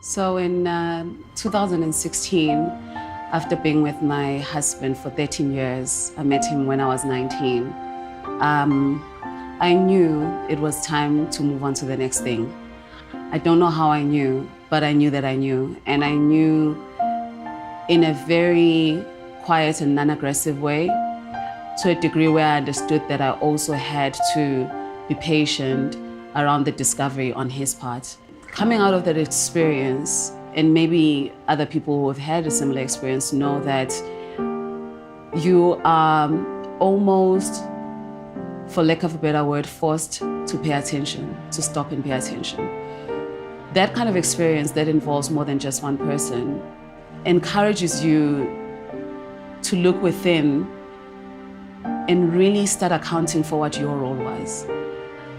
So in 2016, after being with my husband for 13 years, I met him when I was 19. I knew it was time to move on to the next thing. I don't know how I knew, but I knew that I knew. And I knew in a very quiet and non-aggressive way, to a degree where I understood that I also had to be patient around the discovery on his part. Coming out of that experience, and maybe other people who have had a similar experience know that you are almost, for lack of a better word, forced to pay attention, to stop and pay attention. That kind of experience that involves more than just one person encourages you to look within and really start accounting for what your role was.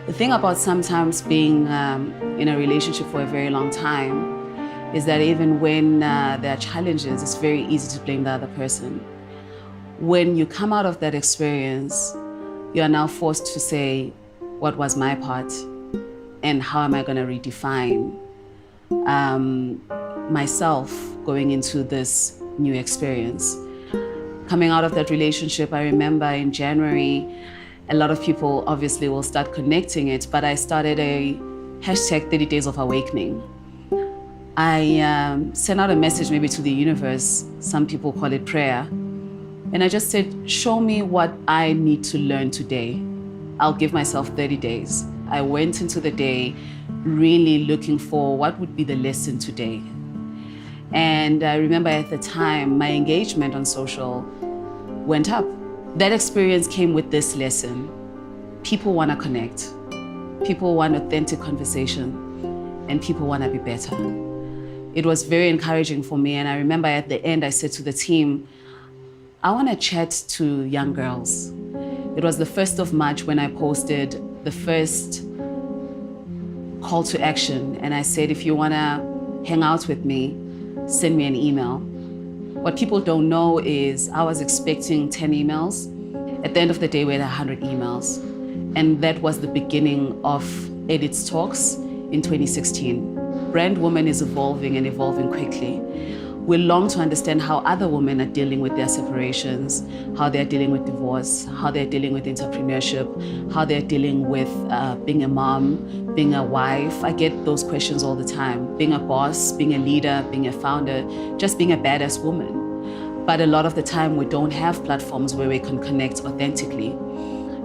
The thing about sometimes being in a relationship for a very long time is that even when there are challenges, it's very easy to blame the other person. When you come out of that experience, you are now forced to say, what was my part? And how am I going to redefine myself going into this new experience? Coming out of that relationship, I remember in January, a lot of people obviously will start connecting it, but I started a hashtag 30 Days of Awakening. I sent out a message maybe to the universe, some people call it prayer, and I just said, show me what I need to learn today. I'll give myself 30 days. I went into the day really looking for what would be the lesson today. And I remember at the time, my engagement on social went up. That experience came with this lesson. People want to connect. People want authentic conversation, and people want to be better. It was very encouraging for me, and I remember at the end, I said to the team, I want to chat to young girls. It was the 1st of March when I posted the first call to action, and I said, if you want to hang out with me, send me an email. What people don't know is I was expecting 10 emails. At the end of the day, we had 100 emails. And that was the beginning of Edit's Talks in 2016. Brand Woman is evolving and evolving quickly. We long to understand how other women are dealing with their separations, how they're dealing with divorce, how they're dealing with entrepreneurship, how they're dealing with being a mom, being a wife. I get those questions all the time. Being a boss, being a leader, being a founder, just being a badass woman. But a lot of the time we don't have platforms where we can connect authentically.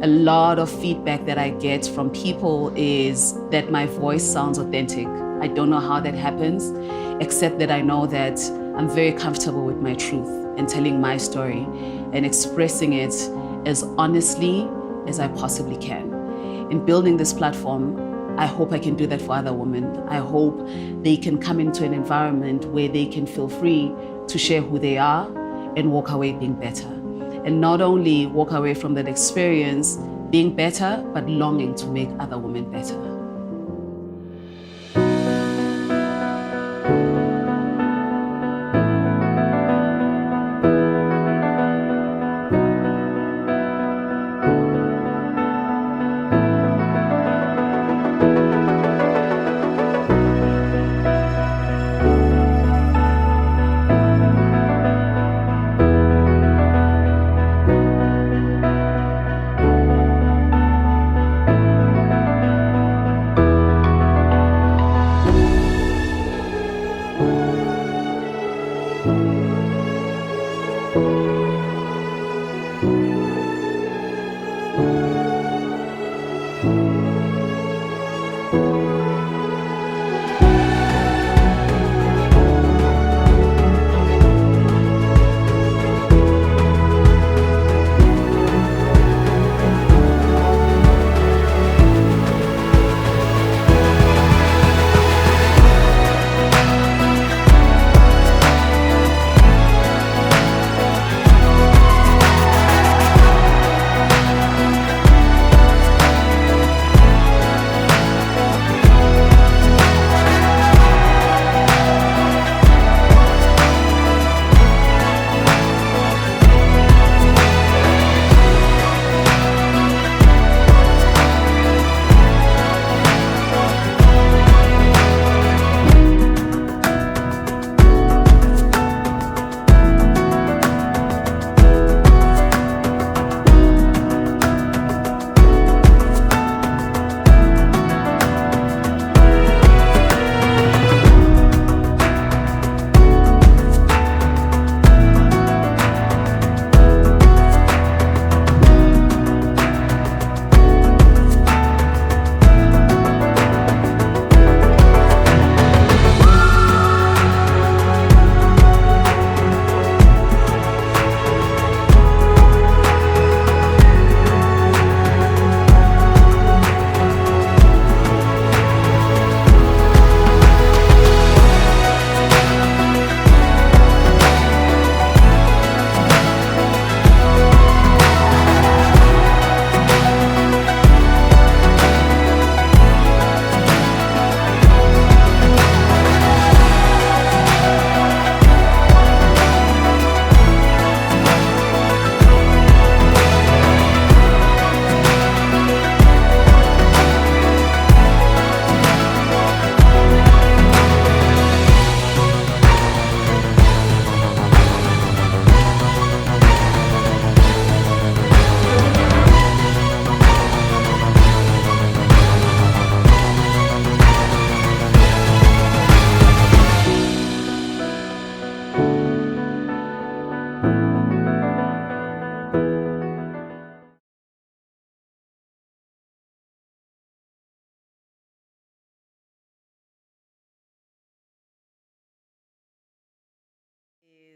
A lot of feedback that I get from people is that my voice sounds authentic. I don't know how that happens, except that I know that I'm very comfortable with my truth and telling my story and expressing it as honestly as I possibly can. In building this platform, I hope I can do that for other women. I hope they can come into an environment where they can feel free to share who they are and walk away being better. And not only walk away from that experience being better, but longing to make other women better.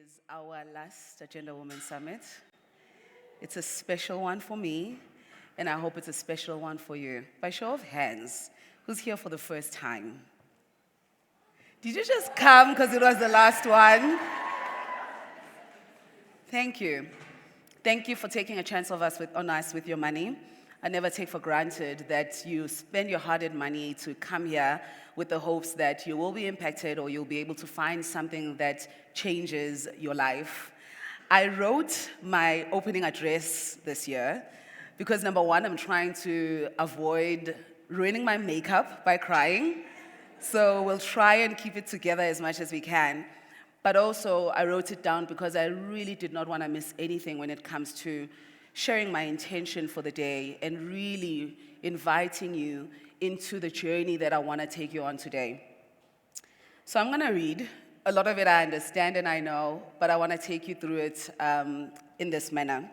is our last Agenda Women Summit. It's a special one for me, and I hope it's a special one for you. By show of hands, who's here for the first time? Did you just come because it was the last one? Thank you. Thank you for taking a chance on us with your money. I never take for granted that you spend your hard-earned money to come here with the hopes that you will be impacted or you'll be able to find something that changes your life. I wrote my opening address this year because, number one, I'm trying to avoid ruining my makeup by crying. So we'll try and keep it together as much as we can. But also, I wrote it down because I really did not want to miss anything when it comes to sharing my intention for the day and really inviting you into the journey that I want to take you on today. So I'm going to read. A lot of it I understand and I know, but I want to take you through it in this manner.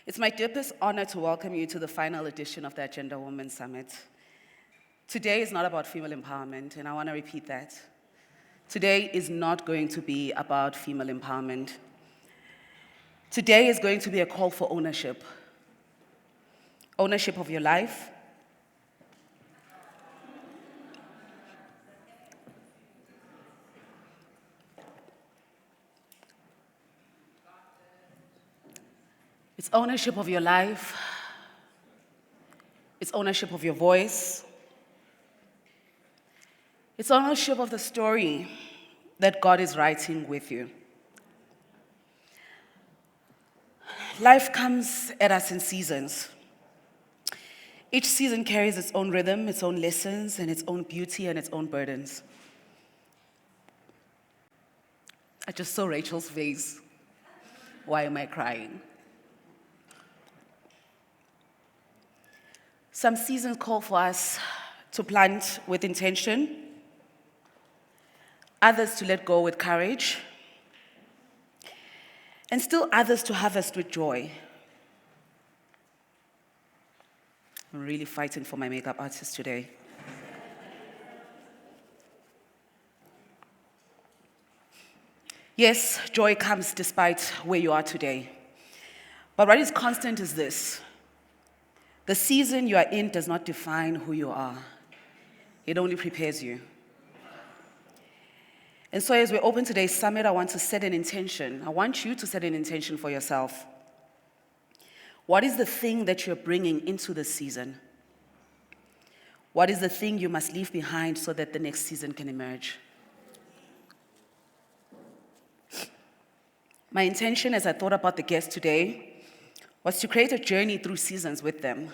It's my deepest honor to welcome you to the final edition of the Agenda Women Summit. Today is not about female empowerment, and I want to repeat that. Today is not going to be about female empowerment. Today is going to be a call for ownership. Ownership of your life. It's ownership of your life. It's ownership of your voice. It's ownership of the story that God is writing with you. Life comes at us in seasons. Each season carries its own rhythm, its own lessons, and its own beauty and its own burdens. I just saw Rachel's face. Why am I crying? Some seasons call for us to plant with intention, others to let go with courage, and still others to harvest with joy. I'm really fighting for my makeup artist today. Yes, joy comes despite where you are today. But what is constant is this. The season you are in does not define who you are. It only prepares you. And so as we open today's summit, I want to set an intention. I want you to set an intention for yourself. What is the thing that you're bringing into the season? What is the thing you must leave behind so that the next season can emerge? My intention as I thought about the guests today was to create a journey through seasons with them,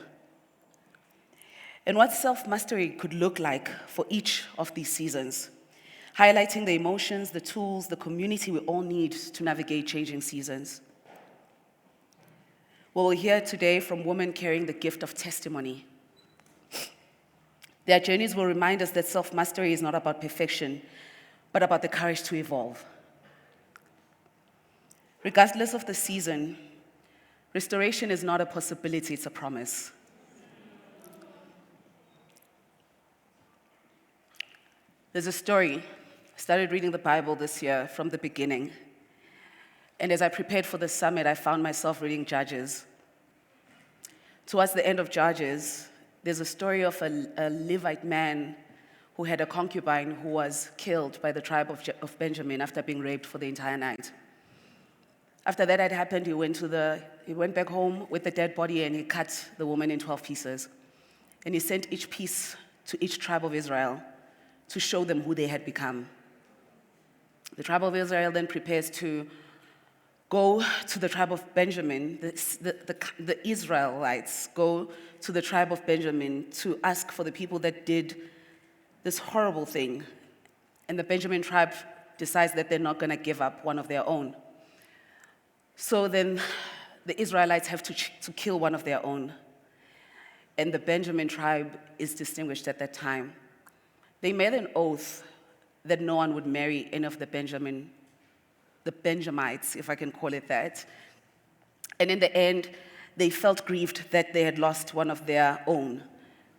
and what self-mastery could look like for each of these seasons, highlighting the emotions, the tools, the community we all need to navigate changing seasons. We will hear today from women carrying the gift of testimony. Their journeys will remind us that self-mastery is not about perfection, but about the courage to evolve. Regardless of the season, restoration is not a possibility, it's a promise. There's a story. I started reading the Bible this year from the beginning. And as I prepared for the summit, I found myself reading Judges. Towards the end of Judges, there's a story of a Levite man who had a concubine who was killed by the tribe of Benjamin after being raped for the entire night. After that had happened, he went back home with the dead body and he cut the woman in 12 pieces. And he sent each piece to each tribe of Israel to show them who they had become. The tribe of Israel then prepares to go to the tribe of Benjamin. The Israelites go to the tribe of Benjamin to ask for the people that did this horrible thing. And the Benjamin tribe decides that they're not going to give up one of their own. So then the Israelites have to kill one of their own. And the Benjamin tribe is distinguished at that time. They made an oath that no one would marry any of the Benjamites, if I can call it that. And in the end, they felt grieved that they had lost one of their own.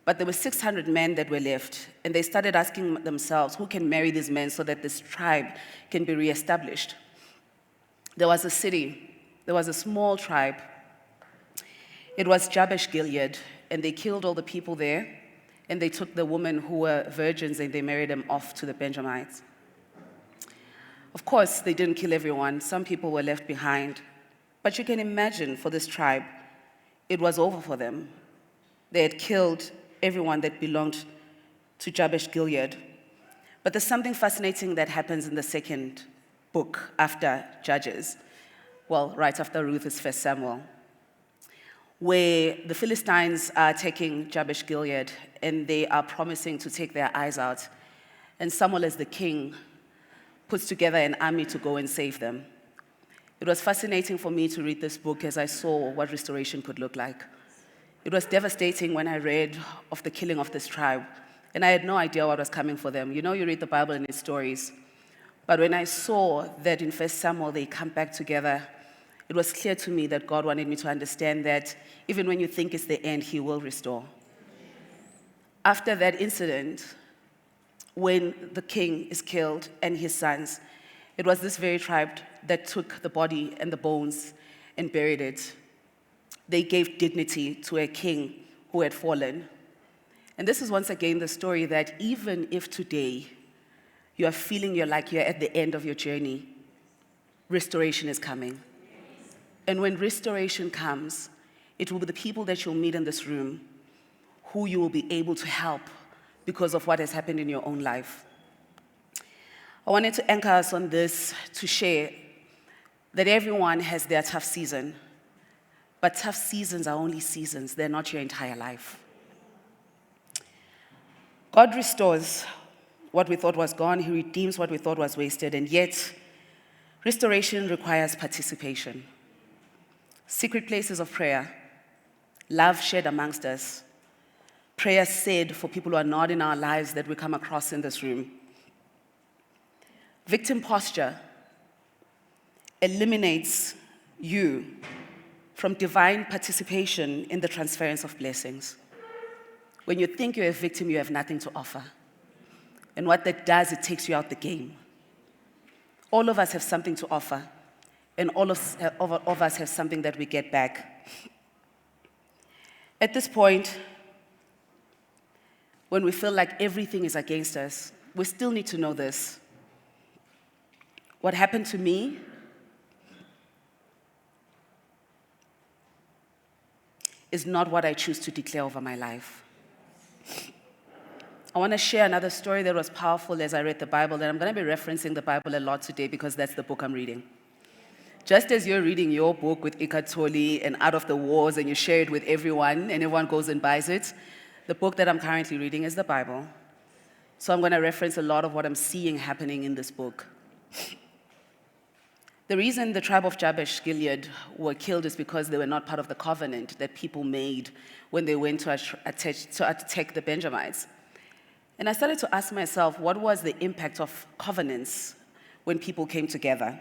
But there were 600 men that were left, and they started asking themselves, who can marry these men so that this tribe can be reestablished? There was a city, there was a small tribe. It was Jabesh Gilead, and they killed all the people there, and they took the women who were virgins and they married them off to the Benjamites. Of course, they didn't kill everyone. Some people were left behind. But you can imagine for this tribe, it was over for them. They had killed everyone that belonged to Jabesh Gilead. But there's something fascinating that happens in the second book after Judges. Well, right after Ruth is 1 Samuel, where the Philistines are taking Jabesh Gilead and they are promising to take their eyes out. And Samuel, as the king, puts together an army to go and save them. It was fascinating for me to read this book as I saw what restoration could look like. It was devastating when I read of the killing of this tribe, and I had no idea what was coming for them. You know, you read the Bible and its stories. But when I saw that in 1 Samuel they come back together, it was clear to me that God wanted me to understand that even when you think it's the end, He will restore. After that incident, when the king is killed and his sons, it was this very tribe that took the body and the bones and buried it. They gave dignity to a king who had fallen. And this is once again the story that even if today you are feeling you're at the end of your journey, restoration is coming. And when restoration comes, it will be the people that you'll meet in this room who you will be able to help because of what has happened in your own life. I wanted to anchor us on this to share that everyone has their tough season, but tough seasons are only seasons, they're not your entire life. God restores what we thought was gone, He redeems what we thought was wasted, and yet restoration requires participation. Secret places of prayer, love shared amongst us, prayer said for people who are not in our lives that we come across in this room. Victim posture eliminates you from divine participation in the transference of blessings. When you think you're a victim, you have nothing to offer. And what that does, it takes you out the game. All of us have something to offer, and all of us have something that we get back. At this point, when we feel like everything is against us, we still need to know this. What happened to me is not what I choose to declare over my life. I want to share another story that was powerful as I read the Bible, and I'm going to be referencing the Bible a lot today because that's the book I'm reading. Just as you're reading your book with Ikatoli and Out of the Wars, and you share it with everyone, and everyone goes and buys it, the book that I'm currently reading is the Bible. So I'm going to reference a lot of what I'm seeing happening in this book. The reason the tribe of Jabesh Gilead were killed is because they were not part of the covenant that people made when they went to attack the Benjamites. And I started to ask myself, what was the impact of covenants when people came together?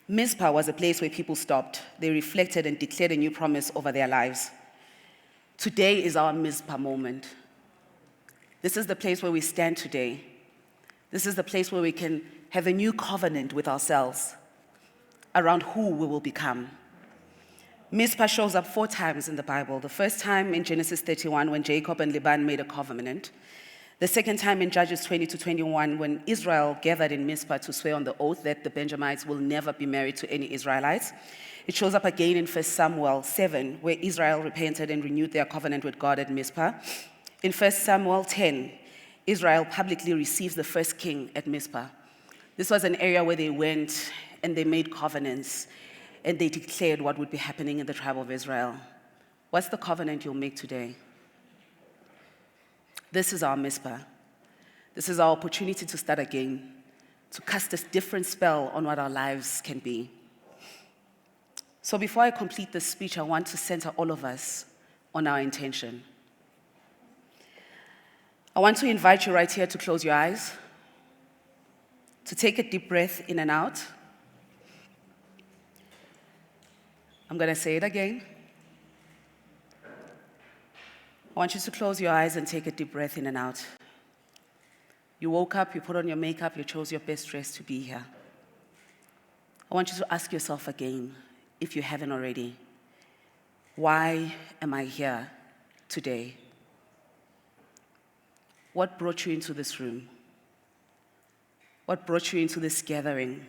Mizpah was a place where people stopped. They reflected and declared a new promise over their lives. Today is our Mizpah moment. This is the place where we stand today. This is the place where we can have a new covenant with ourselves around who we will become. Mizpah shows up 4 times in the Bible. The first time in Genesis 31 when Jacob and Laban made a covenant. The second time in Judges 20-21 when Israel gathered in Mizpah to swear on the oath that the Benjamites will never be married to any Israelites. It shows up again in 1 Samuel 7 where Israel repented and renewed their covenant with God at Mizpah. In 1 Samuel 10, Israel publicly receives the first king at Mizpah. This was an area where they went and they made covenants and they declared what would be happening in the tribe of Israel. What's the covenant you'll make today? This is our Mizpah. This is our opportunity to start again, to cast a different spell on what our lives can be. So before I complete this speech, I want to center all of us on our intention. I want to invite you right here to close your eyes, to take a deep breath in and out. I'm going to say it again. I want you to close your eyes and take a deep breath in and out. You woke up, you put on your makeup, you chose your best dress to be here. I want you to ask yourself again, if you haven't already, why am I here today? What brought you into this room? What brought you into this gathering?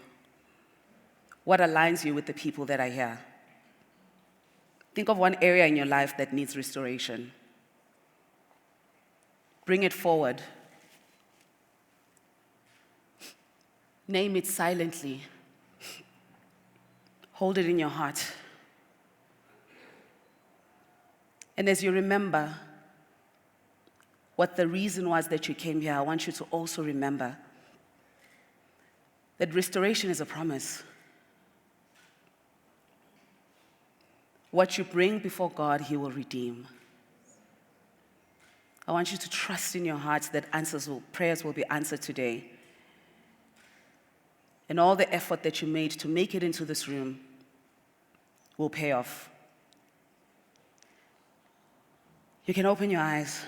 What aligns you with the people that are here? Think of one area in your life that needs restoration. Bring it forward. Name it silently. Hold it in your heart. And as you remember what the reason was that you came here, I want you to also remember that restoration is a promise. What you bring before God, He will redeem. I want you to trust in your heart that prayers will be answered today. And all the effort that you made to make it into this room will pay off. You can open your eyes.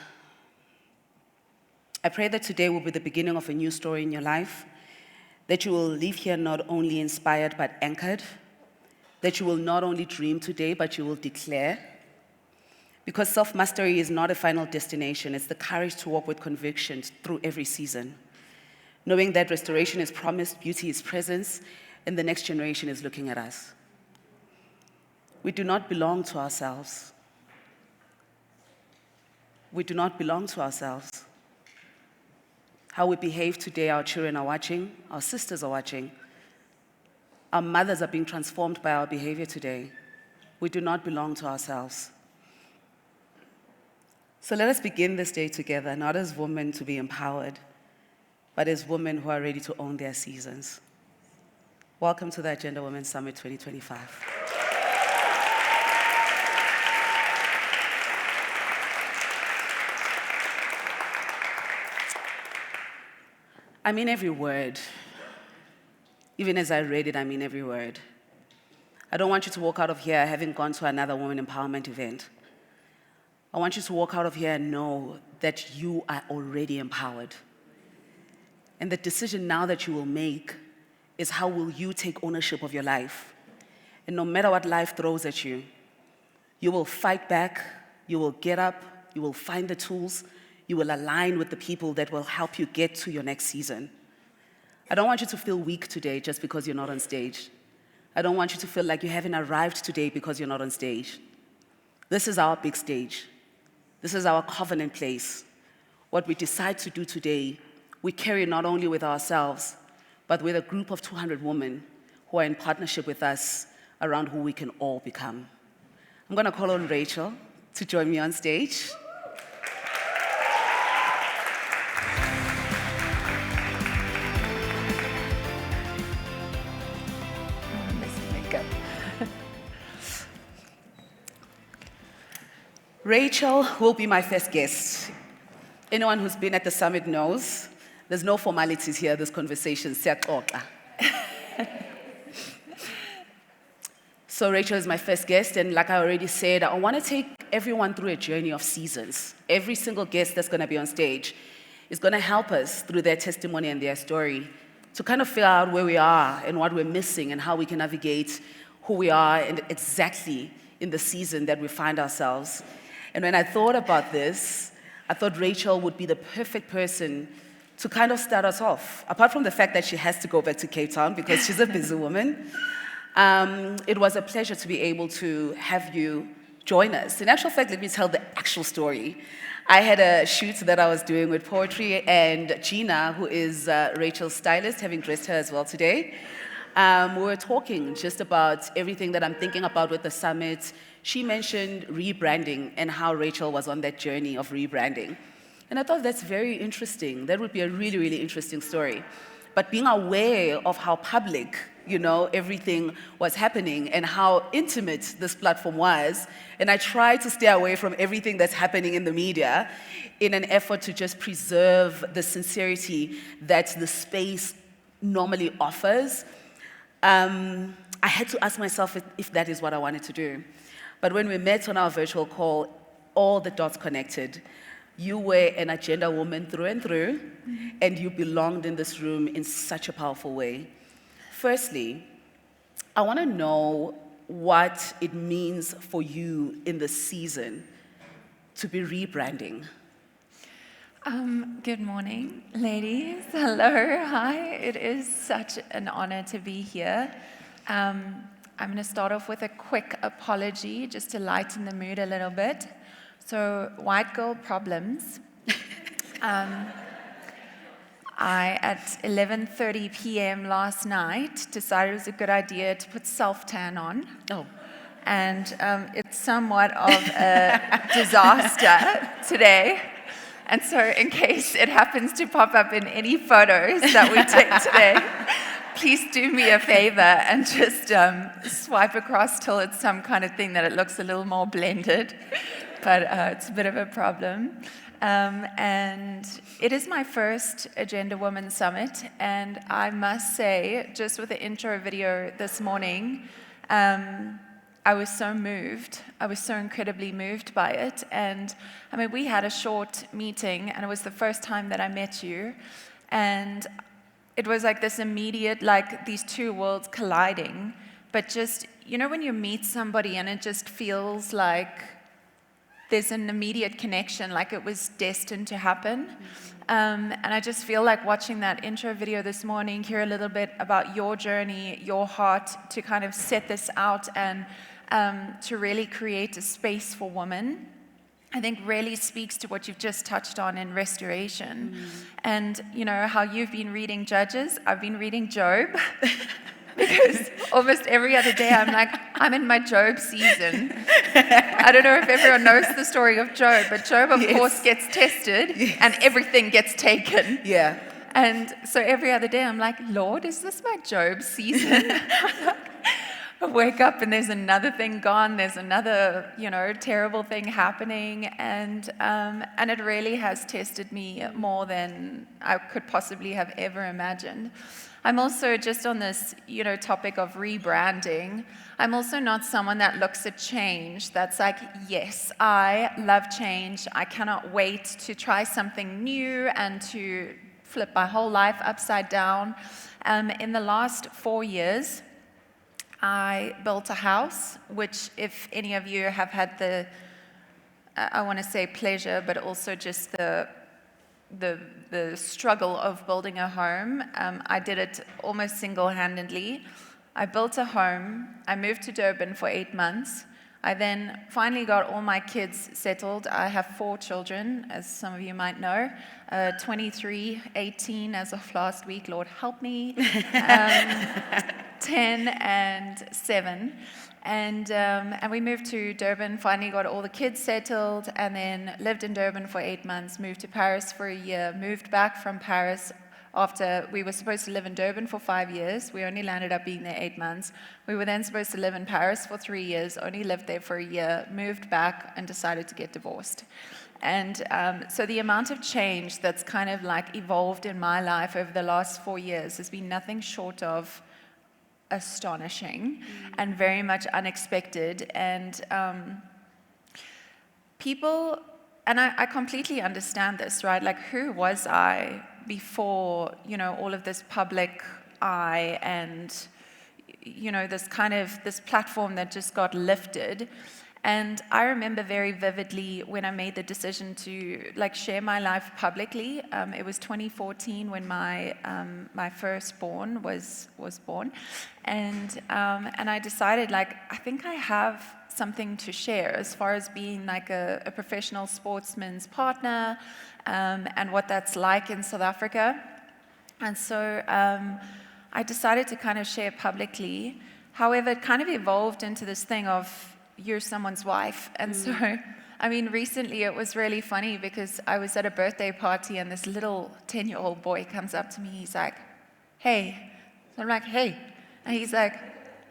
I pray that today will be the beginning of a new story in your life, that you will leave here not only inspired but anchored, that you will not only dream today but you will declare. Because self-mastery is not a final destination, it's the courage to walk with conviction through every season, knowing that restoration is promised, beauty is present, and the next generation is looking at us. We do not belong to ourselves. We do not belong to ourselves. How we behave today, our children are watching, our sisters are watching. Our mothers are being transformed by our behavior today. We do not belong to ourselves. So let us begin this day together, not as women to be empowered, but as women who are ready to own their seasons. Welcome to the Agenda Women Summit 2025. I mean every word. Even as I read it, I mean every word. I don't want you to walk out of here having gone to another women empowerment event. I want you to walk out of here and know that you are already empowered. And the decision now that you will make is how will you take ownership of your life. And no matter what life throws at you, you will fight back, you will get up, you will find the tools, you will align with the people that will help you get to your next season. I don't want you to feel weak today just because you're not on stage. I don't want you to feel like you haven't arrived today because you're not on stage. This is our big stage. This is our covenant place. What we decide to do today, we carry not only with ourselves, but with a group of 200 women who are in partnership with us around who we can all become. I'm going to call on Rachel to join me on stage. Rachel will be my first guest. Anyone who's been at the summit knows there's no formalities here, this conversation. So Rachel is my first guest, and like I already said, I want to take everyone through a journey of seasons. Every single guest that's going to be on stage is going to help us through their testimony and their story to kind of figure out where we are and what we're missing and how we can navigate who we are and exactly in the season that we find ourselves. And when I thought about this, I thought Rachel would be the perfect person to kind of start us off. Apart from the fact that she has to go back to Cape Town because she's a busy woman, it was a pleasure to be able to have you join us. In actual fact, let me tell the actual story. I had a shoot that I was doing with poetry, and Gina, who is Rachel's stylist, having dressed her as well today, we were talking just about everything that I'm thinking about with the summit. She mentioned rebranding and how Rachel was on that journey of rebranding. And I thought that's very interesting. That would be a really, really interesting story. But being aware of how public, everything was happening and how intimate this platform was, and I tried to stay away from everything that's happening in the media in an effort to just preserve the sincerity that the space normally offers. I had to ask myself if that is what I wanted to do. But when we met on our virtual call, all the dots connected. You were an agenda woman through and through, and you belonged in this room in such a powerful way. Firstly, I want to know what it means for you in this season to be rebranding. Good morning, ladies. Hello, hi. It is such an honor to be here. I'm going to start off with a quick apology just to lighten the mood a little bit. So, white girl problems. I, at 11:30 p.m. last night, decided it was a good idea to put self-tan on. Oh. And it's somewhat of a disaster today. And so in case it happens to pop up in any photos that we take today, please do me a favor and just swipe across till it's some kind of thing that it looks a little more blended. But it's a bit of a problem. And it is my first Agenda Women Summit, and I must say, just with the intro video this morning, I was so moved. I was so incredibly moved by it. And I mean, we had a short meeting, and it was the first time that I met you. And it was like this immediate, like these two worlds colliding. But just, you know, when you meet somebody and it just feels like there's an immediate connection, like it was destined to happen. And I just feel like watching that intro video this morning, hear a little bit about your journey, your heart to kind of set this out and to really create a space for women, I think really speaks to what you've just touched on in restoration. And you know how you've been reading Judges, I've been reading Job. Because almost every other day I'm like, I'm in my Job season. I don't know if everyone knows the story of Job, but Job, of course, gets tested and everything gets taken. Yeah. And so every other day I'm like, Lord, is this my Job season? I wake up and there's another thing gone, there's another, you know, terrible thing happening, and it really has tested me more than I could possibly have ever imagined. I'm also just on this, you know, topic of rebranding. I'm also not someone that looks at change that's like, yes, I love change. I cannot wait to try something new and to flip my whole life upside down. In the last 4 years, I built a house, which if any of you have had the, I want to say pleasure, but also just the struggle of building a home. I did it almost single-handedly. I built a home. I moved to Durban for 8 months. I then finally got all my kids settled. I have 4 children, as some of you might know, 23, 18 as of last week, Lord help me, 10 and 7. And we moved to Durban, finally got all the kids settled, and then lived in Durban for 8 months, moved to Paris for a year, moved back from Paris after we were supposed to live in Durban for 5 years. We only landed up being there 8 months. We were then supposed to live in Paris for 3 years, only lived there for a year, moved back, and decided to get divorced. And so the amount of change that's kind of like evolved in my life over the last 4 years has been nothing short of astonishing and very much unexpected. And people, and I completely understand this, right? Like, who was I before, you know, all of this public eye and, you know, this kind of, this platform that just got lifted. And I remember very vividly when I made the decision to like share my life publicly. It was 2014 when my firstborn was born, and I decided like I think I have something to share as far as being like a professional sportsman's partner, and what that's like in South Africa. And so I decided to kind of share publicly. However, it kind of evolved into this thing of you're someone's wife. And so, I mean, recently it was really funny because I was at a birthday party and this little 10-year-old boy comes up to me. He's like, hey. So I'm like, hey. And he's like,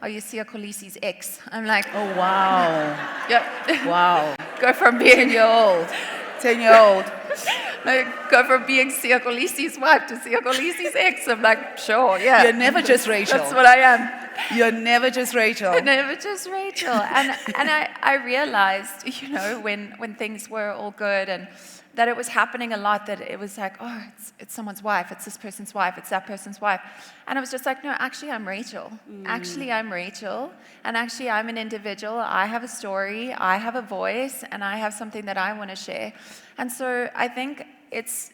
are you Sia Kolisi's ex? I'm like, oh, wow. Yep. Wow. Go from being 10-year-old. 10-year-old. Like, go from being Sia Kolisi's wife to Sia Kolisi's ex. I'm like, sure, yeah. You're never just Rachel. That's what I am. You're never just Rachel. Never just Rachel. And I realized, when things were all good and that it was happening a lot, that it was like, oh, it's someone's wife, it's this person's wife, it's that person's wife. And I was just like, no, actually I'm Rachel. Actually I'm Rachel. And actually I'm an individual. I have a story, I have a voice, and I have something that I want to share. And so I think it's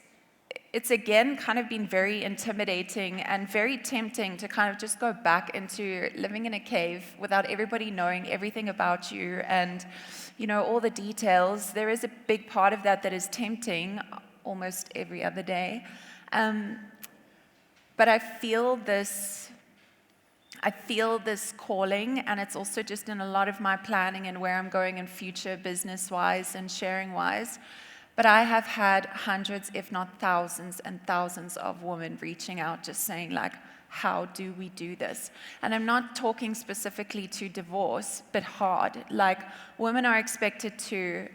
again kind of been very intimidating and very tempting to kind of just go back into living in a cave without everybody knowing everything about you and, all the details. There is a big part of that is tempting almost every other day. But I feel this calling, and it's also just in a lot of my planning and where I'm going in future business-wise and sharing-wise. But I have had hundreds, if not thousands and thousands of women reaching out just saying like, how do we do this? And I'm not talking specifically to divorce, but hard. Like, women are expected to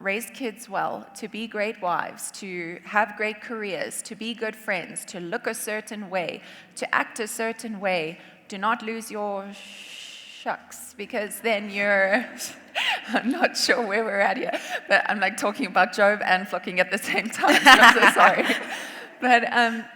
raise kids well, to be great wives, to have great careers, to be good friends, to look a certain way, to act a certain way. Do not lose your shucks, because then you're... I'm not sure where we're at here, but I'm like talking about Job and flocking at the same time. So I'm so sorry.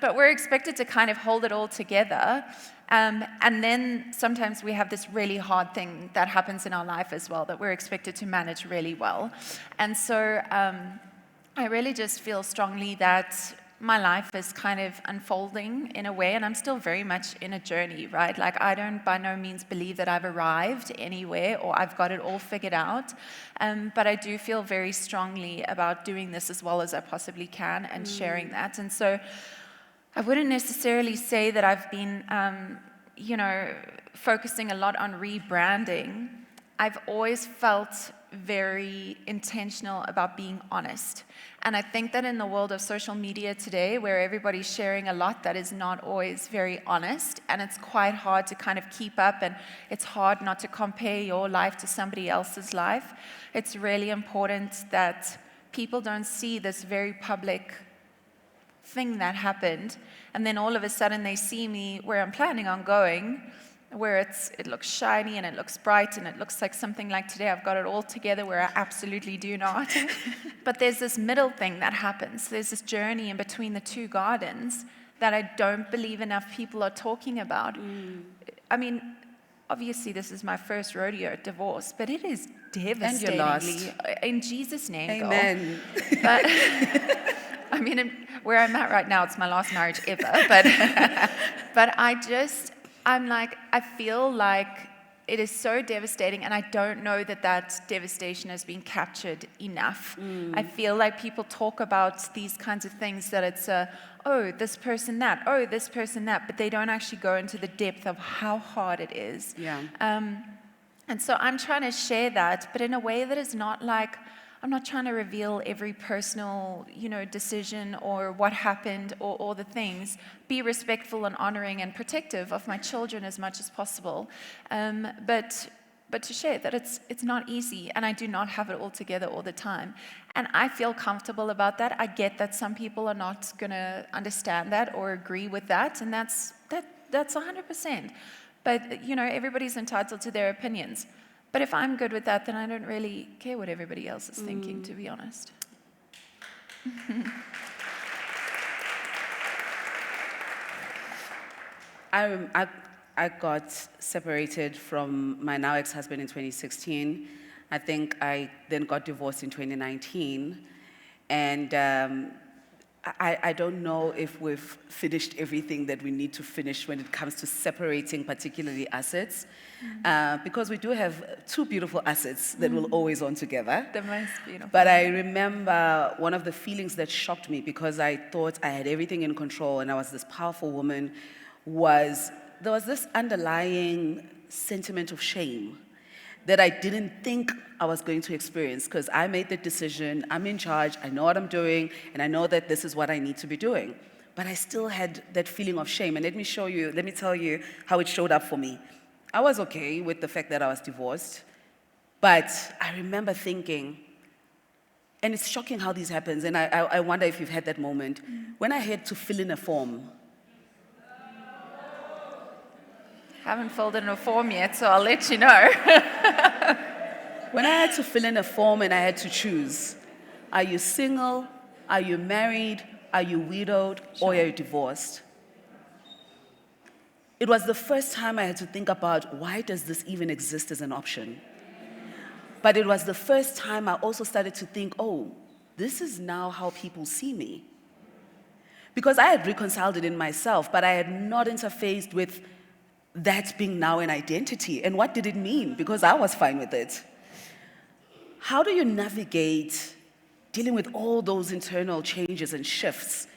But we're expected to kind of hold it all together. And then sometimes we have this really hard thing that happens in our life as well that we're expected to manage really well. And so I really just feel strongly that my life is kind of unfolding in a way, and I'm still very much in a journey, right? Like, I don't by no means believe that I've arrived anywhere or I've got it all figured out, but I do feel very strongly about doing this as well as I possibly can and sharing that. And so I wouldn't necessarily say that I've been, focusing a lot on rebranding. I've always felt very intentional about being honest. And I think that in the world of social media today, where everybody's sharing a lot that is not always very honest, and it's quite hard to kind of keep up, and it's hard not to compare your life to somebody else's life, it's really important that people don't see this very public thing that happened, and then all of a sudden they see me where I'm planning on going, where it looks shiny and it looks bright and it looks like something like today I've got it all together, where I absolutely do not. But there's this middle thing that happens. There's this journey in between the two gardens that I don't believe enough people are talking about. I mean, obviously this is my first rodeo at divorce, but it is devastatingly. And your last. In Jesus' name, Amen. girl. But I mean, where I'm at right now, it's my last marriage ever. But I'm like, I feel like it is so devastating, and I don't know that devastation has been captured enough. I feel like people talk about these kinds of things, that it's this person that, this person that, but they don't actually go into the depth of how hard it is. Yeah. And so I'm trying to share that, but in a way that is not like, I'm not trying to reveal every personal, decision or what happened or all the things. Be respectful and honoring and protective of my children as much as possible. But to share that it's not easy, and I do not have it all together all the time. And I feel comfortable about that. I get that some people are not going to understand that or agree with that, and that's 100%. But everybody's entitled to their opinions. But if I'm good with that, then I don't really care what everybody else is thinking, to be honest. I got separated from my now ex-husband in 2016. I think I then got divorced in 2019. And I don't know if we've finished everything that we need to finish when it comes to separating particularly assets, because we do have two beautiful assets that will always on together. The most beautiful. But I remember one of the feelings that shocked me, because I thought I had everything in control and I was this powerful woman, there was this underlying sentiment of shame that I didn't think I was going to experience, because I made the decision, I'm in charge, I know what I'm doing, and I know that this is what I need to be doing. But I still had that feeling of shame, and let me tell you how it showed up for me. I was okay with the fact that I was divorced, but I remember thinking, and it's shocking how this happens, and I wonder if you've had that moment, when I had to fill in a form. Haven't filled in a form yet, so I'll let you know. When I had to fill in a form and I had to choose, are you single? Are you married? Are you widowed? Or are you divorced? It was the first time I had to think about, why does this even exist as an option? But it was the first time I also started to think, oh, this is now how people see me. Because I had reconciled it in myself, but I had not interfaced with that being now an identity. And what did it mean? Because I was fine with it. How do you navigate dealing with all those internal changes and shifts,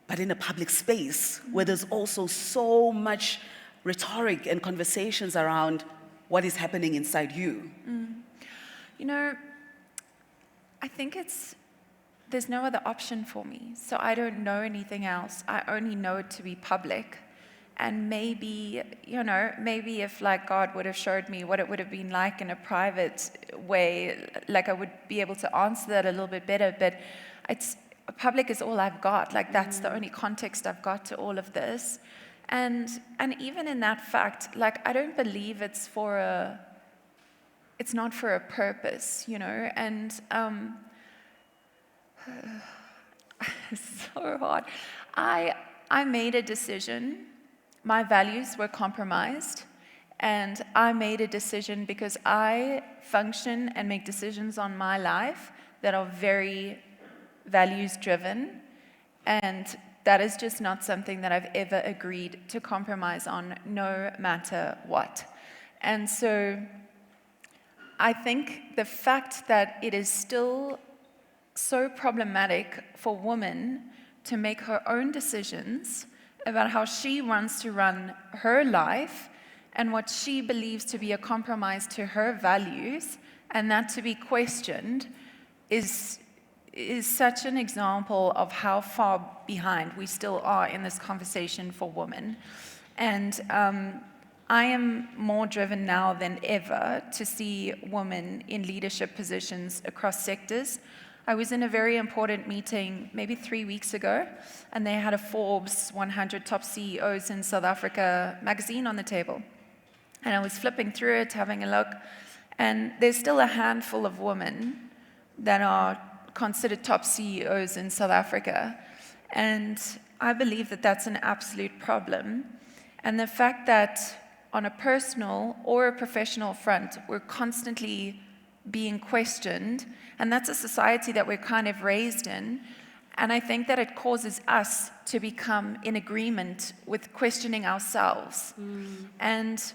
but in a public space where there's also so much rhetoric and conversations around what is happening inside you? You know, I think there's no other option for me. So I don't know anything else. I only know it to be public. And maybe, maybe if like God would have showed me what it would have been like in a private way, like I would be able to answer that a little bit better. But public is all I've got. Like that's the only context I've got to all of this. And even in that fact, like I don't believe it's not for a purpose, and it's so hard. I made a decision. My values were compromised, and I made a decision because I function and make decisions on my life that are very values-driven, and that is just not something that I've ever agreed to compromise on, no matter what. And so I think the fact that it is still so problematic for women to make her own decisions about how she wants to run her life and what she believes to be a compromise to her values, and that to be questioned is such an example of how far behind we still are in this conversation for women. And I am more driven now than ever to see women in leadership positions across sectors. I was in a very important meeting maybe 3 weeks ago, and they had a Forbes 100 top CEOs in South Africa magazine on the table. And I was flipping through it, having a look, and there's still a handful of women that are considered top CEOs in South Africa. And I believe that that's an absolute problem. And the fact that on a personal or a professional front, we're constantly being questioned, and that's a society that we're kind of raised in, and I think that it causes us to become in agreement with questioning ourselves. And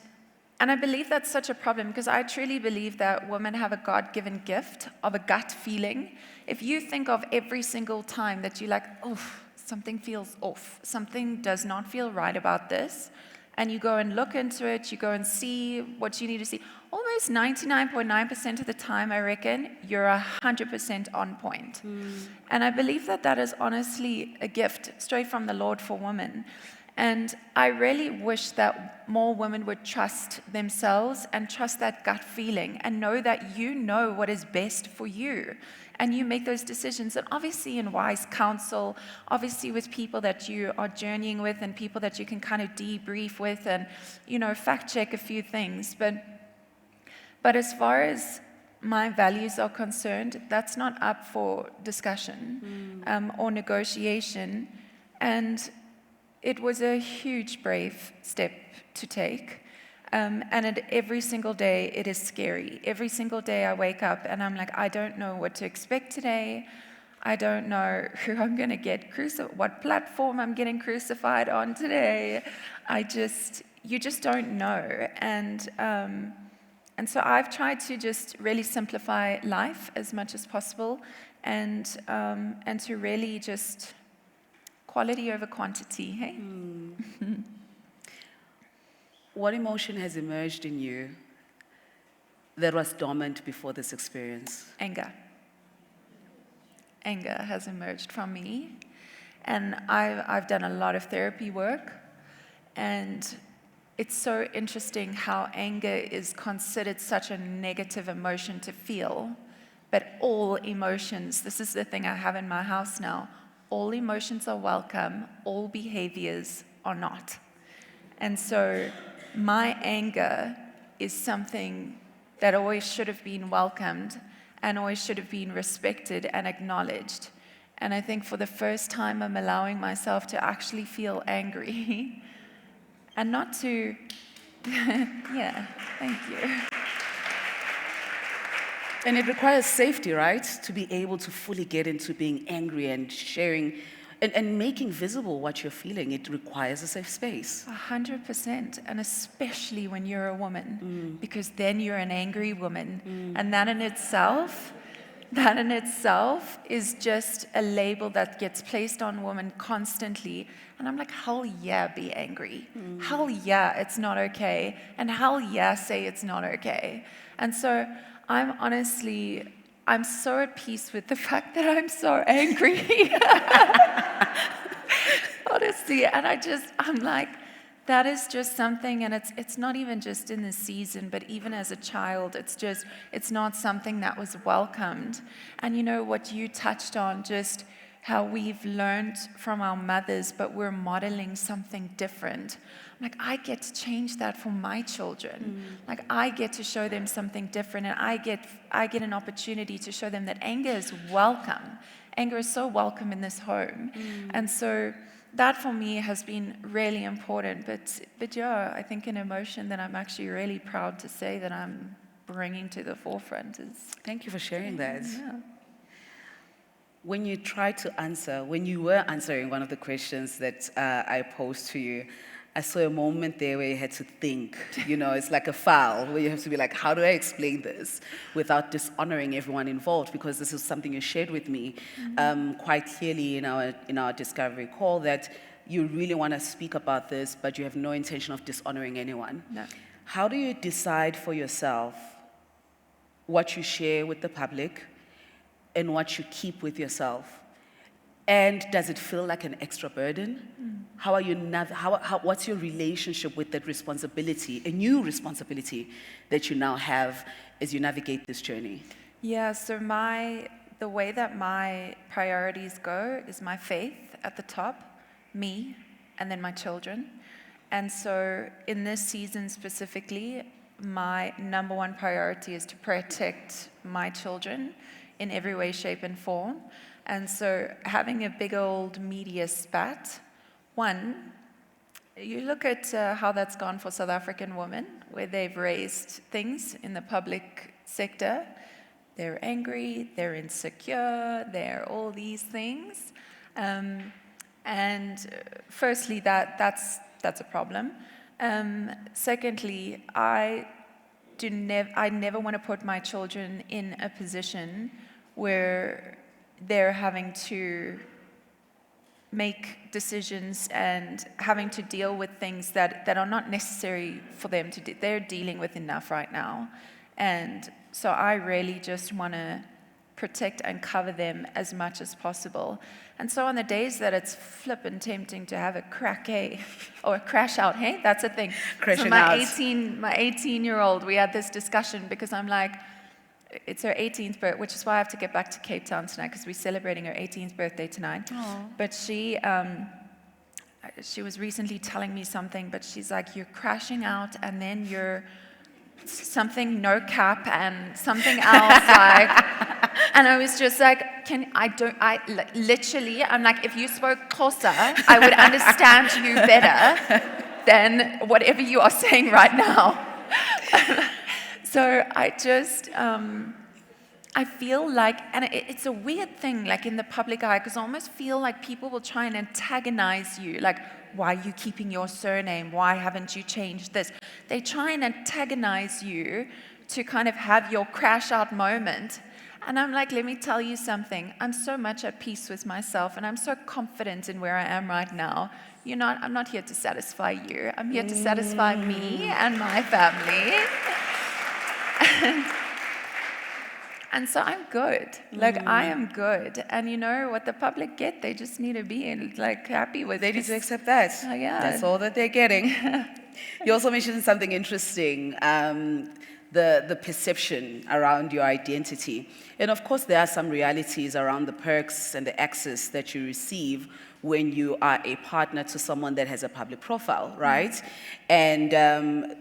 I believe that's such a problem, because I truly believe that women have a God-given gift of a gut feeling. If you think of every single time that you're like, oh, something feels off, something does not feel right about this, and you go and look into it, you go and see what you need to see, almost 99.9% of the time, I reckon, you're 100% on point. And I believe that that is honestly a gift straight from the Lord for women. And I really wish that more women would trust themselves and trust that gut feeling and know that you know what is best for you. And you make those decisions, and obviously in wise counsel, obviously with people that you are journeying with and people that you can kind of debrief with and, fact check a few things. But as far as my values are concerned, that's not up for discussion or negotiation. And it was a huge, brave step to take. And every single day, it is scary. Every single day I wake up and I'm like, I don't know what to expect today. I don't know who I'm going to get crucified, what platform I'm getting crucified on today. You just don't know. And so I've tried to just really simplify life as much as possible, and to really just quality over quantity, hey? What emotion has emerged in you that was dormant before this experience? Anger. Anger has emerged from me. And I've done a lot of therapy work. And it's so interesting how anger is considered such a negative emotion to feel. But all emotions, this is the thing I have in my house now, all emotions are welcome, all behaviors are not. And so my anger is something that always should have been welcomed and always should have been respected and acknowledged. And I think for the first time, I'm allowing myself to actually feel angry and not to, yeah, thank you. And it requires safety, right? To be able to fully get into being angry and sharing and making visible what you're feeling. It requires a safe space. 100%, and especially when you're a woman, because then you're an angry woman. And that in itself is just a label that gets placed on women constantly. And I'm like, hell yeah, be angry. Hell yeah, it's not okay. And hell yeah, say it's not okay. And so I'm so at peace with the fact that I'm so angry. Honestly, and I'm like, that is just something, and it's not even just in this season, but even as a child, it's not something that was welcomed. And you know what you touched on, just how we've learned from our mothers, but we're modeling something different. Like, I get to change that for my children. Like, I get to show them something different, and I get an opportunity to show them that anger is welcome. Anger is so welcome in this home. And so that for me has been really important. But yeah, I think an emotion that I'm actually really proud to say that I'm bringing to the forefront is... Thank you for sharing that. Yeah. When you were answering one of the questions that I posed to you, I saw a moment there where you had to think. You know, it's like a file where you have to be like, how do I explain this without dishonoring everyone involved? Because this is something you shared with me quite clearly in our discovery call, that you really want to speak about this, but you have no intention of dishonoring anyone. No. How do you decide for yourself what you share with the public and what you keep with yourself? And does it feel like an extra burden? How are you what's your relationship with that responsibility, a new responsibility that you now have as you navigate this journey? Yeah, so the way that my priorities go is my faith at the top, me, and then my children. And so in this season specifically, my number one priority is to protect my children in every way, shape, and form. And so having a big old media spat, one, you look at how that's gone for South African women, where they've raised things in the public sector. They're angry, they're insecure, they're all these things. And firstly, that's a problem. Secondly, I never want to put my children in a position where they're having to make decisions and having to deal with things that are not necessary for them to do. They're dealing with enough right now. And so I really just want to protect and cover them as much as possible. And so on the days that it's flippin' tempting to have a crack-a or a crash out, hey, that's a thing. Crashing so my out. 18-year-old, we had this discussion because I'm like, it's her 18th birthday, which is why I have to get back to Cape Town tonight because we're celebrating her 18th birthday tonight. Aww. But she was recently telling me something, but she's like, you're crashing out and then you're something no cap and something else like, and I was just like, literally, I'm like, if you spoke closer, I would understand you better than whatever you are saying right now. So I just, I feel like, and it's a weird thing, like in the public eye, because I almost feel like people will try and antagonize you, like, why are you keeping your surname? Why haven't you changed this? They try and antagonize you to kind of have your crash out moment. And I'm like, let me tell you something. I'm so much at peace with myself, and I'm so confident in where I am right now. I'm not here to satisfy you. I'm here to satisfy me and my family. And so I'm good. Like, I am good. And you know what the public get? They just need to be like happy with it. They need to accept that. Oh, yeah. That's all that they're getting. You also mentioned something interesting, the perception around your identity. And of course, there are some realities around the perks and the access that you receive when you are a partner to someone that has a public profile, right? And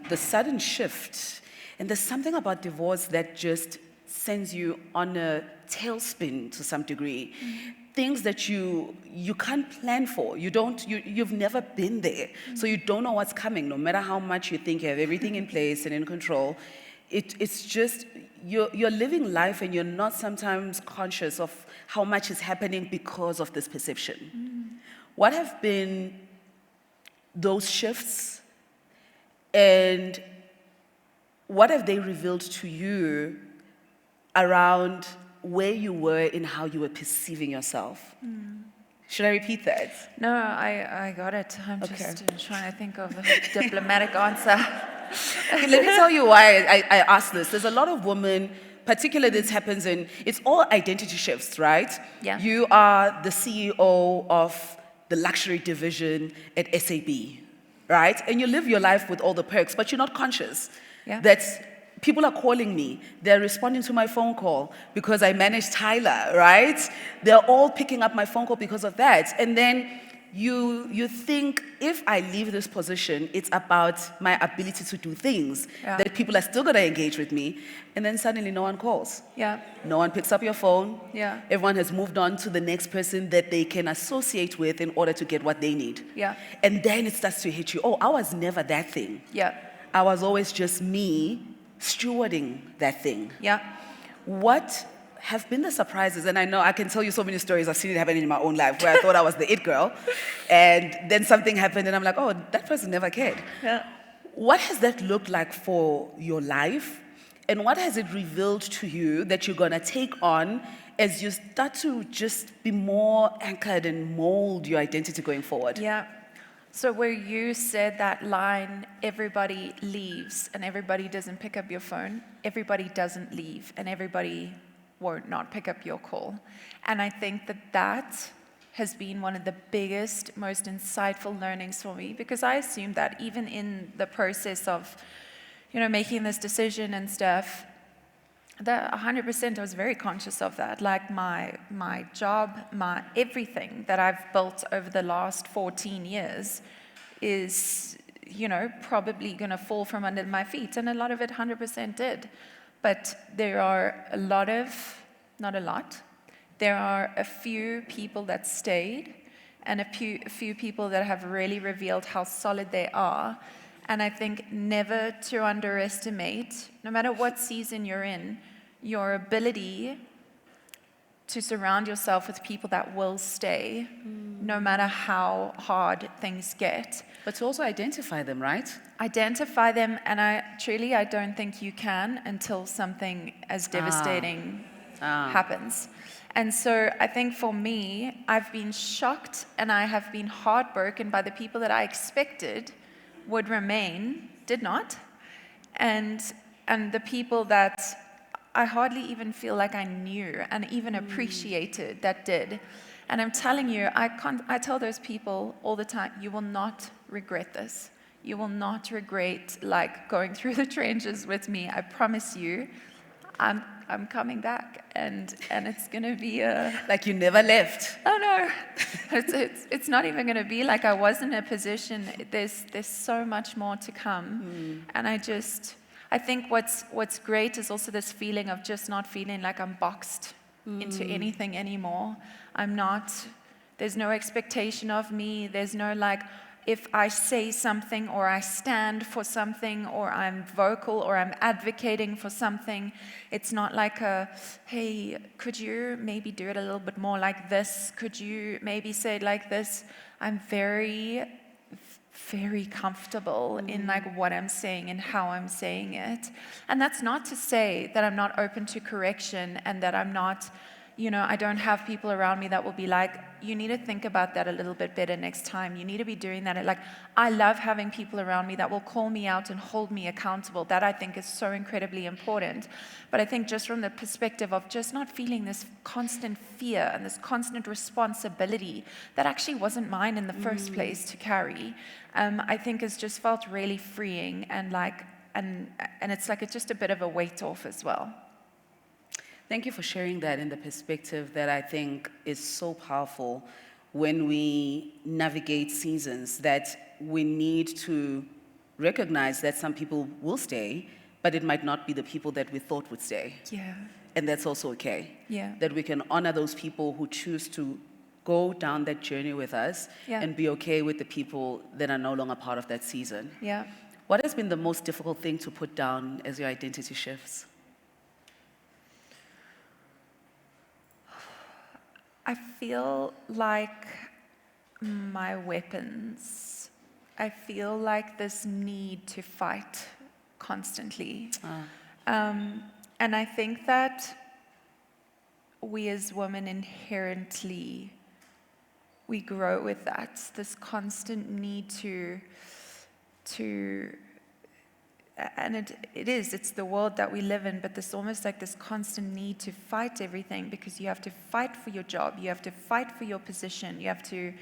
the sudden shift, and there's something about divorce that just sends you on a tailspin to some degree. Things that you can't plan for. You've never been there. So you don't know what's coming. No matter how much you think you have everything in place and in control, it's just, you're living life and you're not sometimes conscious of how much is happening because of this perception. What have been those shifts, and what have they revealed to you around where you were in how you were perceiving yourself? Should I repeat that? No, I got it. I'm just trying to think of a diplomatic answer. Okay, let me tell you why I asked this. There's a lot of women, particularly this happens in, it's all identity shifts, right? Yeah. You are the CEO of the luxury division at SAB, right? And you live your life with all the perks, but you're not conscious that people are calling me. They're responding to my phone call because I manage Tyler, right? They're all picking up my phone call because of that. And then you think, if I leave this position, it's about my ability to do things, that people are still going to engage with me. And then suddenly no one calls. Yeah. No one picks up your phone. Yeah. Everyone has moved on to the next person that they can associate with in order to get what they need. Yeah. And then it starts to hit you. Oh, I was never that thing. Yeah. I was always just me stewarding that thing. Yeah. What have been the surprises? And I know I can tell you so many stories. I've seen it happen in my own life where I thought I was the it girl, and then something happened and I'm like, oh, that person never cared. Yeah. What has that looked like for your life? And what has it revealed to you that you're gonna take on as you start to just be more anchored and mold your identity going forward? Yeah. So where you said that line, everybody leaves and everybody doesn't pick up your phone, everybody doesn't leave and everybody won't not pick up your call. And I think that has been one of the biggest, most insightful learnings for me, because I assumed that even in the process of, making this decision and stuff, that 100% I was very conscious of that. Like my job, my everything that I've built over the last 14 years is, probably going to fall from under my feet. And a lot of it 100% did. But there are there are a few people that stayed and a few people that have really revealed how solid they are. And I think never to underestimate, no matter what season you're in, your ability to surround yourself with people that will stay, no matter how hard things get. But to also identify them, right? Identify them, and I don't think you can until something as devastating happens. And so I think for me, I've been shocked and I have been heartbroken by the people that I expected would remain, did not. And the people that I hardly even feel like I knew and even appreciated that did. And I'm telling you, I tell those people all the time, you will not regret this. You will not regret going through the trenches with me. I promise you, I'm coming back, and it's gonna be like you never left. Oh no, it's not even gonna be like I was in a position. There's so much more to come, and I think what's great is also this feeling of just not feeling like I'm boxed into anything anymore. I'm not. There's no expectation of me. There's no if I say something or I stand for something or I'm vocal or I'm advocating for something, it's not like hey, could you maybe do it a little bit more like this? Could you maybe say it like this? I'm very, very comfortable in what I'm saying and how I'm saying it. And that's not to say that I'm not open to correction and that I'm not, I don't have people around me that will be like, you need to think about that a little bit better next time. You need to be doing that. I love having people around me that will call me out and hold me accountable. That I think is so incredibly important. But I think just from the perspective of just not feeling this constant fear and this constant responsibility that actually wasn't mine in the first place to carry, I think has just felt really freeing. And and it's like it's just a bit of a weight off as well. Thank you for sharing that in the perspective that I think is so powerful when we navigate seasons, that we need to recognize that some people will stay, but it might not be the people that we thought would stay. Yeah. And that's also okay. Yeah. That we can honor those people who choose to go down that journey with us, Yeah. and be okay with the people that are no longer part of that season. Yeah. What has been the most difficult thing to put down as your identity shifts? I feel like my weapons. I feel like this need to fight constantly. And I think that we as women inherently, we grow with that, this constant need to and it's the world that we live in, but there's almost like this constant need to fight everything, because you have to fight for your job, you have to fight for your position, you have to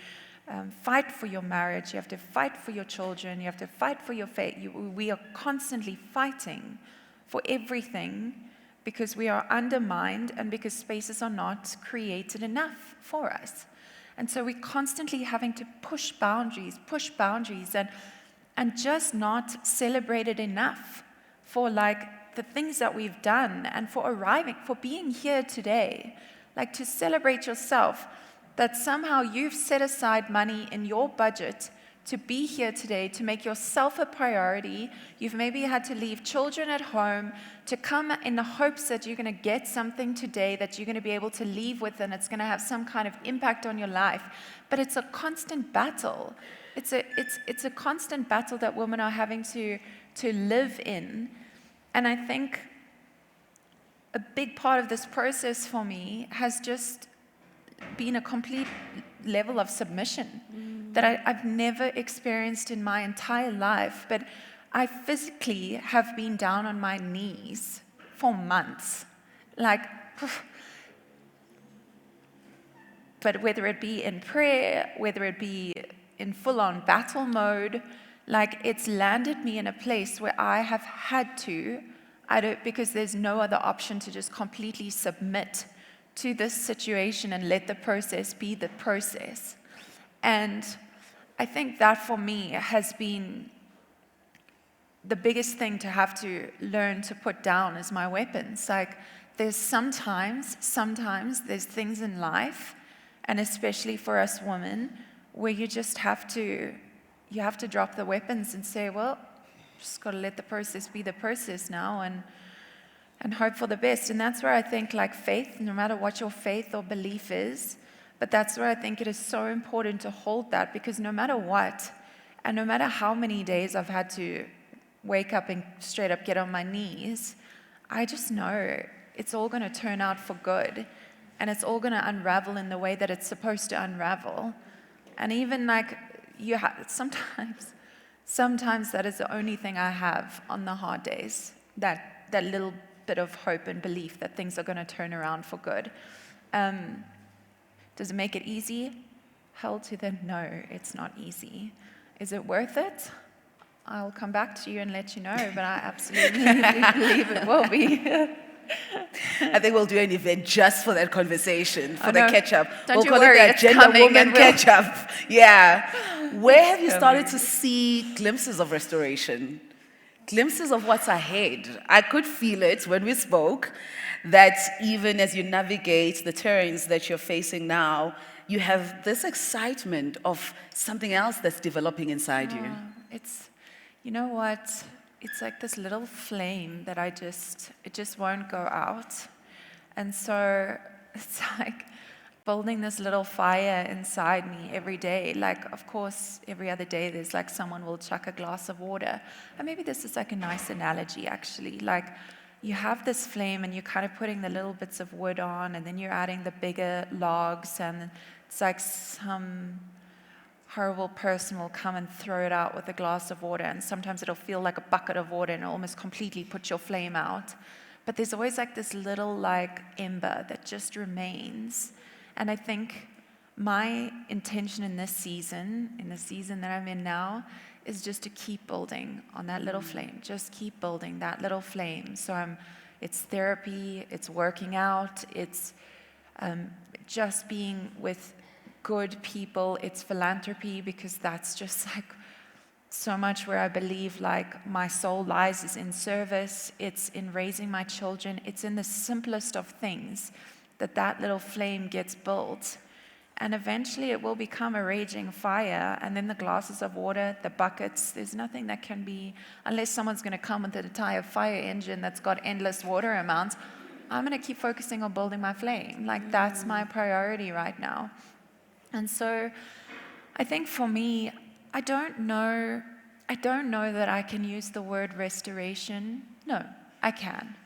fight for your marriage, you have to fight for your children, you have to fight for your faith. We are constantly fighting for everything, because we are undermined and because spaces are not created enough for us. And so we're constantly having to push boundaries, and just not celebrated enough for like the things that we've done, and for arriving, for being here today. Like, to celebrate yourself, that somehow you've set aside money in your budget to be here today, to make yourself a priority. You've maybe had to leave children at home to come in the hopes that you're going to get something today that you're going to be able to leave with, and it's going to have some kind of impact on your life. But it's a constant battle. It's a constant battle that women are having to live in. And I think a big part of this process for me has just been a complete level of submission that I've never experienced in my entire life. But I physically have been down on my knees for months. Like, but whether it be in prayer, whether it be in full-on battle mode, like, it's landed me in a place where I have had to, because there's no other option, to just completely submit to this situation and let the process be the process. And I think that for me has been the biggest thing to have to learn to put down as my weapons. Like, there's sometimes there's things in life, and especially for us women, where you just have to drop the weapons and say, well, just got to let the process be the process now, and hope for the best. And that's where I think, like, faith, no matter what your faith or belief is, but that's where I think it is so important to hold that, because no matter what, and no matter how many days I've had to wake up and straight up get on my knees, I just know it's all going to turn out for good, and it's all going to unravel in the way that it's supposed to unravel. And even like sometimes that is the only thing I have on the hard days, that little bit of hope and belief that things are going to turn around for good. Does it make it easy? Hell to the no, it's not easy. Is it worth it? I'll come back to you and let you know, but I absolutely believe it will be. I think we'll do an event just for that conversation, for the catch-up. Don't you call worry, it the it's Agenda coming, Woman and we'll- catch-up. Yeah. Where have you started to see glimpses of restoration? Glimpses of what's ahead? I could feel it when we spoke, that even as you navigate the terrains that you're facing now, you have this excitement of something else that's developing inside you. It's, you know what? It's like this little flame that it just won't go out. And so it's like building this little fire inside me every day. Like, of course, every other day there's like someone will chuck a glass of water. And maybe this is like a nice analogy, actually. Like, you have this flame and you're kind of putting the little bits of wood on, and then you're adding the bigger logs, and it's like some horrible person will come and throw it out with a glass of water, and sometimes it'll feel like a bucket of water and it'll almost completely put your flame out. But there's always like this little like ember that just remains. And I think my intention in this season, in the season that I'm in now, is just to keep building on that little flame, just keep building that little flame. So it's therapy, it's working out, it's just being with good people, it's philanthropy, because that's just like so much where I believe like my soul lies is in service, it's in raising my children, it's in the simplest of things that little flame gets built. And eventually it will become a raging fire, and then the glasses of water, the buckets, there's nothing that can be, unless someone's going to come with an entire fire engine that's got endless water amounts, I'm going to keep focusing on building my flame. Like that's my priority right now. And so I think for me, I don't know that I can use the word restoration. No, I can.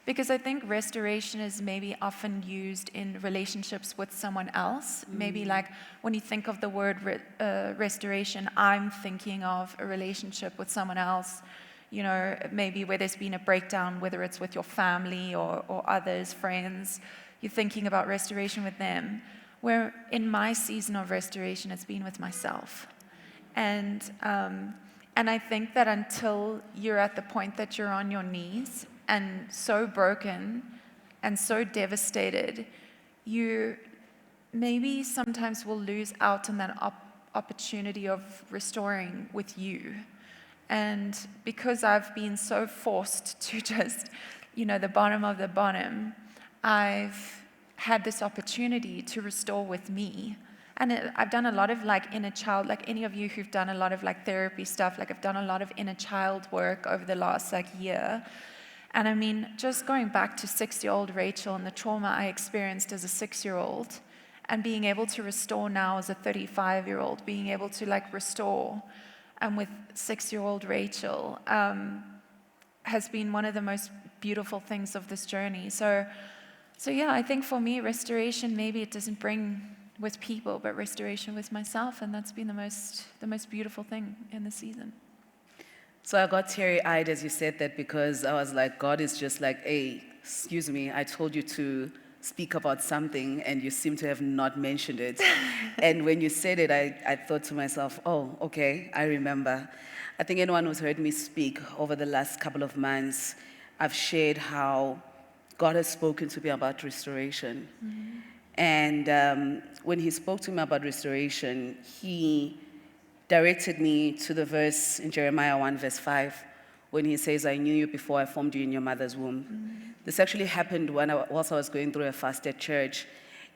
Because I think restoration is maybe often used in relationships with someone else. Maybe like when you think of the word restoration, I'm thinking of a relationship with someone else, you know, maybe where there's been a breakdown, whether it's with your family or others, friends. You're thinking about restoration with them. Where in my season of restoration, it's been with myself. And I think that until you're at the point that you're on your knees and so broken and so devastated, you maybe sometimes will lose out on that opportunity of restoring with you. And because I've been so forced to just, you know, the bottom of the bottom, I've had this opportunity to restore with me. And I've done a lot of like inner child, like any of you who've done a lot of like therapy stuff, like I've done a lot of inner child work over the last like year. And I mean, just going back to 6-year-old Rachel and the trauma I experienced as a 6-year-old, and being able to restore now as a 35-year-old, being able to like restore with 6-year-old Rachel has been one of the most beautiful things of this journey. So yeah, I think for me, restoration, maybe it doesn't bring with people, but restoration with myself, and that's been the most beautiful thing in the season. So I got teary-eyed as you said that, because I was like, God is just like, hey, excuse me, I told you to speak about something and you seem to have not mentioned it. And when you said it, I thought to myself, oh, okay, I remember. I think anyone who's heard me speak over the last couple of months, I've shared how God has spoken to me about restoration. Mm-hmm. And when he spoke to me about restoration, he directed me to the verse in Jeremiah 1 verse 5, when he says, I knew you before I formed you in your mother's womb. Mm-hmm. This actually happened whilst I was going through a fast at church.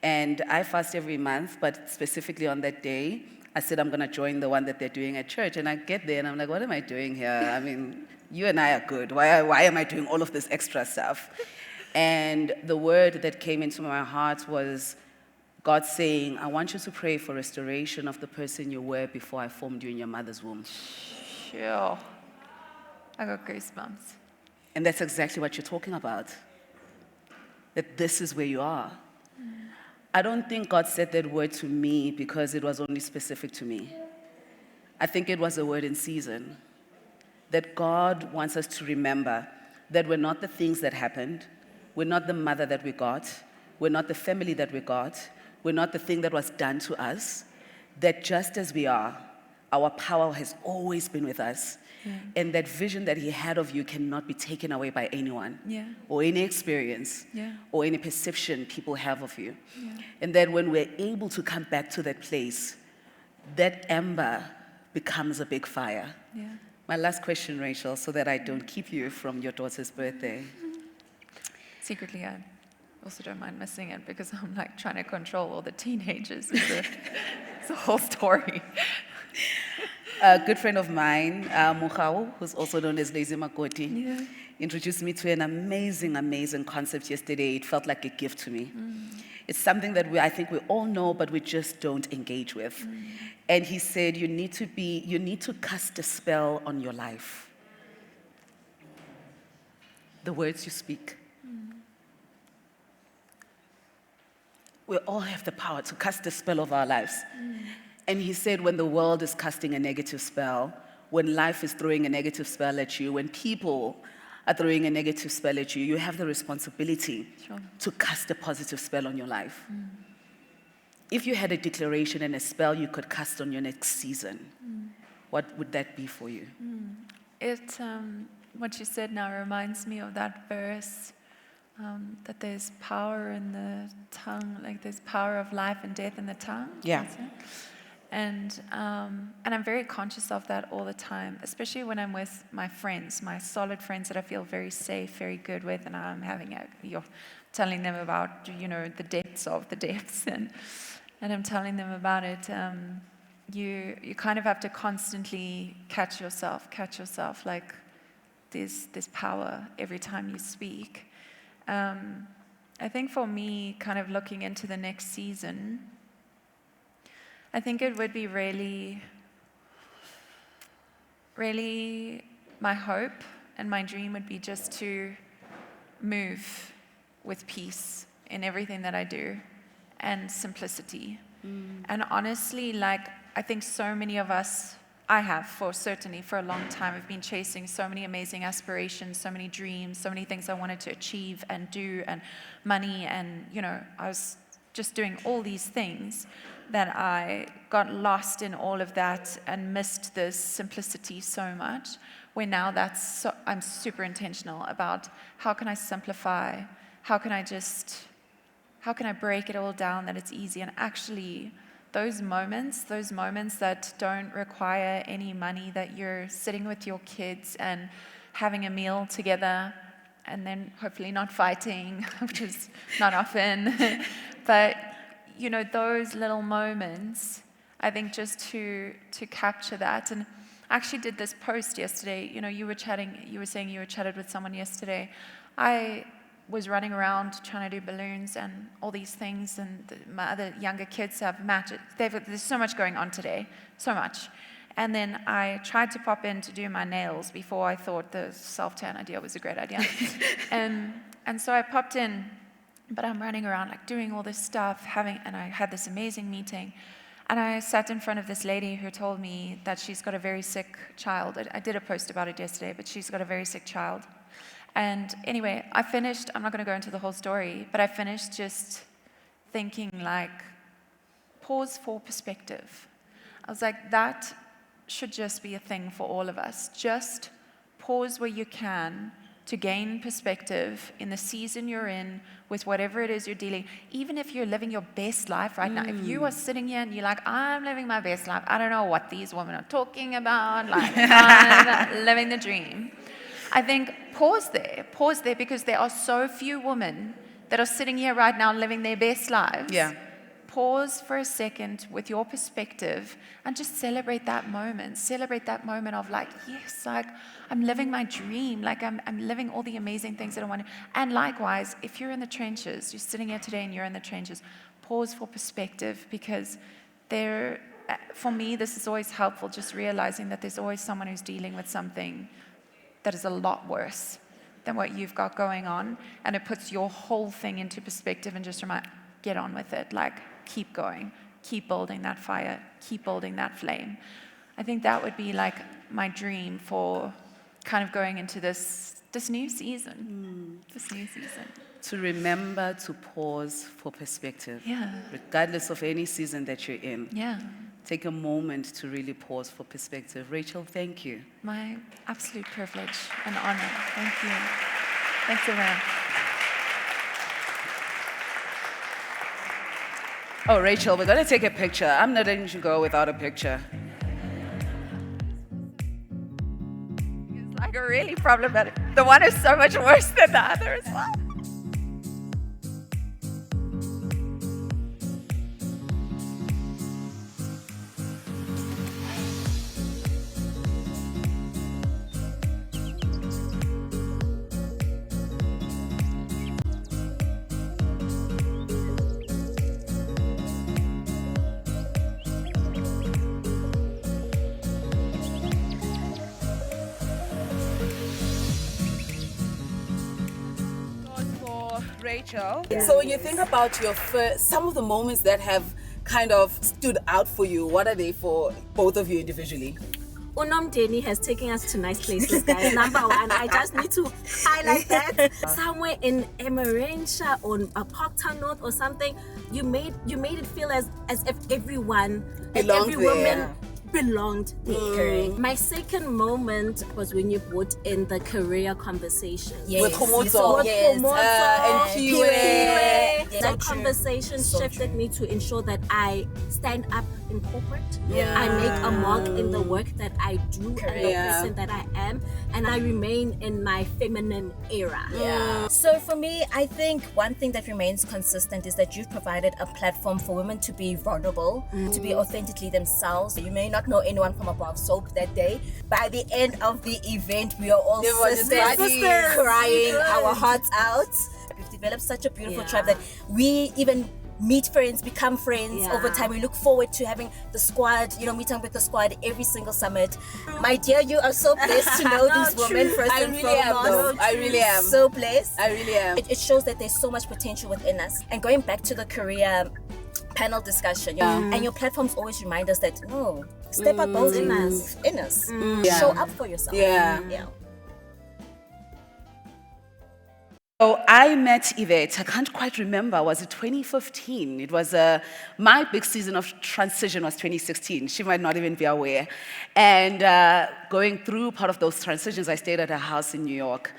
And I fast every month, but specifically on that day, I said, I'm going to join the one that they're doing at church. And I get there and I'm like, what am I doing here? I mean, you and I are good. Why am I doing all of this extra stuff? And the word that came into my heart was God saying, I want you to pray for restoration of the person you were before I formed you in your mother's womb. Sure. I got goosebumps. And that's exactly what you're talking about. That this is where you are. I don't think God said that word to me because it was only specific to me. I think it was a word in season. That God wants us to remember that we're not the things that happened. We're not the mother that we got. We're not the family that we got. We're not the thing that was done to us. That just as we are, our power has always been with us. Yeah. And that vision that he had of you cannot be taken away by anyone. Yeah. Or any experience. Yeah. Or any perception people have of you. Yeah. And that when we're able to come back to that place, that ember becomes a big fire. Yeah. My last question, Rachel, so that I don't keep you from your daughter's birthday. Secretly, I also don't mind missing it because I'm like trying to control all the teenagers. It's a whole story. A good friend of mine, Mukau, who's also known as Lazy Makoti, introduced me to an amazing, amazing concept yesterday. It felt like a gift to me. It's something that I think we all know, but we just don't engage with. And he said, you need to cast a spell on your life. The words you speak. We all have the power to cast a spell of our lives. And he said, when the world is casting a negative spell, when life is throwing a negative spell at you, when people are throwing a negative spell at you, you have the responsibility to cast a positive spell on your life. If you had a declaration and a spell you could cast on your next season, what would that be for you? It, what you said now reminds me of that verse, that there's power in the tongue, like there's power of life and death in the tongue. Yeah. And I'm very conscious of that all the time, especially when I'm with my friends, my solid friends that I feel very safe, very good with, and I'm you're telling them about, the depths of the depths, and I'm telling them about it. You kind of have to constantly catch yourself, like there's power every time you speak. I think for me, kind of looking into the next season, I think it would be really, really my hope and my dream would be just to move with peace in everything that I do and simplicity. And honestly, like, I think so many of us, I have certainly for a long time, have been chasing so many amazing aspirations, so many dreams, so many things I wanted to achieve and do, and money, and, I was just doing all these things that I got lost in all of that and missed this simplicity so much, where now I'm super intentional about how can I simplify, how can I break it all down that it's easy, and actually those moments that don't require any money, that you're sitting with your kids and having a meal together and then hopefully not fighting, which is not often, but those little moments, I think just to capture that. And I actually did this post yesterday. You were saying you chatted with someone yesterday. I was running around trying to do balloons and all these things, and my other younger kids have matches. There's so much going on today, so much. And then I tried to pop in to do my nails before I thought the self-tan idea was a great idea. and so I popped in, but I'm running around like doing all this stuff, and I had this amazing meeting. And I sat in front of this lady who told me that she's got a very sick child. I did a post about it yesterday, but she's got a very sick child. And anyway, I finished, I'm not going to go into the whole story, but I finished just thinking like, pause for perspective. I was like, that should just be a thing for all of us. Just pause where you can to gain perspective in the season you're in with whatever it is you're dealing. Even if you're living your best life right now, if you are sitting here and you're like, I'm living my best life, I don't know what these women are talking about, like, I'm living the dream. I think pause there, because there are so few women that are sitting here right now living their best lives. Yeah. Pause for a second with your perspective and just celebrate that moment. Celebrate that moment of like, yes, like I'm living my dream. Like I'm living all the amazing things that I want to. And likewise, if you're in the trenches, you're sitting here today and you're in the trenches, pause for perspective, because for me, this is always helpful, just realizing that there's always someone who's dealing with something that is a lot worse than what you've got going on. And it puts your whole thing into perspective and just get on with it. Like, keep going, keep building that fire, keep building that flame. I think that would be like my dream for kind of going into this new season. This new season. To remember to pause for perspective. Yeah. Regardless of any season that you're in. Yeah. Take a moment to really pause for perspective. Rachel, thank you. My absolute privilege and honor. Thank you. Thanks, everyone. Oh, Rachel, we're going to take a picture. I'm not letting you go without a picture. It's like a really problematic. The one is so much worse than the other as well. Rachel. So when you think about some of the moments that have kind of stood out for you, what are they for both of you individually? Nomndeni has taken us to nice places, guys. Number one, I just need to highlight that. Somewhere in Emiransha or a Parktown North or something, you made it feel as if everyone, belonged every woman belonged there. Correct. My second moment was when you brought in the career conversation. Yes. With Komodo. We saw- yes. Komodo, and Kiwe. Yes. That So true. conversation So shifted true. me to ensure that I stand up in corporate. Yeah. I make a mark in the work that I do and the Yeah. person that I am, and I remain in my feminine era. Yeah. So for me, I think one thing that remains consistent is that you've provided a platform for women to be vulnerable, to be authentically themselves. You may not know anyone from above soap that day. By the end of the event, we are all Everyone is sisters, buddies. crying our hearts out. We've developed such a beautiful tribe that we even meet friends, become friends over time. We look forward to having the squad, meeting with the squad every single summit. My dear, you are so blessed to know these women first I and really am, foremost. though. I really am. So blessed. I really am. It shows that there's so much potential within us. And going back to the career panel discussion, and your platforms always remind us that no, step out boldly in us. Show up for yourself. Yeah. Yeah. So I met Yvette, I can't quite remember, was it 2015? It was my big season of transition was 2016. She might not even be aware. And going through part of those transitions, I stayed at her house in New York.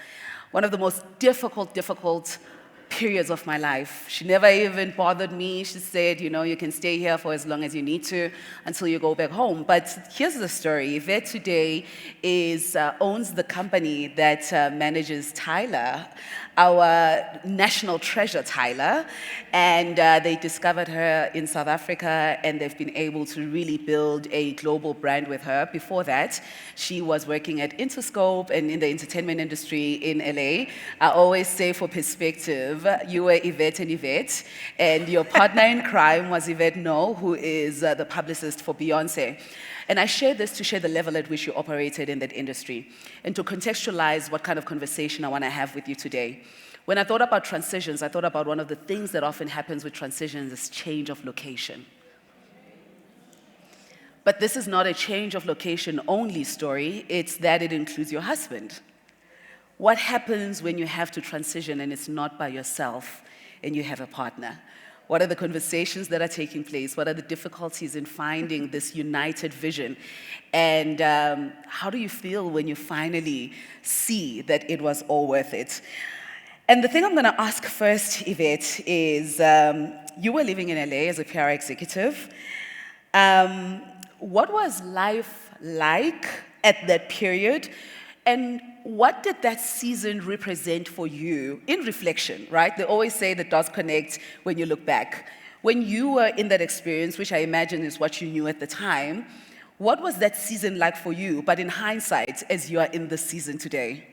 One of the most difficult periods of my life. She never even bothered me. She said, you can stay here for as long as you need to until you go back home. But here's the story. Yvette today owns the company that manages Tyler, our national treasure, Tyler. And they discovered her in South Africa, and they've been able to really build a global brand with her. Before that, she was working at Interscope and in the entertainment industry in LA. I always say, for perspective, you were Yvette and Yvette, and your partner in crime was Yvette No, who is the publicist for Beyonce. And I share this to share the level at which you operated in that industry and to contextualize what kind of conversation I want to have with you today. When I thought about transitions, I thought about one of the things that often happens with transitions is change of location. But this is not a change of location only story, it's that it includes your husband. What happens when you have to transition and it's not by yourself and you have a partner? What are the conversations that are taking place? What are the difficulties in finding this united vision? And how do you feel when you finally see that it was all worth it? And the thing I'm going to ask first, Yvette, is you were living in LA as a PR executive. What was life like at that period? And what did that season represent for you in reflection, right? They always say that does connect when you look back. When you were in that experience, which I imagine is what you knew at the time, what was that season like for you, but in hindsight, as you are in the season today?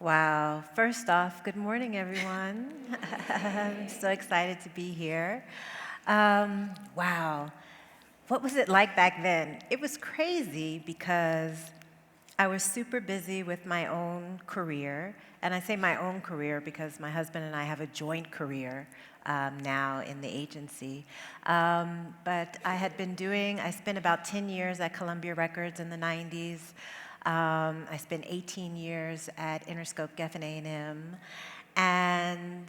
Wow. First off, good morning, everyone. I'm so excited to be here. Wow. What was it like back then? It was crazy because I was super busy with my own career, and I say my own career because my husband and I have a joint career now in the agency. But I spent about 10 years at Columbia Records in the 90s. I spent 18 years at Interscope Geffen A&M, and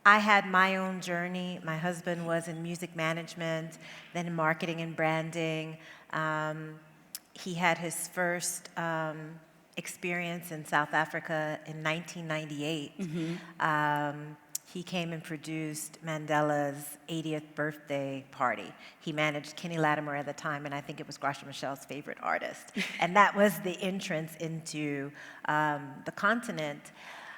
I had my own journey. My husband was in music management, then in marketing and branding. He had his first experience in South Africa in 1998. He came and produced Mandela's 80th birthday party. He managed Kenny Latimer at the time, and I think it was Gracia Michelle's favorite artist. And that was the entrance into the continent.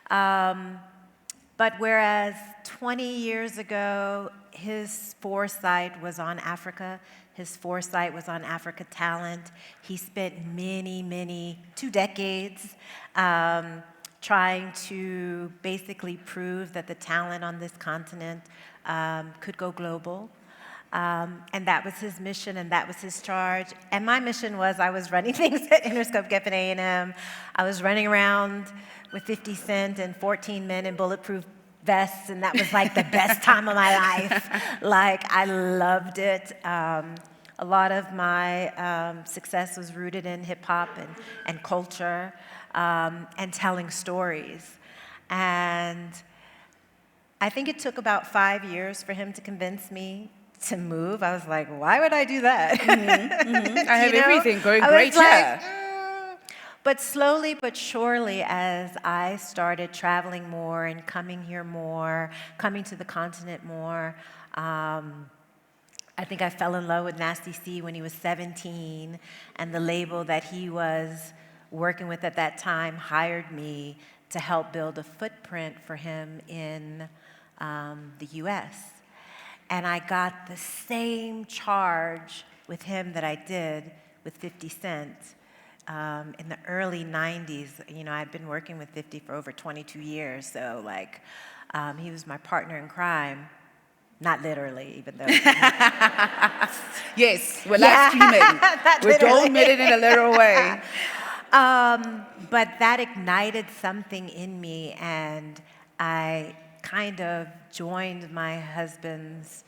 But whereas 20 years ago, his foresight was on Africa, his foresight was on Africa talent. He spent many, 2 decades trying to basically prove that the talent on this continent could go global. And that was his mission, and that was his charge. And my mission was I was running things at Interscope Geffen A&M. I was running around with 50 Cent and 14 men in bulletproof vests, and that was like the best time of my life. Like, I loved it. A lot of my success was rooted in hip-hop and culture and telling stories. And I think it took about 5 years for him to convince me to move. I was like, why would I do that? I have everything going I great was like, here. But slowly but surely, as I started traveling more and coming here more, coming to the continent more, I think I fell in love with Nasty C when he was 17, and the label that he was working with at that time hired me to help build a footprint for him in the US. And I got the same charge with him that I did with 50 Cent. In the early 90s, I'd been working with 50 for over 22 years, so he was my partner in crime. Not literally, even though. Yes, we're live streaming. We don't mean it in a literal way. But that ignited something in me, and I kind of joined my husband's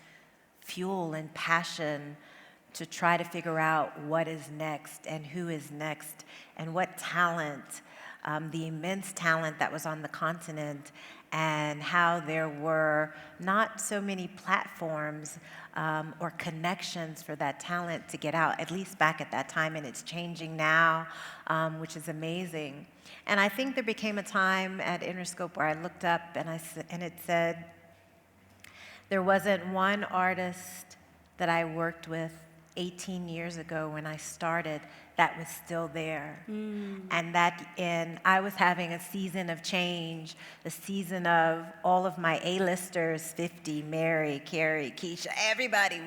fuel and passion to try to figure out what is next and who is next and what talent, the immense talent that was on the continent, and how there were not so many platforms or connections for that talent to get out, at least back at that time, and it's changing now, which is amazing. And I think there became a time at Interscope where I looked up and it said, there wasn't one artist that I worked with 18 years ago when I started that was still there. And I was having a season of change, a season of all of my A-listers, 50, Mary, Carrie, Keisha, everybody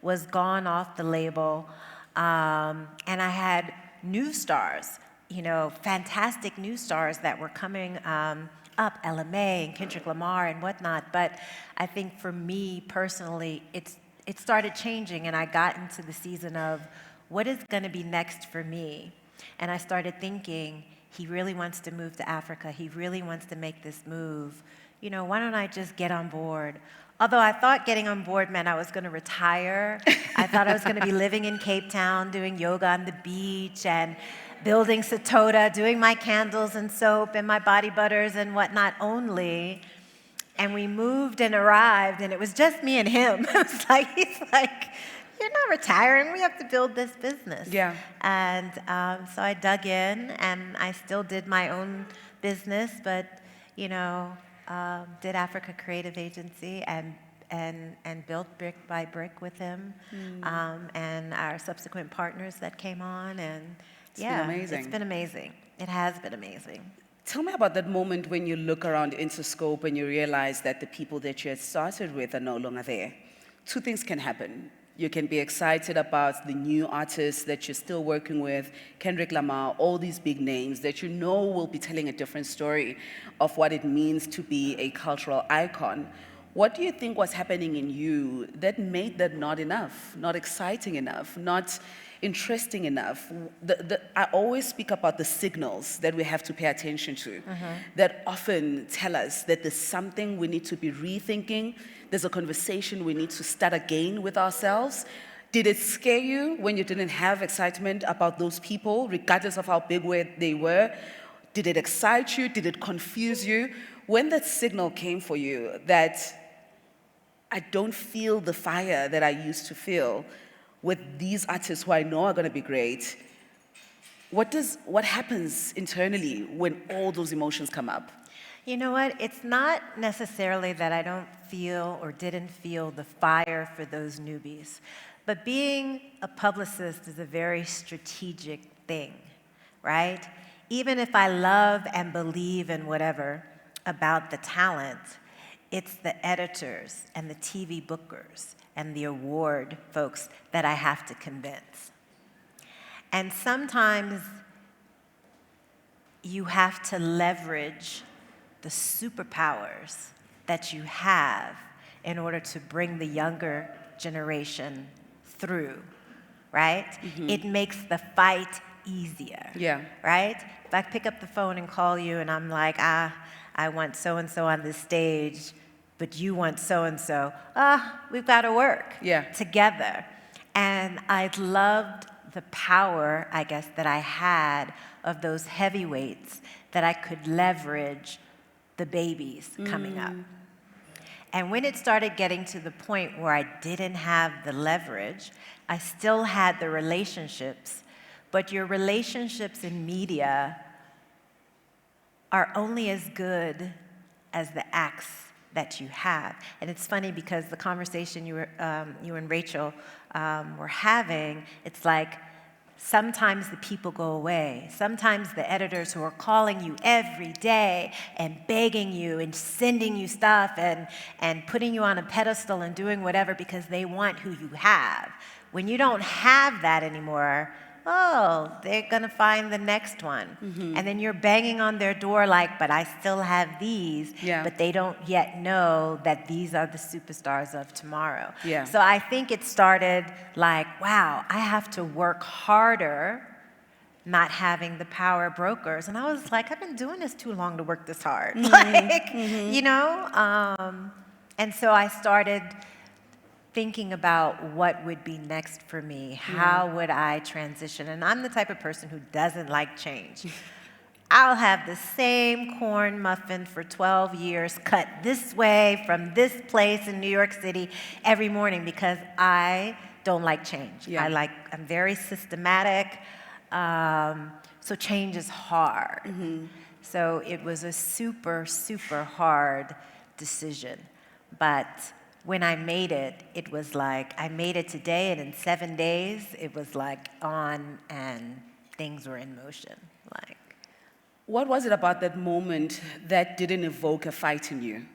was gone off the label. And I had new stars, fantastic new stars that were coming up, Ella May and Kendrick Lamar and whatnot. But I think for me personally, it started changing, and I got into the season of what is going to be next for me. And I started thinking, he really wants to move to Africa. He really wants to make this move. Why don't I just get on board? Although I thought getting on board meant I was going to retire. I thought I was going to be living in Cape Town, doing yoga on the beach and building Satota, doing my candles and soap and my body butters and whatnot only. And we moved and arrived, and it was just me and him. He's like, you're not retiring. We have to build this business. Yeah. And so I dug in, and I still did my own business, but did Africa Creative Agency and built brick by brick with him, and our subsequent partners that came on, and It's been amazing. It's been amazing. It has been amazing. Tell me about that moment when you look around Interscope and you realize that the people that you had started with are no longer there. Two things can happen. You can be excited about the new artists that you're still working with, Kendrick Lamar, all these big names that will be telling a different story of what it means to be a cultural icon. What do you think was happening in you that made that not enough, not exciting enough, not interesting enough? I always speak about the signals that we have to pay attention to that often tell us that there's something we need to be rethinking. There's a conversation we need to start again with ourselves. Did it scare you when you didn't have excitement about those people, regardless of how big they were? Did it excite you? Did it confuse you? When that signal came for you that I don't feel the fire that I used to feel with these artists who I know are going to be great, what happens internally when all those emotions come up? You know what? It's not necessarily that I don't feel or didn't feel the fire for those newbies, but being a publicist is a very strategic thing, right? Even if I love and believe in whatever about the talent, it's the editors and the TV bookers and the award folks that I have to convince. And sometimes you have to leverage the superpowers that you have in order to bring the younger generation through, right? It makes the fight easier, right? If I pick up the phone and call you and I'm like, I want so-and-so on this stage, but you want so-and-so, we've got to work together. And I loved the power, I guess, that I had of those heavyweights that I could leverage the babies coming up. And when it started getting to the point where I didn't have the leverage, I still had the relationships, but your relationships in media are only as good as the acts that you have. And it's funny because the conversation you and Rachel were having, it's like sometimes the people go away. Sometimes the editors who are calling you every day and begging you and sending you stuff and putting you on a pedestal and doing whatever because they want who you have. When you don't have that anymore, oh, they're going to find the next one. And then you're banging on their door like, but I still have these, but they don't yet know that these are the superstars of tomorrow. So I think it started like, wow, I have to work harder not having the power brokers. And I was like, I've been doing this too long to work this hard. You know? And so I started thinking about what would be next for me. How would I transition? And I'm the type of person who doesn't like change. I'll have the same corn muffin for 12 years, cut this way from this place in New York City every morning because I don't like change. I'm very systematic, so change is hard. So it was a super, super hard decision. But when I made it, it was like, I made it today, and in 7 days, it was like on, and things were in motion. Like, what was it about that moment that didn't evoke a fight in you?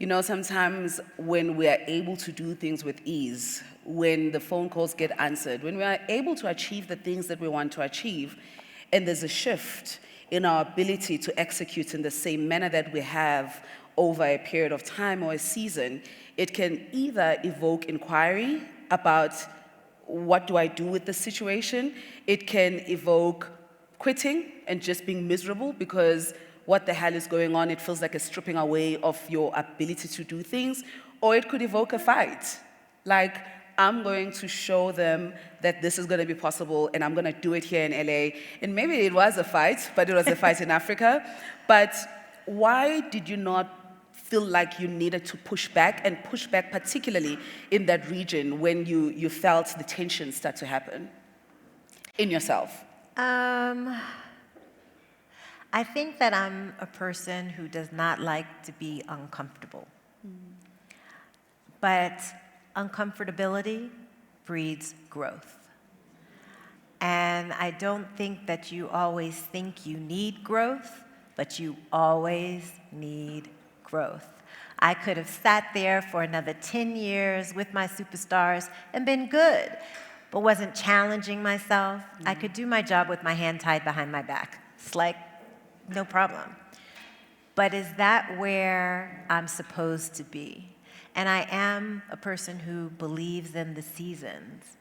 You know, sometimes when we are able to do things with ease, when the phone calls get answered, when we are able to achieve the things that we want to achieve, and there's a shift in our ability to execute in the same manner that we have over a period of time or a season, it can either evoke inquiry about what do I do with the situation. It can evoke quitting and just being miserable because what the hell is going on? It feels like a stripping away of your ability to do things. Or it could evoke a fight. Like, I'm going to show them that this is going to be possible and I'm going to do it here in LA. And maybe it was a fight, but it was a fight in Africa. But why did you not feel like you needed to push back, and push back particularly in that region when you felt the tension start to happen in yourself? I think that I'm a person who does not like to be uncomfortable. But uncomfortability breeds growth. And I don't think that you always think you need growth, but you always need growth. I could have sat there for another 10 years with my superstars and been good, but wasn't challenging myself. I could do my job with my hand tied behind my back. It's like, no problem. But is that where I'm supposed to be? And I am a person who believes in the seasons.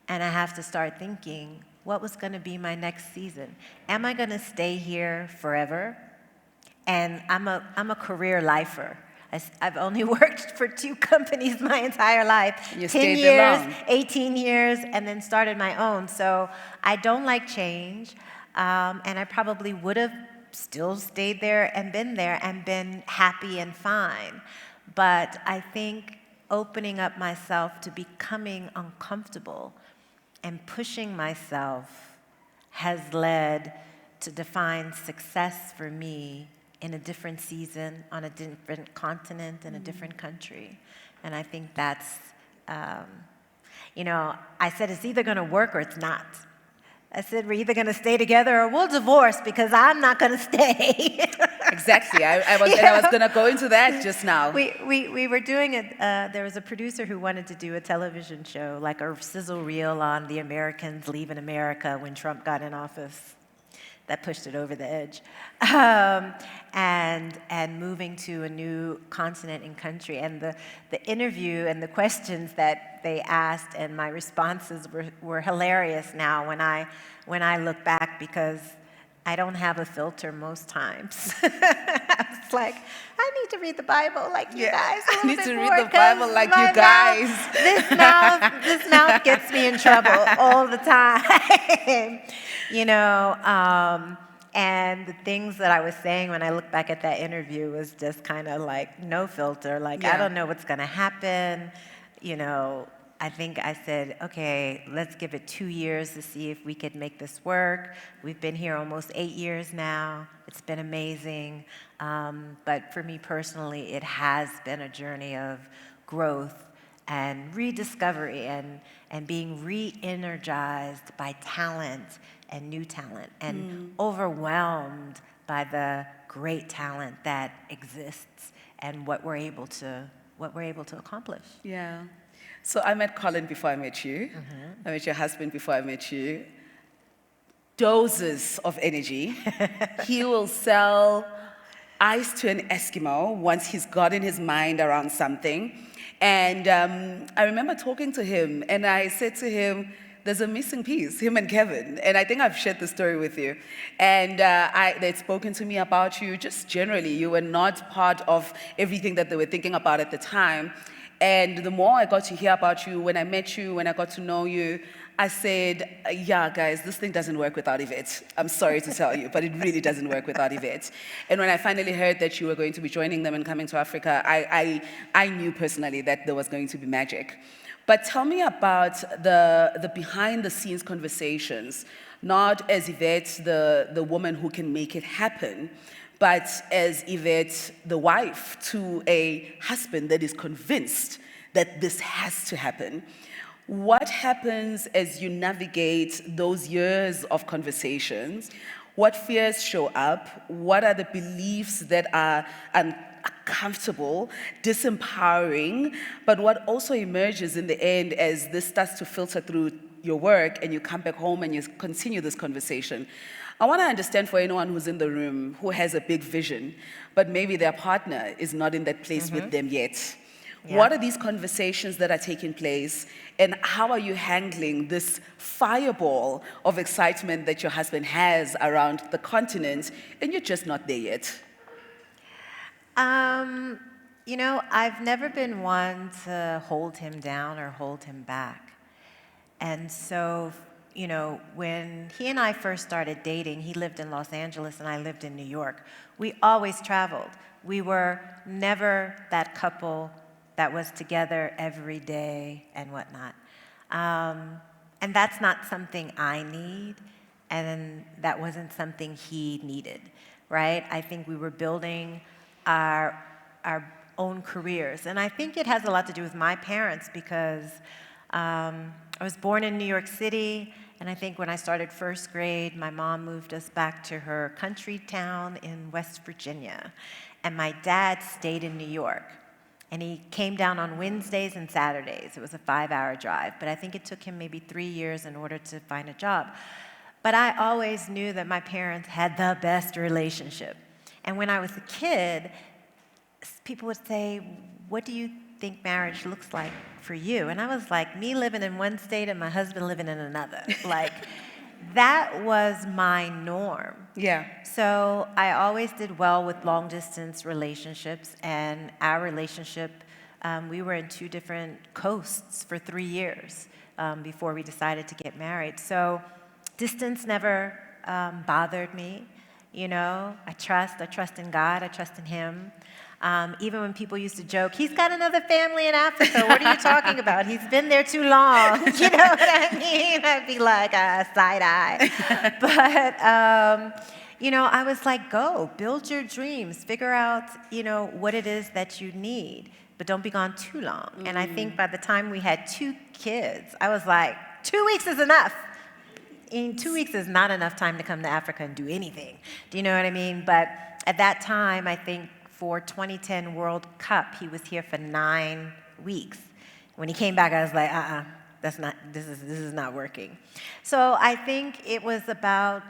And I have to start thinking, what was going to be my next season? Am I going to stay here forever? And I'm a career lifer. I've only worked for 2 companies my entire life. You 10 years, 18 years, and then started my own. So I don't like change. And I probably would have still stayed there and been happy and fine. But I think opening up myself to becoming uncomfortable and pushing myself has led to define success for me in a different season, on a different continent, in a different country. And I think that's, I said it's either going to work or it's not. I said we're either going to stay together or we'll divorce because I'm not going to stay. Exactly. I was going to go into that just now. We were doing it. There was a producer who wanted to do a television show, like a sizzle reel on the Americans leaving America when Trump got in office. That pushed it over the edge. And moving to a new continent and country. And the interview and the questions that they asked and my responses were hilarious now when I look back, because I don't have a filter most times. I was like, I need to read the Bible like you guys. I need to read the Bible like you guys. This mouth gets me in trouble all the time. And the things that I was saying when I look back at that interview was just kind of like no filter, like, I don't know what's going to happen. You know, I think I said, okay, let's give it 2 years to see if we could make this work. We've been here almost 8 years now. It's been amazing. But for me personally, it has been a journey of growth and rediscovery and being re-energized by talent and new talent and overwhelmed by the great talent that exists and what we're able to accomplish. Yeah. So I met Colin before I met you. I met your husband before I met you. Doses of energy. He will sell ice to an Eskimo once he's gotten his mind around something. And I remember talking to him, and I said to him, there's a missing piece, him and Kevin. And I think I've shared the story with you. And they'd spoken to me about you, just generally. You were not part of everything that they were thinking about at the time. And the more I got to hear about you, when I met you, when I got to know you, I said, yeah, guys, this thing doesn't work without Yvette. I'm sorry to tell you, but it really doesn't work without Yvette. And when I finally heard that you were going to be joining them and coming to Africa, I knew personally that there was going to be magic. But tell me about the behind-the-scenes conversations, not as Yvette, the woman who can make it happen, but as Yvette, the wife to a husband that is convinced that this has to happen. What happens as you navigate those years of conversations? What fears show up? What are the beliefs that are uncomfortable, disempowering, but what also emerges in the end as this starts to filter through your work and you come back home and you continue this conversation? I want to understand for anyone who's in the room who has a big vision, but maybe their partner is not in that place with them yet. Yeah. What are these conversations that are taking place, and how are you handling this fireball of excitement that your husband has around the continent, and you're just not there yet? You know, I've never been one to hold him down or hold him back. And so, you know, when he and I first started dating, he lived in Los Angeles and I lived in New York. We always traveled. We were never that couple that was together every day and whatnot. And that's not something I need, and that wasn't something he needed, right? I think we were building our own careers. And I think it has a lot to do with my parents because I was born in New York City, and I think when I started first grade, my mom moved us back to her country town in West Virginia. And my dad stayed in New York. And he came down on Wednesdays and Saturdays. It was a 5-hour drive, but I think it took him maybe 3 years in order to find a job. But I always knew that my parents had the best relationship. And when I was a kid, people would say, what do you think marriage looks like for you? And I was like, me living in one state and my husband living in another. Like, that was my norm. Yeah. So I always did well with long-distance relationships, and our relationship, we were in 2 different coasts for 3 years before we decided to get married. So distance never bothered me. You know, I trust in God, I trust in Him. Even when people used to joke, he's got another family in Africa, what are you talking about? He's been there too long, you know what I mean? I'd be like, side eye. But, you know, I was like, go, build your dreams, figure out, you know, what it is that you need, but don't be gone too long. And I think by the time we had 2 kids, I was like, 2 weeks is enough. 2 weeks is not enough time to come to Africa and do anything. Do you know what I mean? But at that time, I think for 2010 World Cup, he was here for 9 weeks. When he came back, I was like, this is not working. So I think it was about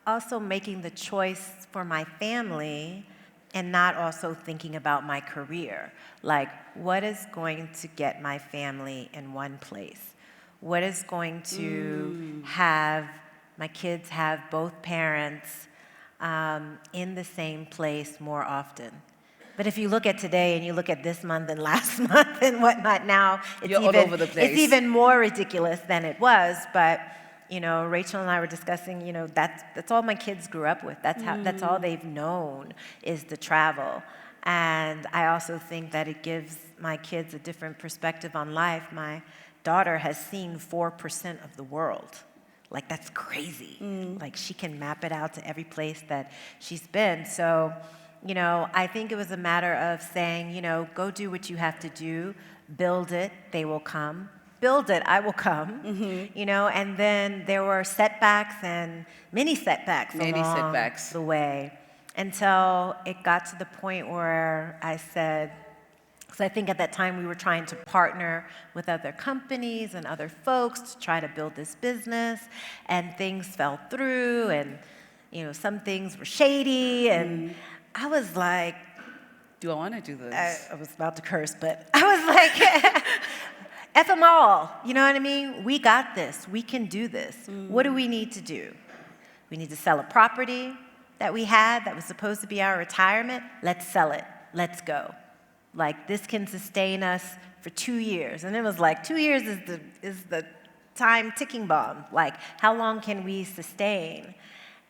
also making the choice for my family and not also thinking about my career. Like, what is going to get my family in one place? What is going to have my kids have both parents in the same place more often? But if you look at today and you look at this month and last month and whatnot, now it's all over the place. It's even more ridiculous than it was. But Rachel and I were discussing, that's all my kids grew up with. That's all they've known is the travel. And I also think that it gives my kids a different perspective on life. My daughter has seen 4% of the world. Like, that's crazy. Like, she can map it out to every place that she's been. So, I think it was a matter of saying, go do what you have to do, build it, they will come. Build it, I will come. And then there were setbacks and many setbacks along the way until it got to the point where I said, because I think at that time we were trying to partner with other companies and other folks to try to build this business, and things fell through, and some things were shady, and I was like, do I want to do this? I was about to curse, but I was like, F them all, you know what I mean? We got this, we can do this. What do we need to do? We need to sell a property that we had that was supposed to be our retirement. Let's sell it, let's go. Like, this can sustain us for 2 years. And it was like, 2 years is the time ticking bomb. Like, how long can we sustain?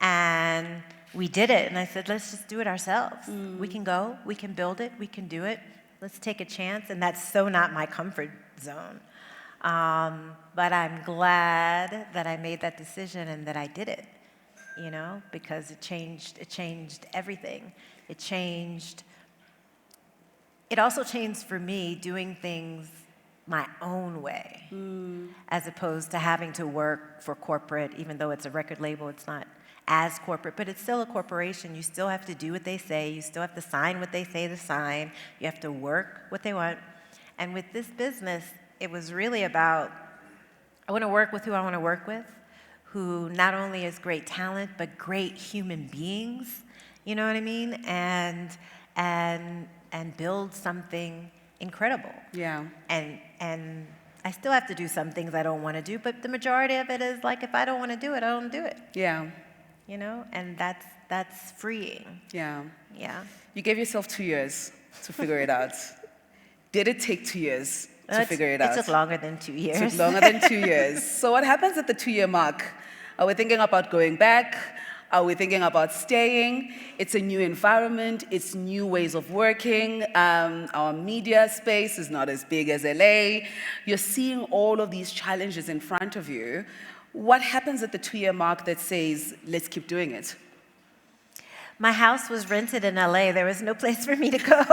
And we did it. And I said, let's just do it ourselves. We can go, we can build it, we can do it. Let's take a chance. And that's so not my comfort zone. But I'm glad that I made that decision and that I did it, because it changed everything. It also changed for me doing things my own way, as opposed to having to work for corporate. Even though it's a record label, it's not as corporate, but it's still a corporation. You still have to do what they say. You still have to sign what they say to sign. You have to work what they want. And with this business, it was really about, I want to work with who I want to work with, who not only is great talent, but great human beings, you know what I mean? And build something incredible. Yeah. And I still have to do some things I don't want to do, but the majority of it is like, if I don't want to do it, I don't do it. Yeah. And that's freeing. Yeah. Yeah. You gave yourself 2 years to figure it out. Did it take 2 years to figure it out? It took longer than 2 years. It took longer than 2 years. So what happens at the 2-year mark? Are we thinking about going back? Are we thinking about staying? It's a new environment. It's new ways of working. Our media space is not as big as LA. You're seeing all of these challenges in front of you. What happens at the 2-year mark that says, let's keep doing it? My house was rented in LA. There was no place for me to go.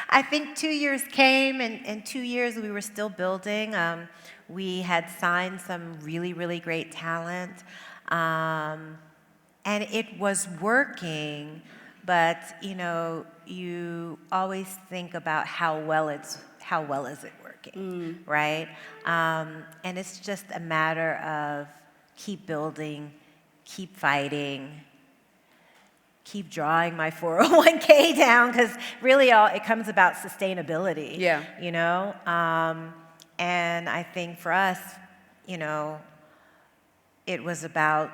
I think 2 years came, and in 2 years we were still building. We had signed some really, really great talent. And it was working, but you always think about how well is it working, right? And it's just a matter of keep building, keep fighting, keep drawing my 401k down, because really it comes about sustainability. Yeah. And I think for us, it was about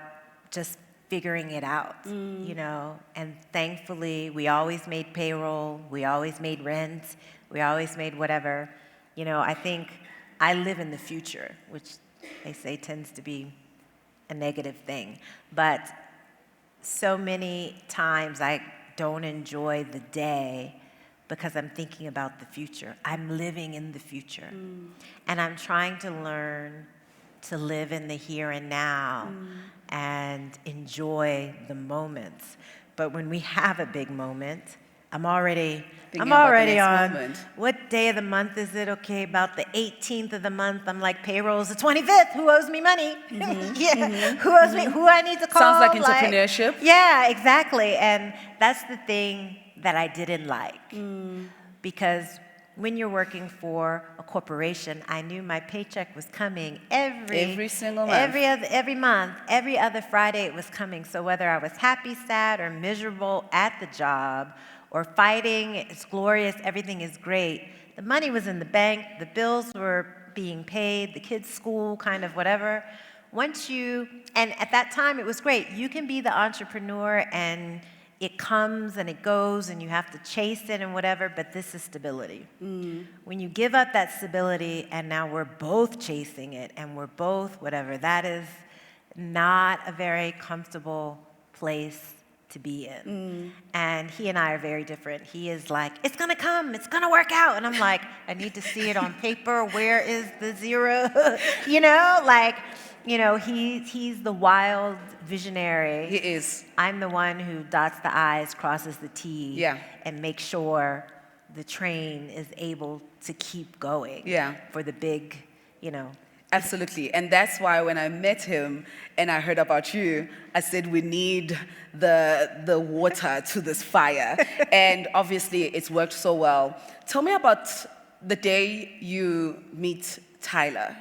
just figuring it out, and thankfully we always made payroll, we always made rent, we always made whatever. I think I live in the future, which they say tends to be a negative thing, but so many times I don't enjoy the day because I'm thinking about the future. I'm living in the future, and I'm trying to learn to live in the here and now and enjoy the moments. But when we have a big moment, I'm already on moment. What day of the month is it? Okay, about the 18th of the month. I'm like, payroll's the 25th. Who owes me money? Who owes me? Who I need to call? Sounds like entrepreneurship. Yeah, exactly. And that's the thing that I didn't like, because when you're working for a corporation, I knew my paycheck was coming every single month. Every month, every other Friday it was coming. So whether I was happy, sad, or miserable at the job, or fighting, it's glorious, everything is great, the money was in the bank, the bills were being paid, the kids' school, kind of whatever. And at that time it was great. You can be the entrepreneur and it comes and it goes and you have to chase it and whatever, but this is stability. When you give up that stability and now we're both chasing it and we're both whatever, that is not a very comfortable place to be in. And he and I are very different. He is like, it's gonna come, it's gonna work out. And I'm like, I need to see it on paper. Where is the zero? He's the wild visionary. He is. I'm the one who dots the I's, crosses the T, Yeah. and makes sure the train is able to keep going for the big, Absolutely. And that's why when I met him and I heard about you, I said we need the water to this fire. And obviously it's worked so well. Tell me about the day you meet Tyler.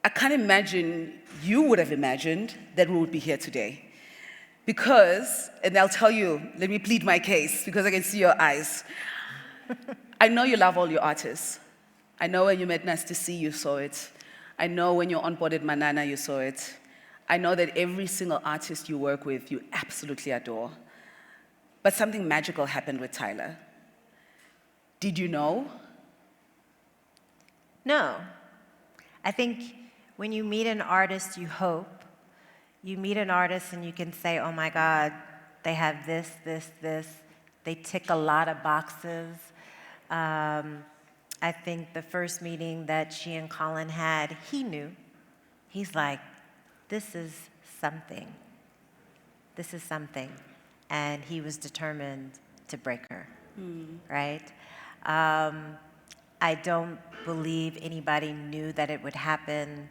I can't imagine you would have imagined that we would be here today. Because, and I'll tell you, let me plead my case because I can see your eyes. I know you love all your artists. I know when you met Nice to See, you saw it. I know when you onboarded Manana, you saw it. I know that every single artist you work with, you absolutely adore. But something magical happened with Tyler. Did you know? No. I think when you meet an artist, you hope. You meet an artist and you can say, oh my God, they have this, this, this. They tick a lot of boxes. I think the first meeting that she and Colin had, he knew. He's like, this is something. This is something. And he was determined to break her, right? I don't believe anybody knew that it would happen.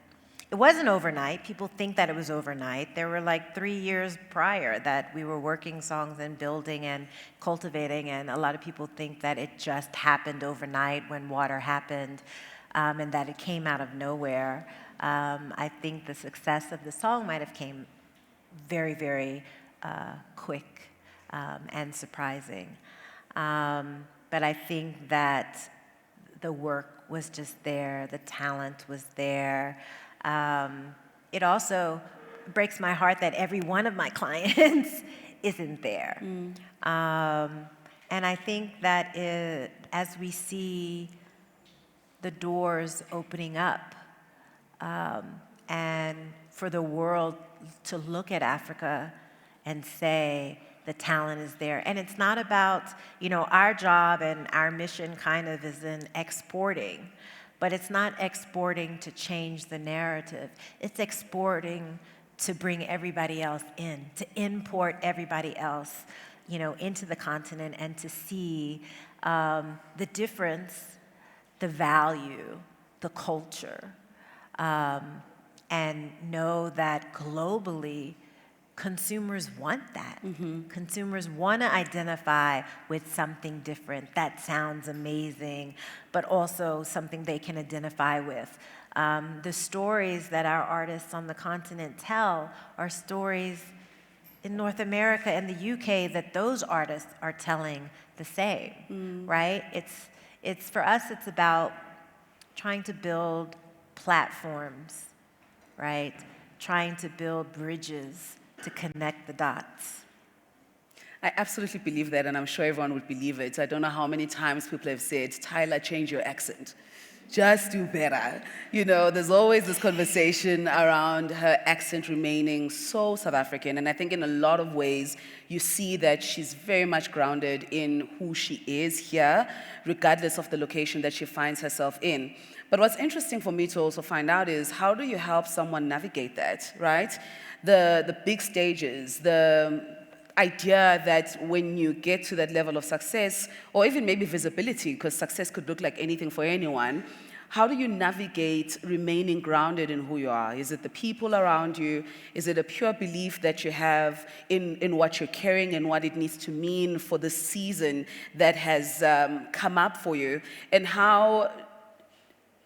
It wasn't overnight. People think that it was overnight. There were like 3 years prior that we were working songs and building and cultivating, and a lot of people think that it just happened overnight when Water happened, and that it came out of nowhere. I think the success of the song might have came very, very quick and surprising. But I think that the work was just there, the talent was there. It also breaks my heart that every one of my clients isn't there. And I think that as we see the doors opening up, and for the world to look at Africa and say, the talent is there. And it's not about, our job and our mission kind of is in exporting, but it's not exporting to change the narrative. It's exporting to bring everybody else in, to import everybody else, into the continent and to see the difference, the value, the culture, and know that globally, consumers want that. Consumers want to identify with something different that sounds amazing, but also something they can identify with. The stories that our artists on the continent tell are stories in North America and the UK that those artists are telling the same, right? It's for us, it's about trying to build platforms, right? Trying to build bridges to connect the dots. I absolutely believe that, and I'm sure everyone would believe it. I don't know how many times people have said, Tyler, change your accent. Just do better. There's always this conversation around her accent remaining so South African, and I think in a lot of ways, you see that she's very much grounded in who she is here, regardless of the location that she finds herself in. But what's interesting for me to also find out is, how do you help someone navigate that, right? The big stages, the idea that when you get to that level of success, or even maybe visibility, because success could look like anything for anyone, how do you navigate remaining grounded in who you are? Is it the people around you? Is it a pure belief that you have in what you're carrying and what it needs to mean for the season that has come up for you? And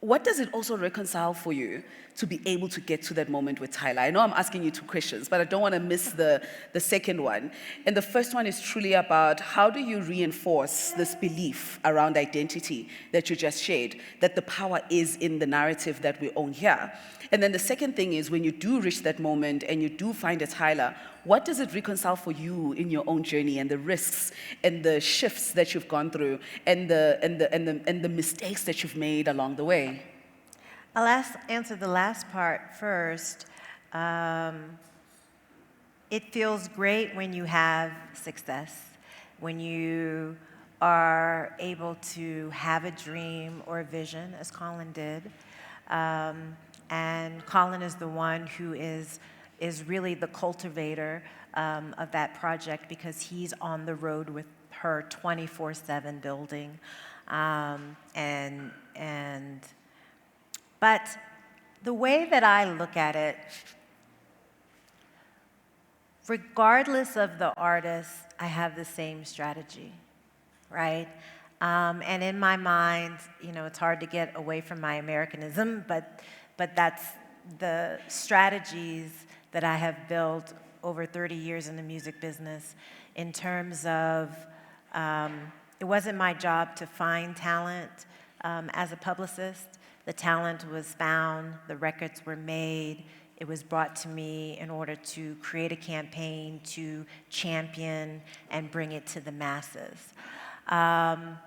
what does it also reconcile for you to be able to get to that moment with Tyler? I know I'm asking you 2 questions, but I don't want to miss the second one. And the first one is truly about, how do you reinforce this belief around identity that you just shared, that the power is in the narrative that we own here? And then the second thing is, when you do reach that moment and you do find a Tyler, what does it reconcile for you in your own journey, and the risks and the shifts that you've gone through, and the mistakes that you've made along the way? I'll answer the last part first. It feels great when you have success, when you are able to have a dream or a vision, as Colin did. And Colin is the one who is really the cultivator of that project, because he's on the road with her 24/7 building. But the way that I look at it, regardless of the artist, I have the same strategy, right? And in my mind, it's hard to get away from my Americanism, but that's the strategies that I have built over 30 years in the music business, in terms of, it wasn't my job to find talent as a publicist. The talent was found, the records were made, it was brought to me in order to create a campaign to champion and bring it to the masses. And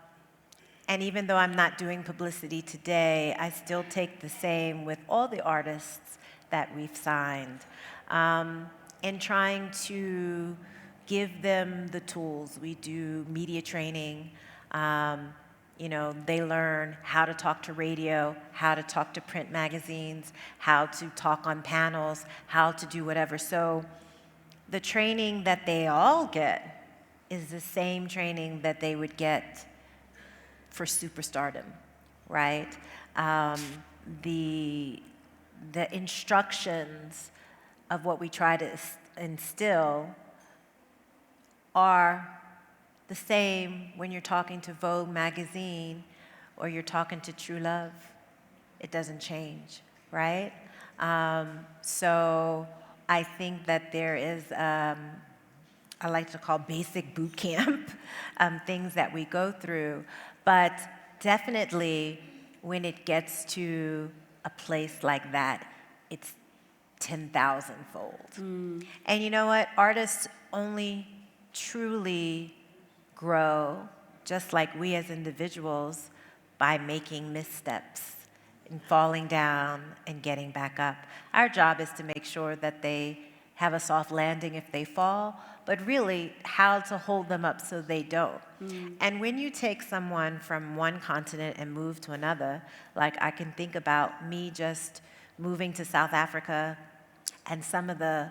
even though I'm not doing publicity today, I still take the same with all the artists that we've signed, in trying to give them the tools. We do media training. They learn how to talk to radio, how to talk to print magazines, how to talk on panels, how to do whatever. So the training that they all get is the same training that they would get for superstardom, right? The instructions of what we try to instill are the same when you're talking to Vogue magazine or you're talking to True Love. It doesn't change, right? So I think that there is, I like to call basic boot camp, things that we go through. But definitely when it gets to a place like that, it's 10,000-fold. And you know what? Artists only truly grow, just like we as individuals, by making missteps and falling down and getting back up. Our job is to make sure that they have a soft landing if they fall, but really how to hold them up so they don't. And when you take someone from one continent and move to another, like I can think about me just moving to South Africa and some of the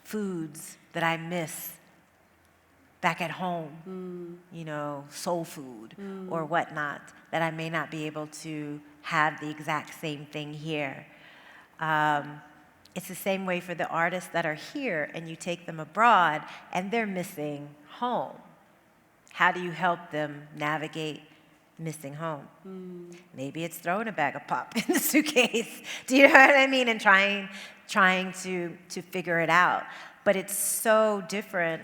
foods that I miss back at home, soul food or whatnot, that I may not be able to have the exact same thing here. It's the same way for the artists that are here and you take them abroad and they're missing home. How do you help them navigate missing home? Maybe it's throwing a bag of pop in the suitcase. Do you know what I mean? And trying to figure it out. But it's so different.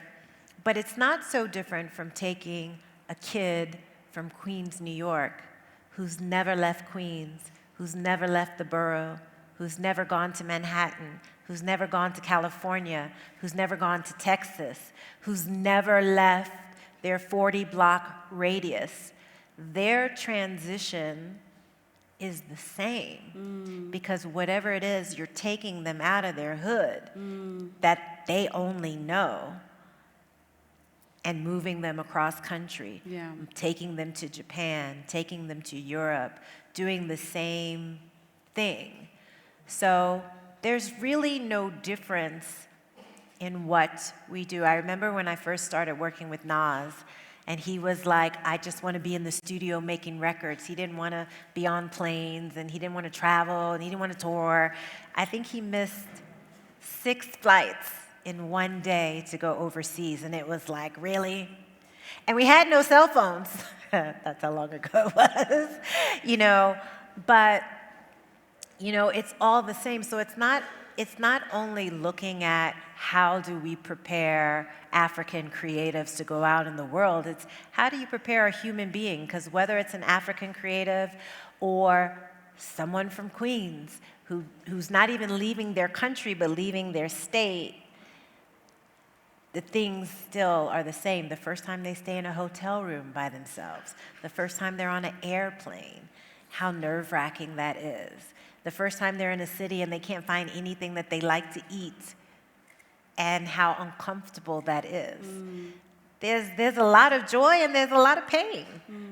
But it's not so different from taking a kid from Queens, New York, who's never left Queens, who's never left the borough, who's never gone to Manhattan, who's never gone to California, who's never gone to Texas, who's never left their 40-block radius. Their transition is the same, because whatever it is, you're taking them out of their hood that they only know and moving them across country, taking them to Japan, taking them to Europe, doing the same thing. So there's really no difference in what we do. I remember when I first started working with Nas, and he was like, I just want to be in the studio making records. He didn't want to be on planes, and he didn't want to travel, and he didn't want to tour. I think he missed 6 flights in one day to go overseas, and it was like, really? And we had no cell phones. That's how long ago it was, But, it's all the same. So it's not only looking at how do we prepare African creatives to go out in the world, it's how do you prepare a human being? Because whether it's an African creative or someone from Queens who's not even leaving their country but leaving their state, the things still are the same. The first time they stay in a hotel room by themselves, the first time they're on an airplane, how nerve-wracking that is. The first time they're in a city and they can't find anything that they like to eat, and how uncomfortable that is. There's a lot of joy and there's a lot of pain,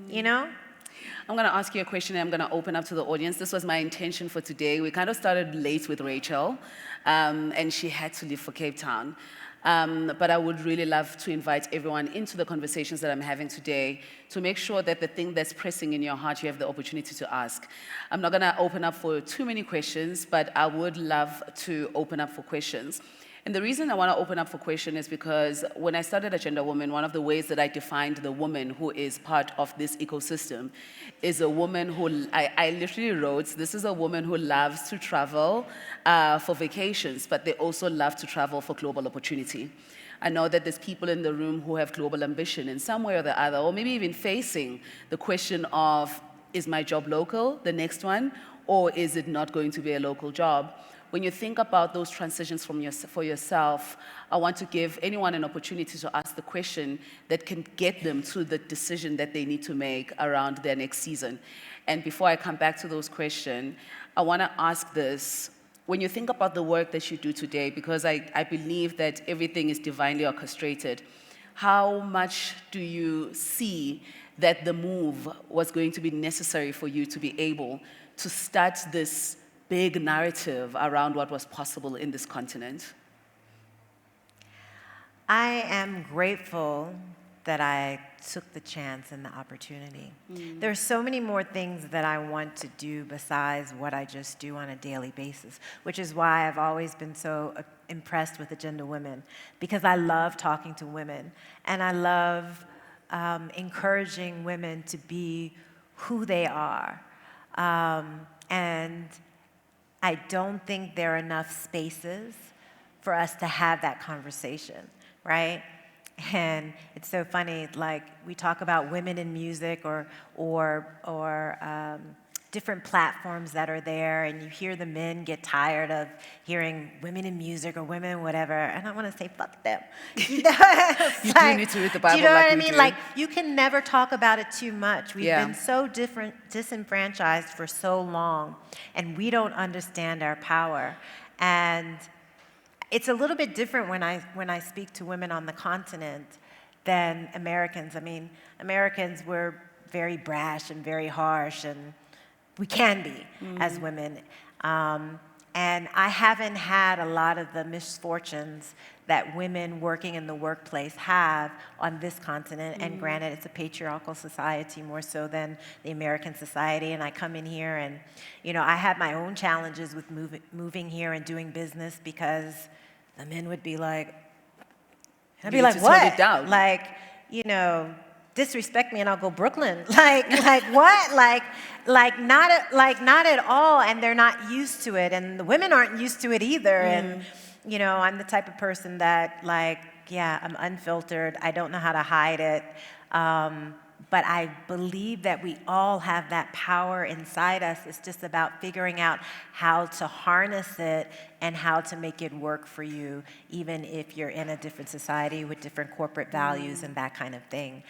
you know? I'm going to ask you a question and I'm going to open up to the audience. This was my intention for today. We kind of started late with Rachel, and she had to leave for Cape Town. But I would really love to invite everyone into the conversations that I'm having today to make sure that the thing that's pressing in your heart, you have the opportunity to ask. I'm not going to open up for too many questions, but I would love to open up for questions. And the reason I want to open up for question is because when I started Agenda Woman, one of the ways that I defined the woman who is part of this ecosystem is a woman who, I literally wrote, this is a woman who loves to travel for vacations, but they also love to travel for global opportunity. I know that there's people in the room who have global ambition in some way or the other, or maybe even facing the question of, is my job local, the next one, or is it not going to be a local job? When you think about those transitions for yourself, I want to give anyone an opportunity to ask the question that can get them to the decision that they need to make around their next season. And before I come back to those questions, I want to ask this. When you think about the work that you do today, because I believe that everything is divinely orchestrated, how much do you see that the move was going to be necessary for you to be able to start this big narrative around what was possible in this continent? I am grateful that I took the chance and the opportunity. There are so many more things that I want to do besides what I just do on a daily basis, which is why I've always been so impressed with Agenda Women, because I love talking to women, and I love encouraging women to be who they are. And I don't think there are enough spaces for us to have that conversation, right? And it's so funny, like we talk about women in music or different platforms that are there, and you hear the men get tired of hearing women in music or women whatever, and I want to say, fuck them. You know, You do need to read the Bible. do you know like what I we mean? do. Like, you can never talk about it too much. We've Yeah. been so disenfranchised for so long, and we don't understand our power. And it's a little bit different when I speak to women on the continent than Americans. I mean, Americans, we're very brash and very harsh, and we can be as women. And I haven't had a lot of the misfortunes that women working in the workplace have on this continent. And granted, it's a patriarchal society more so than the American society. And I come in here and, you know, I have my own challenges with moving here and doing business, because the men would be like, I'd be You need like, to tone what? it down. Like, you know, disrespect me and I'll go Brooklyn. Like what? Like not at all. And they're not used to it. And the women aren't used to it either. And, you know, I'm the type of person that, like, yeah, I'm unfiltered. I don't know how to hide it. But I believe that we all have that power inside us. It's just about figuring out how to harness it and how to make it work for you, even if you're in a different society with different corporate values and that kind of thing.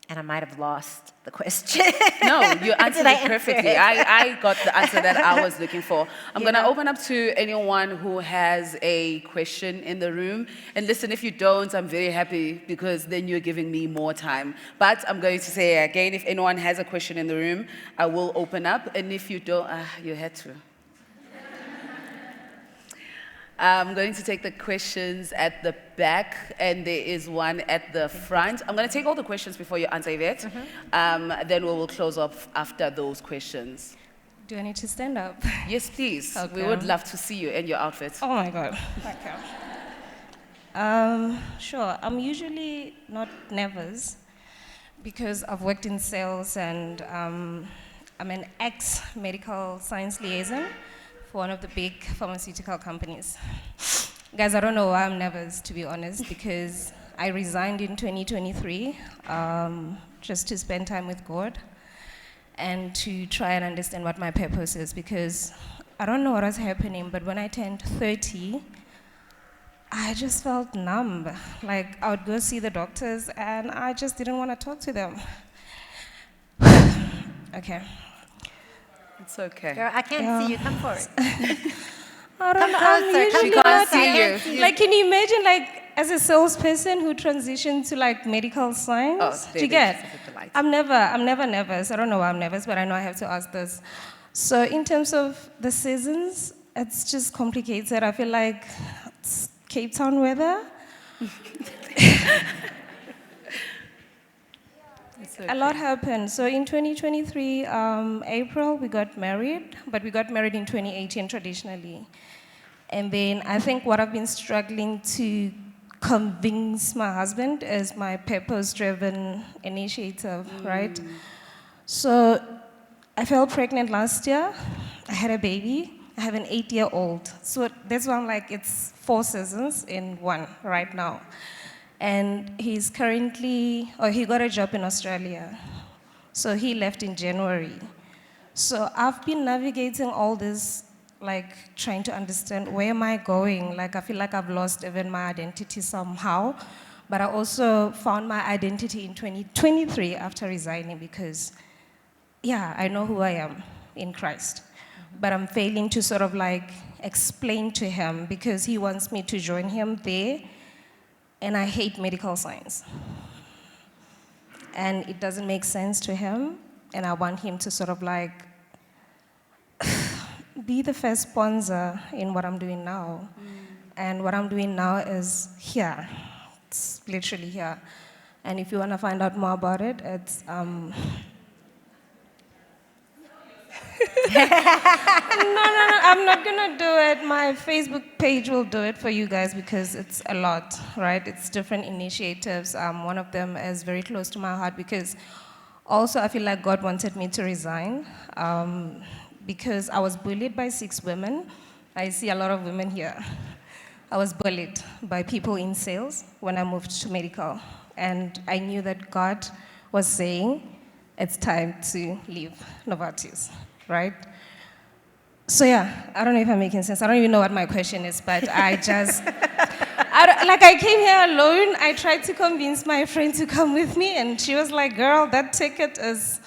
And I might have lost the question. No, you answered it perfectly. I got the answer that I was looking for. I'm going to open up to anyone who has a question in the room. And listen, if you don't, I'm very happy, because then you're giving me more time. But I'm going to say again, if anyone has a question in the room, I will open up. And if you don't, you had to. I'm going to take the questions at the back, and there is one at the front. I'm going to take all the questions before you answer, Yvette. Then we will close off after those questions. Do I need to stand up? Yes, please. Okay. We would love to see you and your outfit. Oh my God. Sure. I'm usually not nervous because I've worked in sales, and I'm an ex-medical science liaison for one of the big pharmaceutical companies. Guys, I don't know why I'm nervous, to be honest, because I resigned in 2023 just to spend time with God and to try and understand what my purpose is, because I don't know what was happening, but when I turned 30, I just felt numb. Like, I would go see the doctors, and I just didn't want to talk to them. Okay. It's okay. Girl, I can't see you. Come forward. I don't Come know. closer, I'm come usually closer. not- I can't see you. Like, can you imagine, like, as a salesperson who transitioned to like medical science? Oh, Do you there it get? is. It's a delight. I'm never nervous. I don't know why I'm nervous, but I know I have to ask this. So in terms of the seasons, it's just complicated. I feel like it's Cape Town weather. It's okay. A lot happened. So in 2023, April, we got married, but we got married in 2018 traditionally. And then I think what I've been struggling to convince my husband is my purpose-driven initiative, right? So I fell pregnant last year. I had a baby. I have an 8-year-old. So that's why I'm like, it's 4 seasons in one right now. And he's currently, he got a job in Australia. So he left in January. So I've been navigating all this, like trying to understand where am I going? Like I feel like I've lost even my identity somehow. But I also found my identity in 2023 after resigning because, yeah, I know who I am in Christ. But I'm failing to sort of like explain to him because he wants me to join him there. And I hate medical science. And it doesn't make sense to him. And I want him to sort of like be the first sponsor in what I'm doing now. And what I'm doing now is here. It's literally here. And if you want to find out more about it, it's No, I'm not gonna do it. My Facebook page will do it for you guys because it's a lot, right? It's different initiatives. One of them is very close to my heart because also I feel like God wanted me to resign because I was bullied by 6 women. I see a lot of women here. I was bullied by people in sales when I moved to medical. And I knew that God was saying, it's time to leave Novartis, right? So yeah, I don't know if I'm making sense. I don't even know what my question is, but I just, I came here alone. I tried to convince my friend to come with me, and she was like, girl, that ticket is,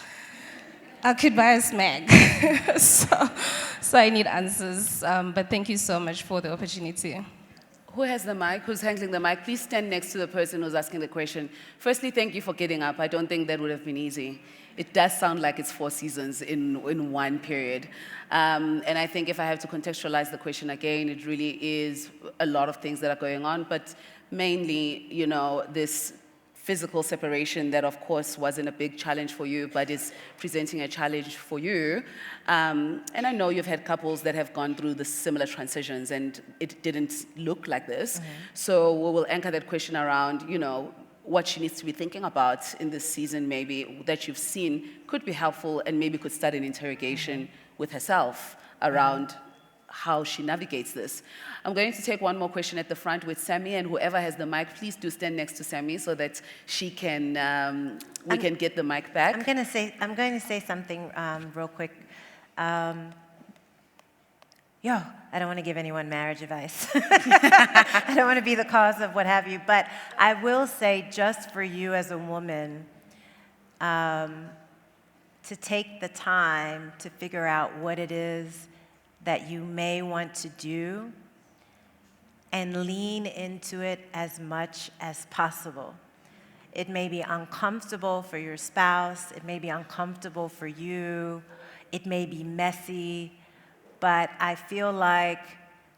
I could buy a smag. so I need answers. But thank you so much for the opportunity. Who has the mic? Who's handling the mic? Please stand next to the person who's asking the question. Firstly, thank you for getting up. I don't think that would have been easy. It does sound like it's 4 seasons in one period. And I think if I have to contextualize the question again, it really is a lot of things that are going on, but mainly, you know, this physical separation that, of course, wasn't a big challenge for you, but is presenting a challenge for you. And I know you've had couples that have gone through the similar transitions, and it didn't look like this. So we will anchor that question around, you know, what she needs to be thinking about in this season, maybe, that you've seen could be helpful and maybe could start an interrogation with herself around how she navigates this. I'm going to take one more question at the front with Sammy, and whoever has the mic, please do stand next to Sammy so that she can, we can get the mic back. I'm going to say something real quick. I don't want to give anyone marriage advice. I don't want to be the cause of what have you, but I will say just for you as a woman, to take the time to figure out what it is that you may want to do and lean into it as much as possible. It may be uncomfortable for your spouse, it may be uncomfortable for you, it may be messy, but I feel like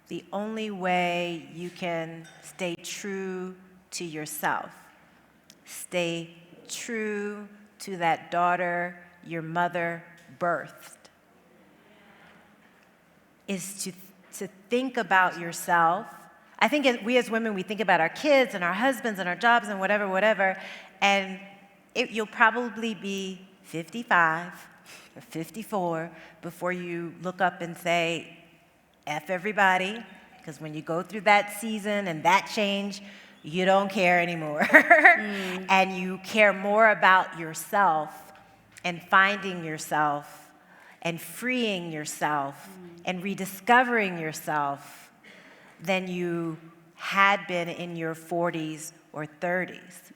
the only way you can stay true to yourself, stay true to that daughter your mother birthed, is to think about yourself. I think we as women, we think about our kids and our husbands and our jobs and whatever, and you'll probably be 55 or 54 before you look up and say, F everybody, because when you go through that season and that change, you don't care anymore. And you care more about yourself and finding yourself and freeing yourself and rediscovering yourself than you had been in your 40s or 30s.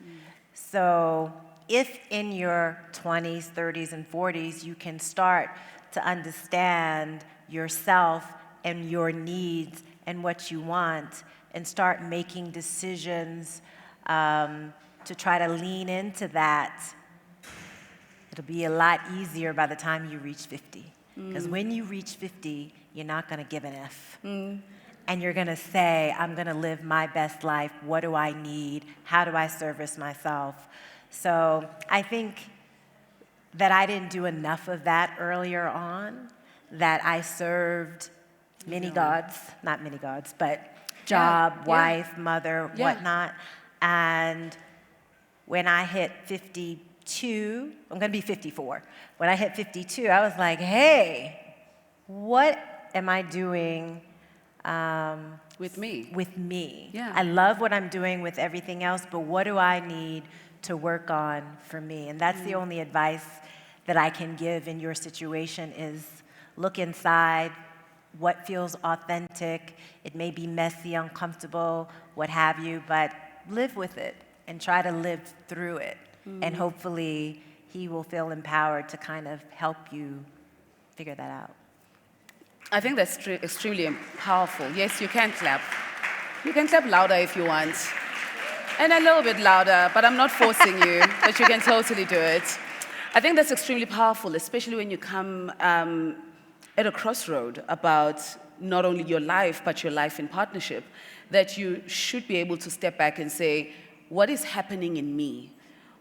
So if in your 20s, 30s, and 40s you can start to understand yourself and your needs and what you want and start making decisions to try to lean into that, it'll be a lot easier by the time you reach 50. Because when you reach 50, you're not going to give an F. And you're going to say, I'm going to live my best life. What do I need? How do I service myself? So I think that I didn't do enough of that earlier on, that I served many gods, not many gods, but job, wife, mother, whatnot. And when I hit 52, I'm going to be 54. When I hit 52, I was like, hey, what am I doing With me. with me? Yeah. I love what I'm doing with everything else, but what do I need to work on for me? And that's the only advice that I can give in your situation is look inside, what feels authentic. It may be messy, uncomfortable, what have you, but live with it and try to live through it. And hopefully he will feel empowered to kind of help you figure that out. I think that's extremely powerful. Yes, you can clap. You can clap louder if you want. And a little bit louder, but I'm not forcing you, but you can totally do it. I think that's extremely powerful, especially when you come at a crossroad about not only your life, but your life in partnership, that you should be able to step back and say, what is happening in me?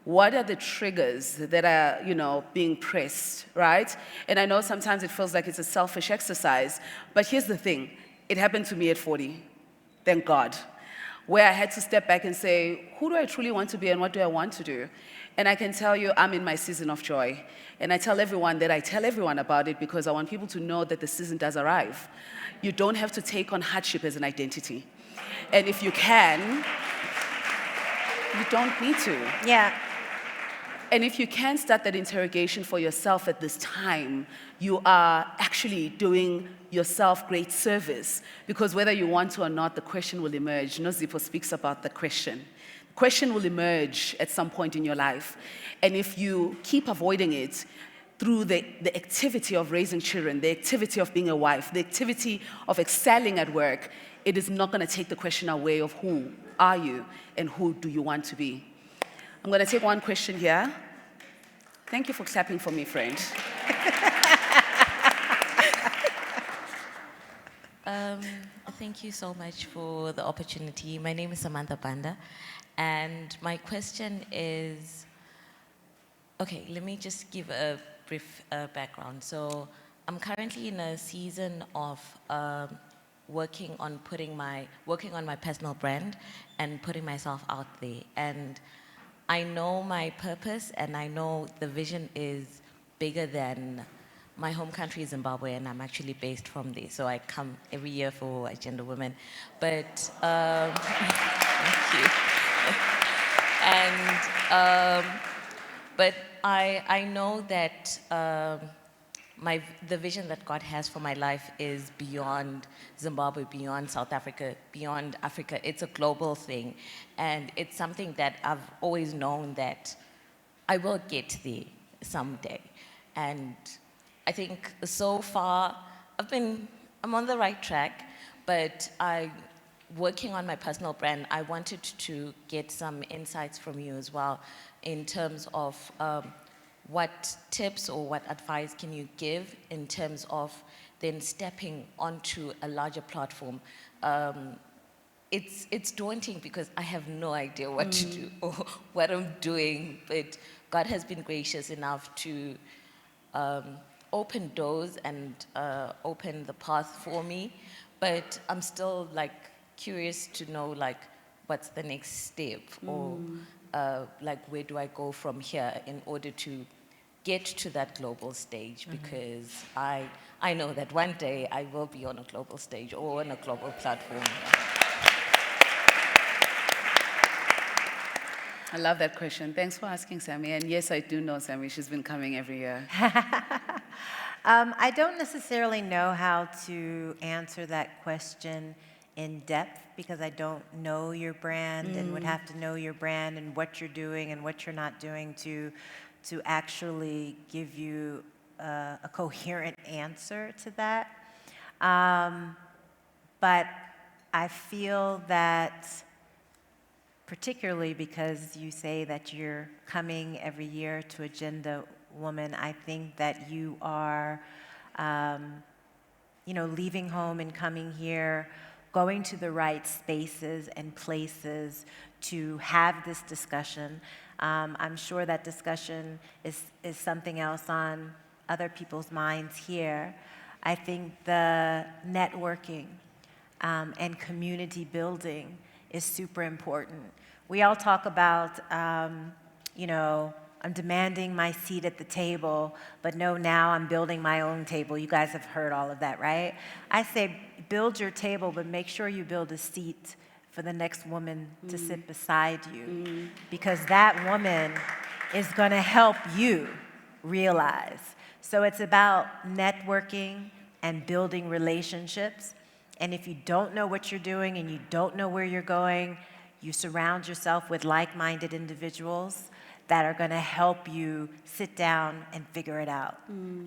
What are the triggers that are, being pressed, right? And I know sometimes it feels like it's a selfish exercise, but here's the thing. It happened to me at 40, thank God, where I had to step back and say, who do I truly want to be and what do I want to do? And I can tell you, I'm in my season of joy. And I tell everyone that I tell everyone about it because I want people to know that the season does arrive. You don't have to take on hardship as an identity. And if you can, you don't need to. Yeah. And if you can start that interrogation for yourself at this time, you are actually doing yourself great service. Because whether you want to or not, the question will emerge. Nozipho speaks about the question. The question will emerge at some point in your life. And if you keep avoiding it through the activity of raising children, the activity of being a wife, the activity of excelling at work, it is not going to take the question away of who are you and who do you want to be. I'm going to take one question here. Thank you for clapping for me, friend. Thank you so much for the opportunity. My name is Samantha Banda, and my question is, okay, let me just give a brief background. So I'm currently in a season of working on my personal brand and putting myself out there. And I know my purpose and I know the vision is bigger than my home country is Zimbabwe, and I'm actually based from there. So I come every year for Agenda Women. But, thank you. And, but I know that the vision that God has for my life is beyond Zimbabwe, beyond South Africa, beyond Africa. It's a global thing. And it's something that I've always known that I will get there someday. And I think so far, I'm on the right track, but working on my personal brand, I wanted to get some insights from you as well in terms of what tips or what advice can you give in terms of then stepping onto a larger platform. It's daunting because I have no idea what to do or what I'm doing, but God has been gracious enough to open doors and open the path for me, but I'm still curious to know what's the next step or where do I go from here in order to get to that global stage, because I know that one day I will be on a global stage or on a global platform. I love that question. Thanks for asking, Sammy. And yes, I do know Sammy. She's been coming every year. I don't necessarily know how to answer that question in depth because I don't know your brand and would have to know your brand and what you're doing and what you're not doing to actually give you a coherent answer to that. But I feel that, particularly because you say that you're coming every year to Agenda Woman, I think that you are, leaving home and coming here, going to the right spaces and places to have this discussion. I'm sure that discussion is something else on other people's minds here. I think the networking and community building is super important. We all talk about, I'm demanding my seat at the table, but no, now I'm building my own table. You guys have heard all of that, right? I say build your table, but make sure you build a seat for the next woman to sit beside you, because that woman is gonna help you realize. So it's about networking and building relationships. And if you don't know what you're doing and you don't know where you're going, you surround yourself with like-minded individuals that are gonna help you sit down and figure it out.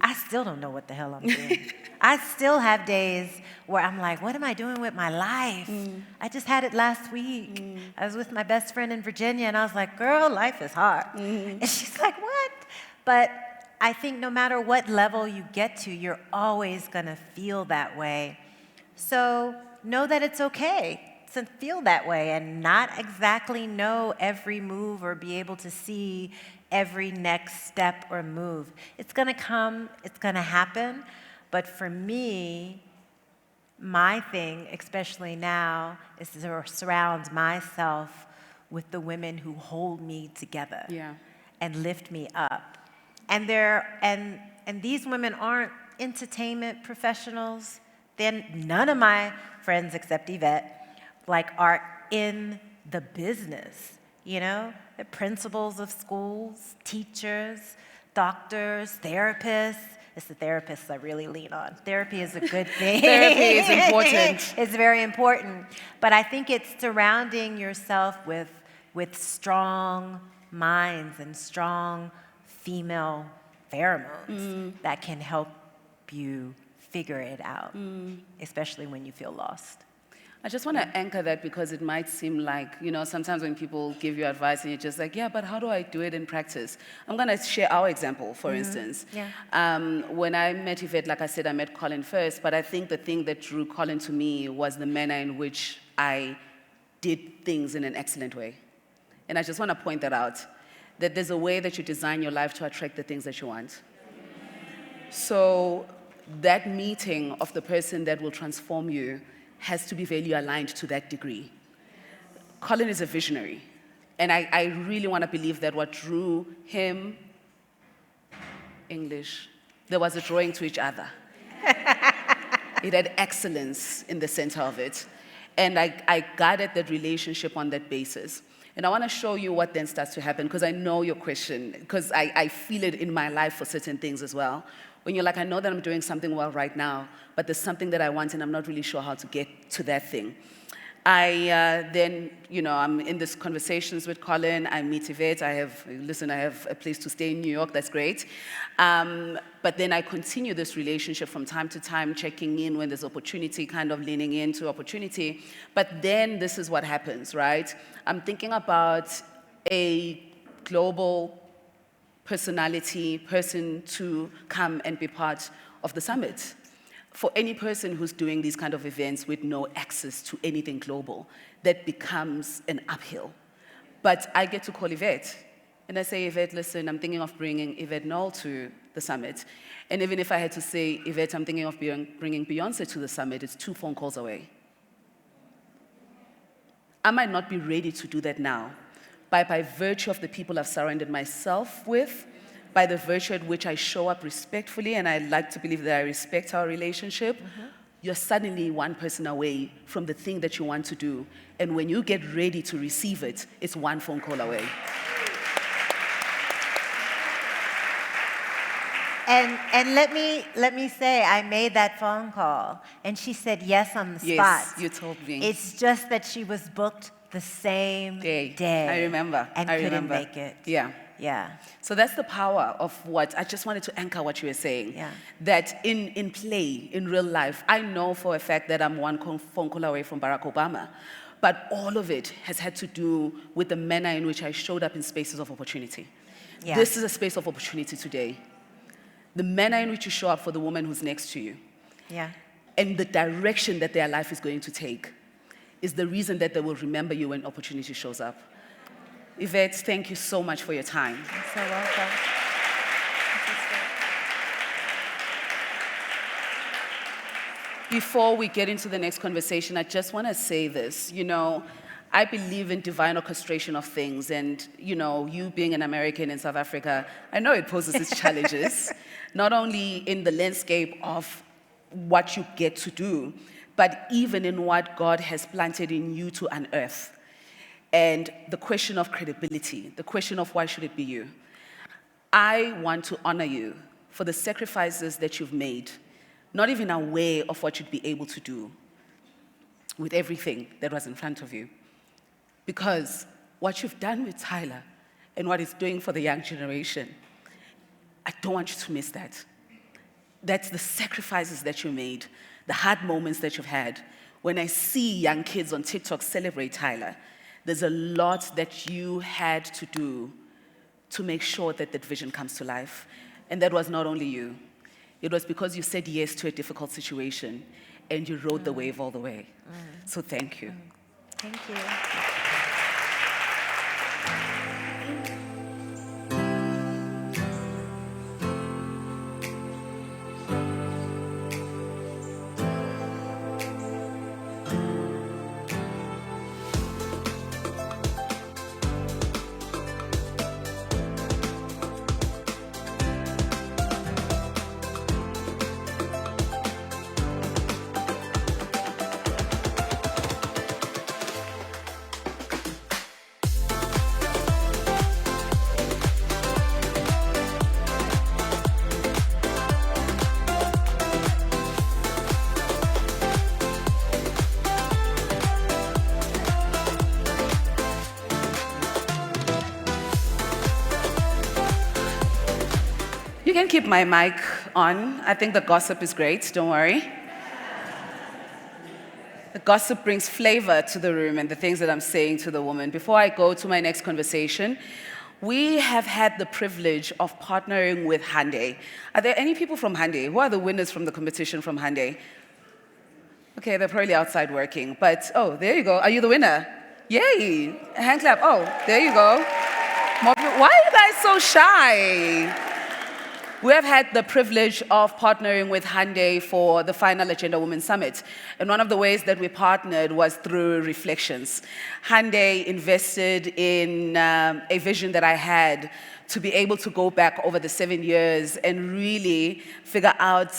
I still don't know what the hell I'm doing. I still have days where I'm like, what am I doing with my life? I just had it last week. I was with my best friend in Virginia and I was like, girl, life is hard. And she's like, what? But I think no matter what level you get to, you're always gonna feel that way. So know that it's okay to feel that way and not exactly know every move or be able to see every next step or move. It's gonna come, it's gonna happen, but for me, my thing, especially now, is to surround myself with the women who hold me together and lift me up. And these women aren't entertainment professionals. Then none of my friends except Yvette are in the business, The principals of schools, teachers, doctors, therapists. It's the therapists I really lean on. Therapy is a good thing. Therapy is important. It's very important. But I think it's surrounding yourself with strong minds and strong female pheromones that can help you figure it out, especially when you feel lost. I just want to anchor that because it might seem like, sometimes when people give you advice and you're just like, yeah, but how do I do it in practice? I'm going to share our example, for instance. When I met Yvette, like I said, I met Colin first, but I think the thing that drew Colin to me was the manner in which I did things in an excellent way. And I just want to point that out, that there's a way that you design your life to attract the things that you want. So that meeting of the person that will transform you has to be value aligned to that degree. Colin is a visionary, and I really want to believe that what drew him, English, there was a drawing to each other. It had excellence in the center of it, and I guided that relationship on that basis. And I want to show you what then starts to happen, because I know your question, because I feel it in my life for certain things as well. When you're like, I know that I'm doing something well right now, but there's something that I want and I'm not really sure how to get to that thing. Then, I'm in these conversations with Colin, I meet Yvette, I have a place to stay in New York, that's great. But then I continue this relationship from time to time, checking in when there's opportunity, kind of leaning into opportunity. But then this is what happens, right? I'm thinking about a global person to come and be part of the summit. For any person who's doing these kind of events with no access to anything global, that becomes an uphill. But I get to call Yvette, and I say, Yvette, listen, I'm thinking of bringing Yvette Knoll to the summit. And even if I had to say, Yvette, I'm thinking of bringing Beyonce to the summit, it's 2 phone calls away. I might not be ready to do that now, but by virtue of the people I've surrounded myself with, by the virtue at which I show up respectfully, and I like to believe that I respect our relationship, you're suddenly one person away from the thing that you want to do. And when you get ready to receive it, it's 1 phone call away. And let me say, I made that phone call, and she said yes on the spot. Yes, you told me. It's just that she was booked the same day. I remember. And couldn't make it. Yeah. Yeah. So that's the power of what, I just wanted to anchor what you were saying. Yeah. That in play, in real life, I know for a fact that I'm one phone call away from Barack Obama. But all of it has had to do with the manner in which I showed up in spaces of opportunity. Yeah. This is a space of opportunity today. The manner in which you show up for the woman who's next to you. Yeah. And the direction that their life is going to take is the reason that they will remember you when opportunity shows up. Yvette, thank you so much for your time. You're so welcome. Before we get into the next conversation, I just want to say this. You know, I believe in divine orchestration of things, and you being an American in South Africa, I know it poses its challenges, not only in the landscape of what you get to do, but even in what God has planted in you to unearth. And the question of credibility, the question of why should it be you? I want to honor you for the sacrifices that you've made, not even aware of what you'd be able to do with everything that was in front of you. Because what you've done with Tyler and what it's doing for the young generation, I don't want you to miss that. That's the sacrifices that you made, the hard moments that you've had. When I see young kids on TikTok celebrate Tyler, there's a lot that you had to do to make sure that that vision comes to life. And that was not only you. It was because you said yes to a difficult situation and you rode the wave all the way. So thank you. Thank you. You can keep my mic on. I think the gossip is great, don't worry. The gossip brings flavor to the room and the things that I'm saying to the woman. Before I go to my next conversation, we have had the privilege of partnering with Hyundai. Are there any people from Hyundai? Who are the winners from the competition from Hyundai? Okay, they're probably outside working, but oh, there you go. Are you the winner? Yay! A hand clap. Oh, there you go. More people. Why are you guys so shy? We have had the privilege of partnering with Hyundai for the final Agenda Women Summit. And one of the ways that we partnered was through reflections. Hyundai invested in a vision that I had to be able to go back over the 7 years and really figure out,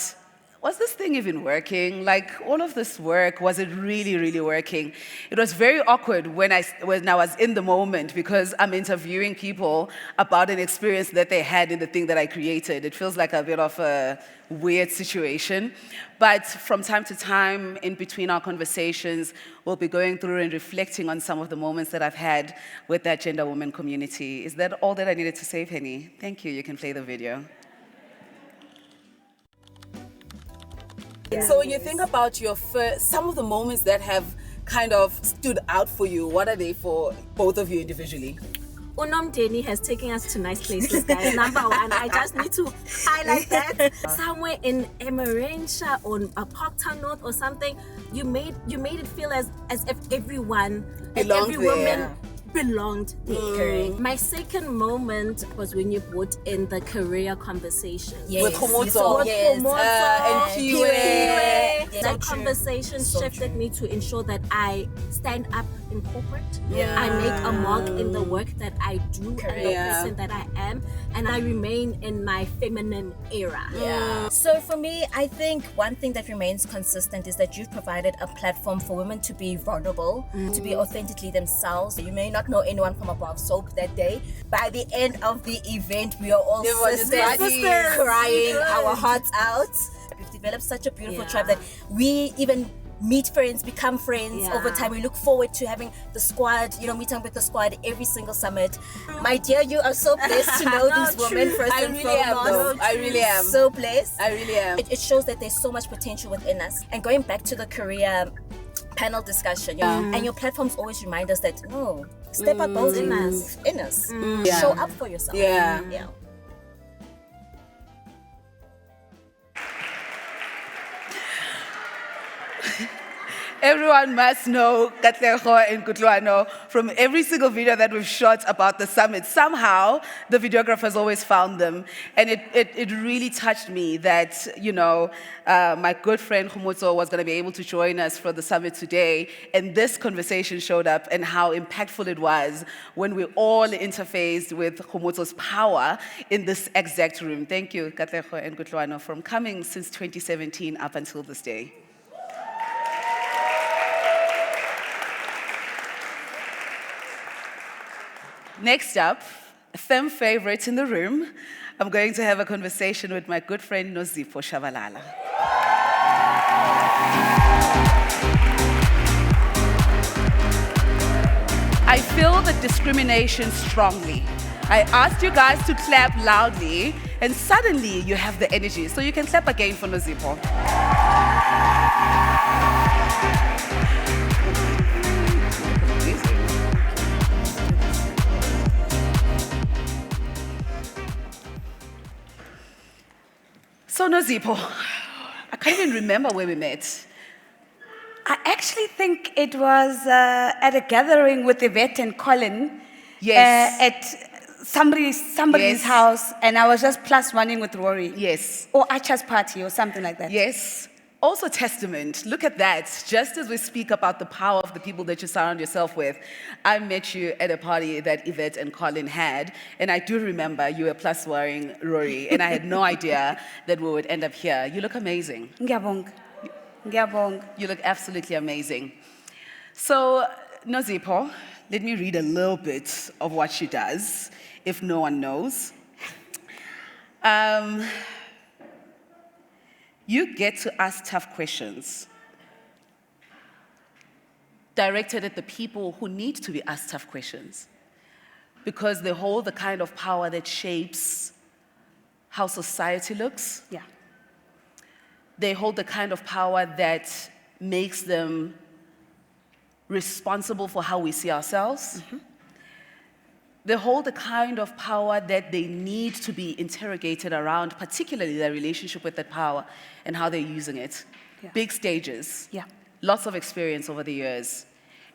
was this thing even working? Like, all of this work, was it really, really working? It was very awkward when I was in the moment because I'm interviewing people about an experience that they had in the thing that I created. It feels like a bit of a weird situation. But from time to time, in between our conversations, we'll be going through and reflecting on some of the moments that I've had with the Agenda Women community. Is that all that I needed to say, Penny? Thank you. You can play the video. So when you think about your some of the moments that have kind of stood out for you, what are they for both of you individually? Nomndeni has taken us to nice places, guys. Number one, I just need to highlight that. Somewhere in Emaransha on a Parktown North or something, you made it feel as if everyone and every woman belonged there. My second moment was when you brought in the career conversation. Yes. With Homoto. Yes. And Kiwe. That conversation shifted me to ensure that I stand up in corporate. I make a mark in the work that I do and the person that I am, and I remain in my feminine era. So for me, I think one thing that remains consistent is that you've provided a platform for women to be vulnerable, to be authentically themselves. You may not not know anyone from above soap that day. By the end of the event, we are all sisters, crying our hearts out. We've developed such a beautiful tribe that we even meet friends, become friends over time. We look forward to having the squad, meeting with the squad every single summit. My dear, you are so blessed to know these women first and foremost. I really am. So blessed. I really am. It shows that there's so much potential within us. And going back to the career panel discussion, and your platforms always remind us that no, step up both in us. Show up for yourself. Yeah. Everyone must know Katlego and Kutlwano from every single video that we've shot about the summit. Somehow, the videographers always found them. And it really touched me that, my good friend Khomotso was going to be able to join us for the summit today. And this conversation showed up and how impactful it was when we all interfaced with Khomotso's power in this exact room. Thank you, Katlego and Kutlwano, from coming since 2017 up until this day. Next up, a femme favorite in the room, I'm going to have a conversation with my good friend Nozipho Shabalala. I feel the discrimination strongly. I asked you guys to clap loudly, and suddenly you have the energy, so you can clap again for Nozipho. So Nozipho, I can't even remember where we met. I actually think it was at a gathering with Yvette and Colin. Yes. At somebody's house, and I was just plus oneing with Rory. Yes. Or Acha's party or something like that. Yes. Also testament. Look at that. Just as we speak about the power of the people that you surround yourself with, I met you at a party that Yvette and Colin had, and I do remember you were plus wearing Rory, and I had no idea that we would end up here. You look amazing. Ngiyabonga. You look absolutely amazing. So, Nozipho, let me read a little bit of what she does, if no one knows. You get to ask tough questions directed at the people who need to be asked tough questions, because they hold the kind of power that shapes how society looks. Yeah. They hold the kind of power that makes them responsible for how we see ourselves. Mm-hmm. They hold the kind of power that they need to be interrogated around, particularly their relationship with that power and how they're using it. Yeah. Big stages, Yeah. lots of experience over the years.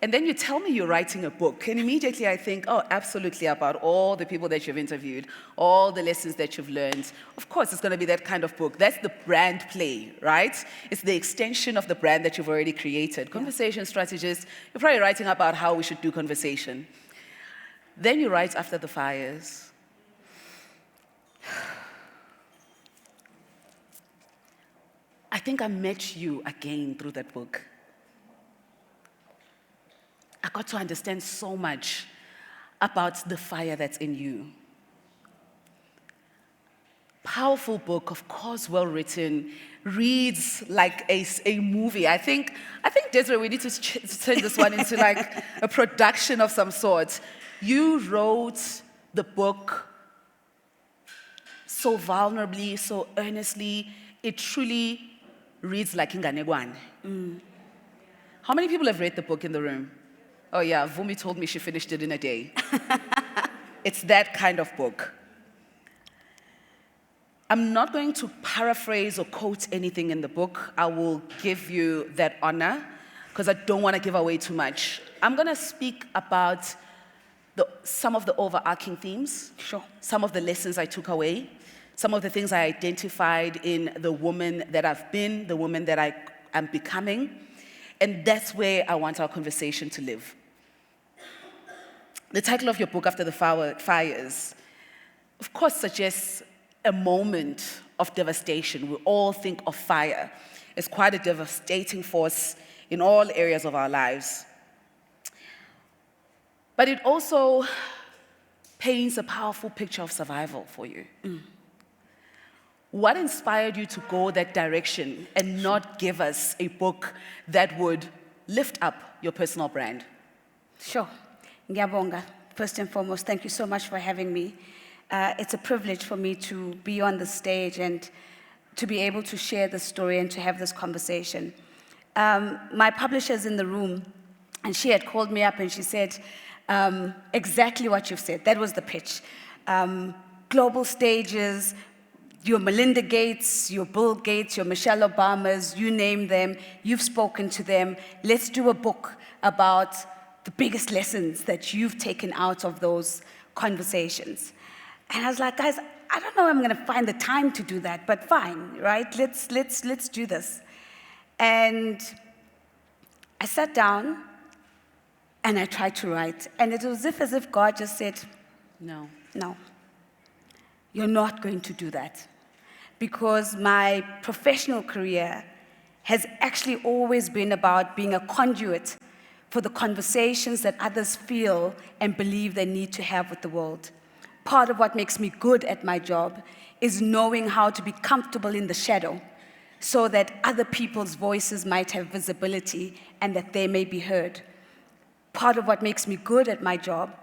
And then you tell me you're writing a book, and immediately I think, oh, absolutely, about all the people that you've interviewed, all the lessons that you've learned. Of course, it's going to be that kind of book. That's the brand play, right? It's the extension of the brand that you've already created. Conversation strategist, you're probably writing about how we should do conversation. Then you write After the Fires. I think I met you again through that book. I got to understand so much about the fire that's in you. Powerful book, of course, well written, reads like a movie. I think Desiree, we need to turn this one into like a production of some sort. You wrote the book so vulnerably, so earnestly. It truly reads like Inganegwane. How many people have read the book in the room? Oh yeah, Vumi told me she finished it in a day. It's that kind of book. I'm not going to paraphrase or quote anything in the book. I will give you that honor because I don't want to give away too much. I'm going to speak about some of the overarching themes, some of the lessons I took away, some of the things I identified in the woman that I've been, the woman that I am becoming, and that's where I want our conversation to live. The title of your book, After the Fires, of course suggests a moment of devastation. We all think of fire as quite a devastating force in all areas of our lives. But it also paints a powerful picture of survival for you. What inspired you to go that direction and not give us a book that would lift up your personal brand? Sure. Ngiyabonga. First and foremost, thank you so much for having me. It's a privilege for me to be on the stage and to be able to share this story and to have this conversation. My publisher's in the room, and she had called me up and she said, exactly what you've said. That was the pitch. Global stages, your Melinda Gates, your Bill Gates, your Michelle Obamas, you name them, you've spoken to them. Let's do a book about the biggest lessons that you've taken out of those conversations. And I was like, guys, I don't know if I'm going to find the time to do that, but fine, right? Let's do this. And I sat down and I tried to write. And it was as if God just said, No. no, you're not going to do that. Because my professional career has actually always been about being a conduit for the conversations that others feel and believe they need to have with the world. Part of what makes me good at my job is knowing how to be comfortable in the shadow so that other people's voices might have visibility and that they may be heard. Part of what makes me good at my job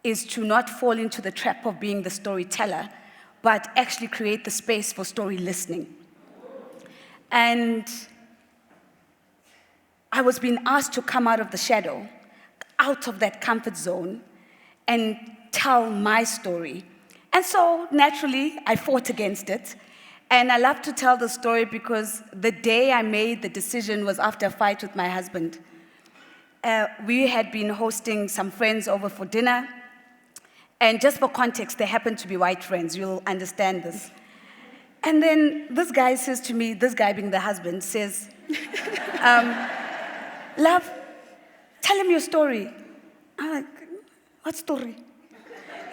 is to not fall into the trap of being the storyteller, but actually create the space for story listening. And I was being asked to come out of the shadow, out of that comfort zone, and tell my story. And so, naturally, I fought against it. And I love to tell the story because the day I made the decision was after a fight with my husband. We had been hosting some friends over for dinner. And just for context, they happen to be white friends. You'll understand this. And then this guy says to me, this guy being the husband, says, love, tell him your story. I'm like, what story?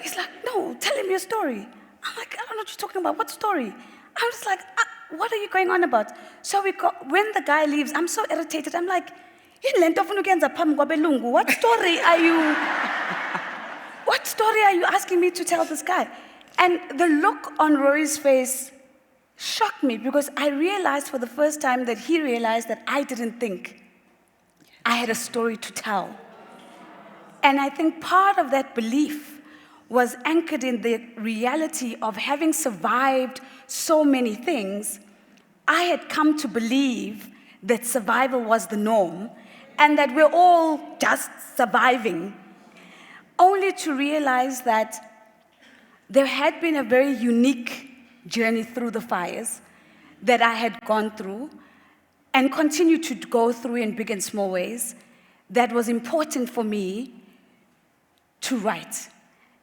He's like, no, tell him your story. I'm like, I don't know what you're talking about. What story? I'm just like, what are you going on about? So when the guy leaves, I'm so irritated. I'm like, what story are you? What story are you asking me to tell this guy? And the look on Rory's face shocked me because I realized for the first time that he realized that I didn't think I had a story to tell. And I think part of that belief was anchored in the reality of having survived so many things. I had come to believe that survival was the norm and that we're all just surviving, only to realize that there had been a very unique journey through the fires that I had gone through and continue to go through in big and small ways that was important for me to write.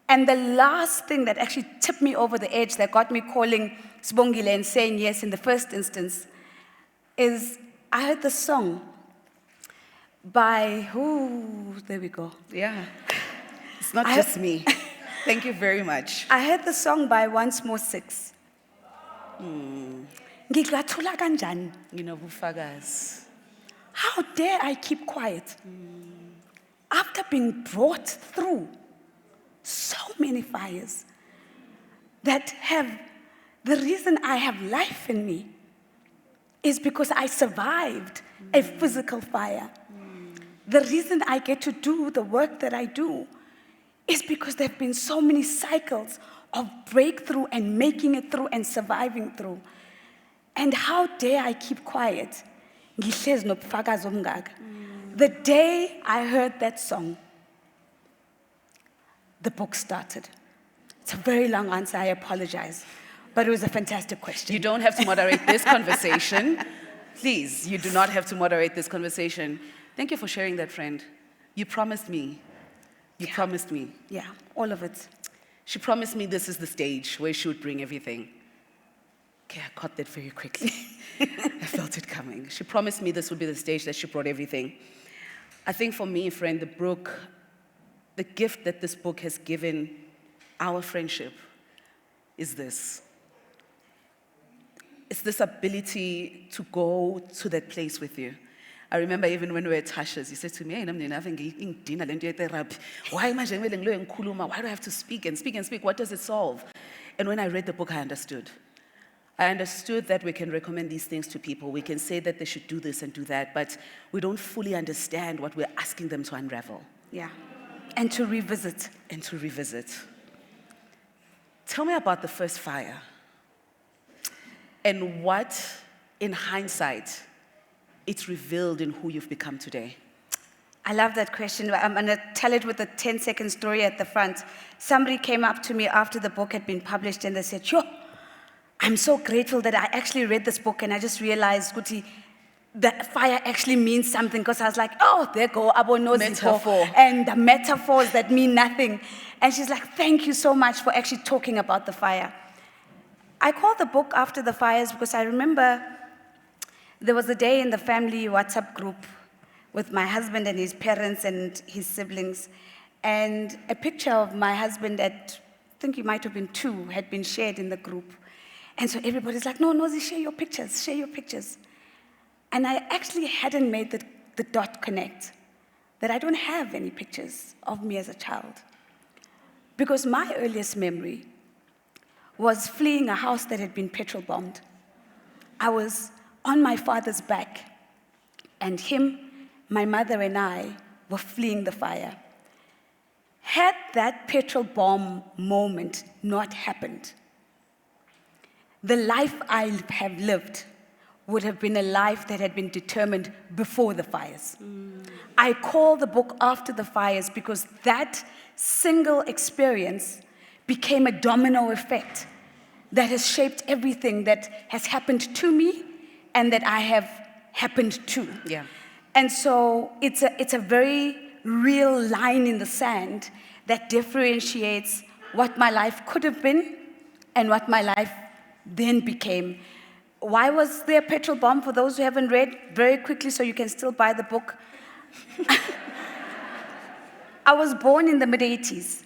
And the last thing that actually tipped me over the edge, that got me calling Sibongile and saying yes in the first instance, is I heard the song by, there we go. Yeah. It's not just me. Thank you very much. I heard the song by Once More Six. Ngikwathula kanjani? Bufakazi. How dare I keep quiet? After being brought through so many fires that have, the reason I have life in me is because I survived a physical fire. The reason I get to do the work that I do is because there have been so many cycles of breakthrough and making it through and surviving through. And how dare I keep quiet? Ngihlezi nobufakazi obungaka. The day I heard that song, the book started. It's a very long answer, I apologize. But it was a fantastic question. You don't have to moderate this conversation. Please, you do not have to moderate this conversation. Thank you for sharing that, friend. You promised me. You promised me. Yeah, all of it. She promised me this is the stage where she would bring everything. Okay, I caught that very quickly. I felt it coming. She promised me this would be the stage that she brought everything. I think for me, friend, the gift that this book has given our friendship is this. It's this ability to go to that place with you. I remember even when we were at Tasha's, he said to me, hey, Nomndeni, I think dinner, why am I why do I have to speak and speak and speak? What does it solve? And when I read the book, I understood. I understood that we can recommend these things to people. We can say that they should do this and do that, but we don't fully understand what we're asking them to unravel. Yeah. And to revisit. And to revisit. Tell me about the first fire. And what, in hindsight, it's revealed in who you've become today. I love that question. I'm going to tell it with a 10-second story at the front. Somebody came up to me after the book had been published and they said, "Yo, I'm so grateful that I actually read this book and I just realized, Guti, that fire actually means something." Because I was like, oh, there go, Metaphor. and the metaphors that mean nothing. And she's like, thank you so much for actually talking about the fire. I called the book after the fires because I remember there was a day in the family WhatsApp group with my husband and his parents and his siblings, and a picture of my husband at, I think he might have been 2, had been shared in the group. And so everybody's like, no, Nozi, share your pictures, share your pictures. And I actually hadn't made the dot connect, that I don't have any pictures of me as a child. Because my earliest memory was fleeing a house that had been petrol bombed. I was on my father's back, and him, my mother, and I were fleeing the fire. Had that petrol bomb moment not happened, the life I have lived would have been a life that had been determined before the fires. I call the book after the fires because that single experience became a domino effect that has shaped everything that has happened to me and that I have happened to. Yeah. And so it's a very real line in the sand that differentiates what my life could have been and what my life then became. Why was there a petrol bomb? For those who haven't read, very quickly so you can still buy the book. I was born in the mid-80s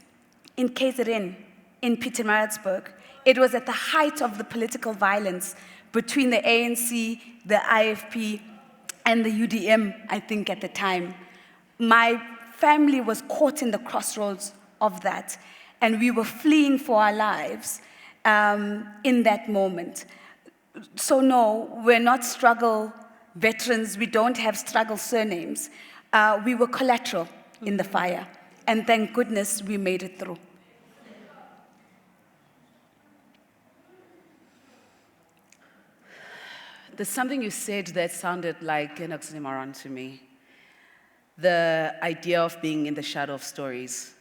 in KZN, in Pietermaritzburg. It was at the height of the political violence between the ANC, the IFP, and the UDM, I think, at the time. My family was caught in the crossroads of that, and we were fleeing for our lives in that moment. So no, we're not struggle veterans. We don't have struggle surnames. We were collateral in the fire, and thank goodness we made it through. There's something you said that sounded like an oxymoron to me. The idea of being in the shadow of stories.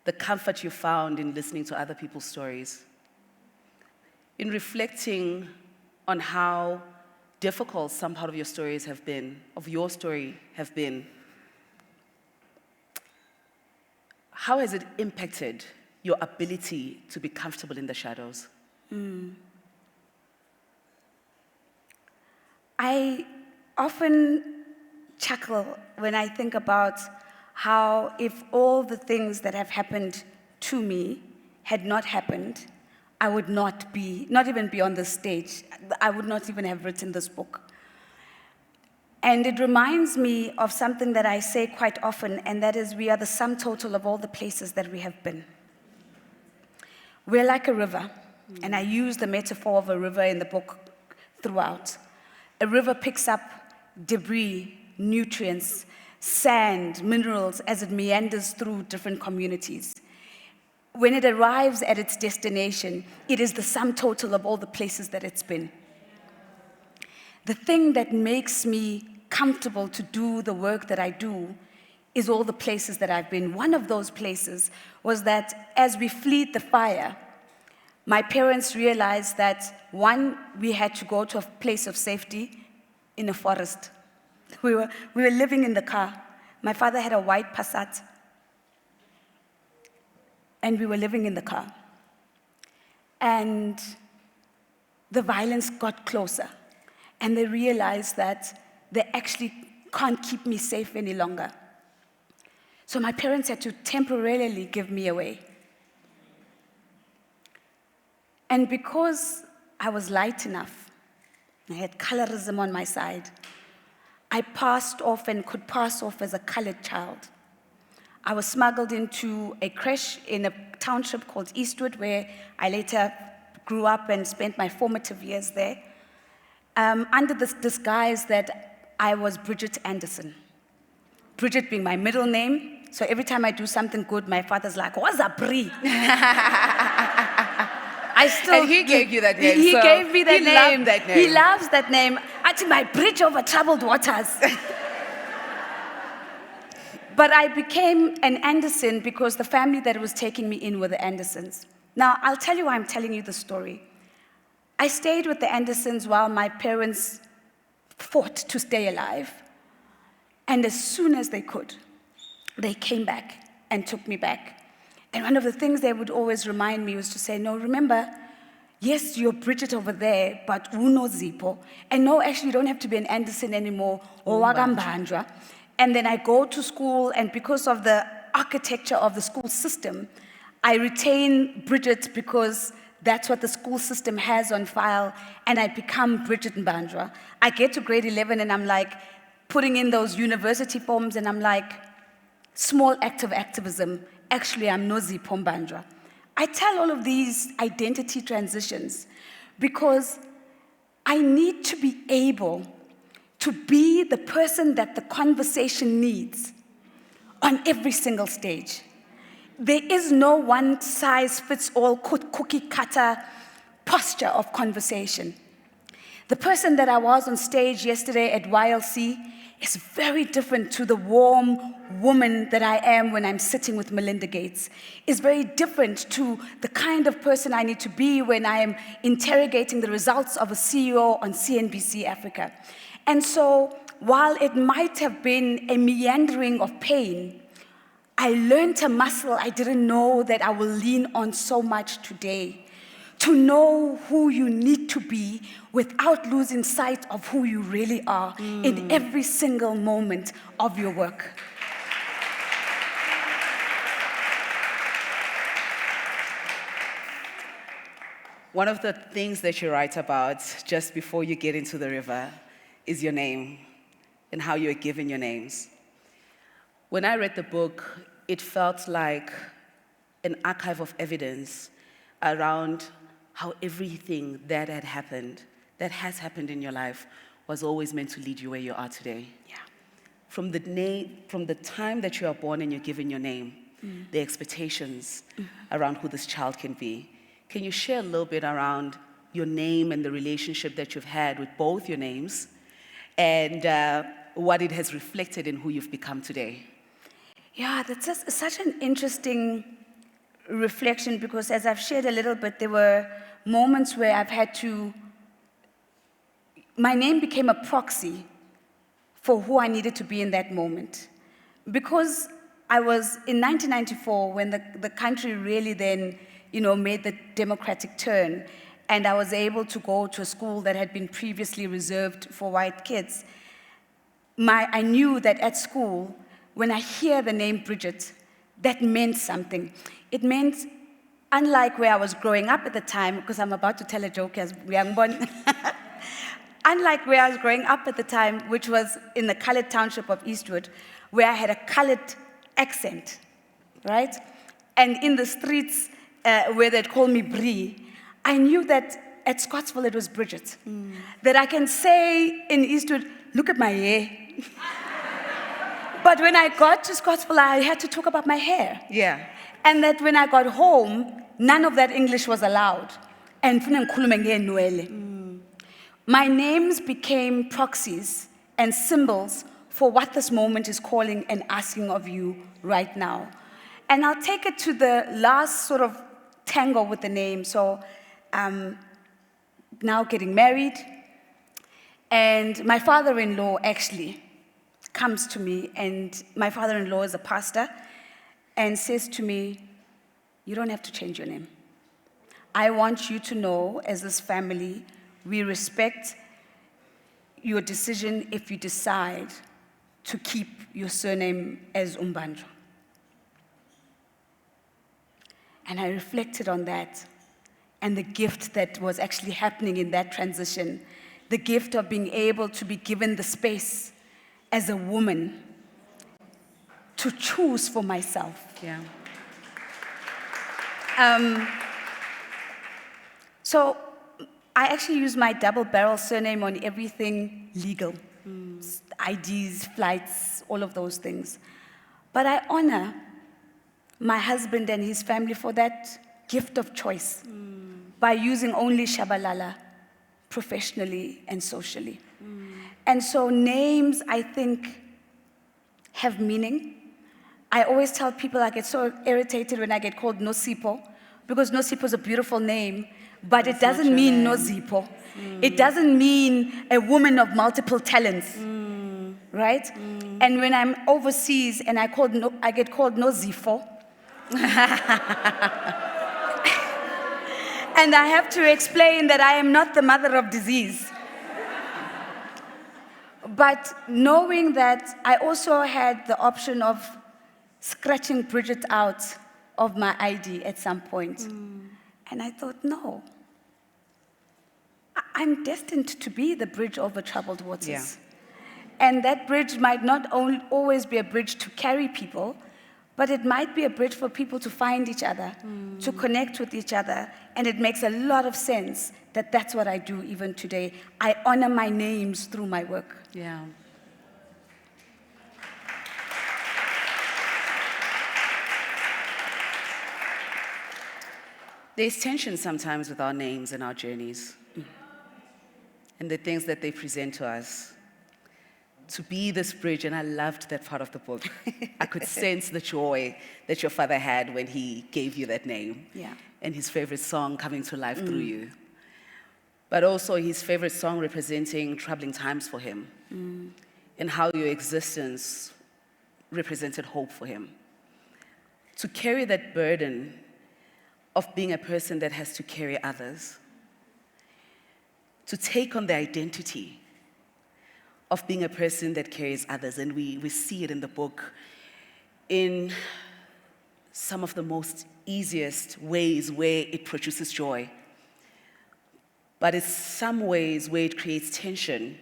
The comfort you found in listening to other people's stories. In reflecting on how difficult some part of your stories have been, of your story have been, how has it impacted your ability to be comfortable in the shadows? I often chuckle when I think about how if all the things that have happened to me had not happened, I would not even be on this stage. I would not even have written this book. And it reminds me of something that I say quite often, and that is we are the sum total of all the places that we have been. We're like a river, and I use the metaphor of a river in the book throughout. A river picks up debris, nutrients, sand, minerals as it meanders through different communities. When it arrives at its destination, it is the sum total of all the places that it's been. The thing that makes me comfortable to do the work that I do is all the places that I've been. One of those places was that as we fled the fire, my parents realized that, one, we had to go to a place of safety in a forest. We were living in the car. My father had a white Passat, and we were living in the car. And the violence got closer, and they realized that they actually can't keep me safe any longer. So my parents had to temporarily give me away. And because I was light enough, I had colorism on my side. I passed off and could pass off as a colored child. I was smuggled into a creche in a township called Eastwood, where I later grew up and spent my formative years there, under this disguise that I was Bridget Anderson. Bridget being my middle name, so every time I do something good, my father's like, what's a Brie? And he gave you that name. He so gave me that he name. loved that name. He loves that name. I think my bridge over troubled waters. But I became an Anderson because the family that was taking me in were the Andersons. Now, I'll tell you why I'm telling you the story. I stayed with the Andersons while my parents fought to stay alive. And as soon as they could, they came back and took me back. And one of the things they would always remind me was to say, no, remember, yes, you're Bridget over there, but uno Zippo. And no, actually, you don't have to be an Anderson anymore, or Wagambandra. And then I go to school, and because of the architecture of the school system, I retain Bridget because that's what the school system has on file, and I become Bridget Mbandra. I get to grade 11, and I'm like putting in those university forms, and I'm like, small act of activism. Actually, I'm Nozi Pombandra. I tell all of these identity transitions because I need to be able to be the person that the conversation needs on every single stage. There is no one-size-fits-all cookie-cutter posture of conversation. The person that I was on stage yesterday at YLC is very different to the warm woman that I am when I'm sitting with Melinda Gates. It's very different to the kind of person I need to be when I am interrogating the results of a CEO on CNBC Africa. And so, while it might have been a meandering of pain, I learned a muscle I didn't know that I will lean on so much today. To know who you need to be without losing sight of who you really are in every single moment of your work. One of the things that you write about just before you get into the river is your name and how you're given your names. When I read the book, it felt like an archive of evidence around how everything that had happened, that has happened in your life, was always meant to lead you where you are today. Yeah. From the time that you are born and you're given your name, the expectations around who this child can be. Can you share a little bit around your name and the relationship that you've had with both your names and what it has reflected in who you've become today? Yeah, that's such an interesting reflection because as I've shared a little bit, there were moments where I've had to, my name became a proxy for who I needed to be in that moment. Because I was in 1994 when the country really then, made the democratic turn, and I was able to go to a school that had been previously reserved for white kids. I knew that at school, when I hear the name Bridget, that meant something. It meant, unlike where I was growing up at the time, because I'm about to tell a joke as young born, unlike where I was growing up at the time, which was in the colored township of Eastwood, where I had a colored accent, right? And in the streets where they'd call me Brie, I knew that at Scottsville it was Bridget. That I can say in Eastwood, look at my hair. But when I got to Scottsville, I had to talk about my hair. Yeah. And that when I got home, none of that English was allowed. And my names became proxies and symbols for what this moment is calling and asking of you right now. And I'll take it to the last sort of tangle with the name. So now getting married, and my father-in-law actually comes to me, and my father-in-law is a pastor, and says to me, you don't have to change your name. I want you to know, as this family, we respect your decision if you decide to keep your surname as Umbandra. And I reflected on that and the gift that was actually happening in that transition, the gift of being able to be given the space as a woman to choose for myself. Yeah. So I actually use my double-barrel surname on everything legal. IDs, flights, all of those things. But I honor my husband and his family for that gift of choice by using only Shabalala professionally and socially. And so names, I think, have meaning. I always tell people I get so irritated when I get called Nosipo, because Nosipo is a beautiful name, but it doesn't mean Nozipo. It doesn't mean a woman of multiple talents, right? And when I'm overseas and I get called Nozifo, and I have to explain that I am not the mother of disease. But knowing that I also had the option of scratching Bridget out of my ID at some point. And I thought, no, I'm destined to be the bridge over troubled waters. Yeah. And that bridge might not always be a bridge to carry people, but it might be a bridge for people to find each other, to connect with each other. And it makes a lot of sense that that's what I do even today. I honor my names through my work. Yeah. There's tension sometimes with our names and our journeys and the things that they present to us. To be this bridge, and I loved that part of the book. I could sense the joy that your father had when he gave you that name. Yeah. And his favorite song coming to life through you. But also his favorite song representing troubling times for him. And how your existence represented hope for him. To carry that burden of being a person that has to carry others. To take on the identity of being a person that carries others. And we see it in the book in some of the most easiest ways where it produces joy. But it's some ways where it creates tension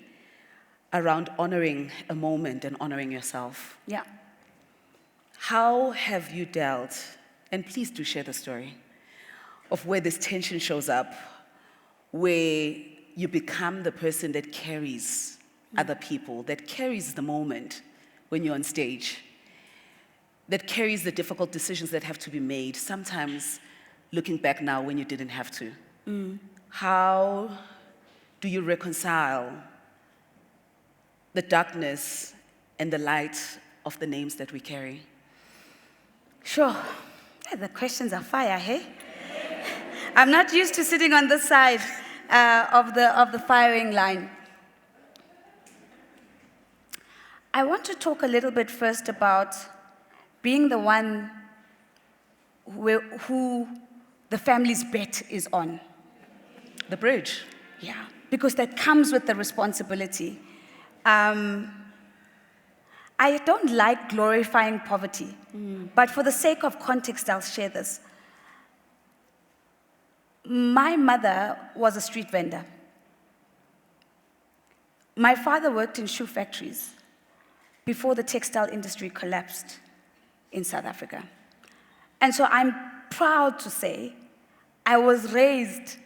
around honoring a moment and honoring yourself. Yeah. How have you dealt, and please do share the story, of where this tension shows up, where you become the person that carries other people, that carries the moment when you're on stage, that carries the difficult decisions that have to be made, sometimes looking back now when you didn't have to. How do you reconcile the darkness and the light of the names that we carry? Sure. Yeah, the questions are fire, hey? I'm not used to sitting on this side of the firing line. I want to talk a little bit first about being the one who the family's bet is on. The bridge. Yeah, because that comes with the responsibility. I don't like glorifying poverty, but for the sake of context, I'll share this. My mother was a street vendor. My father worked in shoe factories before the textile industry collapsed in South Africa. And so I'm proud to say I was raised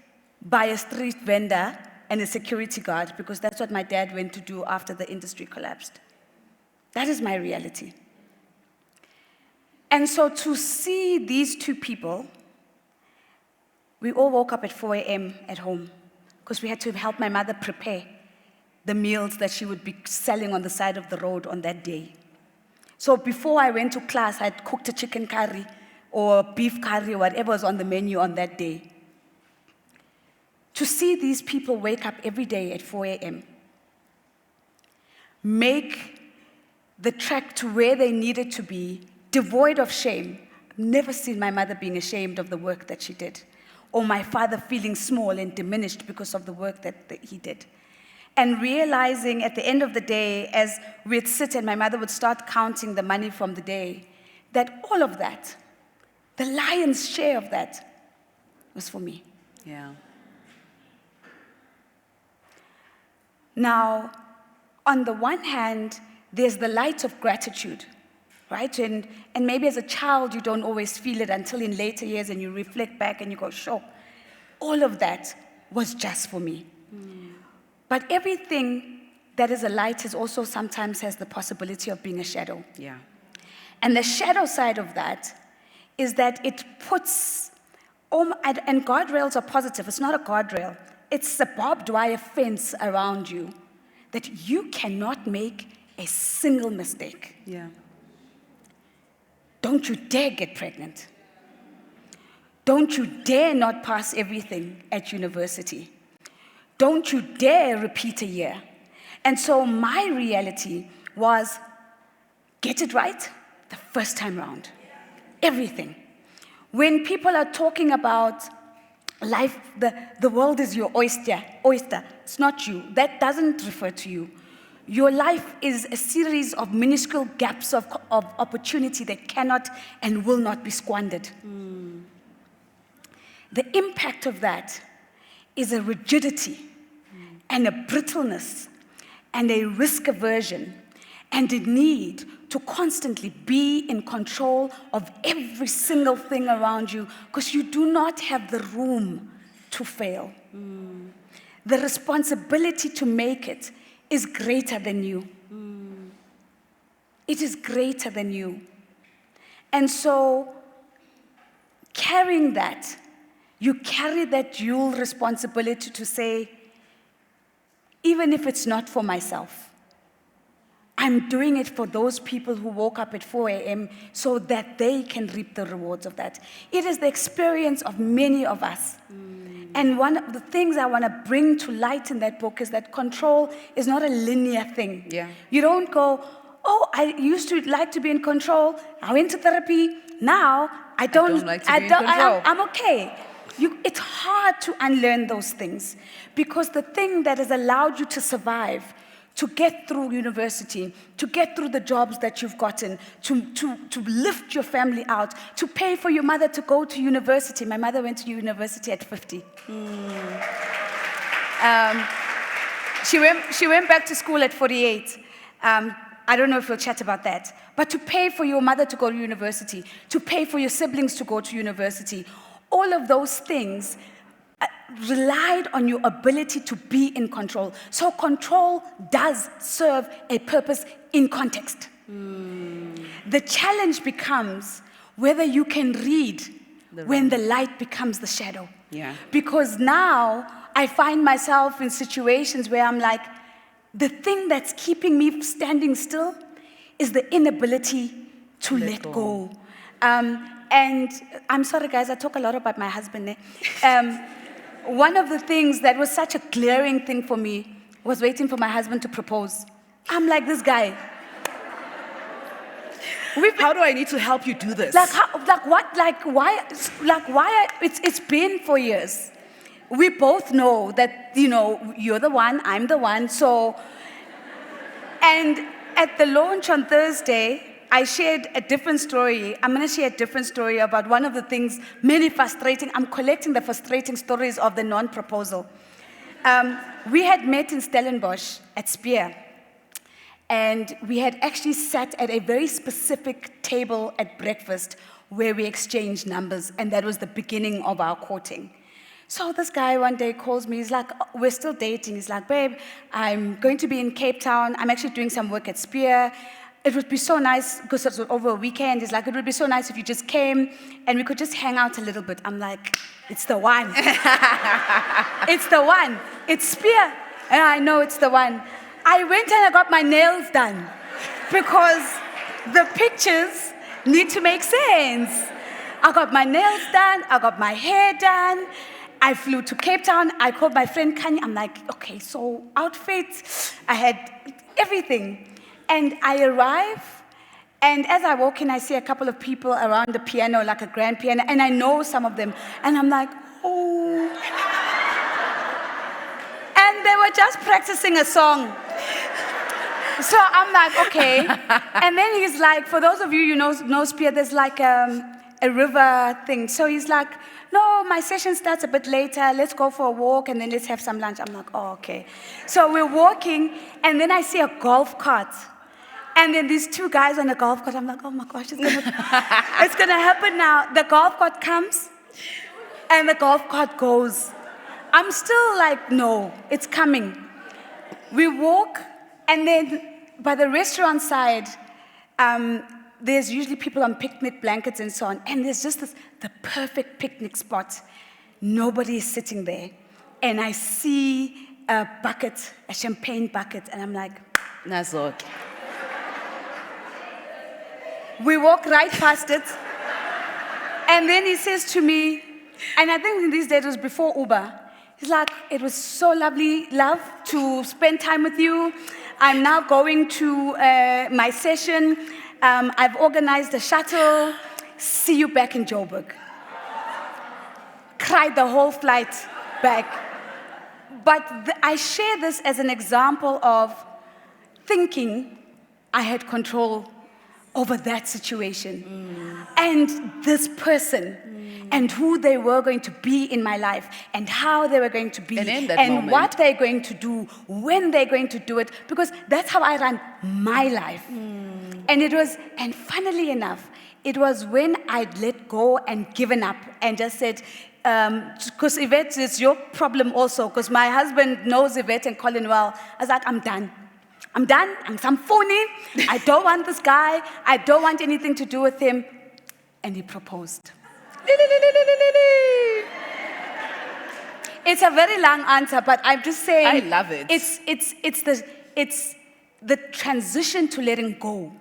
by a street vendor and a security guard because that's what my dad went to do after the industry collapsed. That is my reality. And so to see these two people, we all woke up at 4 a.m. at home because we had to help my mother prepare the meals that she would be selling on the side of the road on that day. So before I went to class, I'd cooked a chicken curry or beef curry or whatever was on the menu on that day. To see these people wake up every day at 4 a.m., make the trek to where they needed to be, devoid of shame. I've never seen my mother being ashamed of the work that she did, or my father feeling small and diminished because of the work that he did. And realizing at the end of the day, as we'd sit and my mother would start counting the money from the day, that all of that, the lion's share of that, was for me. Yeah. Now, on the one hand, there's the light of gratitude, right? And maybe as a child, you don't always feel it until in later years and you reflect back and you go, sure, all of that was just for me. But everything that is a light is also sometimes has the possibility of being a shadow. Yeah. And the shadow side of that is that it puts, and guardrails are positive. It's not a guardrail. It's a barbed wire fence around you that you cannot make a single mistake. Yeah. Don't you dare get pregnant. Don't you dare not pass everything at university. Don't you dare repeat a year. And so my reality was, get it right the first time round. Everything. When people are talking about life, the world is your oyster. It's not you. That doesn't refer to you. Your life is a series of minuscule gaps of opportunity that cannot and will not be squandered. The impact of that is a rigidity and a brittleness and a risk aversion and a need to constantly be in control of every single thing around you because you do not have the room to fail. The responsibility to make it is greater than you. It is greater than you. And so, carrying that, you carry that dual responsibility to say, even if it's not for myself, I'm doing it for those people who woke up at 4 a.m. so that they can reap the rewards of that. It is the experience of many of us. And one of the things I want to bring to light in that book is that control is not a linear thing. Yeah. You don't go, oh, I used to like to be in control. I went to therapy. Now I don't like to be in control. I'm okay. It's hard to unlearn those things because the thing that has allowed you to survive, to get through university, to get through the jobs that you've gotten, to lift your family out, to pay for your mother to go to university. My mother went to university at 50. She went back to school at 48. I don't know if we'll chat about that. But to pay for your mother to go to university, to pay for your siblings to go to university, all of those things relied on your ability to be in control. So control does serve a purpose in context. The challenge becomes whether you can read when the light becomes the shadow. Yeah. Because now I find myself in situations where I'm like, the thing that's keeping me standing still is the inability to let go. And I'm sorry, guys, I talk a lot about my husband. One of the things that was such a glaring thing for me was waiting for my husband to propose. I'm like, this guy. How do I need to help you do this? Why? It's been 4 years. We both know that, you're the one, I'm the one. So, and at the launch on Thursday, I shared a different story. I'm going to share a different story about one of the things, many frustrating. I'm collecting the frustrating stories of the non-proposal. We had met in Stellenbosch at Spear. And we had actually sat at a very specific table at breakfast where we exchanged numbers. And that was the beginning of our courting. So this guy one day calls me. He's like, we're still dating. He's like, babe, I'm going to be in Cape Town. I'm actually doing some work at Spear. It would be so nice, because it was over a weekend. He's like, it would be so nice if you just came and we could just hang out a little bit. I'm like, it's the one. It's the one. It's Spear. And I know it's the one. I went and I got my nails done because the pictures need to make sense. I got my nails done. I got my hair done. I flew to Cape Town. I called my friend Kanye. I'm like, okay, so outfits. I had everything. And I arrive, and as I walk in, I see a couple of people around the piano, like a grand piano, and I know some of them. And I'm like, oh. And they were just practicing a song. So I'm like, okay. And then he's like, for those of you who know Spear, there's like a river thing. So he's like, no, my session starts a bit later. Let's go for a walk and then let's have some lunch. I'm like, oh, okay. So we're walking, and then I see a golf cart. And then these two guys on a golf cart. I'm like, oh my gosh, it's gonna happen now. The golf cart comes, and the golf cart goes. I'm still like, no, it's coming. We walk, and then by the restaurant side, there's usually people on picnic blankets and so on, and there's just the perfect picnic spot. Nobody is sitting there, and I see a bucket, a champagne bucket, and I'm like, Nazok. we walk right past it, and then he says to me, and I think in these days it was before Uber, he's like, it was so lovely, love, to spend time with you. I'm now going to my session. I've organized a shuttle. See you back in Joburg. Cried the whole flight back. But I share this as an example of thinking I had control over that situation and this person and who they were going to be in my life and how they were going to be And in that and moment. what they're going to do, when they're going to do it, because that's how I run my life. And funnily enough, it was when I'd let go and given up and just said, because Yvette, it's your problem also, because my husband knows Yvette and Colin well. I was like, I'm done. I'm done. I'm phony. I don't want this guy. I don't want anything to do with him. And he proposed. It's a very long answer, but I'm just saying. I love it. It's the transition to letting go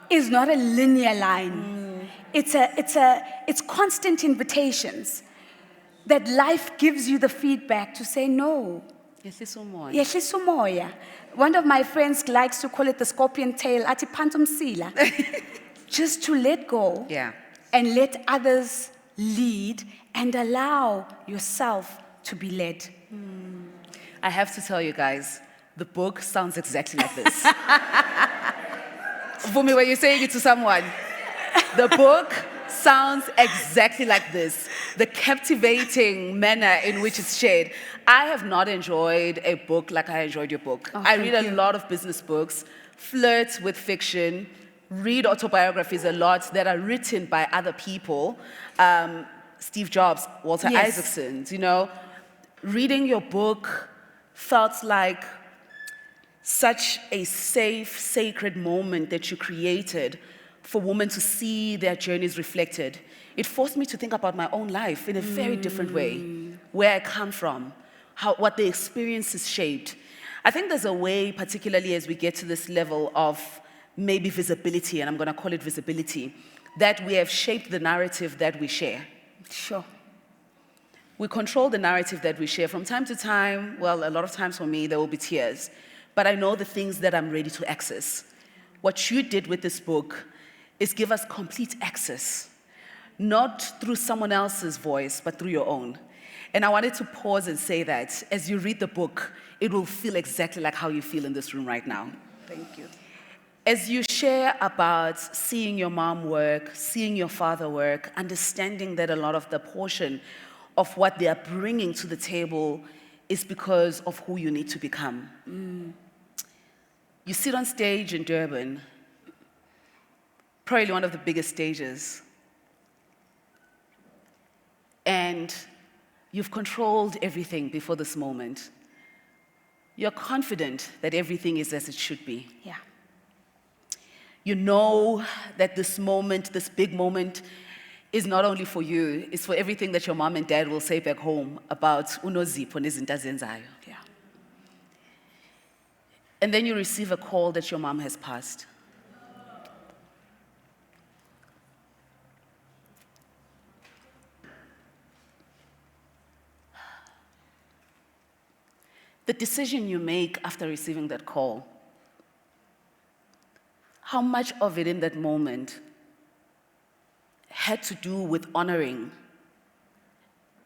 is not a linear line. It's constant invitations that life gives you the feedback to say no. Yehlisa umoya. Yehlisa umoya. One of my friends likes to call it the scorpion tail, ati phantom sila. Just to let go Yeah. and let others lead and allow yourself to be led. I have to tell you guys, the book sounds exactly like this. Vumi, when you're saying it to someone, the book sounds exactly like this. The captivating manner in which it's shared. I have not enjoyed a book like I enjoyed your book. I read a lot of business books, flirt with fiction, read autobiographies a lot that are written by other people. Steve Jobs, Walter Isaacson, you know. Reading your book felt like such a safe, sacred moment that you created for women to see their journeys reflected. It forced me to think about my own life in a very different way, where I come from, what the experiences shaped. I think there's a way, particularly as we get to this level of maybe visibility, and I'm going to call it visibility, that we have shaped the narrative that we share. Sure. We control the narrative that we share. From time to time, well, a lot of times for me, there will be tears. But I know the things that I'm ready to access. What you did with this book is give us complete access, not through someone else's voice, but through your own. And I wanted to pause and say that as you read the book, it will feel exactly like how you feel in this room right now. Thank you. As you share about seeing your mom work, seeing your father work, understanding that a lot of the portion of what they are bringing to the table is because of who you need to become. You sit on stage in Durban, probably one of the biggest stages, and you've controlled everything before this moment. You're confident that everything is as it should be. Yeah. You know that this moment, this big moment, is not only for you, it's for everything that your mom and dad will say back home about unozipho nezinto azenzayo. Yeah. And then you receive a call that your mom has passed. The decision you make after receiving that call, how much of it in that moment had to do with honoring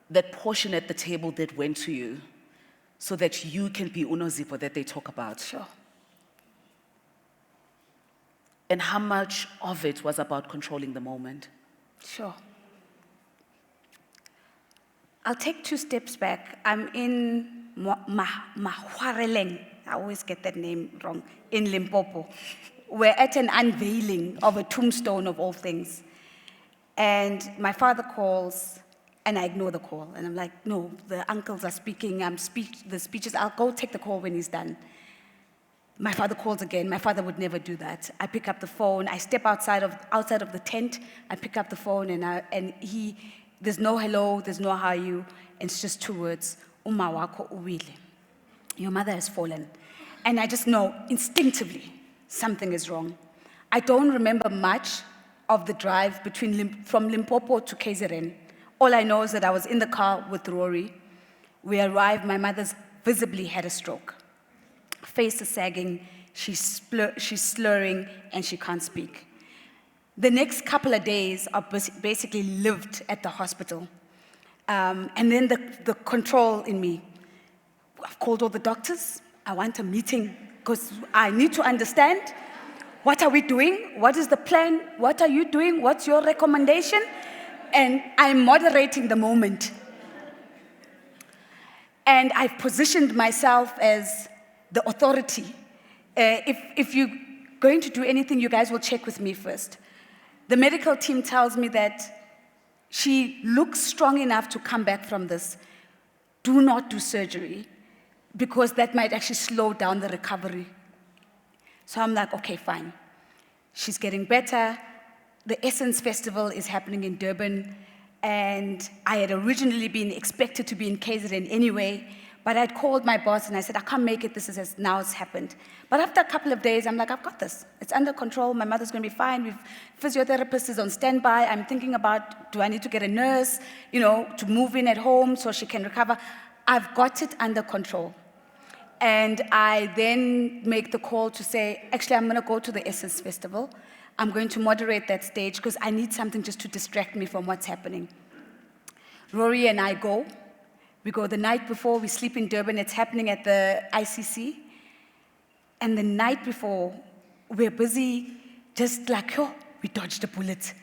that portion at the table that went to you so that you can be unozipho that they talk about? Sure. And how much of it was about controlling the moment? Sure. I'll take 2 steps back. I'm in Mahwareleng. I always get that name wrong. In Limpopo. We're at an unveiling of a tombstone of all things. And my father calls, and I ignore the call. And I'm like, no, the uncles are speaking. The speeches, I'll go take the call when he's done. My father calls again. My father would never do that. I pick up the phone. I step outside of the tent. I pick up the phone, and there's no hello, there's no how are you. And it's just 2 words. Uma wako uwile. Your mother has fallen. And I just know instinctively something is wrong. I don't remember much of the drive from Limpopo to KZN. All I know is that I was in the car with Rory. We arrived, my mother's visibly had a stroke. Face is sagging, she's slurring, and she can't speak. The next couple of days are basically lived at the hospital. And then the control in me. I've called all the doctors. I want a meeting because I need to understand, what are we doing? What is the plan? What are you doing? What's your recommendation? And I'm moderating the moment. And I've positioned myself as the authority. If you're going to do anything, you guys will check with me first. The medical team tells me that she looks strong enough to come back from this. Do not do surgery, because that might actually slow down the recovery. So I'm like, okay, fine. She's getting better. The Essence Festival is happening in Durban, and I had originally been expected to be in KZN anyway, but I'd called my boss and I said, I can't make it, now it's happened. But after a couple of days, I'm like, I've got this. It's under control, my mother's gonna be fine. Physiotherapist is on standby. I'm thinking about, do I need to get a nurse, to move in at home so she can recover? I've got it under control. And I then make the call to say, actually, I'm gonna go to the Essence Festival. I'm going to moderate that stage because I need something just to distract me from what's happening. Rory and I go. We go the night before, we sleep in Durban. It's happening at the ICC. And the night before, we're busy just like, we dodged a bullet.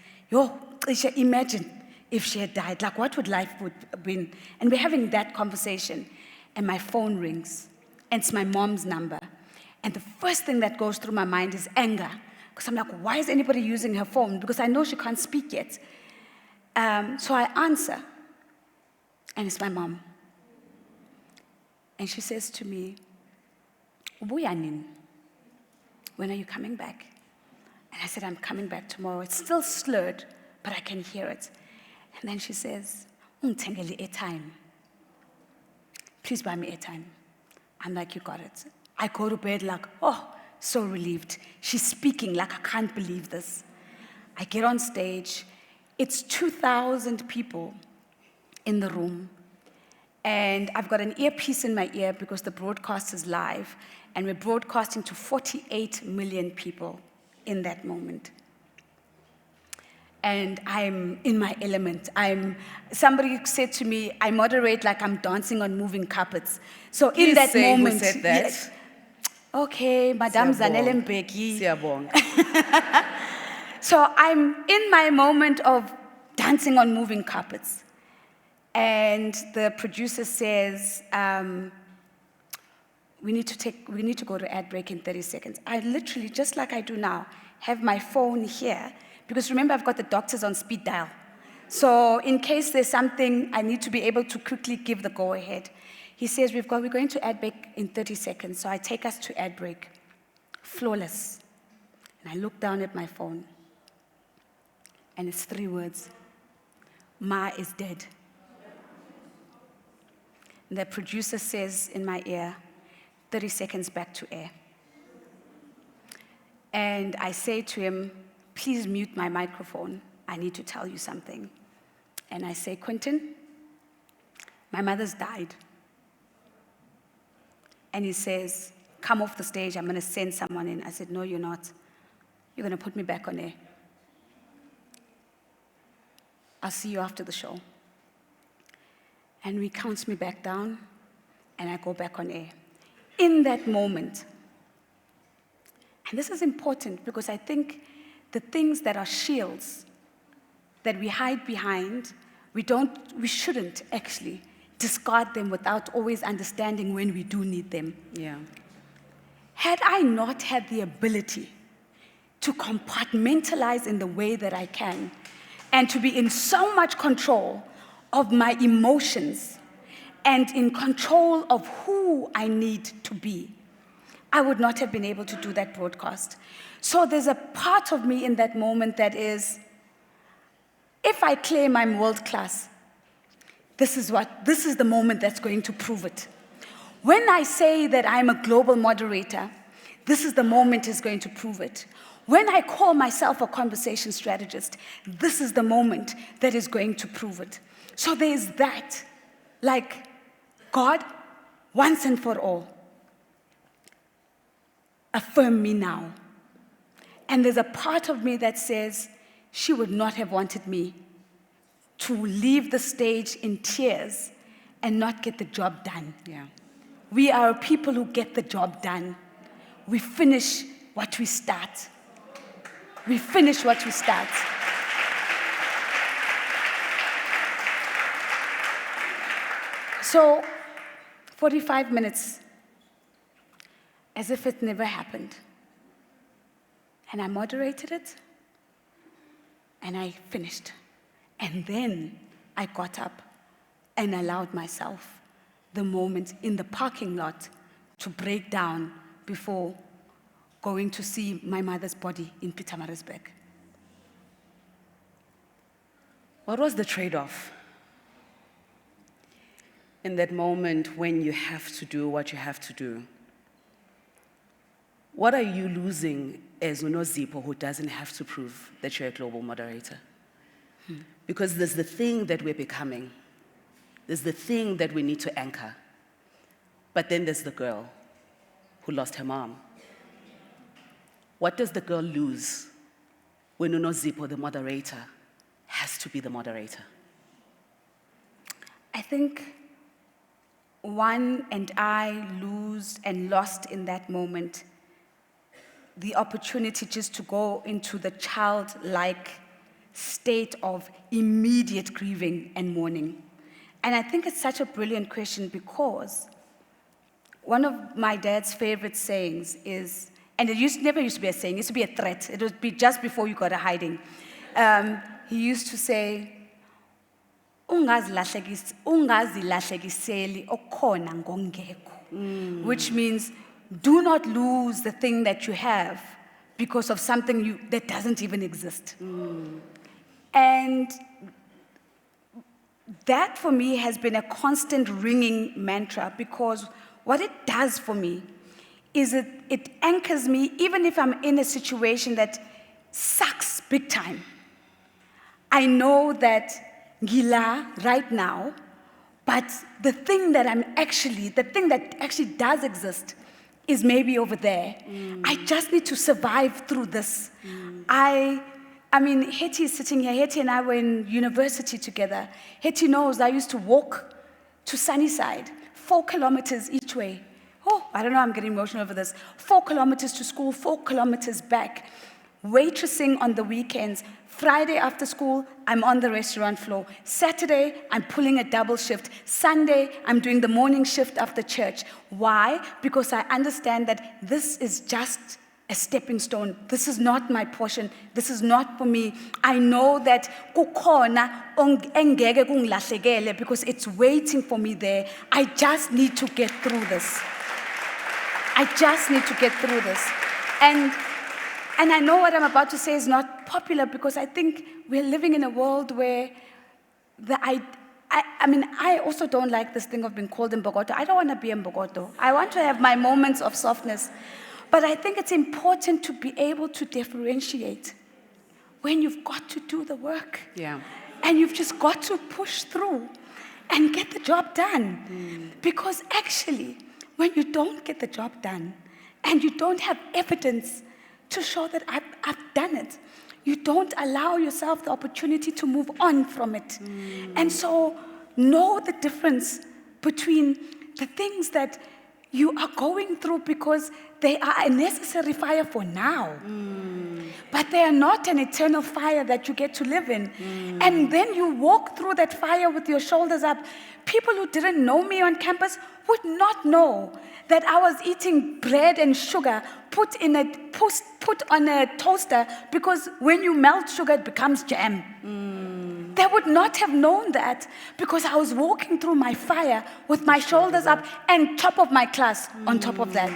Imagine if she had died. Like, what would life have been? And we're having that conversation. And my phone rings. And it's my mom's number. And the first thing that goes through my mind is anger. Because I'm like, why is anybody using her phone? Because I know she can't speak yet. So I answer. And it's my mom. And she says to me, Ubuyanin, when are you coming back? And I said, I'm coming back tomorrow. It's still slurred, but I can hear it. And then she says, Ungithengele airtime. Please buy me airtime. I'm like, you got it. I go to bed like, so relieved. She's speaking like, I can't believe this. I get on stage. It's 2,000 people in the room. And I've got an earpiece in my ear because the broadcast is live. And we're broadcasting to 48 million people in that moment. And I'm in my element. Somebody said to me, I moderate like I'm dancing on moving carpets. So Please in that say moment, who said that? yes, okay, Madame Zanele Mbeki. So I'm in my moment of dancing on moving carpets. And the producer says, we need to go to ad break in 30 seconds. I literally, just like I do now, have my phone here, because remember, I've got the doctors on speed dial. So in case there's something, I need to be able to quickly give the go-ahead. He says, we're going to ad break in 30 seconds. So I take us to ad break, flawless. And I look down at my phone, and it's 3 words. Ma is dead. And the producer says in my ear, 30 seconds back to air. And I say to him, please mute my microphone. I need to tell you something. And I say, Quentin, my mother's died. And he says, come off the stage, I'm going to send someone in. I said, no, you're not. You're going to put me back on air. I'll see you after the show. And he counts me back down, and I go back on air. In that moment, and this is important because I think the things that are shields that we hide behind we shouldn't actually discard them without always understanding when we do need them. Yeah. Had I not had the ability to compartmentalize in the way that I can, and to be in so much control of my emotions and in control of who I need to be, I would not have been able to do that broadcast. So there's a part of me in that moment that is, if I claim I'm world class, this is the moment that's going to prove it. When I say that I'm a global moderator, this is the moment that's going to prove it. When I call myself a conversation strategist, this is the moment that is going to prove it. So there's that, like, God, once and for all, affirm me now. And there's a part of me that says, she would not have wanted me to leave the stage in tears and not get the job done. Yeah. We are people who get the job done. We finish what we start. We finish what we start. So, 45 minutes, as if it never happened. And I moderated it, and I finished. And then I got up and allowed myself the moment in the parking lot to break down before going to see my mother's body in Pietermaritzburg. What was the trade-off? In that moment when you have to do what you have to do, what are you losing as Unozipo who doesn't have to prove that you're a global moderator? Because there's the thing that we're becoming. There's the thing that we need to anchor. But then there's the girl who lost her mom. What does the girl lose when Unozipo, the moderator, has to be the moderator? I think one and I lose and lost in that moment the opportunity just to go into the childlike state of immediate grieving and mourning. And I think it's such a brilliant question because one of my dad's favorite sayings is, and it never used to be a saying, it used to be a threat. It would be just before you got a hiding. He used to say, ungazilahlekiseli okhona ngongekho, which means do not lose the thing that you have because of something that doesn't even exist. And that for me has been a constant ringing mantra because what it does for me is it anchors me even if I'm in a situation that sucks big time. I know that Gila right now, but the thing that actually does exist is maybe over there. I just need to survive through this. I mean, Hetty is sitting here. Hetty and I were in university together. Hetty knows I used to walk to Sunnyside, 4 kilometers each way. Oh, I don't know, I'm getting emotional over this. 4 kilometers to school, 4 kilometers back. Waitressing on the weekends. Friday after school, I'm on the restaurant floor. Saturday, I'm pulling a double shift. Sunday, I'm doing the morning shift after church. Why? Because I understand that this is just a stepping stone. This is not my portion. This is not for me. I know that kukhona engeke kungilahlekele because it's waiting for me there. I just need to get through this. I just need to get through this. And I know what I'm about to say is not popular because I think we're living in a world where I also don't like this thing of being called Mbokodo. I don't want to be Mbokodo. I want to have my moments of softness. But I think it's important to be able to differentiate when you've got to do the work. Yeah. And you've just got to push through and get the job done. Because actually, when you don't get the job done and you don't have evidence to show that I've done it, you don't allow yourself the opportunity to move on from it. And so know the difference between the things that you are going through because they are a necessary fire for now. But they are not an eternal fire that you get to live in. And then you walk through that fire with your shoulders up. People who didn't know me on campus would not know that I was eating bread and sugar put on a toaster, because when you melt sugar, it becomes jam. They would not have known that, because I was walking through my fire with my shoulders up and top of my class on top of that.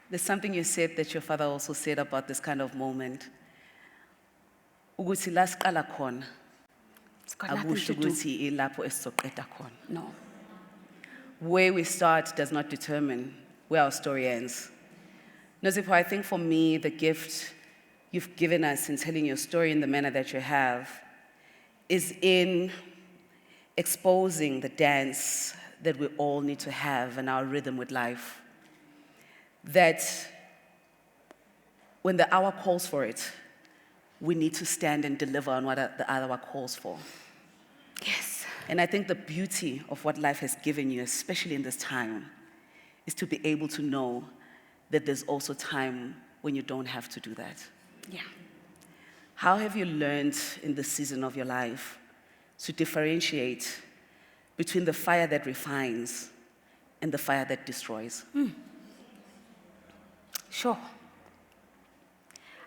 There's something you said that your father also said about this kind of moment. Ukuthi la siqala khona, It's got nothing akusho to do. ukuthi ilapho esizoqeda khona. No. Where we start does not determine where our story ends. Nosipo, I think for me, the gift you've given us in telling your story in the manner that you have is in exposing the dance that we all need to have in our rhythm with life. That when the hour calls for it, we need to stand and deliver on what the hour calls for. Yes. And I think the beauty of what life has given you, especially in this time, is to be able to know that there's also time when you don't have to do that. Yeah. How have you learned in this season of your life to differentiate between the fire that refines and the fire that destroys? Sure.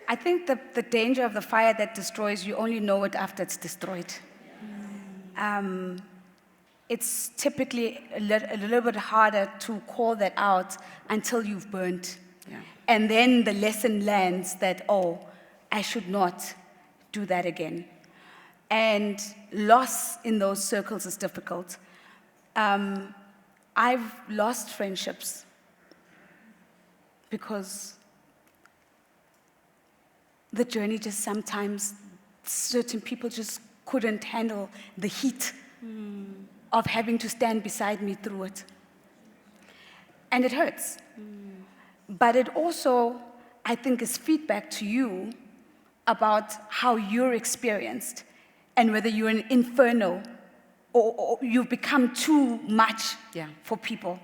I think the danger of the fire that destroys, you only know it after it's destroyed. It's typically a little bit harder to call that out until you've burnt. Yeah. And then the lesson lands that, oh, I should not do that again. And loss in those circles is difficult. I've lost friendships because the journey just sometimes, certain people just couldn't handle the heat of having to stand beside me through it. And it hurts. But it also, I think, is feedback to you about how you're experienced and whether you're an inferno or you've become too much for people.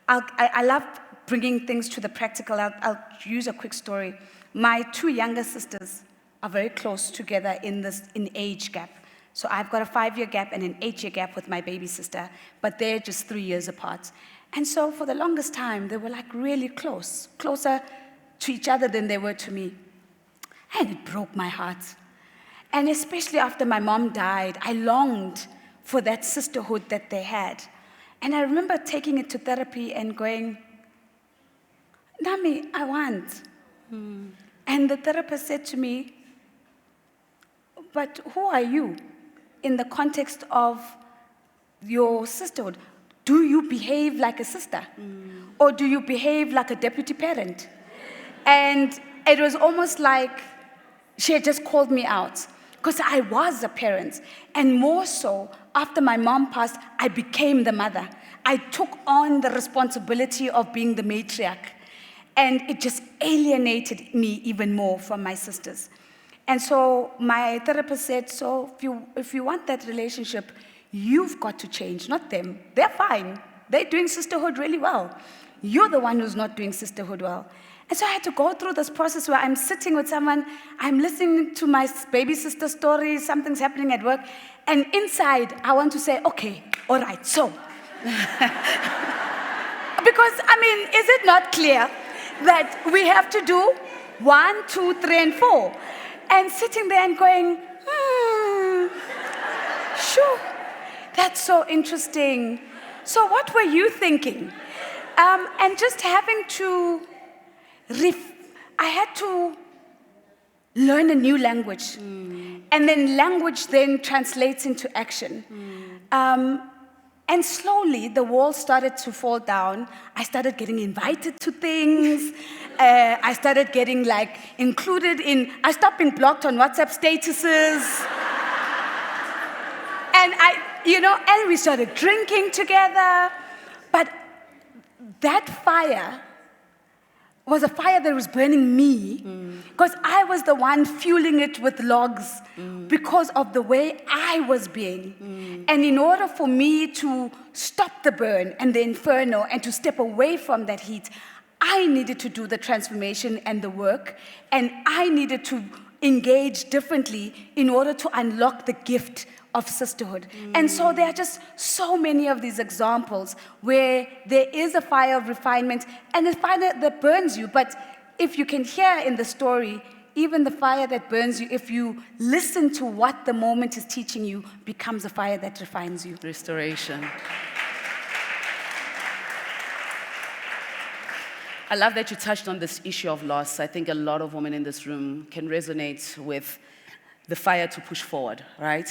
I love bringing things to the practical. I'll use a quick story. My two younger sisters are very close together in age gap. So I've got a 5-year gap and an 8-year gap with my baby sister, but they're just 3 years apart. And so for the longest time, they were like really close, closer to each other than they were to me. And it broke my heart. And especially after my mom died, I longed for that sisterhood that they had. And I remember taking it to therapy and going, Nami, I want. And the therapist said to me, but who are you in the context of your sisterhood? Do you behave like a sister? Or do you behave like a deputy parent? And it was almost like she had just called me out, because I was a parent. And more so, after my mom passed, I became the mother. I took on the responsibility of being the matriarch. And it just alienated me even more from my sisters. And so my therapist said, so if you want that relationship, you've got to change, not them. They're fine. They're doing sisterhood really well. You're the one who's not doing sisterhood well. And so I had to go through this process where I'm sitting with someone, I'm listening to my baby sister stories, something's happening at work, and inside I want to say, okay, all right, so. Because, I mean, is it not clear that we have to do 1, 2, 3, and 4? And sitting there and going, sure, that's so interesting. So what were you thinking? And just having to, I had to learn a new language. And then language then translates into action. And slowly, the walls started to fall down. I started getting invited to things. I started getting included in, I stopped being blocked on WhatsApp statuses. And and we started drinking together. But that fire was a fire that was burning me because I was the one fueling it with logs because of the way I was being. And in order for me to stop the burn and the inferno and to step away from that heat, I needed to do the transformation and the work, and I needed to engage differently in order to unlock the gift of sisterhood. And so there are just so many of these examples where there is a fire of refinement and a fire that burns you. But if you can hear in the story, even the fire that burns you, if you listen to what the moment is teaching you, becomes a fire that refines you. Restoration. I love that you touched on this issue of loss. I think a lot of women in this room can resonate with the fire to push forward, right?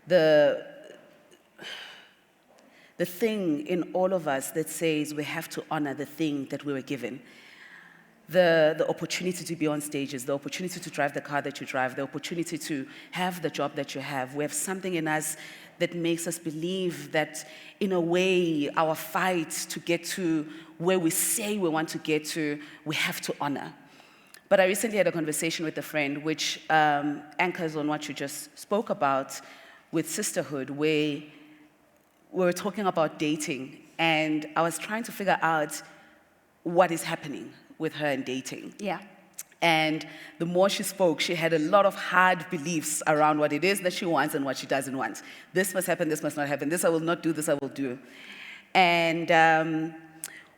The thing in all of us that says we have to honor the thing that we were given. The opportunity to be on stages, the opportunity to drive the car that you drive, the opportunity to have the job that you have. We have something in us that makes us believe that, in a way, our fight to get to where we say we want to get to, we have to honor. But I recently had a conversation with a friend which anchors on what you just spoke about with sisterhood, where we were talking about dating, and I was trying to figure out what is happening with her and dating. Yeah. And the more she spoke, she had a lot of hard beliefs around what it is that she wants and what she doesn't want. This must happen, this must not happen, this I will not do, this I will do. And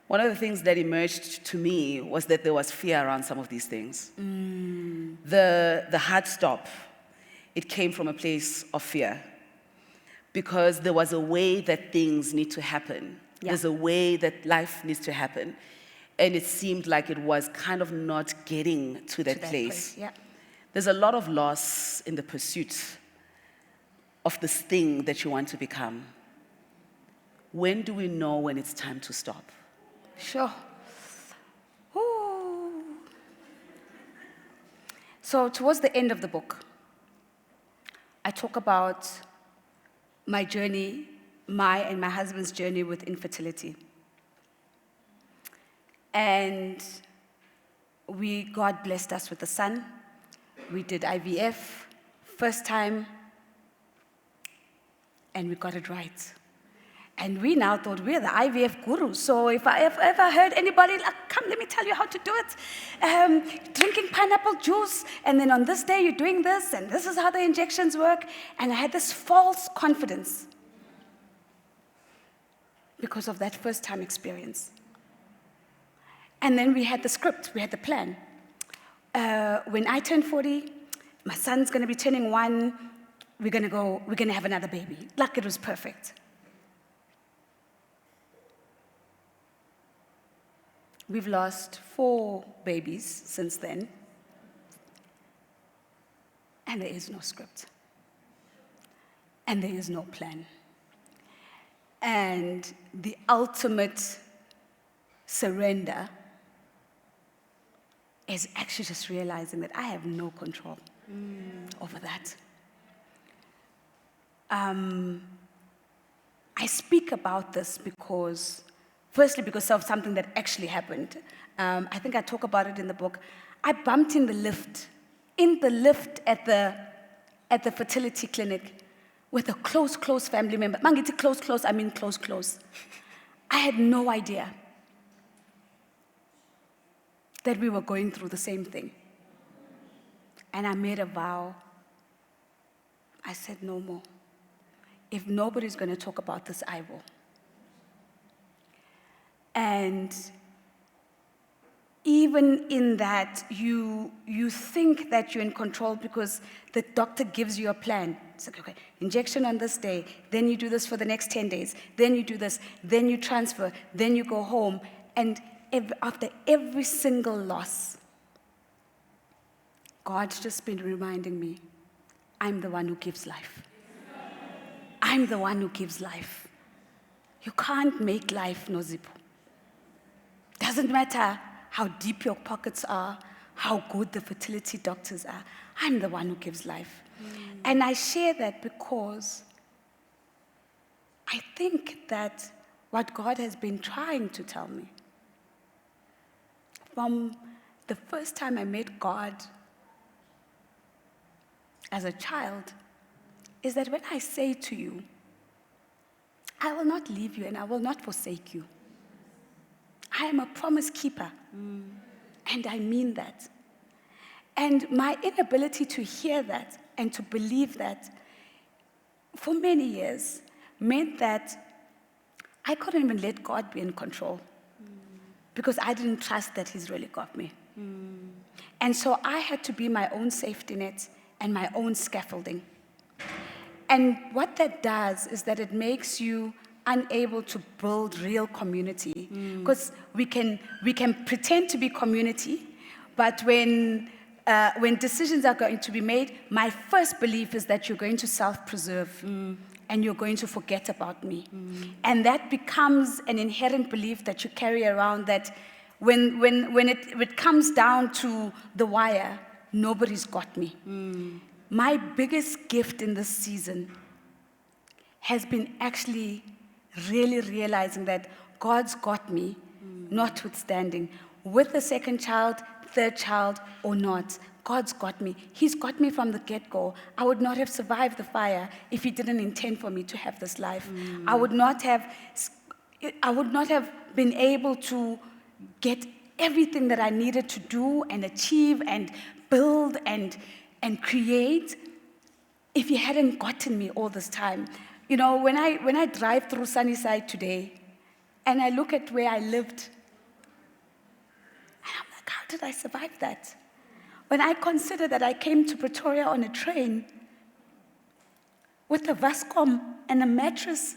one of the things that emerged to me was that there was fear around some of these things. The hard stop, it came from a place of fear, because there was a way that things need to happen. Yeah. There's a way that life needs to happen. And it seemed like it was kind of not getting to that place. Yeah. There's a lot of loss in the pursuit of this thing that you want to become. When do we know when it's time to stop? Sure. Ooh. So towards the end of the book, I talk about my journey, my and my husband's journey with infertility. And God blessed us with a son. We did IVF, first time, and we got it right. And we now thought we're the IVF gurus. So if I ever heard anybody, like, come, let me tell you how to do it. Drinking pineapple juice, and then on this day you're doing this, and this is how the injections work. And I had this false confidence because of that first time experience. And then we had the script, we had the plan. When I turn 40, my son's gonna be turning 1, we're gonna have another baby. Like, it was perfect. We've lost 4 babies since then, and there is no script, and there is no plan. And the ultimate surrender is actually just realizing that I have no control over that. I speak about this because, firstly, because of something that actually happened. I think I talk about it in the book. I bumped in the lift at the fertility clinic with a close family member. Mangiti close, I mean close. I had no idea that we were going through the same thing. And I made a vow. I said, no more. If nobody's going to talk about this, I will. And even in that, you think that you're in control because the doctor gives you a plan. It's like, okay, injection on this day, then you do this for the next 10 days, then you do this, then you transfer, then you go home. And after every single loss, God's just been reminding me, I'm the one who gives life. I'm the one who gives life. You can't make life nozipo. Doesn't matter how deep your pockets are, how good the fertility doctors are. I'm the one who gives life. And I share that because I think that what God has been trying to tell me from the first time I met God as a child is that when I say to you, I will not leave you and I will not forsake you. I am a promise keeper. And I mean that. And my inability to hear that and to believe that for many years meant that I couldn't even let God be in control because I didn't trust that He's really got me. And so I had to be my own safety net and my own scaffolding. And what that does is that it makes you unable to build real community. Because we can pretend to be community, but when decisions are going to be made, my first belief is that you're going to self-preserve and you're going to forget about me. And that becomes an inherent belief that you carry around, that when it comes down to the wire, nobody's got me. My biggest gift in this season has been actually really realizing that God's got me, notwithstanding, with a second child, third child, or not. God's got me. He's got me from the get-go. I would not have survived the fire if He didn't intend for me to have this life. I would not have been able to get everything that I needed to do and achieve and build and create if He hadn't gotten me all this time. You know, when I drive through Sunnyside today and I look at where I lived, I'm like, how did I survive that? When I consider that I came to Pretoria on a train with a Vascom and a mattress,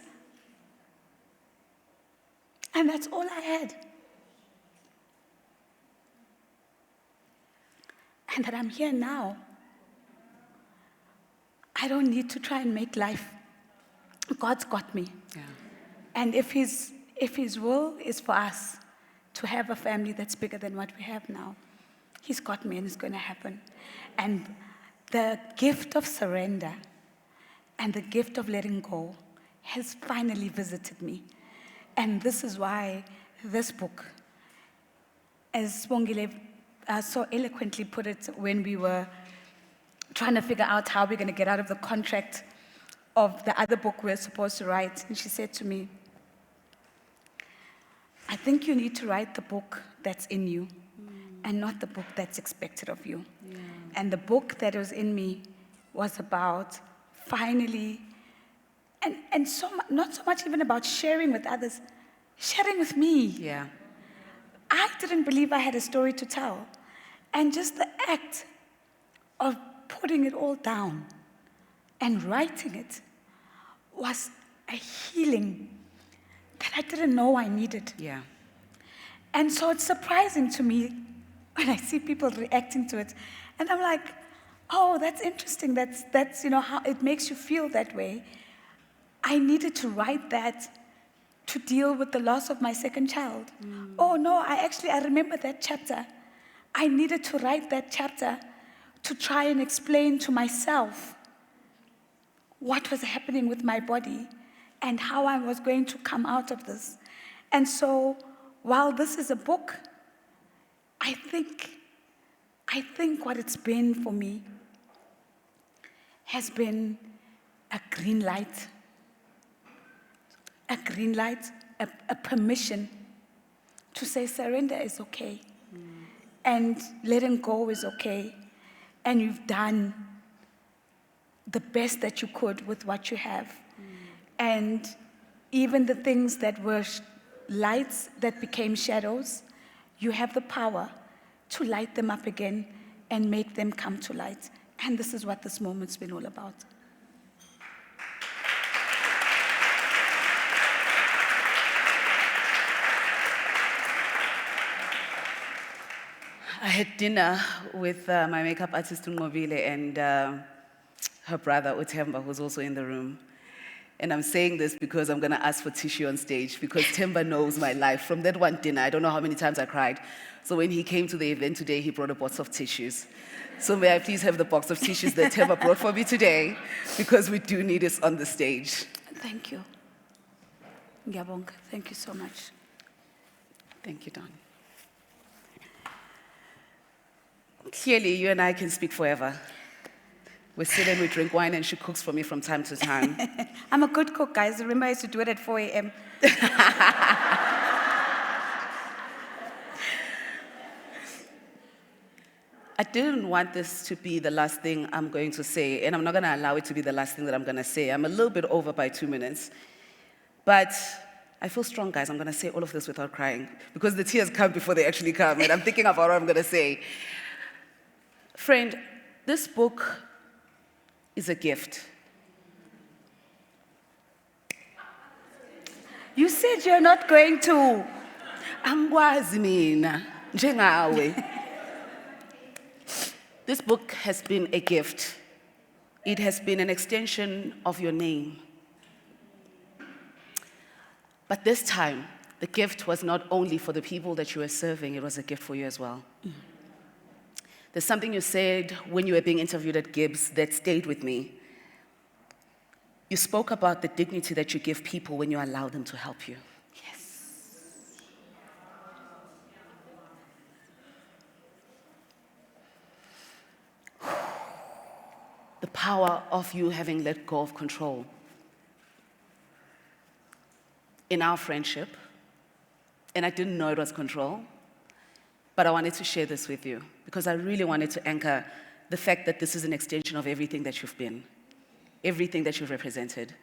and that's all I had. And that I'm here now. I don't need to try and make life. God's got me. Yeah. And if His will is for us to have a family that's bigger than what we have now, He's got me and it's going to happen. And the gift of surrender and the gift of letting go has finally visited me. And this is why this book, as Swongile so eloquently put it when we were trying to figure out how we're going to get out of the contract of the other book we're supposed to write. And she said to me, I think you need to write the book that's in you and not the book that's expected of you. Yeah. And the book that was in me was about finally, and not so much even about sharing with others, sharing with me. Yeah. I didn't believe I had a story to tell. And just the act of putting it all down and writing it was a healing that I didn't know I needed. Yeah. And so it's surprising to me when I see people reacting to it. And I'm like, oh, that's interesting. That's you know, how it makes you feel that way. I needed to write that to deal with the loss of my second child. Oh, no, I remember that chapter. I needed to write that chapter to try and explain to myself what was happening with my body and how I was going to come out of this. And so, while this is a book, I think what it's been for me has been a green light, a permission to say surrender is okay, and letting go is okay, and you've done the best that you could with what you have. And even the things that were lights that became shadows, you have the power to light them up again and make them come to light. And this is what this moment's been all about. I had dinner with my makeup artist, Nomndeni, and her brother, Utemba, who's also in the room. And I'm saying this because I'm going to ask for tissue on stage, because Temba knows my life. From that one dinner, I don't know how many times I cried. So when he came to the event today, he brought a box of tissues. So may I please have the box of tissues that Temba brought for me today, because we do need it on the stage. Thank you. Ngiyabonga. Thank you so much. Thank you, Don. Clearly, you and I can speak forever. We sit and we drink wine and she cooks for me from time to time. I'm a good cook, guys. Remember, I used to do it at 4 a.m. I didn't want this to be the last thing I'm going to say, and I'm not going to allow it to be the last thing that I'm going to say. I'm a little bit over by 2 minutes. But I feel strong, guys. I'm going to say all of this without crying, because the tears come before they actually come, and I'm thinking about what I'm going to say. Friend, this book is a gift. You said you're not going to. Angwazi mina, njengawe. This book has been a gift. It has been an extension of your name. But this time, the gift was not only for the people that you were serving, it was a gift for you as well. There's something you said when you were being interviewed at Gibbs that stayed with me. You spoke about the dignity that you give people when you allow them to help you. The power of you having let go of control. In our friendship, and I didn't know it was control, but I wanted to share this with you because I really wanted to anchor the fact that this is an extension of everything that you've been, everything that you've represented,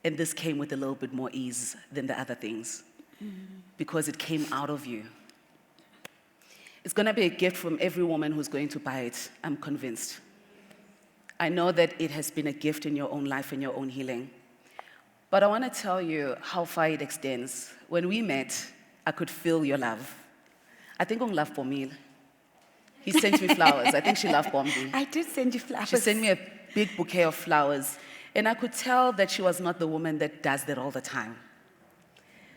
and this came with a little bit more ease than the other things because it came out of you. It's going to be a gift from every woman who's going to buy it, I'm convinced. I know that it has been a gift in your own life and your own healing. But I want to tell you how far it extends. When we met, I could feel your love. I think on love Bomil. He sent me flowers. I think she loved Bombi. I did send you flowers. She sent me a big bouquet of flowers. And I could tell that she was not the woman that does that all the time.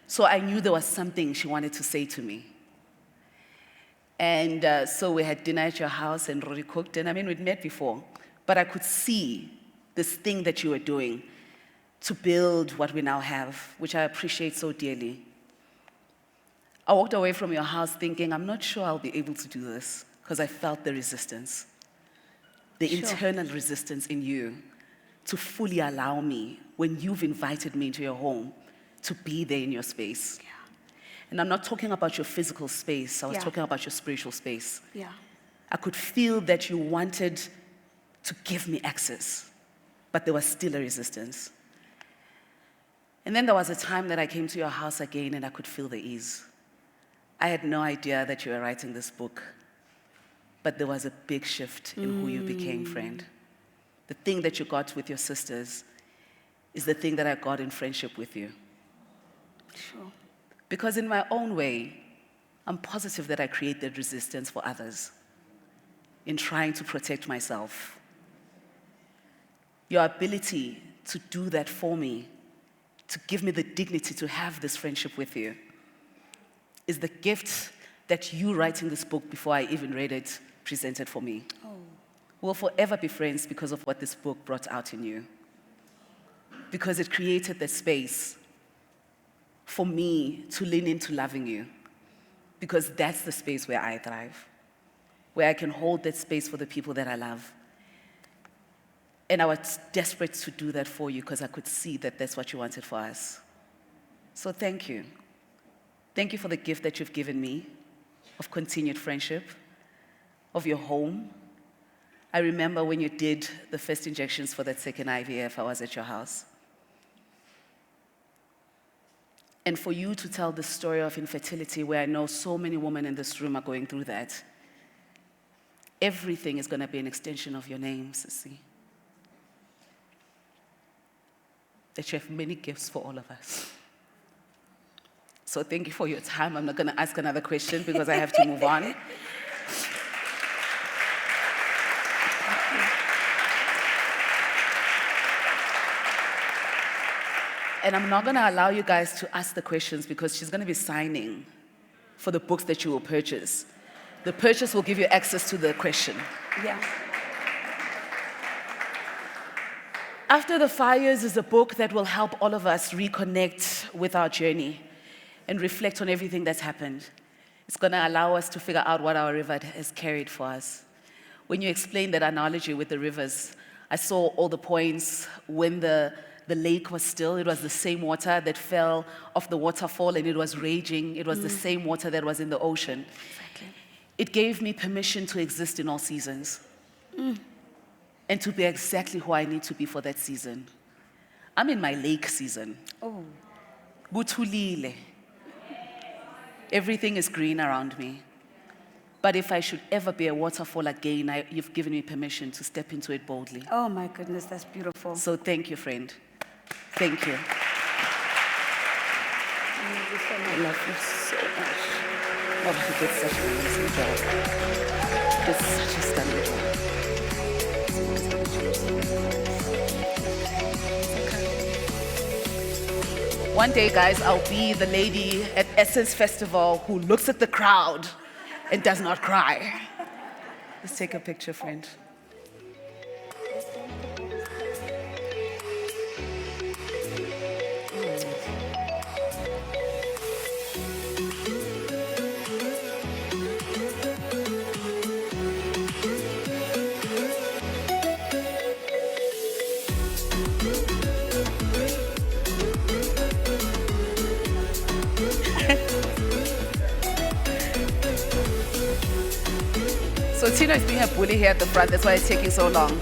So I knew there was something she wanted to say to me. And so we had dinner at your house and Rory cooked. And I mean, we'd met before. But I could see this thing that you were doing to build what we now have, which I appreciate so dearly. I walked away from your house thinking, I'm not sure I'll be able to do this, because I felt the resistance, the internal resistance in you to fully allow me, when you've invited me into your home, to be there in your space. Yeah. And I'm not talking about your physical space, I was talking about your spiritual space. Yeah. I could feel that you wanted to give me access, but there was still a resistance. And then there was a time that I came to your house again and I could feel the ease. I had no idea that you were writing this book, but there was a big shift in who you became, friend. The thing that you got with your sisters is the thing that I got in friendship with you. Sure. Because in my own way, I'm positive that I created resistance for others in trying to protect myself. Your ability to do that for me, to give me the dignity to have this friendship with you, is the gift that you writing this book before I even read it presented for me. Oh. We'll forever be friends because of what this book brought out in you. Because it created the space for me to lean into loving you. Because that's the space where I thrive, where I can hold that space for the people that I love. And I was desperate to do that for you because I could see that that's what you wanted for us. So thank you. Thank you for the gift that you've given me of continued friendship, of your home. I remember when you did the first injections for that second IVF, I was at your house. And for you to tell the story of infertility, where I know so many women in this room are going through that, everything is going to be an extension of your name, Sissy. That you have many gifts for all of us. So thank you for your time. I'm not going to ask another question because I have to move on. And I'm not going to allow you guys to ask the questions because she's going to be signing for the books that you will purchase. The purchase will give you access to the question. Yeah. After the Fires is a book that will help all of us reconnect with our journey and reflect on everything that's happened. It's going to allow us to figure out what our river has carried for us. when you explained that analogy with the rivers, I saw all the points when the lake was still. It was the same water that fell off the waterfall and it was raging. It was the same water that was in the ocean. Exactly. It gave me permission to exist in all seasons and to be exactly who I need to be for that season. I'm in my lake season. Oh. Kuthulile. Everything is green around me. But if I should ever be a waterfall again, you've given me permission to step into it boldly. Oh my goodness, that's beautiful. So thank you, friend. Thank you. I love you so much. Oh, you did such an amazing job. You did such a stunning job. One day, guys, I'll be the lady at Essence Festival who looks at the crowd and does not cry. Let's take a picture, friend. So Tina is being a bully here at the front, that's why it's taking so long.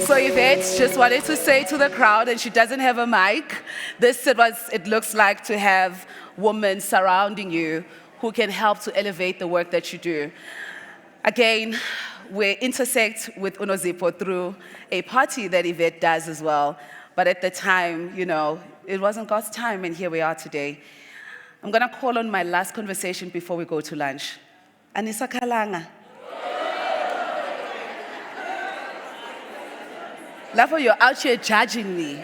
So Yvette just wanted to say to the crowd, and she doesn't have a mic, this is what it looks like to have women surrounding you who can help to elevate the work that you do. Again, we intersect with Unozipho through a party that Yvette does as well. But at the time, you know, it wasn't God's time, and here we are today. I'm going to call on my last conversation before we go to lunch. Anisa Kalanga. Lafo, you're out here judging me.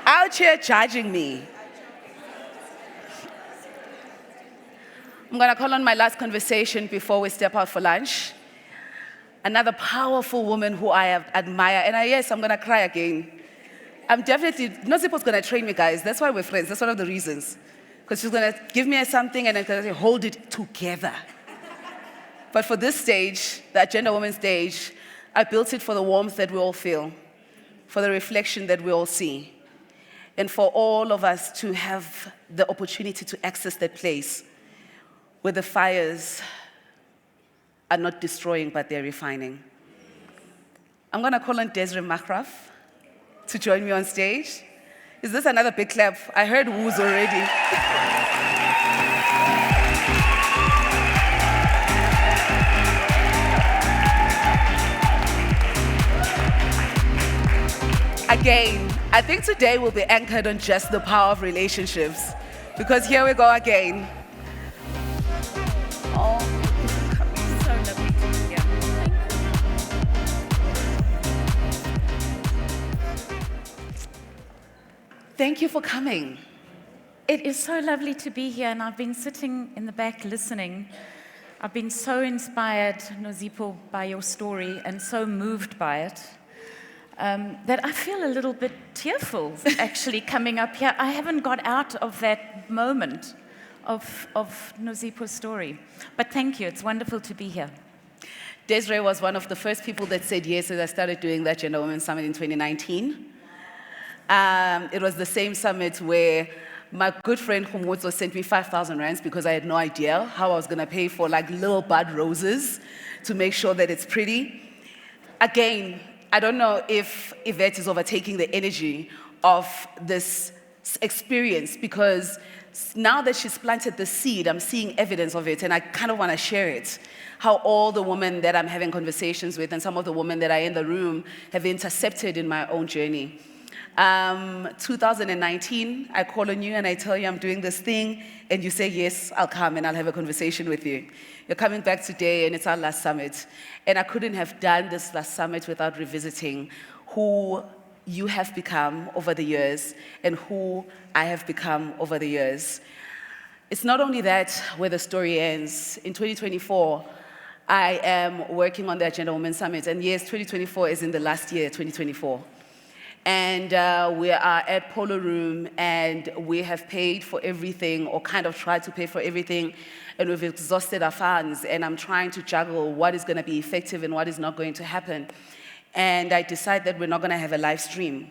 Out here judging me. I'm going to call on my last conversation before we step out for lunch. Another powerful woman who I admire. And yes, I'm going to cry again. I'm definitely, Nozipho's going to train me, guys. That's why we're friends. That's one of the reasons. Because she's going to give me something and then going to hold it together. But for this stage, the Agenda Women stage, I built it for the warmth that we all feel, for the reflection that we all see, and for all of us to have the opportunity to access that place where the fires are not destroying, but they're refining. I'm going to call on Desiree Macraff to join me on stage. Is this another big clap? I heard woos already. Again, I think today will be anchored on just the power of relationships, because here we go again. Oh, so lovely to be here. Thank you for coming. It is so lovely to be here, and I've been sitting in the back listening. I've been so inspired, Nozipho, by your story and so moved by it. That I feel a little bit tearful, actually, coming up here. I haven't got out of that moment of Nozipho's story. But thank you, it's wonderful to be here. Desiree was one of the first people that said yes as I started doing that Gender Women Summit in 2019. It was the same summit where my good friend Humutso sent me 5,000 rands because I had no idea how I was going to pay for like little bud roses to make sure that it's pretty. Again, I don't know if Yvette is overtaking the energy of this experience, because now that she's planted the seed, I'm seeing evidence of it, and I kind of want to share it. How all the women that I'm having conversations with and some of the women that are in the room have intercepted in my own journey. 2019, I call on you and I tell you I'm doing this thing, and you say, yes, I'll come and I'll have a conversation with you. You're coming back today, and it's our last summit. And I couldn't have done this last summit without revisiting who you have become over the years and who I have become over the years. It's not only that where the story ends. In 2024, I am working on the Agenda Women Summit, and yes, 2024 is in the last year, 2024. And we are at Polo Room, and we have paid for everything, or kind of tried to pay for everything, and we've exhausted our funds, and I'm trying to juggle what is going to be effective and what is not going to happen. And I decide that we're not going to have a live stream,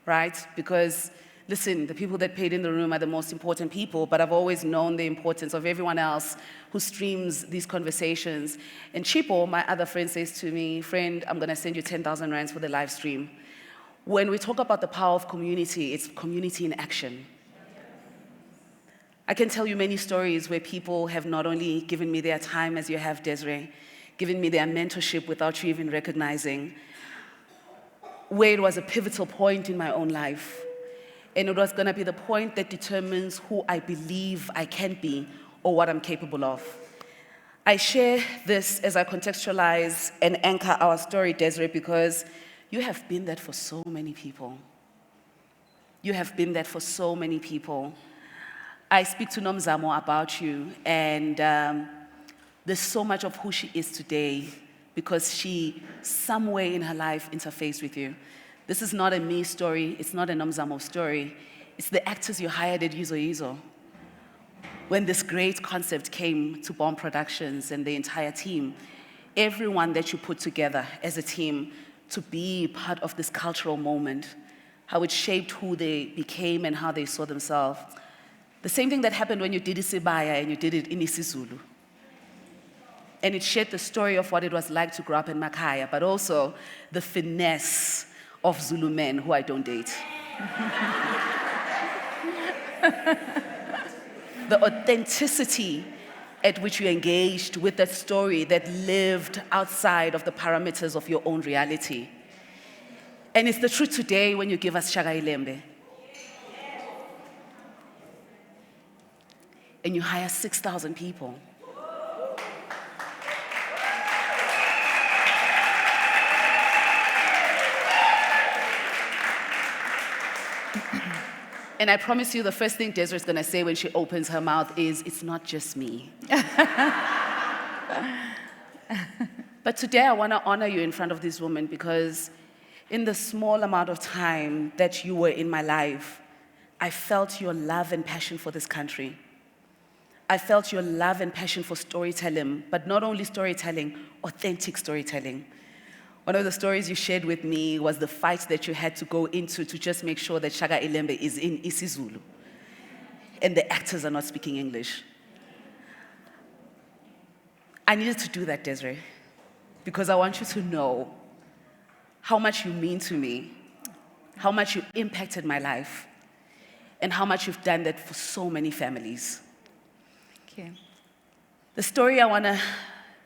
right? Because, listen, the people that paid in the room are the most important people, but I've always known the importance of everyone else who streams these conversations. And Chipo, my other friend, says to me, friend, I'm going to send you 10,000 rands for the live stream. When we talk about the power of community, it's community in action. I can tell you many stories where people have not only given me their time, as you have, Desiree, given me their mentorship without you even recognizing, where it was a pivotal point in my own life. And it was going to be the point that determines who I believe I can be or what I'm capable of. I share this as I contextualize and anchor our story, Desiree, because you have been that for so many people. You have been that for so many people. I speak to Nomzamo about you, and there's so much of who she is today because she, somewhere in her life, interfaced with you. This is not a me story. It's not a Nomzamo story. It's the actors you hired at Yizo Yizo. When this great concept came to Bomb Productions and the entire team, everyone that you put together as a team to be part of this cultural moment, how it shaped who they became and how they saw themselves. The same thing that happened when you did Isibaya and you did it in isiZulu. And it shared the story of what it was like to grow up in Makaya, but also the finesse of Zulu men who I don't date. The authenticity at which you engaged with that story that lived outside of the parameters of your own reality. And it's the truth today when you give us Shaka Ilembe. And you hire 6,000 people. And I promise you the first thing Desiree is going to say when she opens her mouth is, it's not just me. But today I want to honor you in front of this woman because in the small amount of time that you were in my life, I felt your love and passion for this country. I felt your love and passion for storytelling, but not only storytelling, authentic storytelling. One of the stories you shared with me was the fight that you had to go into to just make sure that Shaka Ilembe is in isiZulu and the actors are not speaking English. I needed to do that, Desiree, because I want you to know how much you mean to me, how much you impacted my life, and how much you've done that for so many families. Thank you. The story I want to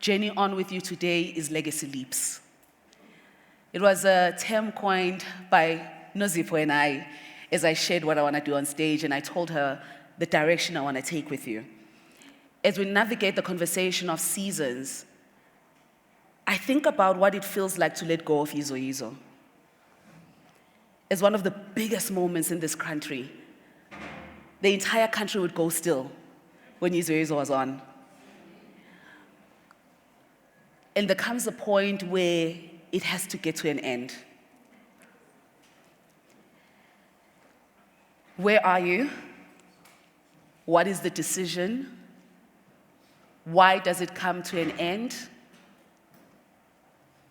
journey on with you today is Legacy Leaps. It was a term coined by Nozipho and I as I shared what I want to do on stage, and I told her the direction I want to take with you. As we navigate the conversation of seasons, I think about what it feels like to let go of Yizo Yizo. As one of the biggest moments in this country, the entire country would go still when Yizo Yizo was on. And there comes a point where it has to get to an end. Where are you? What is the decision? Why does it come to an end?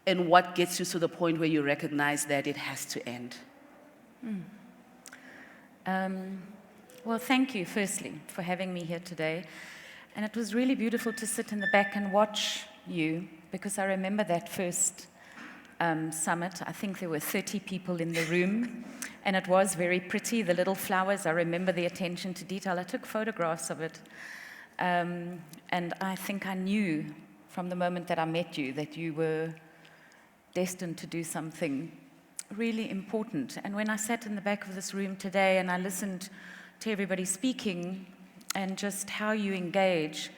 And what gets you to the point where you recognize that it has to end? Well, thank you, firstly, for having me here today. And it was really beautiful to sit in the back and watch you, because I remember that first summit. I think there were 30 people in the room, and it was very pretty. The little flowers, I remember the attention to detail. I took photographs of it. And I think I knew from the moment that I met you that you were destined to do something really important. And when I sat in the back of this room today and I listened to everybody speaking and just how you engage,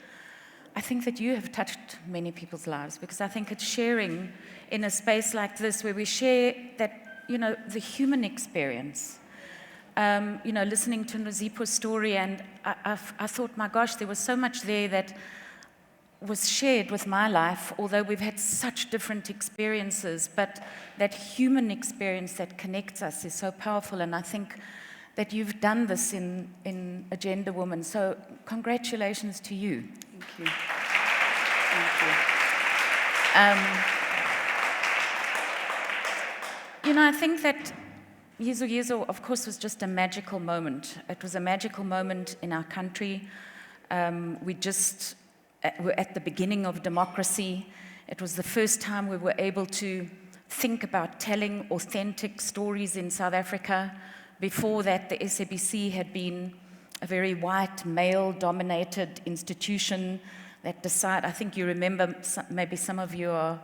I think that you have touched many people's lives, because I think it's sharing in a space like this where we share that, the human experience. Listening to Nozipo's story, and I thought, my gosh, there was so much there that was shared with my life, although we've had such different experiences, but that human experience that connects us is so powerful, and I think that you've done this in Agenda Woman. So congratulations to you. Thank you. Thank you. I think that Yizo Yizo, of course, was just a magical moment. It was a magical moment in our country. We're at the beginning of democracy. It was the first time we were able to think about telling authentic stories in South Africa. Before that, the SABC had been a very white, male-dominated institution that I think you remember, maybe some of you are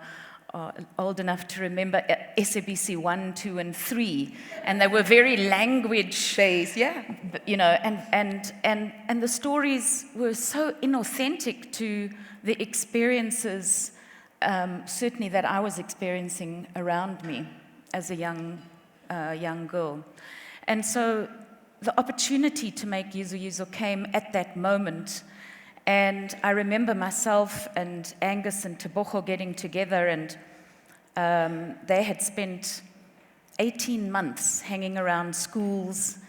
old enough to remember SABC 1, 2, and 3, and they were very language-based, and the stories were so inauthentic to the experiences, certainly that I was experiencing around me as a young girl. And so the opportunity to make Yizo Yizo came at that moment. And I remember myself and Angus and Tebogo getting together, and they had spent 18 months hanging around schools,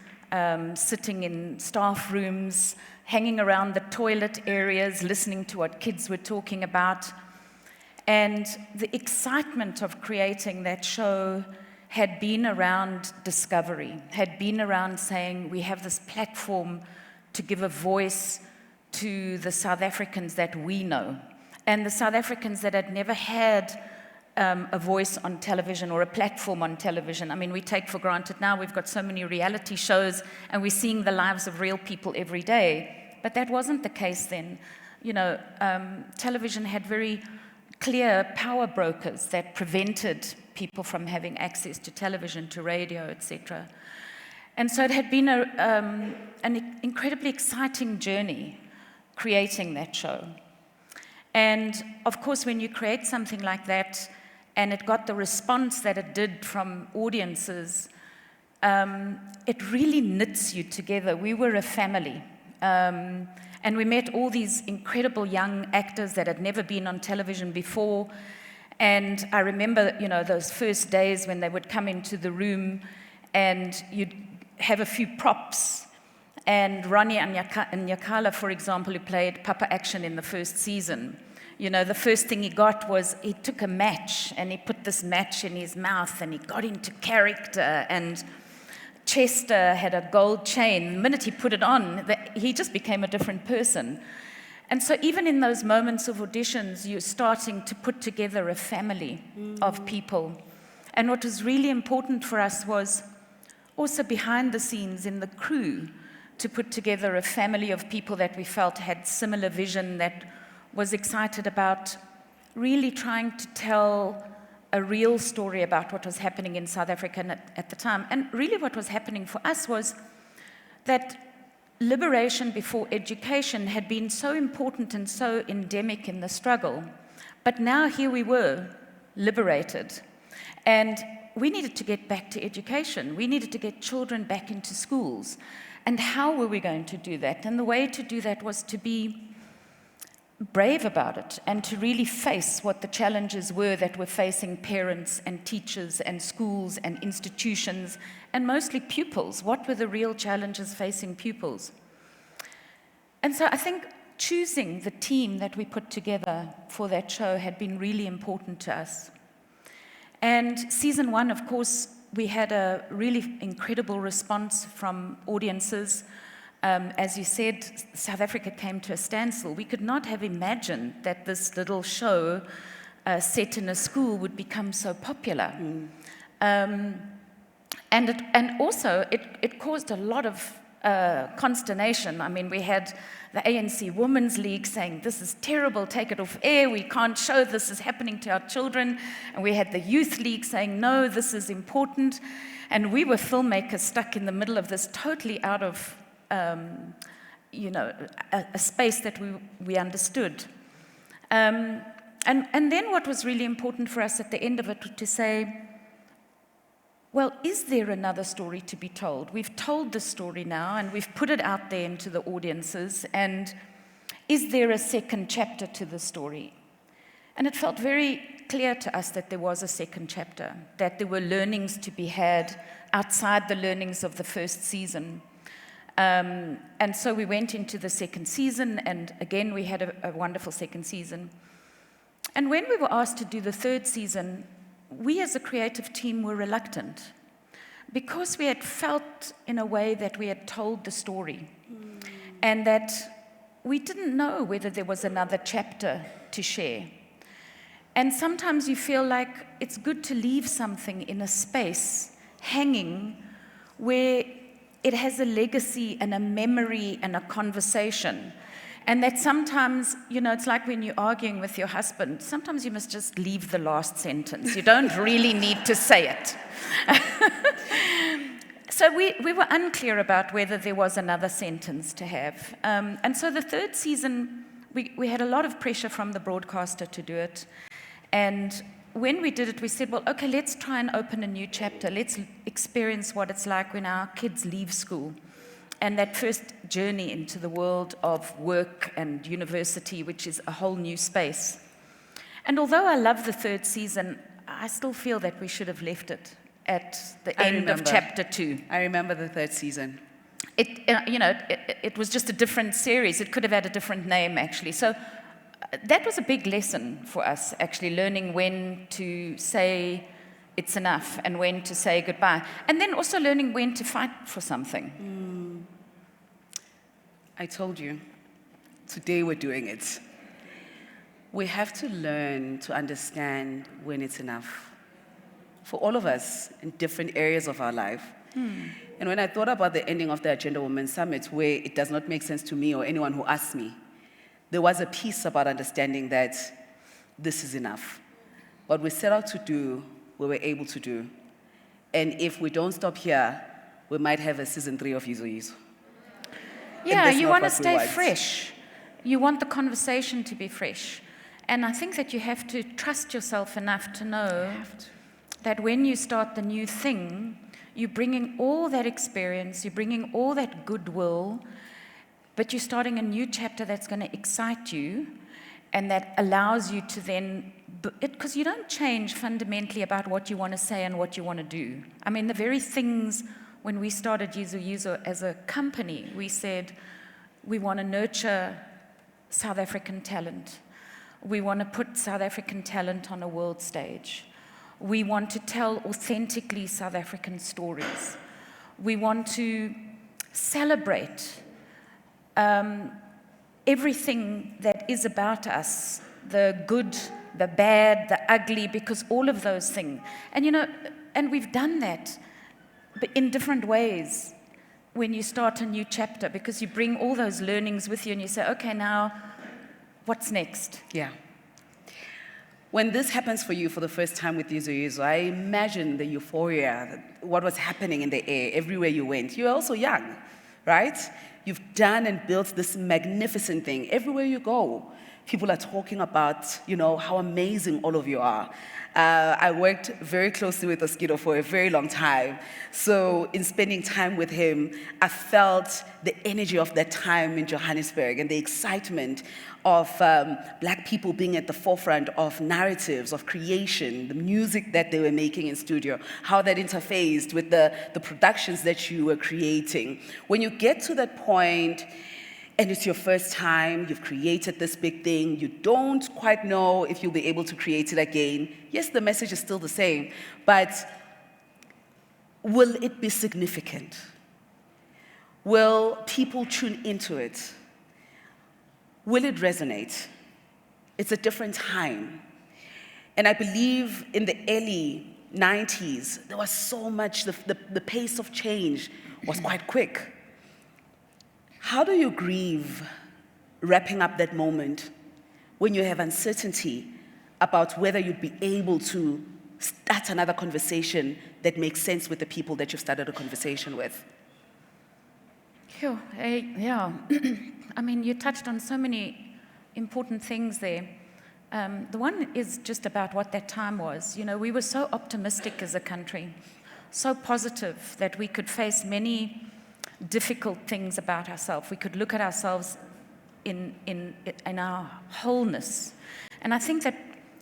sitting in staff rooms, hanging around the toilet areas, listening to what kids were talking about. And the excitement of creating that show had been around discovery, had been around saying, we have this platform to give a voice to the South Africans that we know, and the South Africans that had never had a voice on television or a platform on television. I mean, we take for granted now we've got so many reality shows and we're seeing the lives of real people every day, but that wasn't the case then. Television had very clear power brokers that prevented people from having access to television, to radio, etc. And so it had been an incredibly exciting journey creating that show. And of course, when you create something like that, and it got the response that it did from audiences, it really knits you together. We were a family. And we met all these incredible young actors that had never been on television before. And I remember, those first days when they would come into the room and you'd have a few props. And Ronnie Nyakala, for example, who played Papa Action in the first season, the first thing he got was he took a match and he put this match in his mouth and he got into character. And Chester had a gold chain. The minute he put it on, he just became a different person. And so even in those moments of auditions, you're starting to put together a family of people. And what was really important for us was also behind the scenes in the crew to put together a family of people that we felt had similar vision, that was excited about really trying to tell a real story about what was happening in South Africa at the time. And really what was happening for us was that liberation before education had been so important and so endemic in the struggle. But now here we were, liberated. And we needed to get back to education. We needed to get children back into schools. And how were we going to do that? And the way to do that was to be brave about it and to really face what the challenges were that were facing parents and teachers and schools and institutions and mostly pupils. What were the real challenges facing pupils? And so I think choosing the team that we put together for that show had been really important to us. And season 1, of course, we had a really incredible response from audiences. As you said, South Africa came to a standstill. We could not have imagined that this little show set in a school would become so popular. And also, it caused a lot of consternation. I mean, we had the ANC Women's League saying, this is terrible, take it off air, we can't show this is happening to our children. And we had the Youth League saying, no, this is important. And we were filmmakers stuck in the middle of this, totally out of, a space that we understood. And then what was really important for us at the end of it was to say, well, is there another story to be told? We've told the story now, and we've put it out there into the audiences, and is there a second chapter to the story? And it felt very clear to us that there was a second chapter, that there were learnings to be had outside the learnings of the first season. And so we went into the second season, and again, we had a wonderful second season. And when we were asked to do the third season, we as a creative team were reluctant because we had felt in a way that we had told the story and that we didn't know whether there was another chapter to share. And sometimes you feel like it's good to leave something in a space hanging where it has a legacy and a memory and a conversation. And that sometimes, it's like when you're arguing with your husband, sometimes you must just leave the last sentence. You don't really need to say it. So we were unclear about whether there was another sentence to have. And so the third season, we had a lot of pressure from the broadcaster to do it. And when we did it, we said, well, okay, let's try and open a new chapter. Let's experience what it's like when our kids leave school. And that first journey into the world of work and university, which is a whole new space. And although I love the third season, I still feel that we should have left it at the end of chapter 2. I remember the third season. It was just a different series. It could have had a different name, actually. So that was a big lesson for us, actually, learning when to say it's enough and when to say goodbye. And then also learning when to fight for something. I told you, today we're doing it. We have to learn to understand when it's enough. For all of us in different areas of our life. And when I thought about the ending of the Agenda Women Summit, where it does not make sense to me or anyone who asks me, there was a piece about understanding that this is enough. What we set out to do, we were able to do. And if we don't stop here, we might have a season 3 of Yizo Yizo. Yeah, you want to stay fresh. You want the conversation to be fresh. And I think that you have to trust yourself enough to know that when you start the new thing, you're bringing all that experience, you're bringing all that goodwill, but you're starting a new chapter that's going to excite you and that allows you to then, because you don't change fundamentally about what you want to say and what you want to do. I mean, the very things. When we started Yizo Yizo as a company, we said we want to nurture South African talent. We want to put South African talent on a world stage. We want to tell authentically South African stories. We want to celebrate everything that is about us, the good, the bad, the ugly, because all of those things. And we've done that. But in different ways when you start a new chapter, because you bring all those learnings with you and you say, okay, now what's next? Yeah. When this happens for you for the first time with Yizo Yizo, I imagine the euphoria, what was happening in the air everywhere you went. You were also young, right? You've done and built this magnificent thing. Everywhere you go, people are talking about, how amazing all of you are. I worked very closely with Oskido for a very long time. So in spending time with him, I felt the energy of that time in Johannesburg and the excitement of Black people being at the forefront of narratives, of creation, the music that they were making in studio, how that interfaced with the productions that you were creating. When you get to that point, and it's your first time, you've created this big thing, you don't quite know if you'll be able to create it again. Yes, the message is still the same, but will it be significant? Will people tune into it? Will it resonate? It's a different time. And I believe in the early 90s, there was so much, the pace of change was quite quick. How do you grieve wrapping up that moment when you have uncertainty about whether you'd be able to start another conversation that makes sense with the people that you've started a conversation with? Sure. Yeah. I mean, you touched on so many important things there. The one is just about what that time was. You know, we were so optimistic as a country, so positive that we could face many difficult things about ourselves. We could look at ourselves in our wholeness. And I think that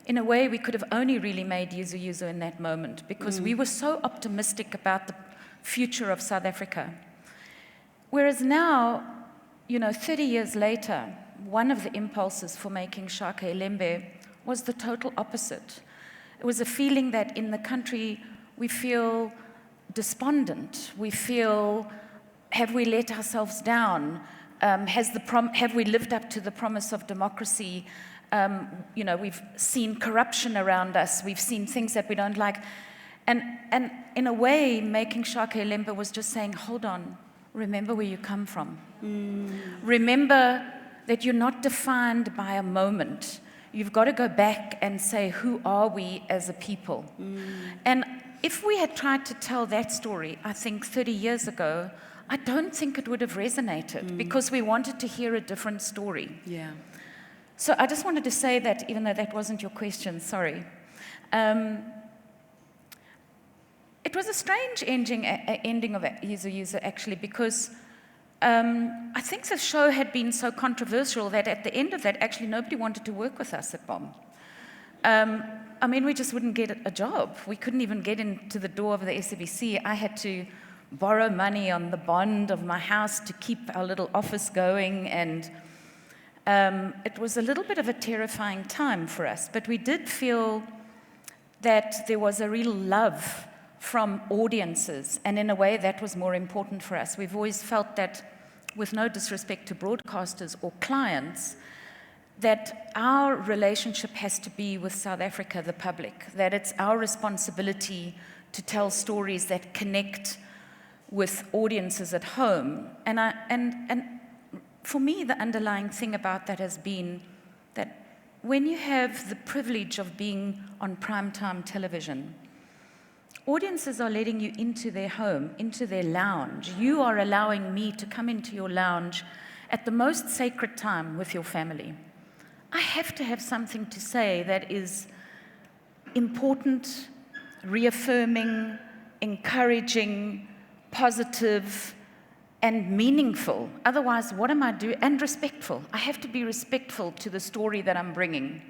in a way we could have only really made Yuzu Yuzu in that moment because we were so optimistic about the future of South Africa. Whereas now, you know, 30 years later, one of the impulses for making Shaka Ilembe was the total opposite. It was a feeling that in the country we feel despondent. We feel, have we let ourselves down? Have we lived up to the promise of democracy? You know, we've seen corruption around us. We've seen things that we don't like. And in a way, making Shaka Ilembe was just saying, hold on, remember where you come from. Remember that you're not defined by a moment. You've got to go back and say, who are we as a people? And if we had tried to tell that story, I think 30 years ago, I don't think it would have resonated because we wanted to hear a different story. Yeah. So I just wanted to say that, even though that wasn't your question, sorry. It was a strange ending of Yuzu Yuzu, actually, because I think the show had been so controversial that at the end of that, actually, nobody wanted to work with us at BOM. I mean, we just wouldn't get a job. We couldn't even get into the door of the SABC. I had to borrow money on the bond of my house to keep our little office going, and it was a little bit of a terrifying time for us, but we did feel that there was a real love from audiences, and in a way that was more important for us. We've always felt that, with no disrespect to broadcasters or clients, that our relationship has to be with South Africa, the public, that it's our responsibility to tell stories that connect with audiences at home. And for me, the underlying thing about that has been that when you have the privilege of being on primetime television, audiences are letting you into their home, into their lounge. You are allowing me to come into your lounge at the most sacred time with your family. I have to have something to say that is important, reaffirming, encouraging, positive, and meaningful. Otherwise, what am I doing? And respectful. I have to be respectful to the story that I'm bringing.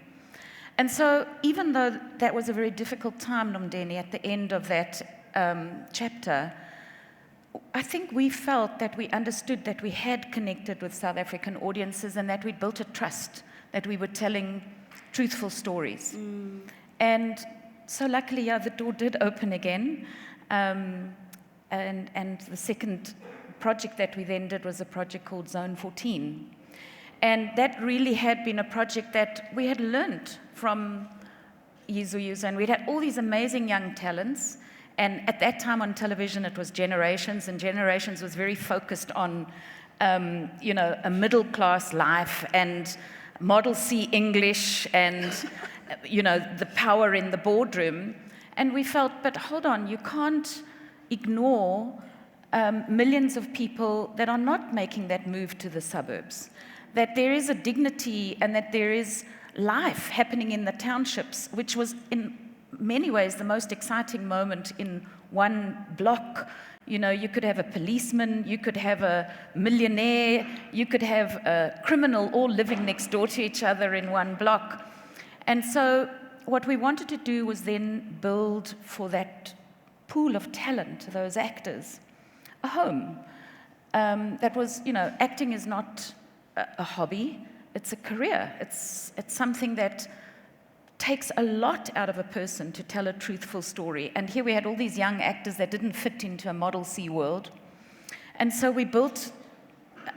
And so, even though that was a very difficult time, Nomndeni, at the end of that chapter, I think we felt that we understood that we had connected with South African audiences and that we'd built a trust, that we were telling truthful stories. And so luckily, yeah, the door did open again. And the second project that we then did was a project called Zone 14. And that really had been a project that we had learned from Yuzu Yuzu, and we'd had all these amazing young talents. And at that time on television, it was Generations, and Generations was very focused on, you know, a middle-class life and Model C English and, you know, the power in the boardroom. And we felt, but hold on, you can't ignore millions of people that are not making that move to the suburbs, that there is a dignity and that there is life happening in the townships, which was in many ways the most exciting moment in one block. You know, you could have a policeman, you could have a millionaire, you could have a criminal all living next door to each other in one block. And so what we wanted to do was then build for that pool of talent, those actors, a home. That was, you know, acting is not a hobby, it's a career. It's something that takes a lot out of a person to tell a truthful story. And here we had all these young actors that didn't fit into a Model C world. And so we built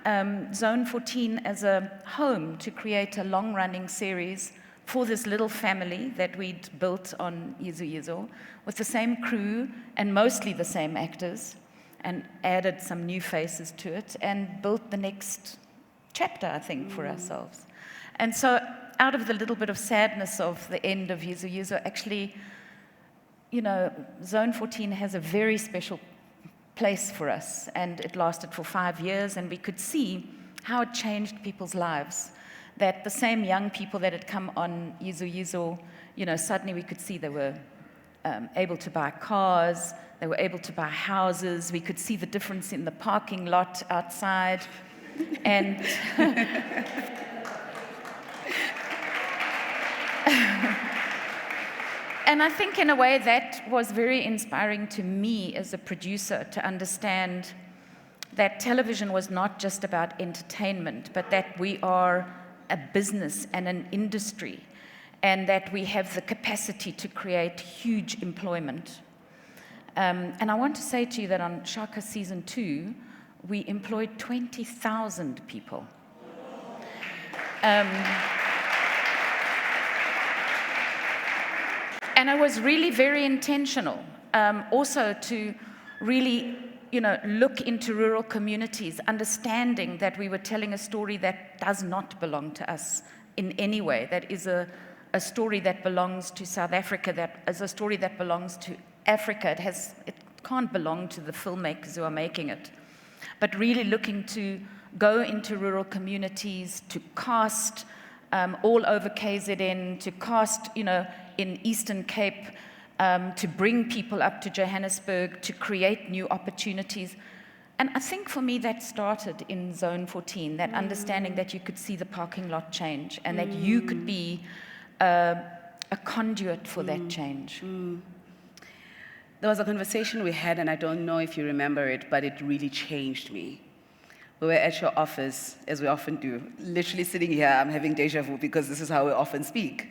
Zone 14 as a home to create a long-running series for this little family that we'd built on Yuzu Yuzu, with the same crew and mostly the same actors. and added some new faces to it and built the next chapter, I think, for ourselves. And so out of the little bit of sadness of the end of Yizo Yizo, actually, you know, Zone 14 has a very special place for us, and it lasted for 5 years, and we could see how it changed people's lives. That the same young people that had come on Yizo Yizo, you know, suddenly we could see they were able to buy cars, they were able to buy houses, we could see the difference in the parking lot outside, and and I think in a way that was very inspiring to me as a producer to understand that television was not just about entertainment, but that we are a business and an industry, and that we have the capacity to create huge employment. And I want to say to you that on Shaka Season 2, we employed 20,000 people. And I was really very intentional, also to really, you know, look into rural communities, understanding that we were telling a story that does not belong to us in any way, that is a story that belongs to South Africa, that is a story that belongs to Africa. It can't belong to the filmmakers who are making it. But really looking to go into rural communities, to cast all over KZN, to cast, you know, in Eastern Cape, to bring people up to Johannesburg, to create new opportunities. And I think for me that started in Zone 14, that understanding that you could see the parking lot change and that you could be a conduit for that change. There was a conversation we had, and I don't know if you remember it, but it really changed me. We were at your office, as we often do. Literally sitting here, I'm having deja vu because this is how we often speak.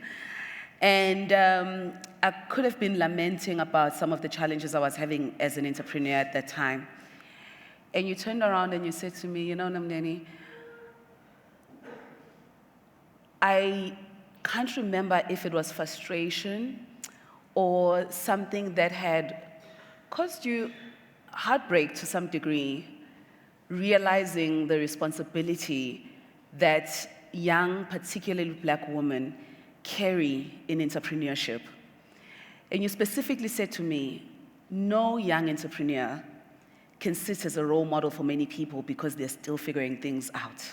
And I could have been lamenting about some of the challenges I was having as an entrepreneur at that time. And you turned around and you said to me, you know, Nomndeni, I can't remember if it was frustration or something that had caused you heartbreak to some degree, realizing the responsibility that young, particularly Black women, carry in entrepreneurship. And you specifically said to me, no young entrepreneur can sit as a role model for many people because they're still figuring things out.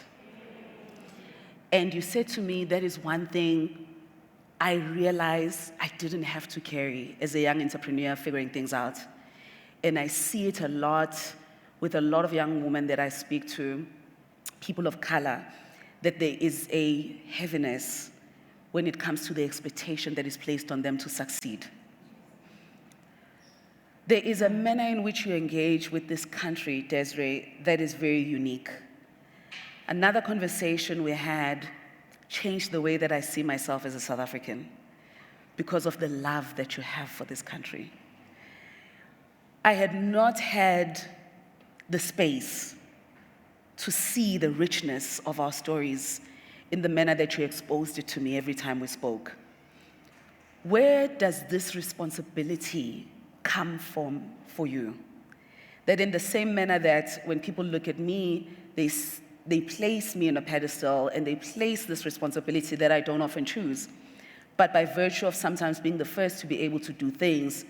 And you said to me, that is one thing I realized I didn't have to carry as a young entrepreneur figuring things out. And I see it a lot with a lot of young women that I speak to, people of color, that there is a heaviness when it comes to the expectation that is placed on them to succeed. There is a manner in which you engage with this country, Desiree, that is very unique. Another conversation we had changed the way that I see myself as a South African because of the love that you have for this country. I had not had the space to see the richness of our stories in the manner that you exposed it to me every time we spoke. Where does this responsibility come from for you? That in the same manner that when people look at me, they place me on a pedestal and they place this responsibility that I don't often choose. But by virtue of sometimes being the first to be able to do things,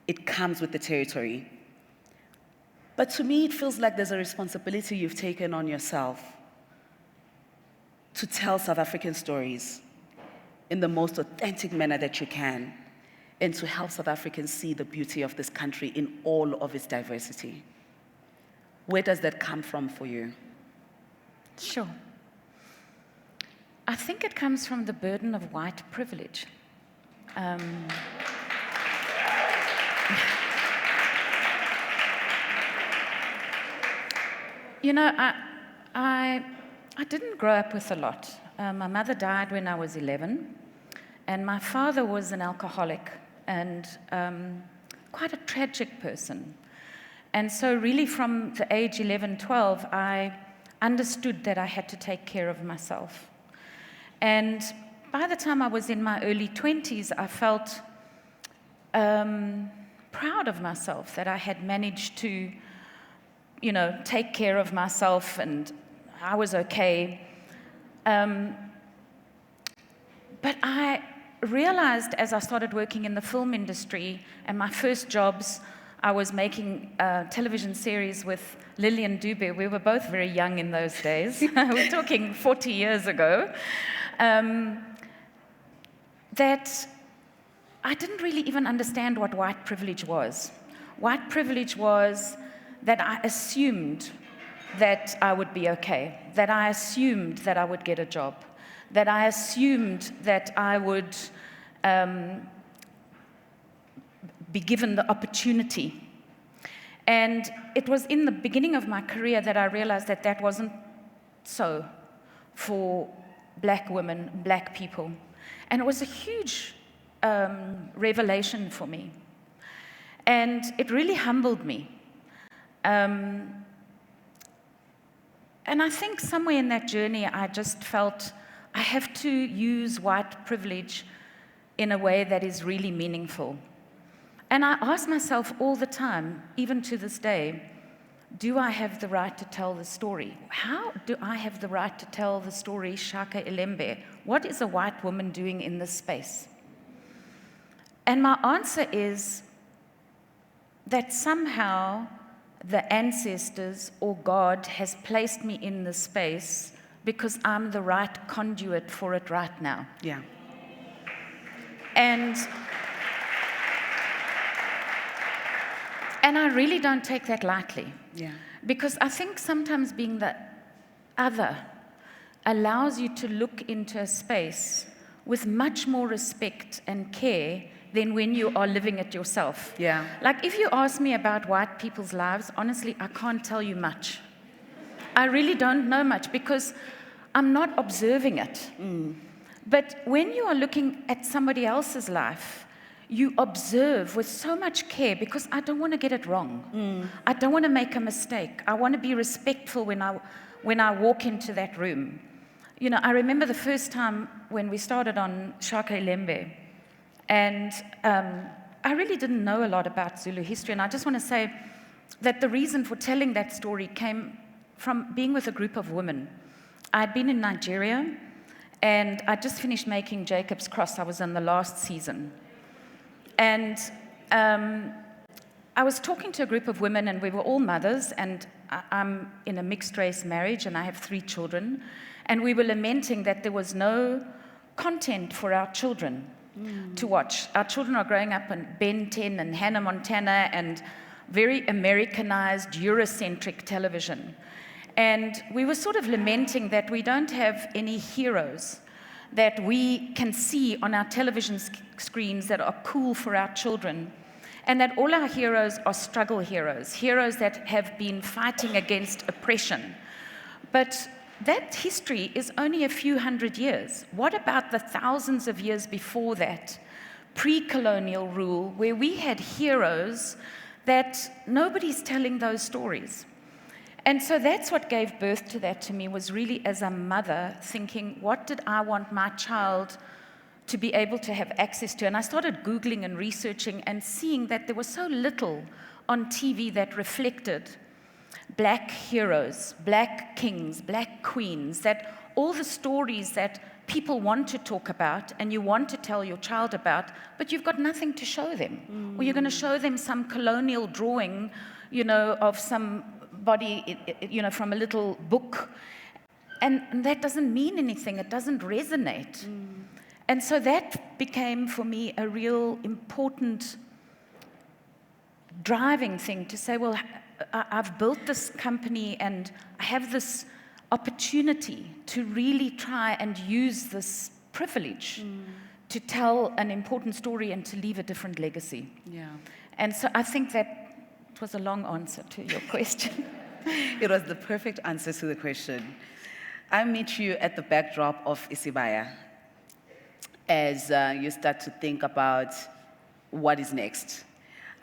it comes with the territory. But to me, it feels like there's a responsibility you've taken on yourself to tell South African stories in the most authentic manner that you can, and to help South Africans see the beauty of this country in all of its diversity. Where does that come from for you? Sure. I think it comes from the burden of white privilege. You know, I didn't grow up with a lot. My mother died when I was 11, and my father was an alcoholic and quite a tragic person. And so really from the age 11, 12, I understood that I had to take care of myself. And by the time I was in my early 20s, I felt proud of myself that I had managed to take care of myself, and I was okay. But I realized as I started working in the film industry, and my first jobs, I was making a television series with Lillian Dube. We were both very young in those days. We're talking 40 years ago. That I didn't really even understand what white privilege was. White privilege was that I assumed that I would be okay, that I assumed that I would get a job, that I assumed that I would be given the opportunity. And it was in the beginning of my career that I realized that that wasn't so for black women, black people. And it was a huge revelation for me. And it really humbled me. And I think somewhere in that journey, I just felt I have to use white privilege in a way that is really meaningful. And I ask myself all the time, even to this day, do I have the right to tell the story? How do I have the right to tell the story Shaka Ilembe? What is a white woman doing in this space? And my answer is that somehow the ancestors or God has placed me in this space because I'm the right conduit for it right now. Yeah. And I really don't take that lightly. Yeah. Because I think sometimes being the other allows you to look into a space with much more respect and care than when you are living it yourself. Yeah. Like if you ask me about white people's lives, honestly, I can't tell you much. I really don't know much because I'm not observing it. But when you are looking at somebody else's life, you observe with so much care because I don't want to get it wrong. I don't want to make a mistake. I want to be respectful when I walk into that room. I remember the first time when we started on Shaka Ilembe, and I really didn't know a lot about Zulu history, and I just want to say that the reason for telling that story came from being with a group of women. I'd been in Nigeria, and I'd just finished making Jacob's Cross. I was in the last season. And I was talking to a group of women, and we were all mothers, and I'm in a mixed-race marriage, and I have 3 children. And we were lamenting that there was no content for our children to watch. Our children are growing up on Ben 10 and Hannah Montana and very Americanized, Eurocentric television. And we were sort of lamenting that we don't have any heroes that we can see on our television screens that are cool for our children, and that all our heroes are struggle heroes, heroes that have been fighting against oppression. But that history is only a few hundred years. What about the thousands of years before that, pre-colonial rule, where we had heroes that nobody's telling those stories? And so that's what gave birth to that to me, was really as a mother thinking, what did I want my child to be able to have access to? And I started Googling and researching and seeing that there was so little on TV that reflected black heroes, black kings, black queens, that all the stories that people want to talk about and you want to tell your child about, but you've got nothing to show them. Or you're going to show them some colonial drawing, of somebody, from a little book. And that doesn't mean anything. It doesn't resonate. And so that became, for me, a real important driving thing to say, well, I've built this company and I have this opportunity to really try and use this privilege to tell an important story and to leave a different legacy. Yeah. And so I think that was a long answer to your question. It was the perfect answer to the question. I meet you at the backdrop of Isibaya as you start to think about what is next.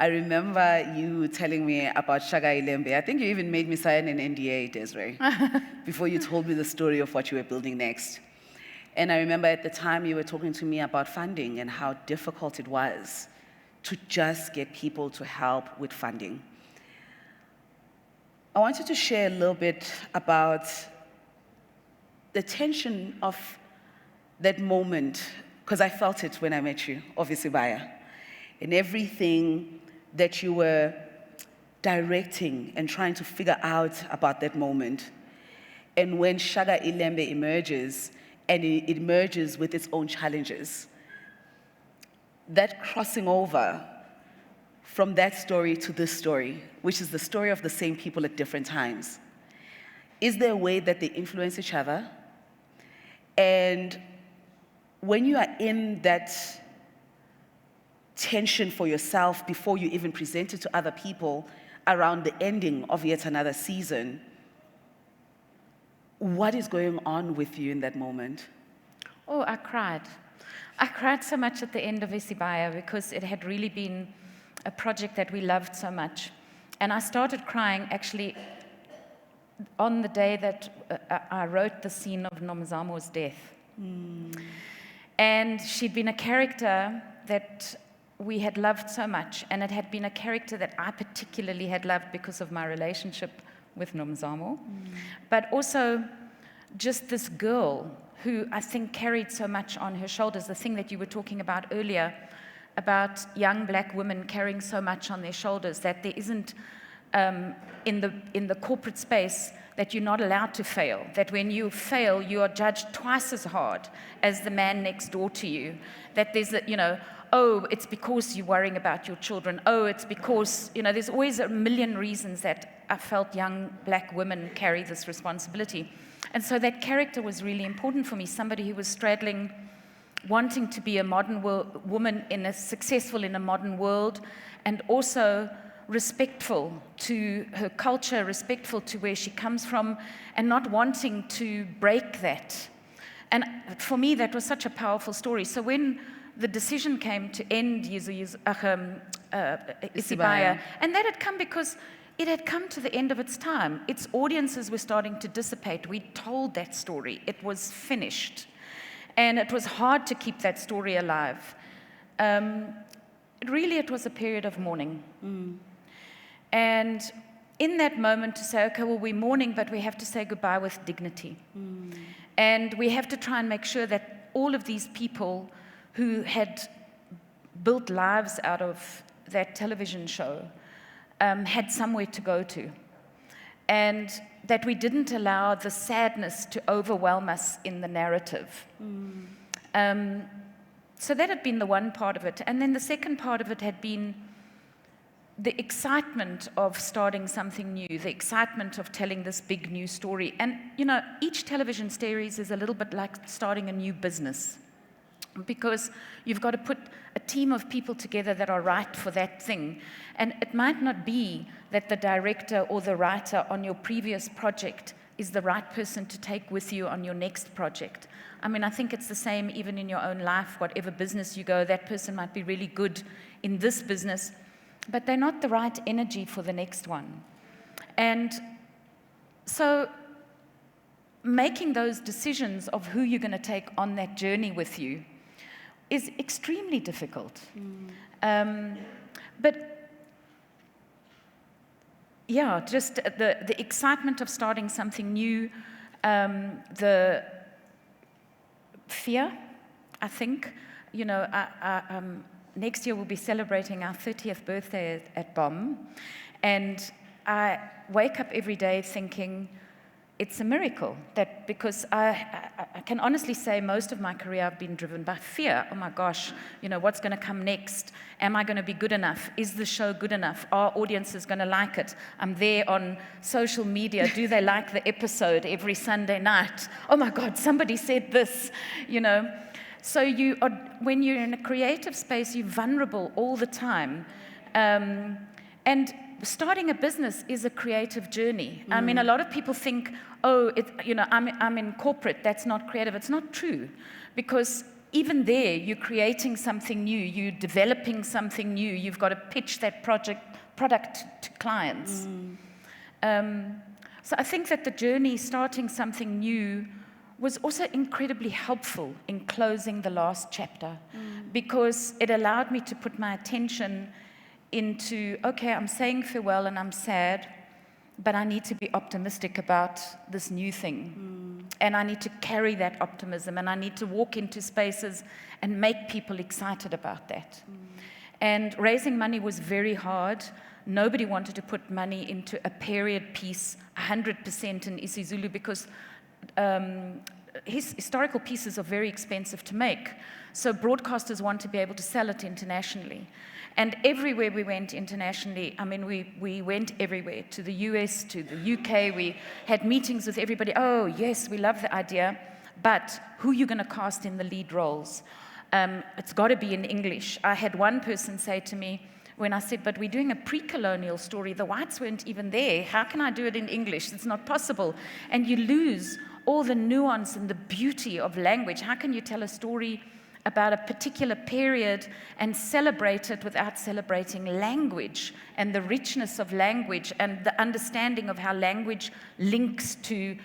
I remember you telling me about Shaka Ilembe. I think you even made me sign an NDA, Desiree, before you told me the story of what you were building next. And I remember at the time you were talking to me about funding and how difficult it was to just get people to help with funding. I wanted to share a little bit about the tension of that moment, because I felt it when I met you, obviously, Baya, and everything that you were directing and trying to figure out about that moment. And when Shaga Ilembe emerges, and it emerges with its own challenges, that crossing over from that story to this story, which is the story of the same people at different times, is there a way that they influence each other? And when you are in that tension for yourself before you even present it to other people around the ending of yet another season, what is going on with you in that moment? Oh, I cried. I cried so much at the end of Isibaya because it had really been a project that we loved so much. And I started crying actually on the day that I wrote the scene of Nomzamo's death. And she'd been a character that we had loved so much, and it had been a character that I particularly had loved because of my relationship with Nomzamo, but also just this girl who I think carried so much on her shoulders, the thing that you were talking about earlier, about young black women carrying so much on their shoulders, that there isn't in the corporate space that you're not allowed to fail, that when you fail, you are judged twice as hard as the man next door to you, that there's a, oh, it's because you're worrying about your children, oh, it's because, there's always a million reasons that I felt young black women carry this responsibility. And so that character was really important for me, somebody who was straddling, wanting to be a modern woman successful in a modern world, and also respectful to her culture, respectful to where she comes from, and not wanting to break that. And for me, that was such a powerful story. So when the decision came to end Isibaya, and that had come because it had come to the end of its time. Its audiences were starting to dissipate. We told that story. It was finished. And it was hard to keep that story alive. It was a period of mourning. And in that moment to say, okay, well, we're mourning, but we have to say goodbye with dignity. And we have to try and make sure that all of these people who had built lives out of that television show had somewhere to go to. And that we didn't allow the sadness to overwhelm us in the narrative. So that had been the one part of it. And then the second part of it had been the excitement of starting something new, the excitement of telling this big new story. And, each television series is a little bit like starting a new business, because you've got to put a team of people together that are right for that thing. And it might not be that the director or the writer on your previous project is the right person to take with you on your next project. I think it's the same even in your own life, whatever business you go, that person might be really good in this business, but they're not the right energy for the next one. And so making those decisions of who you're going to take on that journey with you is extremely difficult. But yeah, just the excitement of starting something new, the fear, I think. Next year we'll be celebrating our 30th birthday at BOM, and I wake up every day thinking it's a miracle that, because I can honestly say most of my career I've been driven by fear. Oh my gosh, what's going to come next? Am I going to be good enough? Is the show good enough? Are audiences going to like it? I'm there on social media. Do they like the episode every Sunday night? Oh my God, somebody said this, So when you're in a creative space, you're vulnerable all the time. And starting a business is a creative journey. A lot of people think, I'm in corporate, that's not creative. It's not true, because even there, you're creating something new, you're developing something new, you've got to pitch that product to clients. So I think that the journey, starting something new, was also incredibly helpful in closing the last chapter, because it allowed me to put my attention into, okay, I'm saying farewell and I'm sad, but I need to be optimistic about this new thing. And I need to carry that optimism, and I need to walk into spaces and make people excited about that. And raising money was very hard. Nobody wanted to put money into a period piece 100% in isiZulu because historical pieces are very expensive to make. So broadcasters want to be able to sell it internationally. And everywhere we went internationally, I mean, we went everywhere, to the US, to the UK. We had meetings with everybody. Oh, yes, we love the idea, but who are you going to cast in the lead roles? It's got to be in English. I had one person say to me, when I said, but we're doing a pre-colonial story, the whites weren't even there. How can I do it in English? It's not possible. And you lose all the nuance and the beauty of language. How can you tell a story about a particular period and celebrate it without celebrating language and the richness of language and the understanding of how language links to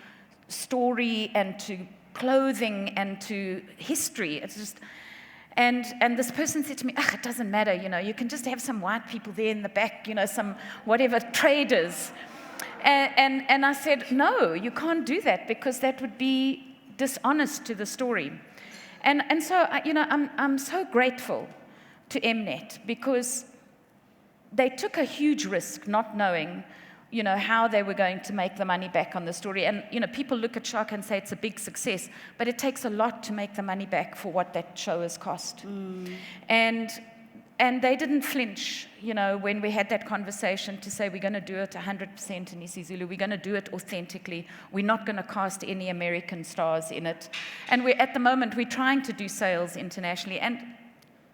story and to clothing and to history? It's just, and this person said to me, it doesn't matter, you can just have some white people there in the back, some whatever traders. And I said, no, you can't do that because that would be dishonest to the story. And so, I'm so grateful to Mnet because they took a huge risk not knowing, how they were going to make the money back on the story. And, people look at Shaka and say it's a big success, but it takes a lot to make the money back for what that show has cost. And they didn't flinch, when we had that conversation to say we're going to do it 100% in isiZulu, we're going to do it authentically, we're not going to cast any American stars in it. And at the moment, we're trying to do sales internationally, and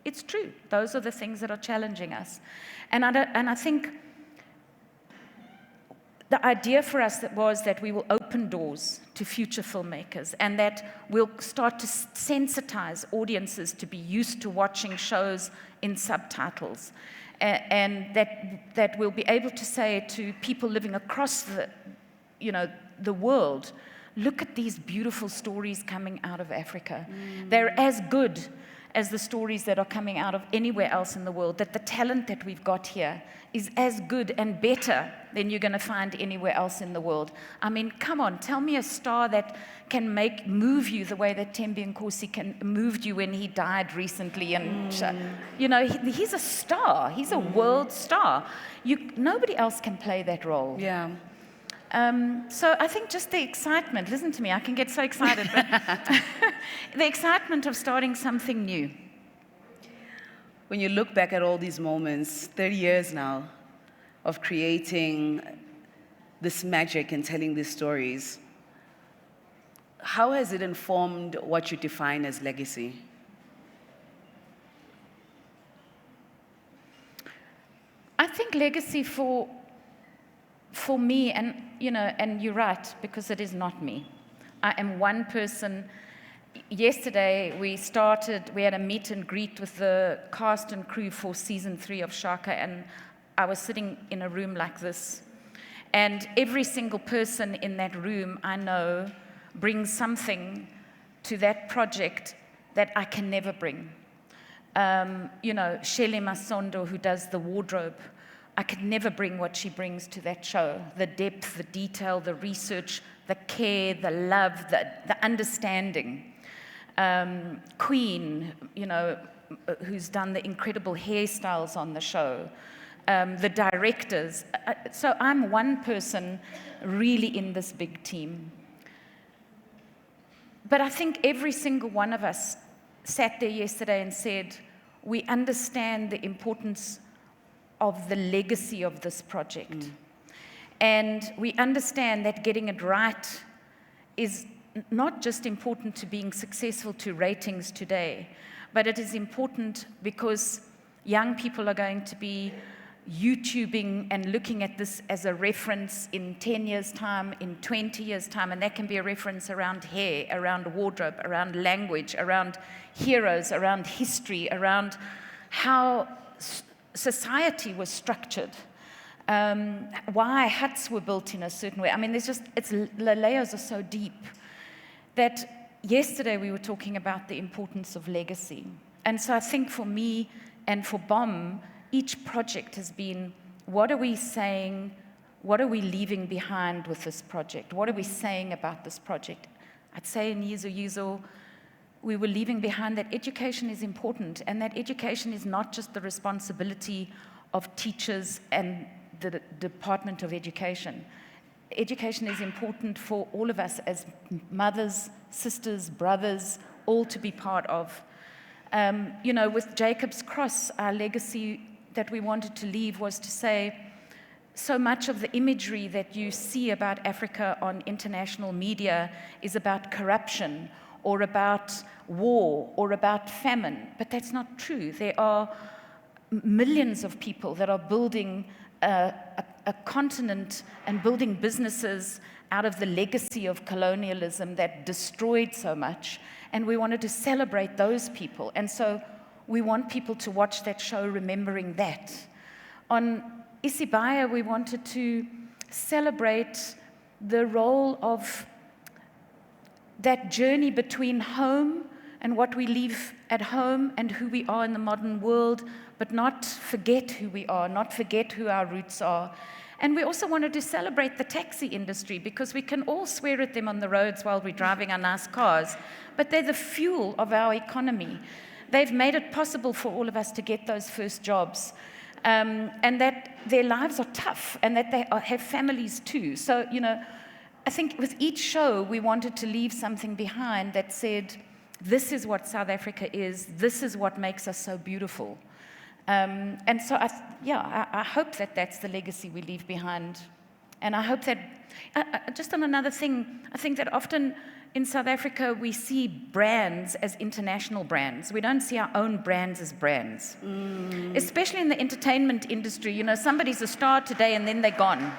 it's true. Those are the things that are challenging us. And I think the idea for us was that we will open doors to future filmmakers and that we'll start to sensitize audiences to be used to watching shows in subtitles, and that we'll be able to say to people living across the world, look at these beautiful stories coming out of Africa. They're as good as the stories that are coming out of anywhere else in the world, that the talent that we've got here is as good and better than you're going to find anywhere else in the world. I mean, come on, tell me a star that can move you the way that Thembi Nkosi moved you when he died recently. And, he's a star. He's a world star. Nobody else can play that role. Yeah. So I think just the excitement, listen to me, I can get so excited, but the excitement of starting something new. When you look back at all these moments, 30 years now, of creating this magic and telling these stories, how has it informed what you define as legacy? I think legacy for me, and you're right, because it is not me. I am one person. Yesterday, we had a meet and greet with the cast and crew for season 3 of Shaka, and I was sitting in a room like this. And every single person in that room, I know, brings something to that project that I can never bring. Shelley Masondo, who does the wardrobe, I could never bring what she brings to that show. The depth, the detail, the research, the care, the love, the understanding. Queen, who's done the incredible hairstyles on the show. The directors. So I'm one person really in this big team. But I think every single one of us sat there yesterday and said, we understand the importance of the legacy of this project. And we understand that getting it right is not just important to being successful to ratings today, but it is important because young people are going to be YouTubing and looking at this as a reference in 10 years' time, in 20 years' time, and that can be a reference around hair, around wardrobe, around language, around heroes, around history, around how society was structured, why huts were built in a certain way. I mean, the layers are so deep that yesterday we were talking about the importance of legacy. And so I think for me and for BOM, each project has been, what are we saying what are we leaving behind with this project? What are we saying about this project? I'd say in Yizo Yizo, we were leaving behind that education is important, and that education is not just the responsibility of teachers and the Department of Education. Education is important for all of us as mothers, sisters, brothers, all to be part of. You know, with Jacob's Cross, our legacy that we wanted to leave was to say, so much of the imagery that you see about Africa on international media is about corruption or about war or about famine, but that's not true. There are millions of people that are building a continent and building businesses out of the legacy of colonialism that destroyed so much, and we wanted to celebrate those people. And so we want people to watch that show remembering that. On Isibaya, we wanted to celebrate the role of that journey between home and what we leave at home and who we are in the modern world, but not forget who we are, not forget who our roots are. And we also wanted to celebrate the taxi industry, because we can all swear at them on the roads while we're driving our nice cars, but they're the fuel of our economy. They've made it possible for all of us to get those first jobs, and that their lives are tough, and that they have families too. So, you know, I think with each show, we wanted to leave something behind that said, this is what South Africa is, this is what makes us so beautiful. And so, I hope that that's the legacy we leave behind. And I hope that, just on another thing, I think that often in South Africa, we see brands as international brands. We don't see our own brands as brands. Especially in the entertainment industry, you know, somebody's a star today and then they're gone.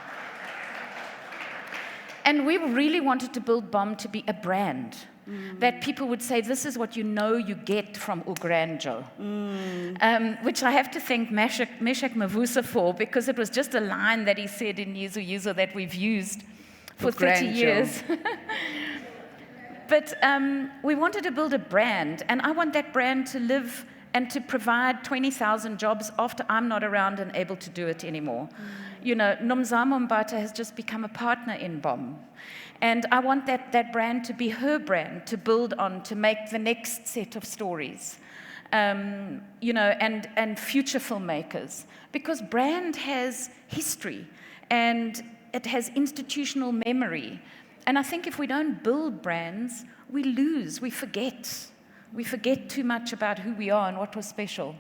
And we really wanted to build BOM to be a brand. That people would say, this is what you know you get from Ugranjo. Which I have to thank Meshach Mavusa for, because it was just a line that he said in Yizo Yizo that we've used for 30 years. But we wanted to build a brand, and I want that brand to live and to provide 20,000 jobs after I'm not around and able to do it anymore. You know, Nomzamo Mbata has just become a partner in BOM. And I want that brand to be her brand, to build on, to make the next set of stories, you know, and future filmmakers. Because brand has history, and it has institutional memory. And I think if we don't build brands, we lose, we forget. We forget too much about who we are and what was special.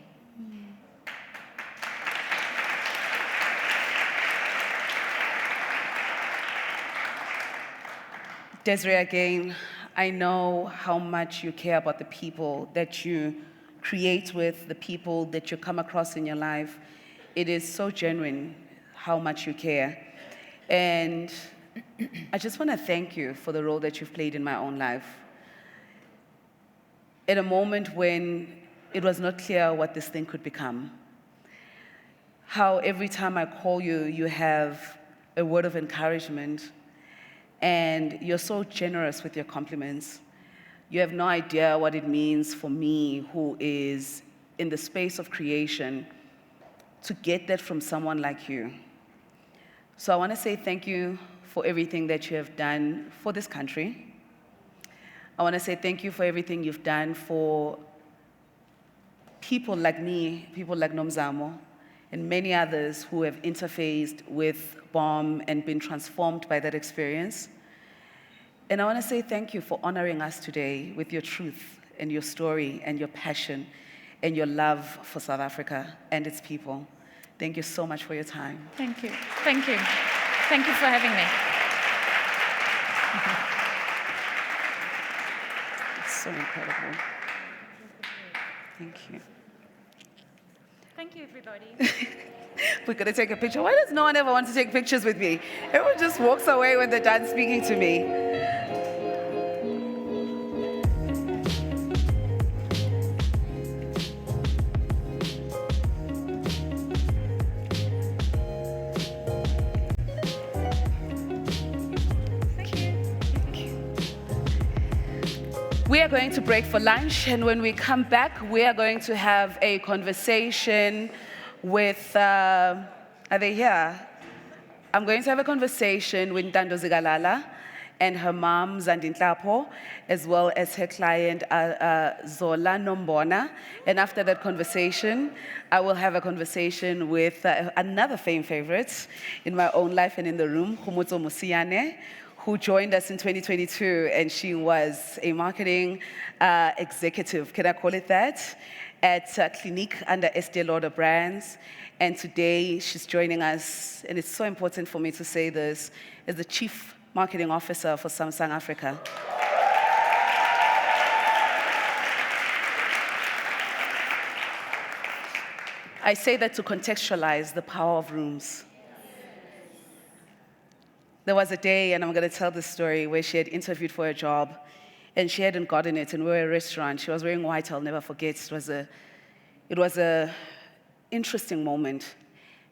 Desiree, again, I know how much you care about the people that you create with, the people that you come across in your life. It is so genuine how much you care. And I just want to thank you for the role that you've played in my own life. At a moment when it was not clear what this thing could become. How every time I call you, you have a word of encouragement, and you're so generous with your compliments. You have no idea what it means for me, who is in the space of creation, to get that from someone like you. So I want to say thank you for everything that you have done for this country. I want to say thank you for everything you've done for people like me, people like Nomzamo, and many others who have interfaced with BOM and been transformed by that experience. And I want to say thank you for honoring us today with your truth and your story and your passion and your love for South Africa and its people. Thank you so much for your time. Thank you. Thank you. Thank you for having me. It's so incredible. Thank you. Thank you, everybody. We're going to take a picture. Why does no one ever want to take pictures with me? Everyone just walks away when they're done speaking to me. We are going to break for lunch, and when we come back, we are going to have a conversation with, are they here? I'm going to have a conversation with Ntando Zigalala and her mom, Zandintlapo, as well as her client, Zola Nombona. And after that conversation, I will have a conversation with another fan favorite in my own life and in the room, Khomotso Musiane, who joined us in 2022, and she was a marketing executive, can I call it that, at Clinique under Estée Lauder Brands. And today she's joining us, and it's so important for me to say this, as the Chief Marketing Officer for Samsung Africa. I say that to contextualize the power of rooms. There was a day, and I'm going to tell this story, where she had interviewed for a job, and she hadn't gotten it, and we were at a restaurant. She was wearing white, I'll never forget. It was a interesting moment.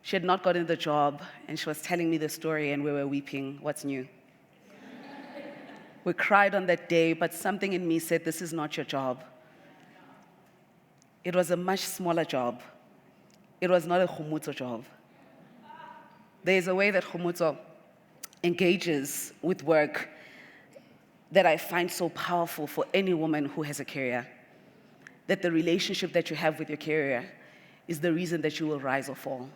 She had not gotten the job, and she was telling me the story, and we were weeping. What's new? We cried on that day, but something in me said, this is not your job. It was a much smaller job. It was not a Khomotso job. There is a way that Khomotso engages with work that I find so powerful for any woman who has a career. That the relationship that you have with your career is the reason that you will rise or fall.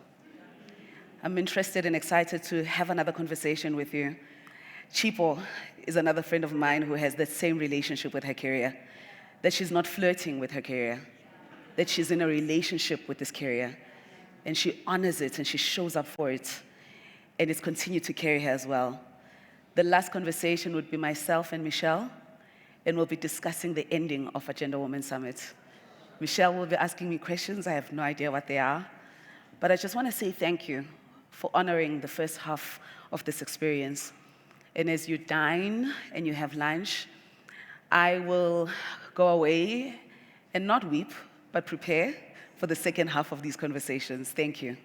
I'm interested and excited to have another conversation with you. Chipo is another friend of mine who has that same relationship with her career, that she's not flirting with her career, that she's in a relationship with this career, and she honors it and she shows up for it, and it's continued to carry her as well. The last conversation would be myself and Michelle, and we'll be discussing the ending of Agenda Women Summit. Michelle will be asking me questions. I have no idea what they are, but I just want to say thank you for honoring the first half of this experience. And as you dine and you have lunch, I will go away and not weep, but prepare for the second half of these conversations. Thank you.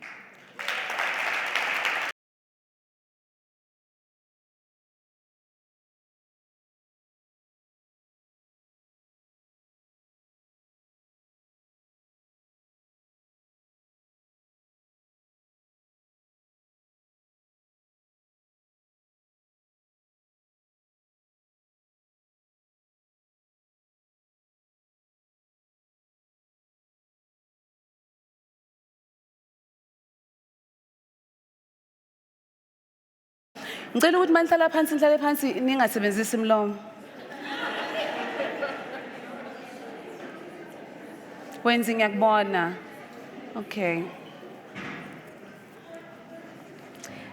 Ngicela ukuthi manihlala phansi nihlale phansi ningasebenzisi imlomo. Wenzi ngiyakubona. Okay.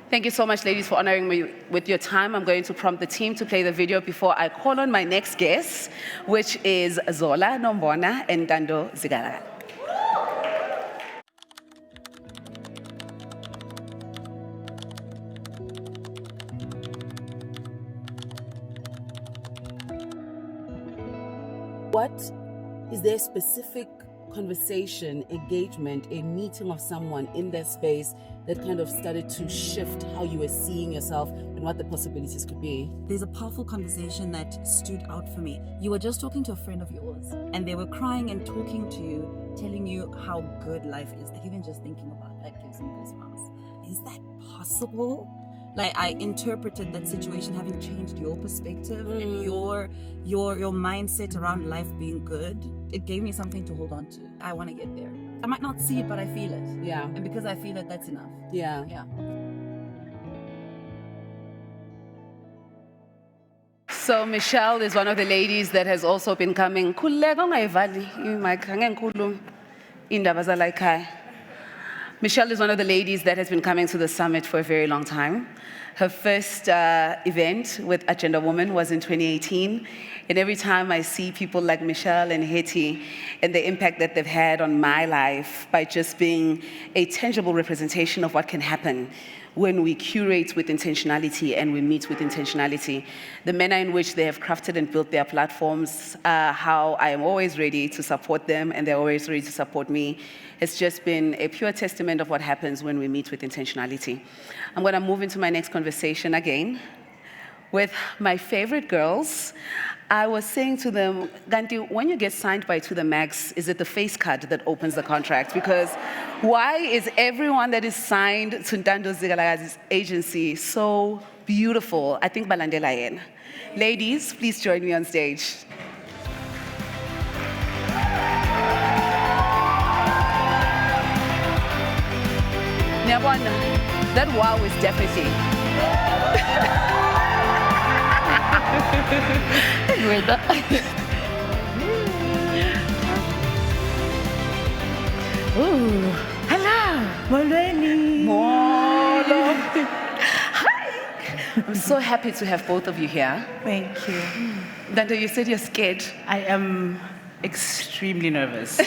Thank you so much, ladies, for honoring me with your time. I'm going to prompt the team to play the video before I call on my next guest, which is Zola Nombona and Ntando Zigalala. What is there specific conversation, engagement, a meeting of someone in that space that kind of started to shift how you were seeing yourself and what the possibilities could be? There's a powerful conversation that stood out for me. You were just talking to a friend of yours, and they were crying and talking to you, telling you how good life is. Like, even just thinking about that gives me goosebumps. Is that possible? Like, I interpreted that situation having changed your perspective and your mindset around life being good. It gave me something to hold on to. I want to get there. I might not see it, but I feel it. Yeah. And because I feel it, that's enough. Yeah. Yeah. So Michelle is one of the ladies that has also been coming. Michelle is one of the ladies that has been coming to the summit for a very long time. Her first event with Agenda Women was in 2018. And every time I see people like Michelle and Hetty and the impact that they've had on my life by just being a tangible representation of what can happen when we curate with intentionality and we meet with intentionality. The manner in which they have crafted and built their platforms, how I am always ready to support them and they're always ready to support me, has just been a pure testament of what happens when we meet with intentionality. I'm gonna move into my next conversation again with my favorite girls. I was saying to them, Ganti, when you get signed by To The Max, is it the face card that opens the contract? Because why is everyone that is signed to Ntando Zigalagazi's agency so beautiful? I think balandela yena. Ladies, please join me on stage. Nyabona, that wow is definitely. Ooh, hello, Nomndeni. Molo. Hi. I'm so happy to have both of you here. Thank you. Dante, you said you're scared. I am extremely nervous.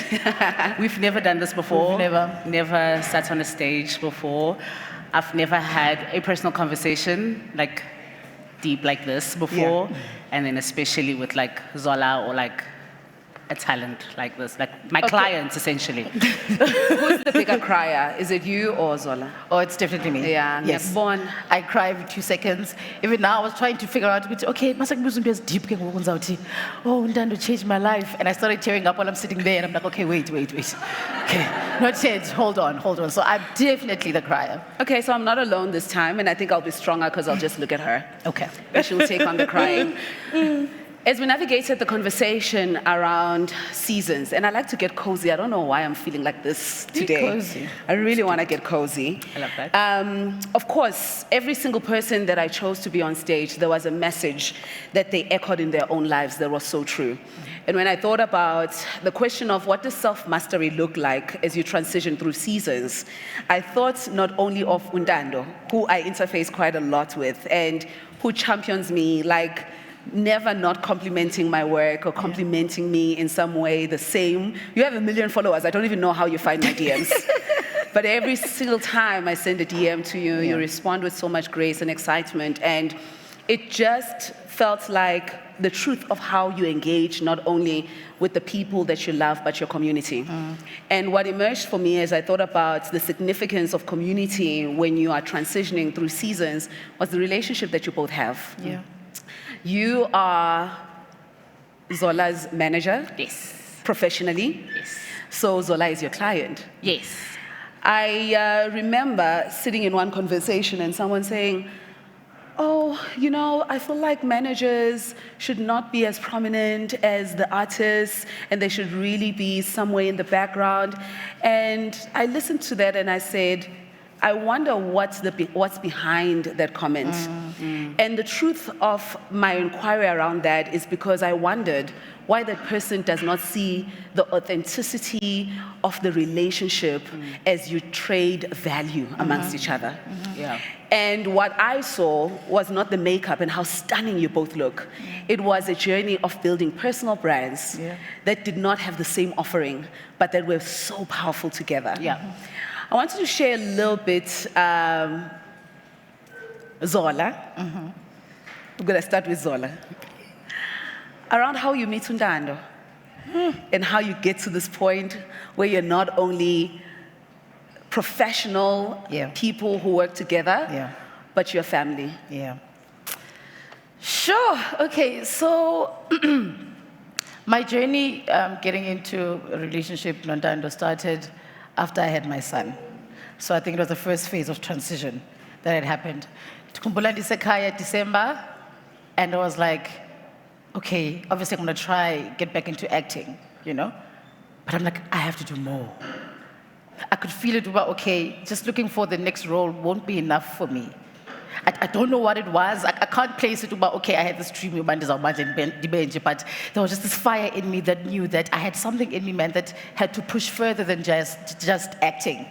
We've never done this before. We've never sat on a stage before. I've never had a personal conversation like deep like this before, and then especially with like Zola or like a talent like this, like my clients essentially. Who's the bigger crier? Is it you or Zola? Oh, it's definitely me. Yeah. Yes. Born. I cry every 2 seconds. Even now, I was trying to figure out, okay, must be deep. Oh, Ntando changed my life. And I started tearing up while I'm sitting there, and I'm like, okay, wait. Okay, not yet. Hold on. So I'm definitely the crier. Okay, so I'm not alone this time, and I think I'll be stronger because I'll just look at her. Okay. And she'll take on the crying. As we navigated the conversation around seasons, and I like to get cozy. I don't know why I'm feeling like this today. Get cozy. I really want to get cozy. I love that. Of course, every single person that I chose to be on stage, there was a message that they echoed in their own lives that was so true. And when I thought about the question of what does self-mastery look like as you transition through seasons, I thought not only of Ntando, who I interface quite a lot with, and who champions me, like never not complimenting my work or complimenting me in some way the same. You have 1 million followers. I don't even know how you find my DMs. But every single time I send a DM to you, you respond with so much grace and excitement. And it just felt like the truth of how you engage not only with the people that you love, but your community. And what emerged for me as I thought about the significance of community when you are transitioning through seasons was the relationship that you both have. Yeah. You are Zola's manager. Yes. Professionally. Yes. So Zola is your client. Yes. I remember sitting in one conversation and someone saying, oh, you know, I feel like managers should not be as prominent as the artists, and they should really be somewhere in the background. And I listened to that and I said, I wonder what's behind that comment. And the truth of my inquiry around that is because I wondered why that person does not see the authenticity of the relationship as you trade value amongst each other. Yeah. And what I saw was not the makeup and how stunning you both look. It was a journey of building personal brands that did not have the same offering, but that were so powerful together. Yeah. I wanted to share a little bit, Zola. We're going to start with Zola. Around how you meet Ntando and how you get to this point where you're not only professional people who work together, but your family. Yeah. Sure. Okay. So my journey getting into a relationship with Ntando started after I had my son. So I think it was the first phase of transition that had happened. Tukumbula Disekaya December, and I was like, okay, obviously I'm gonna try get back into acting, you know? But I'm like, I have to do more. I could feel it about, okay, just looking for the next role won't be enough for me. I don't know what it was. I can't place it about, okay, I had this dream, but there was just this fire in me that knew that I had something in me, man, that had to push further than just acting.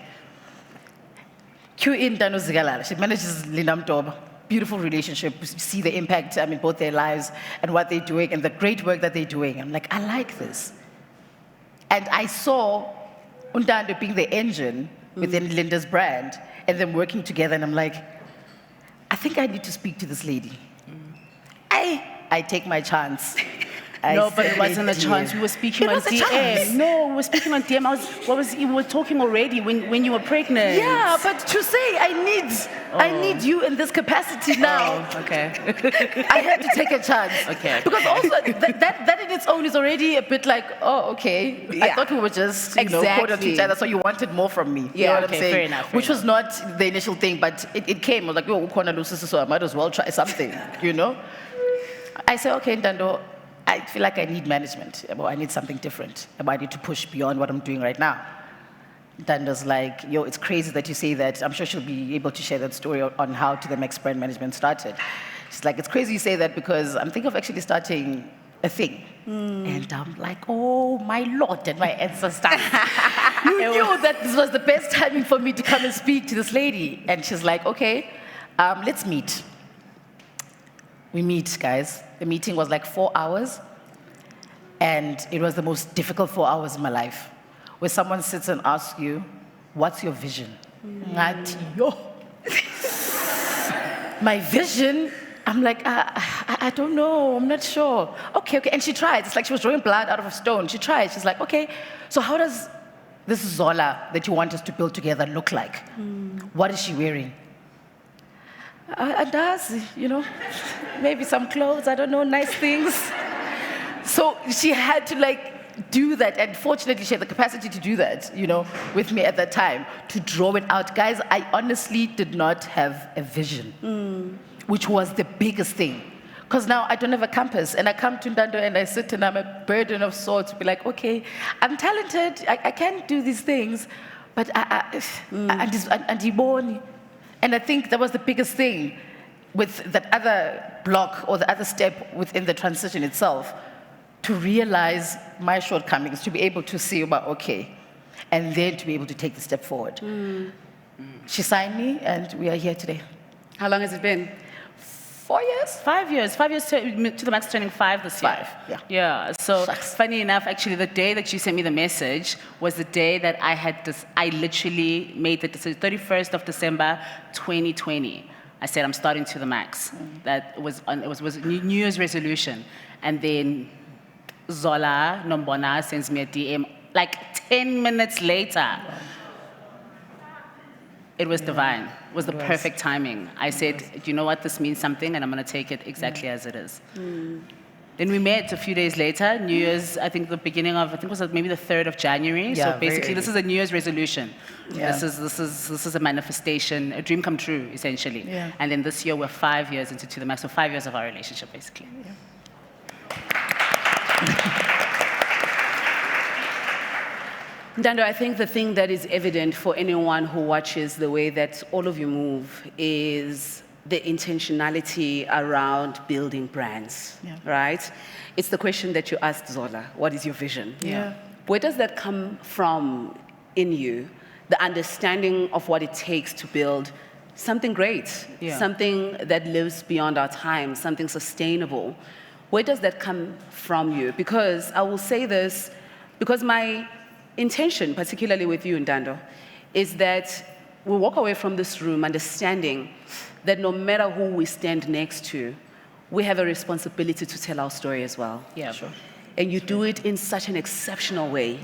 Q in Ntando Zigalala. She manages Linda Mtoba. Beautiful relationship. You see the impact in both their lives and what they're doing and the great work that they're doing. I'm like, I like this. And I saw Ntando being the engine within Linda's brand and them working together, and I'm like, I think I need to speak to this lady. I take my chance. I but it said wasn't a did. chance. We were speaking It on was a DM. chance. No, we were speaking on DM. You were talking already when you were pregnant. Yeah, but to say I need you in this capacity now. Oh, okay. I had to take a chance. Okay. Because also that in its own is already a bit like, oh, okay. I thought we were just quote on Exactly. each other, so you wanted more from me. You Yeah, know what okay, I'm saying? fair enough, Which was not the initial thing, but it came. I was like, oh, Ukona Lusis, so I might as well try something, you know? I said, okay, Ndando, I feel like I need management. I need something different. I need to push beyond what I'm doing right now. Dando's like, yo, it's crazy that you say that. I'm sure she'll be able to share that story on how To The Max brand management started. She's like, it's crazy you say that because I'm thinking of actually starting a thing. And I'm like, oh, my Lord and my ancestors. You knew that this was the best timing for me to come and speak to this lady. And she's like, okay, let's meet. We meet, guys. The meeting was like 4 hours. And it was the most difficult 4 hours in my life. Where someone sits and asks you, what's your vision? Ngathi, yo. My vision, I'm like, I don't know, I'm not sure. Okay. And she tried. It's like she was drawing blood out of a stone. She tried. She's like, okay, so how does this Zola that you want us to build together look like? What is she wearing? Andazi, you know, maybe some clothes, I don't know, nice things. So she had to do that, and fortunately she had the capacity to do that, you know, with me at that time, to draw it out. Guys, I honestly did not have a vision, which was the biggest thing. Because now I don't have a compass, and I come to Ndando and I sit and I'm a burden of sorts to be like, okay, I'm talented, I can do these things, but and I think that was the biggest thing with that other block or the other step within the transition itself, to realize my shortcomings, to be able to see about, okay, and then to be able to take the step forward. She signed me, and we are here today. How long has it been? 4 years? 5 years. 5 years to the max, turning 5 this year. 5, yeah. Yeah. So Shucks. funny enough, actually, the day that you sent me the message was the day that I literally made the decision. 31st of December, 2020. I said I'm starting To The Max. That was New Year's resolution, and then Zola Nombona sends me a DM like 10 minutes later. It was divine. It was the perfect timing. I said, you know what, this means something, and I'm going to take it exactly as it is. Then we met a few days later, New Year's, I think the beginning of, it was maybe the 3rd of January. Yeah, so basically, this is a New Year's resolution. Yeah. This is a manifestation, a dream come true, essentially. Yeah. And then this year, we're 5 years into To The Max, so 5 years of our relationship, basically. Ndando, I think the thing that is evident for anyone who watches the way that all of you move is the intentionality around building brands, right? It's the question that you asked Zola, what is your vision? Yeah. Where does that come from in you? The understanding of what it takes to build something great, something that lives beyond our time, something sustainable. Where does that come from you? Because I will say this, because my intention, particularly with you, Ndando, is that we walk away from this room understanding that no matter who we stand next to, we have a responsibility to tell our story as well. Yeah, sure. And you do it in such an exceptional way.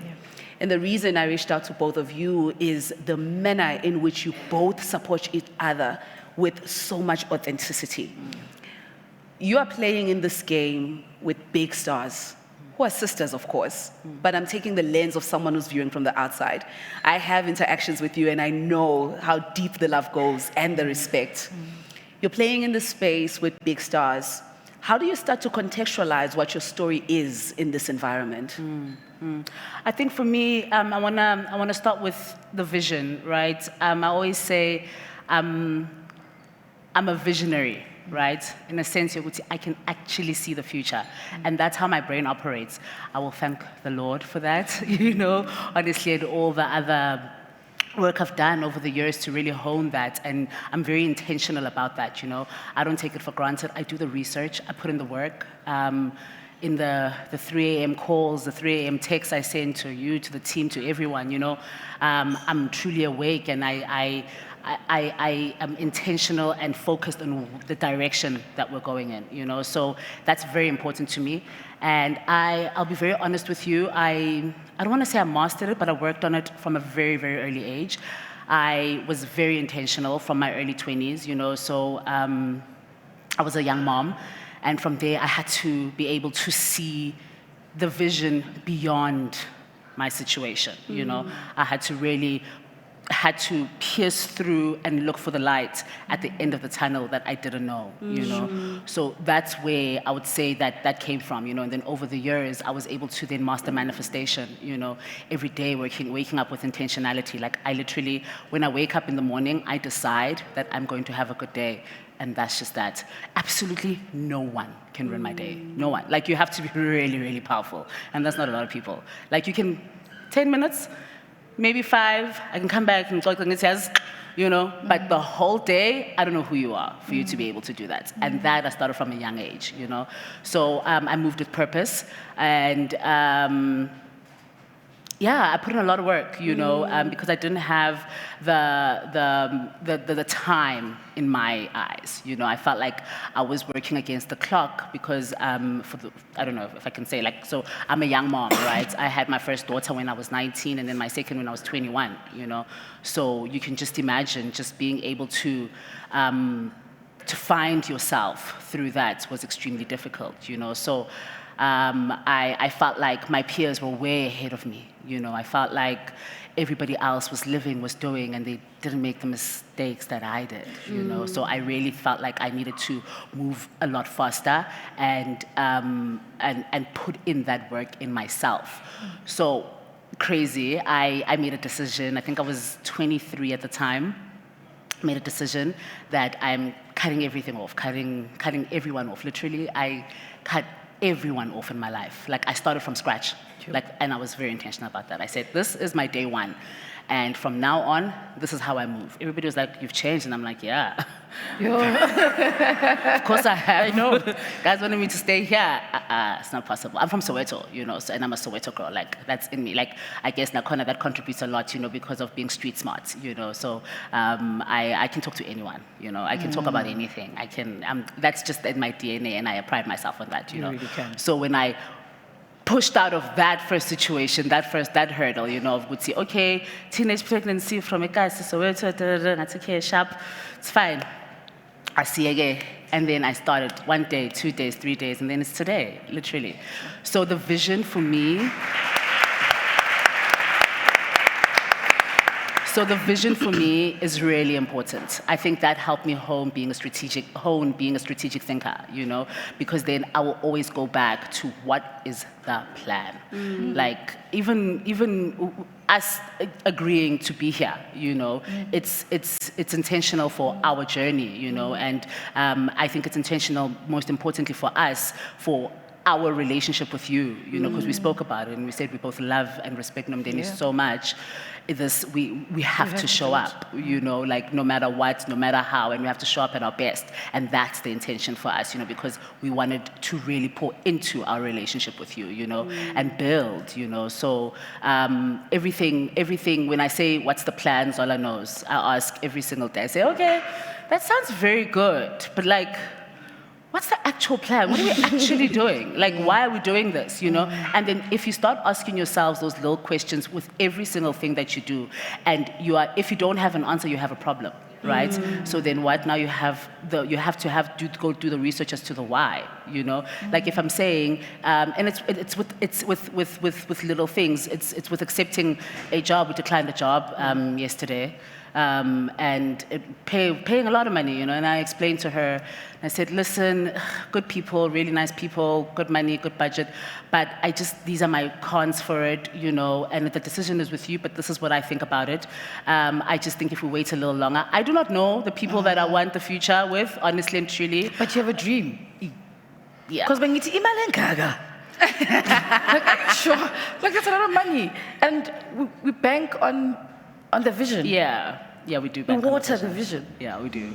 And the reason I reached out to both of you is the manner in which you both support each other with so much authenticity. You are playing in this game with big stars, who are sisters, of course, but I'm taking the lens of someone who's viewing from the outside. I have interactions with you, and I know how deep the love goes and the respect. You're playing in this space with big stars. How do you start to contextualize what your story is in this environment? I think for me, I wanna start with the vision, right? I always say I'm a visionary, right? In a sense, I can actually see the future. And that's how my brain operates. I will thank the Lord for that, you know, honestly, and all the other work I've done over the years to really hone that. And I'm very intentional about that, you know. I don't take it for granted. I do the research, I put in the work. in the 3 a.m. calls, the 3 a.m. texts I send to you, to the team, to everyone, you know, I'm truly awake, and I am intentional and focused on the direction that we're going in, you know, so that's very important to me. And I'll be very honest with you, I don't want to say I mastered it, but I worked on it from a very, very early age. I was very intentional from my early 20s, you know, so I was a young mom, and from there I had to be able to see the vision beyond my situation, you know. I had to pierce through and look for the light at the end of the tunnel that I didn't know, you know. So that's where I would say that came from, you know. And then over the years, I was able to then master manifestation, you know, every day waking up with intentionality. Like I literally, when I wake up in the morning, I decide that I'm going to have a good day. And that's just that. Absolutely no one can run my day. No one. Like you have to be really, really powerful. And that's not a lot of people. Like you can, 10 minutes, maybe 5, I can come back and talk like it says, you know, but the whole day, I don't know who you are for you to be able to do that. And that I started from a young age, you know. So I moved with purpose, and yeah, I put in a lot of work, you know, because I didn't have the time in my eyes. You know, I felt like I was working against the clock because I don't know if I can say, like, so I'm a young mom, right? I had my first daughter when I was 19, and then my second when I was 21, you know. So you can just imagine just being able to find yourself through that was extremely difficult, you know. So I felt like my peers were way ahead of me. You know, I felt like everybody else was living, was doing, and they didn't make the mistakes that I did, you know. So I really felt like I needed to move a lot faster and put in that work in myself. So crazy, I made a decision. I think I was 23 at the time. Made a decision that I'm cutting everything off, cutting everyone off. Literally, I cut everyone off in my life. Like I started from scratch. Like, and I was very intentional about that. I said, this is my day one. And from now on, this is how I move. Everybody was like, you've changed. And I'm like, yeah. Of course I have. I know. Guys wanted me to stay here. It's not possible. I'm from Soweto, you know, and I'm a Soweto girl. Like, that's in me. Like, I guess Nakona, that contributes a lot, you know, because of being street smart, you know. So I can talk to anyone, you know. I can talk about anything. That's just in my DNA, and I pride myself on that, you know. really can. So when I pushed out of that first situation, that hurdle, you know, would say, okay, teenage pregnancy from a guy to Soweto, that's okay, sharp, it's fine. I see again. And then I started 1 day, 2 days, 3 days, and then it's today, literally. So the vision for me, is really important. I think that helped me hone being a strategic thinker, you know, because then I will always go back to what is the plan. Like even us agreeing to be here, you know, it's intentional for our journey, you know, and I think it's intentional, most importantly for us, for our relationship with you, you know, because we spoke about it and we said we both love and respect Nomndeni so much. We have to show up, you know, like no matter what, no matter how, and we have to show up at our best. And that's the intention for us, you know, because we wanted to really pour into our relationship with you, you know, and build, you know. So everything, when I say what's the plans, all I know is I ask every single day, I say, okay, that sounds very good, but like, what's the actual plan? What are we actually doing? Like, why are we doing this, you know? And then if you start asking yourselves those little questions with every single thing that you do, and if you don't have an answer, you have a problem, right? So then what? Now you have to go do the research as to the why, you know? Like if I'm saying, and it's with little things. It's with accepting a job. We declined the job yesterday. And paying a lot of money, you know, and I explained to her, I said, listen, good people, really nice people, good money, good budget, but these are my cons for it, you know, and the decision is with you, but this is what I think about it. I just think if we wait a little longer, I do not know the people that I want the future with, honestly and truly. But you have a dream. Yeah. Because when you see imali gaga, sure, like that's a lot of money, and we bank on the vision. Yeah. Yeah, we do. You bad water the conversations. vision. Yeah, we do.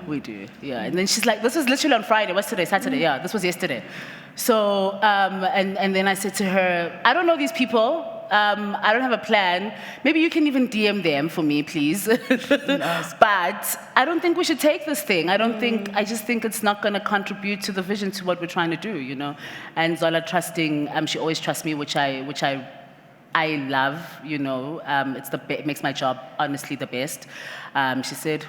We do. Yeah. And then she's like, this was literally on Friday. What's today? Saturday. Yeah, this was yesterday. So, and then I said to her, I don't know these people. I don't have a plan. Maybe you can even DM them for me, please. But I don't think we should take this thing. I just think it's not going to contribute to the vision, to what we're trying to do, you know. And Zola trusting, she always trusts me, which I love, you know. It makes my job honestly the best. She said,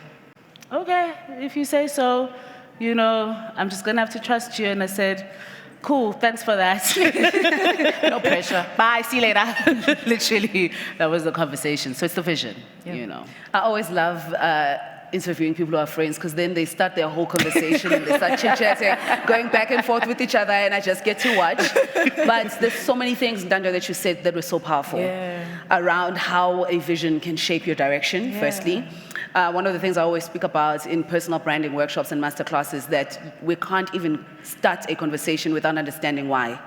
okay, if you say so, you know, I'm just gonna have to trust you. And I said, cool, thanks for that. No pressure. Bye, see you later. Literally, that was the conversation. So it's the vision, you know. I always love interviewing people who are friends, because then they start their whole conversation and they start chit-chatting, going back and forth with each other, and I just get to watch. But there's so many things, Ndando, that you said that were so powerful around how a vision can shape your direction, firstly. One of the things I always speak about in personal branding workshops and masterclasses is that we can't even start a conversation without understanding why.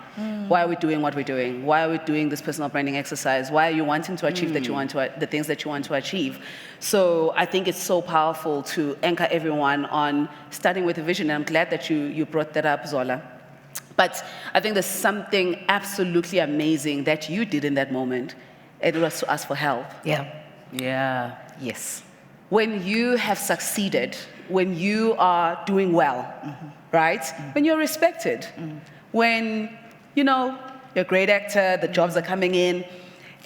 Why are we doing what we're doing? Why are we doing this personal branding exercise? Why are you wanting to achieve the things that you want to achieve? So I think it's so powerful to anchor everyone on starting with a vision, and I'm glad that you brought that up, Zola. But I think there's something absolutely amazing that you did in that moment. It was to ask for help. Yeah. Yes. When you have succeeded, when you are doing well, right? When you're respected, when, you know, you're a great actor, the jobs are coming in,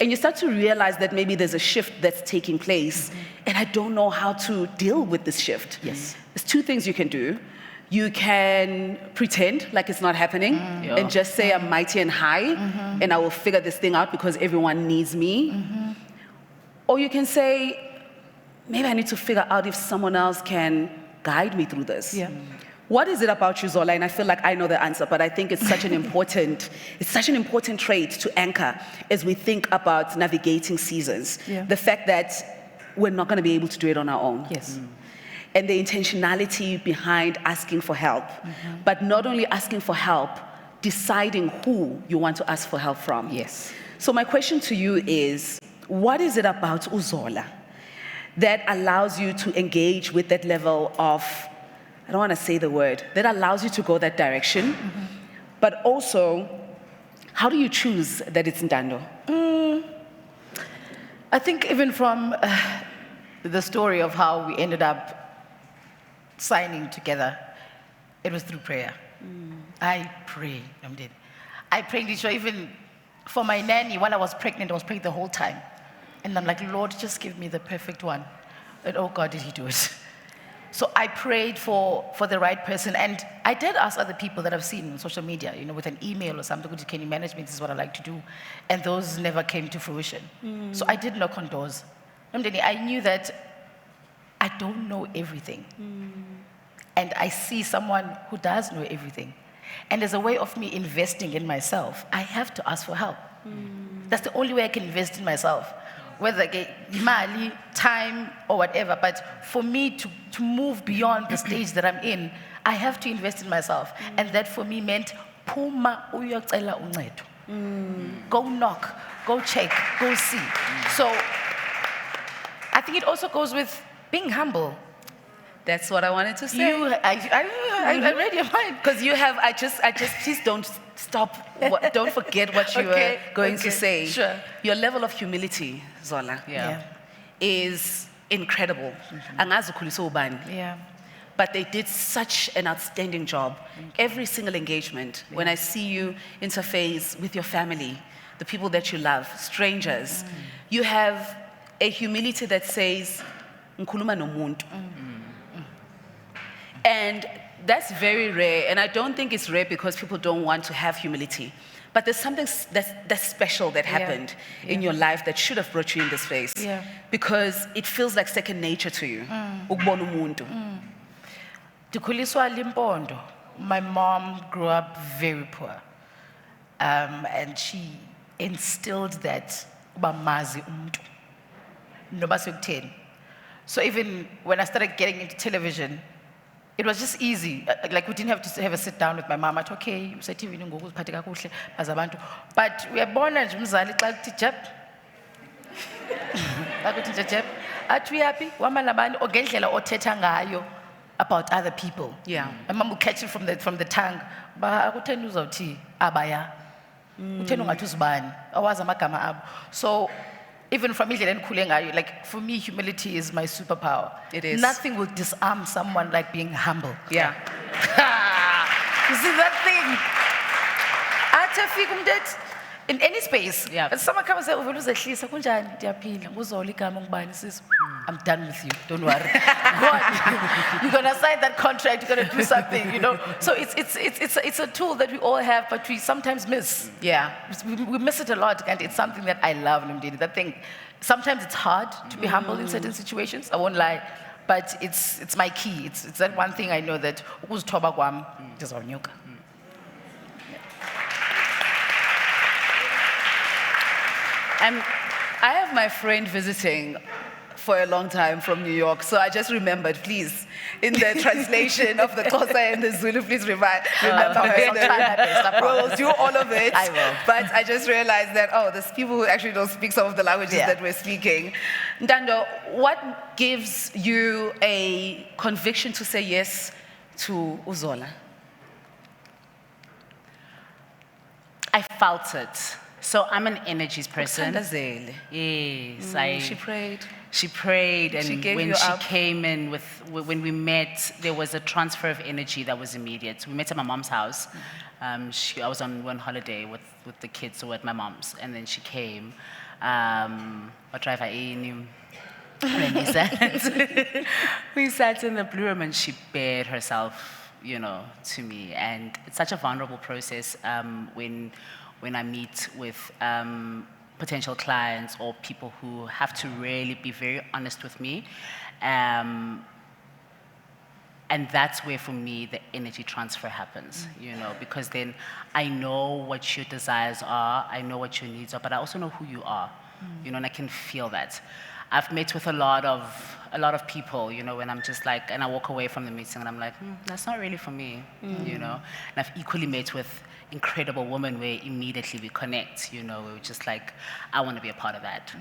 and you start to realize that maybe there's a shift that's taking place, and I don't know how to deal with this shift. Yes. There's two things you can do. You can pretend like it's not happening and just say I'm mighty and high, and I will figure this thing out because everyone needs me. Or you can say, maybe I need to figure out if someone else can guide me through this. What is it about you, Zola? And I feel like I know the answer, but I think it's such an important, trait to anchor as we think about navigating seasons. The fact that we're not going to be able to do it on our own. And the intentionality behind asking for help, but not only asking for help, deciding who you want to ask for help from. So my question to you is, what is it about Uzola that allows you to engage with that level of, I don't want to say the word, that allows you to go that direction, but also, how do you choose that it's Ndando? I think even from the story of how we ended up signing together, it was through prayer. I prayed, Nomndeni. I prayed, even for my nanny, while I was pregnant the whole time. And I'm like, Lord, just give me the perfect one. And oh God, did he do it. So I prayed for the right person. And I did ask other people that I've seen on social media, you know, with an email or something, can you manage me? This is what I like to do. And those never came to fruition. So I did knock on doors. Nomndeni, I knew that I don't know everything. And I see someone who does know everything. And as a way of me investing in myself, I have to ask for help. That's the only way I can invest in myself. Whether I get money, time, or whatever. But for me to move beyond the stage that I'm in, I have to invest in myself. And that for me meant, Puma uyocela uncedo. Go knock, go check, go see. So I think it also goes with being humble. That's what I wanted to say. I read your mind. Because you have, I just, please don't stop, don't forget what you were going to say. Sure. Your level of humility, Zola, is incredible. Angazi ukhuliswa ubani. But they did such an outstanding job. Every single engagement, when I see you interface with your family, the people that you love, strangers, you have a humility that says, nkhuluma nomuntu. And that's very rare, and I don't think it's rare because people don't want to have humility. But there's something that's special that happened in your life that should have brought you in this place. Because it feels like second nature to you. Ukubona umuntu. Ndikhuliswa Limpondo. My mom grew up very poor. And she instilled that uba mazi umuntu. Noba sekutheni. So even when I started getting into television, it was just easy. Like we didn't have to have a sit down with my mom. I thought, okay, useTV ngoku uziphathe kakuhle bazabantu. But uyabona nje umzali xa kuthi jab. Akuthi nje jab. athi uyaphi wamalabani ogendlela othetha ngayo about other people. Yeah. My mom will catch it from the tongue. Ba akutheni uzawuthi abaya. Utheni ungathi uzibani. Awazi amagama abo. So even from indlela endikhule ngayo, like for me humility is my superpower. It is. Nothing will disarm someone like being humble. Yeah. You see that thing? Athi afika umuntu ethi, in any space. Yeah. And someone comes and says, "Uzehlisa kunjani? Ndiyaphila. Nguzolo igama ngubani sis." I'm done with you. Don't worry. Go on. You're gonna sign that contract. You're gonna do something. You know. So it's a tool that we all have, but we sometimes miss. Yeah. We miss it a lot, and it's something that I love, Nomndeni. That thing. Sometimes it's hard to be humble in certain situations. I won't lie, but it's my key. It's that one thing I know that ukuzithoba kwami ndizawunyuka. I have my friend visiting for a long time from New York, so I just remembered, please, in the translation of the Xhosa and the Zulu, please remember her. We'll do all of it. I will. But I just realized that, there's people who actually don't speak some of the languages that we're speaking. Ndando, what gives you a conviction to say yes to Uzola? I felt it. So I'm an energies person. Ukuthandazele. Yes, She prayed. She prayed, and She gave when you she up. came in when we met, there was a transfer of energy that was immediate. We met at my mom's house. I was on one holiday with the kids, so at my mom's, and then she came. We sat in the blue room, and she bared herself, to me, and it's such a vulnerable process when I meet with potential clients or people who have to really be very honest with me. And that's where, for me, the energy transfer happens, because then I know what your desires are, I know what your needs are, but I also know who you are, and I can feel that. I've met with a lot of people, when I'm just like, and I walk away from the meeting and I'm like, that's not really for me, And I've equally met with incredible women where immediately we connect, we're just like, I want to be a part of that,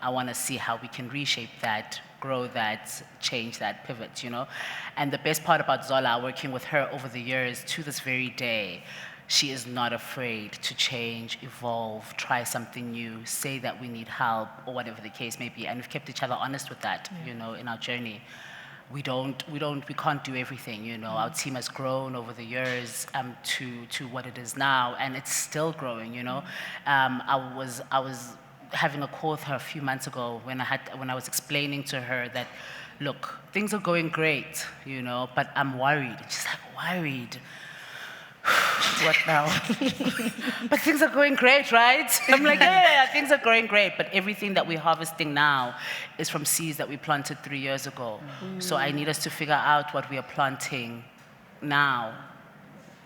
I want to see how we can reshape that, grow that, change that, pivot, And the best part about Zola, working with her over the years to this very day, she is not afraid to change, evolve, try something new, say that we need help, or whatever the case may be. And we've kept each other honest with that, in our journey. We can't do everything, Our team has grown over the years to what it is now, and it's still growing, I was having a call with her a few months ago when I was explaining to her that, look, things are going great, but I'm worried. She's like, worried? What now? But things are going great, right? I'm like, yeah, things are going great. But everything that we're harvesting now is from seeds that we planted 3 years ago. So I need us to figure out what we are planting now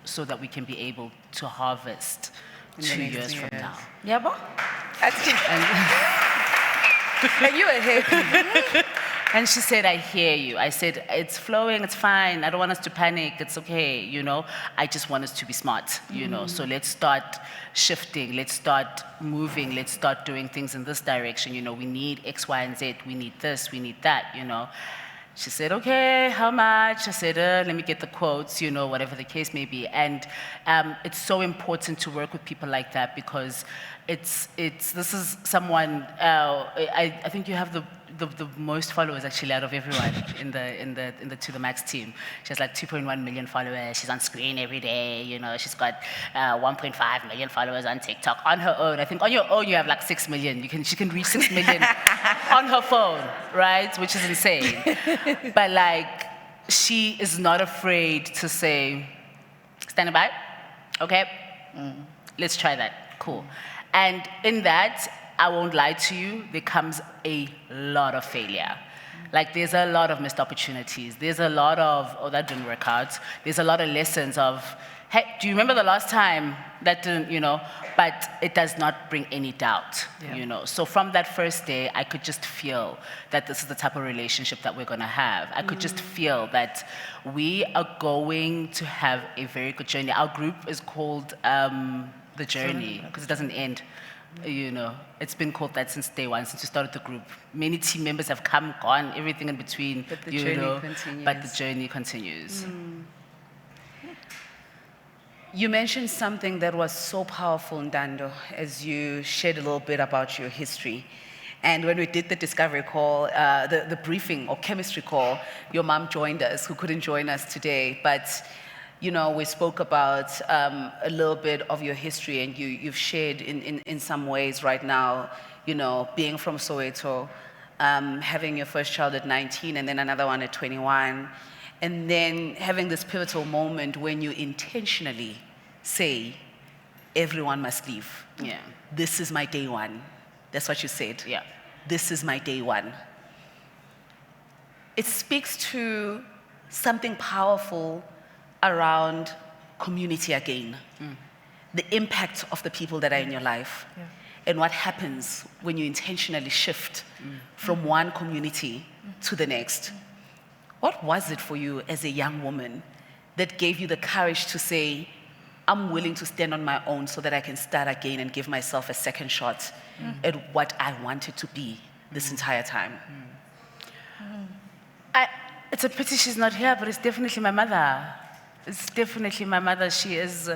so that we can be able to harvest 2 years from now. Yeah, but And you were happy. And she said, I hear you. I said, it's flowing, it's fine. I don't want us to panic, it's okay, I just want us to be smart, So let's start shifting, let's start moving, let's start doing things in this direction, We need X, Y, and Z, we need this, we need that, She said, okay, how much? I said, let me get the quotes, whatever the case may be. And it's so important to work with people like that because this is someone, I think you have the most followers actually out of everyone in the To The Max team. She has like 2.1 million followers. She's on screen every day. She's got 1.5 million followers on TikTok on her own. I think on your own you have like 6 million. She can reach 6 million on her phone, right? Which is insane. But like, she is not afraid to say, standing by, okay, let's try that, cool. And in that, I won't lie to you, there comes a lot of failure. Like, there's a lot of missed opportunities. There's a lot of, oh, that didn't work out. There's a lot of lessons of, hey, do you remember the last time that didn't, but it does not bring any doubt, So from that first day, I could just feel that this is the type of relationship that we're going to have. I could just feel that we are going to have a very good journey. Our group is called The Journey, because it doesn't end. You know, it's been called that since day one, since we started the group. Many team members have come, gone, everything in between. But the you journey know, continues. But the journey continues. You mentioned something that was so powerful, Ndando, as you shared a little bit about your history. And when we did the discovery call, the briefing or chemistry call, your mom joined us, who couldn't join us today. But, you know, we spoke about a little bit of your history, and you've shared in some ways right now, you know, being from Soweto, having your first child at 19 and then another one at 21, and then having this pivotal moment when you intentionally say, everyone must leave. Yeah. This is my day one. That's what you said. Yeah. This is my day one. It speaks to something powerful around community again. The impact of the people that are in your life. Yeah. And what happens when you intentionally shift from one community to the next. What was it for you as a young woman that gave you the courage to say, I'm willing to stand on my own so that I can start again and give myself a second shot at what I wanted to be this entire time? It's a pity she's not here, but it's definitely my mother. It's definitely my mother. She is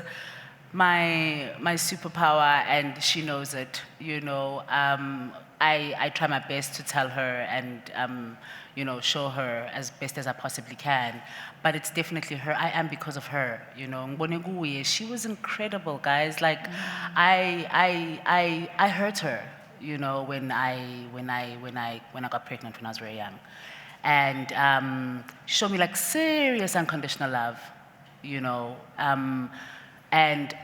my superpower, and she knows it. You know, I try my best to tell her and you know, show her as best as I possibly can. But it's definitely her. I am because of her. You know, Ngone, she was incredible, guys. Like, I hurt her. You know, when I got pregnant when I was very young, and she showed me like serious unconditional love. You know, and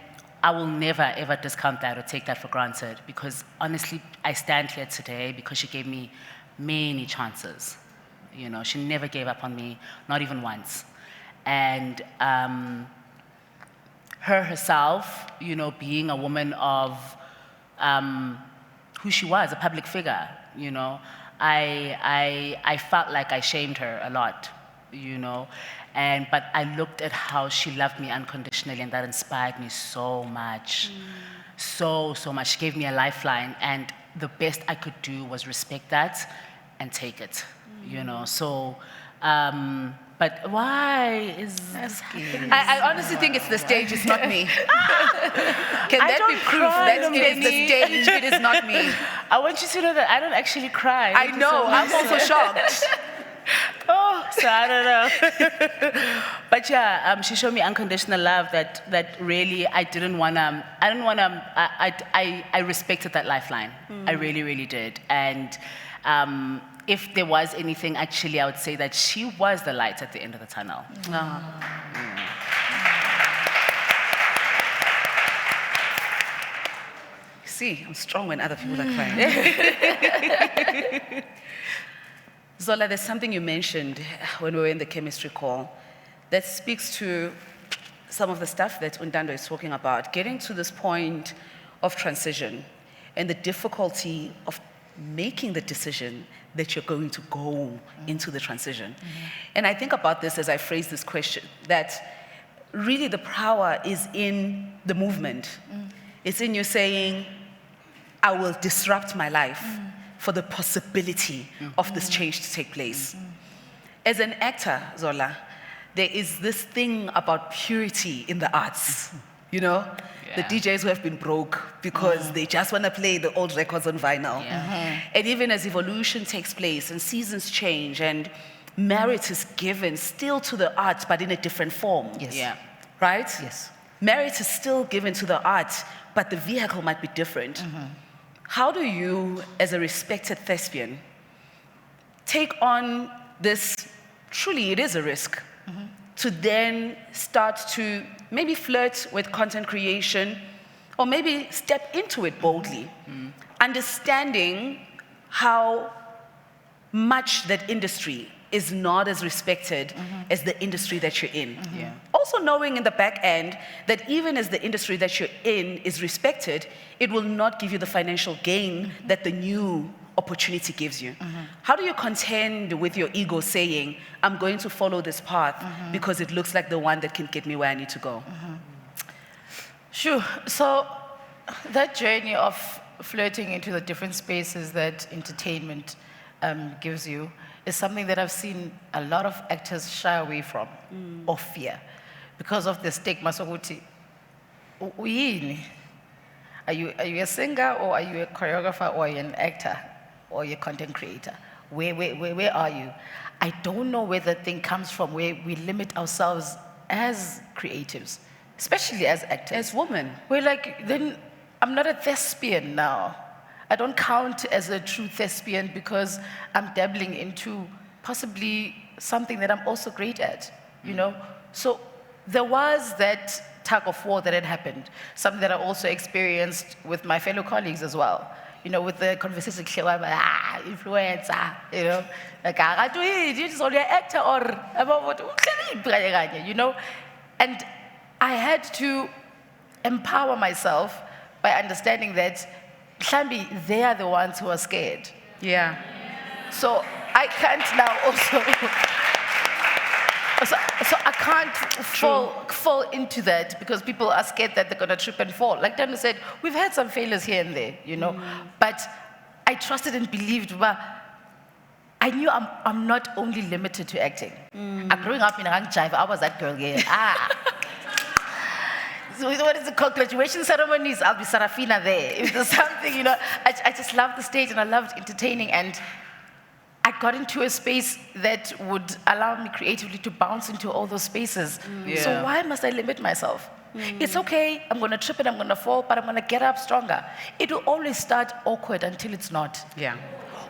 I will never ever discount that or take that for granted, because honestly, I stand here today because she gave me many chances. You know, she never gave up on me, not even once. And her herself, you know, being a woman of who she was, a public figure, you know, I felt like I shamed her a lot, you know. But I looked at how she loved me unconditionally, and that inspired me so much. So much. She gave me a lifeline, and the best I could do was respect that and take it, you know. So, but why is this I honestly think it's the stage, it's not me. Can I that don't be proof cry, that it is the Nomndeni. stage, it is not me? I want you to know that I don't actually cry. I know, I'm also shocked. Oh, so I don't know. But yeah, she showed me unconditional love that really I respected that lifeline. I really, really did. And if there was anything, actually, I would say that she was the light at the end of the tunnel. See, I'm strong when other people are crying. Zola, there's something you mentioned when we were in the chemistry call that speaks to some of the stuff that Ndando is talking about, getting to this point of transition and the difficulty of making the decision that you're going to go into the transition. And I think about this as I phrase this question, that really the power is in the movement. It's in you saying, I will disrupt my life for the possibility of this change to take place. As an actor, Zola, there is this thing about purity in the arts, you know? The DJs who have been broke because they just want to play the old records on vinyl. And even as evolution takes place and seasons change and merit is given still to the art, but in a different form. Right? Yes. Merit is still given to the art, but the vehicle might be different. How do you, as a respected thespian, take on this, truly it is a risk, to then start to maybe flirt with content creation, or maybe step into it boldly, understanding how much that industry is not as respected as the industry that you're in. Also knowing in the back end that even as the industry that you're in is respected, it will not give you the financial gain that the new opportunity gives you. How do you contend with your ego saying, I'm going to follow this path because it looks like the one that can get me where I need to go? Sure. So that journey of flirting into the different spaces that entertainment gives you is something that I've seen a lot of actors shy away from or fear because of the stigma. So, are you a singer, or are you a choreographer, or are you an actor, or are you a content creator? Where are you? I don't know where that thing comes from, where we limit ourselves as creatives, especially as actors. As women. We're like, then I'm not a thespian now. I don't count as a true thespian because I'm dabbling into possibly something that I'm also great at, you know? So there was that tug of war that had happened, something that I also experienced with my fellow colleagues as well. You know, with the conversation, influencer, you know, like, you're just only an actor or, you know? And I had to empower myself by understanding that Hlambi, they are the ones who are scared. Yeah. So I can't now also, so I can't fall into that because people are scared that they're gonna trip and fall. Like Tami said, we've had some failures here and there, you know, but I trusted and believed, but I knew I'm not only limited to acting. Growing up in Rangjive, I was that girl, yeah. So what is it called? Graduation ceremonies, I'll be Sarafina there. If there's something, you know, I just loved the stage and I loved entertaining, and I got into a space that would allow me creatively to bounce into all those spaces. So why must I limit myself? It's okay, I'm gonna trip and I'm gonna fall, but I'm gonna get up stronger. It will always start awkward until it's not. Yeah.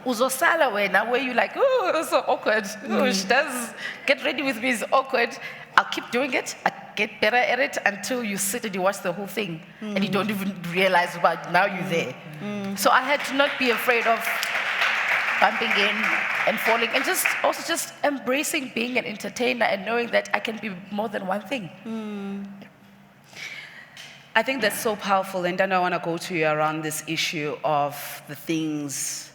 Uzosala where you're like, oh, it's so awkward. Oh, she does get ready with me is awkward. I'll keep doing it. I get better at it until you sit and you watch the whole thing and you don't even realize about now you're there. So I had to not be afraid of bumping in and falling, and just embracing being an entertainer and knowing that I can be more than one thing. I think that's so powerful, and then I want to go to you around this issue of the things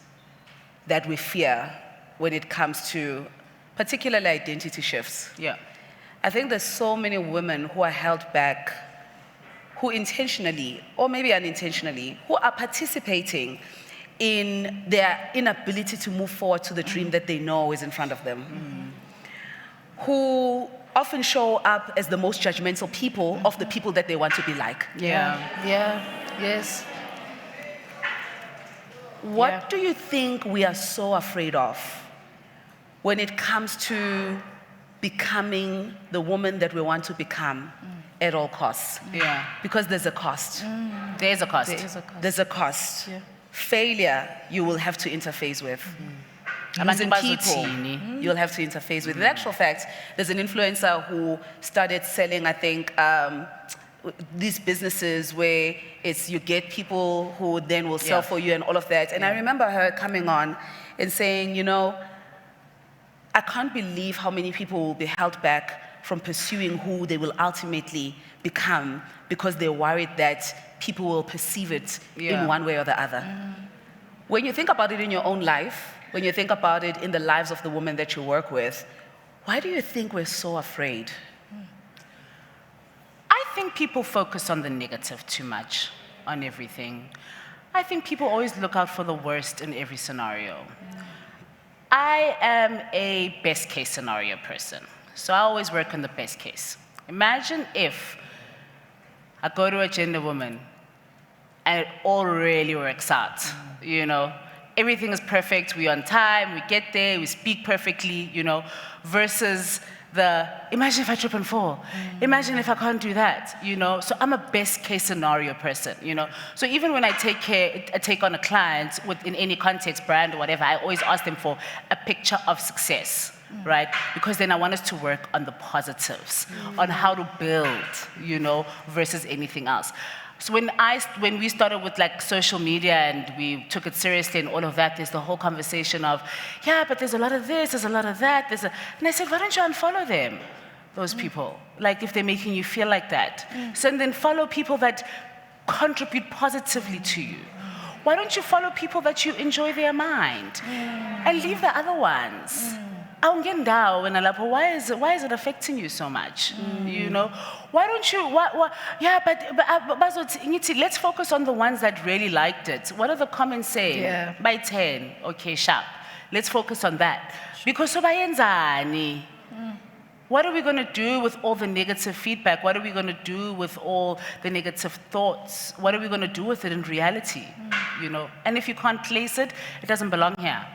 that we fear when it comes to particularly identity shifts. Yeah. I think there's so many women who are held back, who intentionally, or maybe unintentionally, who are participating in their inability to move forward to the dream that they know is in front of them. Who often show up as the most judgmental people of the people that they want to be like. Yes. What do you think we are so afraid of when it comes to becoming the woman that we want to become at all costs? Yeah. Because there's a cost. There's a cost. There's a cost. Failure, you will have to interface with. Losing people, you'll have to interface with. In actual fact, there's an influencer who started selling, I think, these businesses where it's you get people who then will sell for you and all of that. And I remember her coming on and saying, you know, I can't believe how many people will be held back from pursuing who they will ultimately become because they're worried that people will perceive it in one way or the other. When you think about it in your own life, when you think about it in the lives of the women that you work with, why do you think we're so afraid? I think people focus on the negative too much, on everything. I think people always look out for the worst in every scenario. I am a best case scenario person, so I always work on the best case. Imagine if I go to a gender woman and it all really works out, you know? Everything is perfect, we're on time, we get there, we speak perfectly, you know, versus the, imagine if I trip and fall, imagine if I can't do that, you know? So I'm a best case scenario person, you know? So even when I take on a client in any context, brand or whatever, I always ask them for a picture of success, right? Because then I want us to work on the positives, on how to build, you know, versus anything else. So when we started with like social media and we took it seriously and all of that, there's the whole conversation of, yeah, but there's a lot of this, there's a lot of that, and I said, why don't you unfollow them, those people? Like if they're making you feel like that. So then follow people that contribute positively to you. Why don't you follow people that you enjoy their mind? And leave the other ones. awungendawo wena lapho, why is it affecting you so much? You know, why don't you, yeah, but bazothi ngithi, let's focus on the ones that really liked it. What are the comments saying? Yeah. By 10, okay, sharp. Let's focus on that. Because so bayenzani? What are we going to do with all the negative feedback? What are we going to do with all the negative thoughts? What are we going to do with it in reality? You know, and if you can't place it, it doesn't belong here.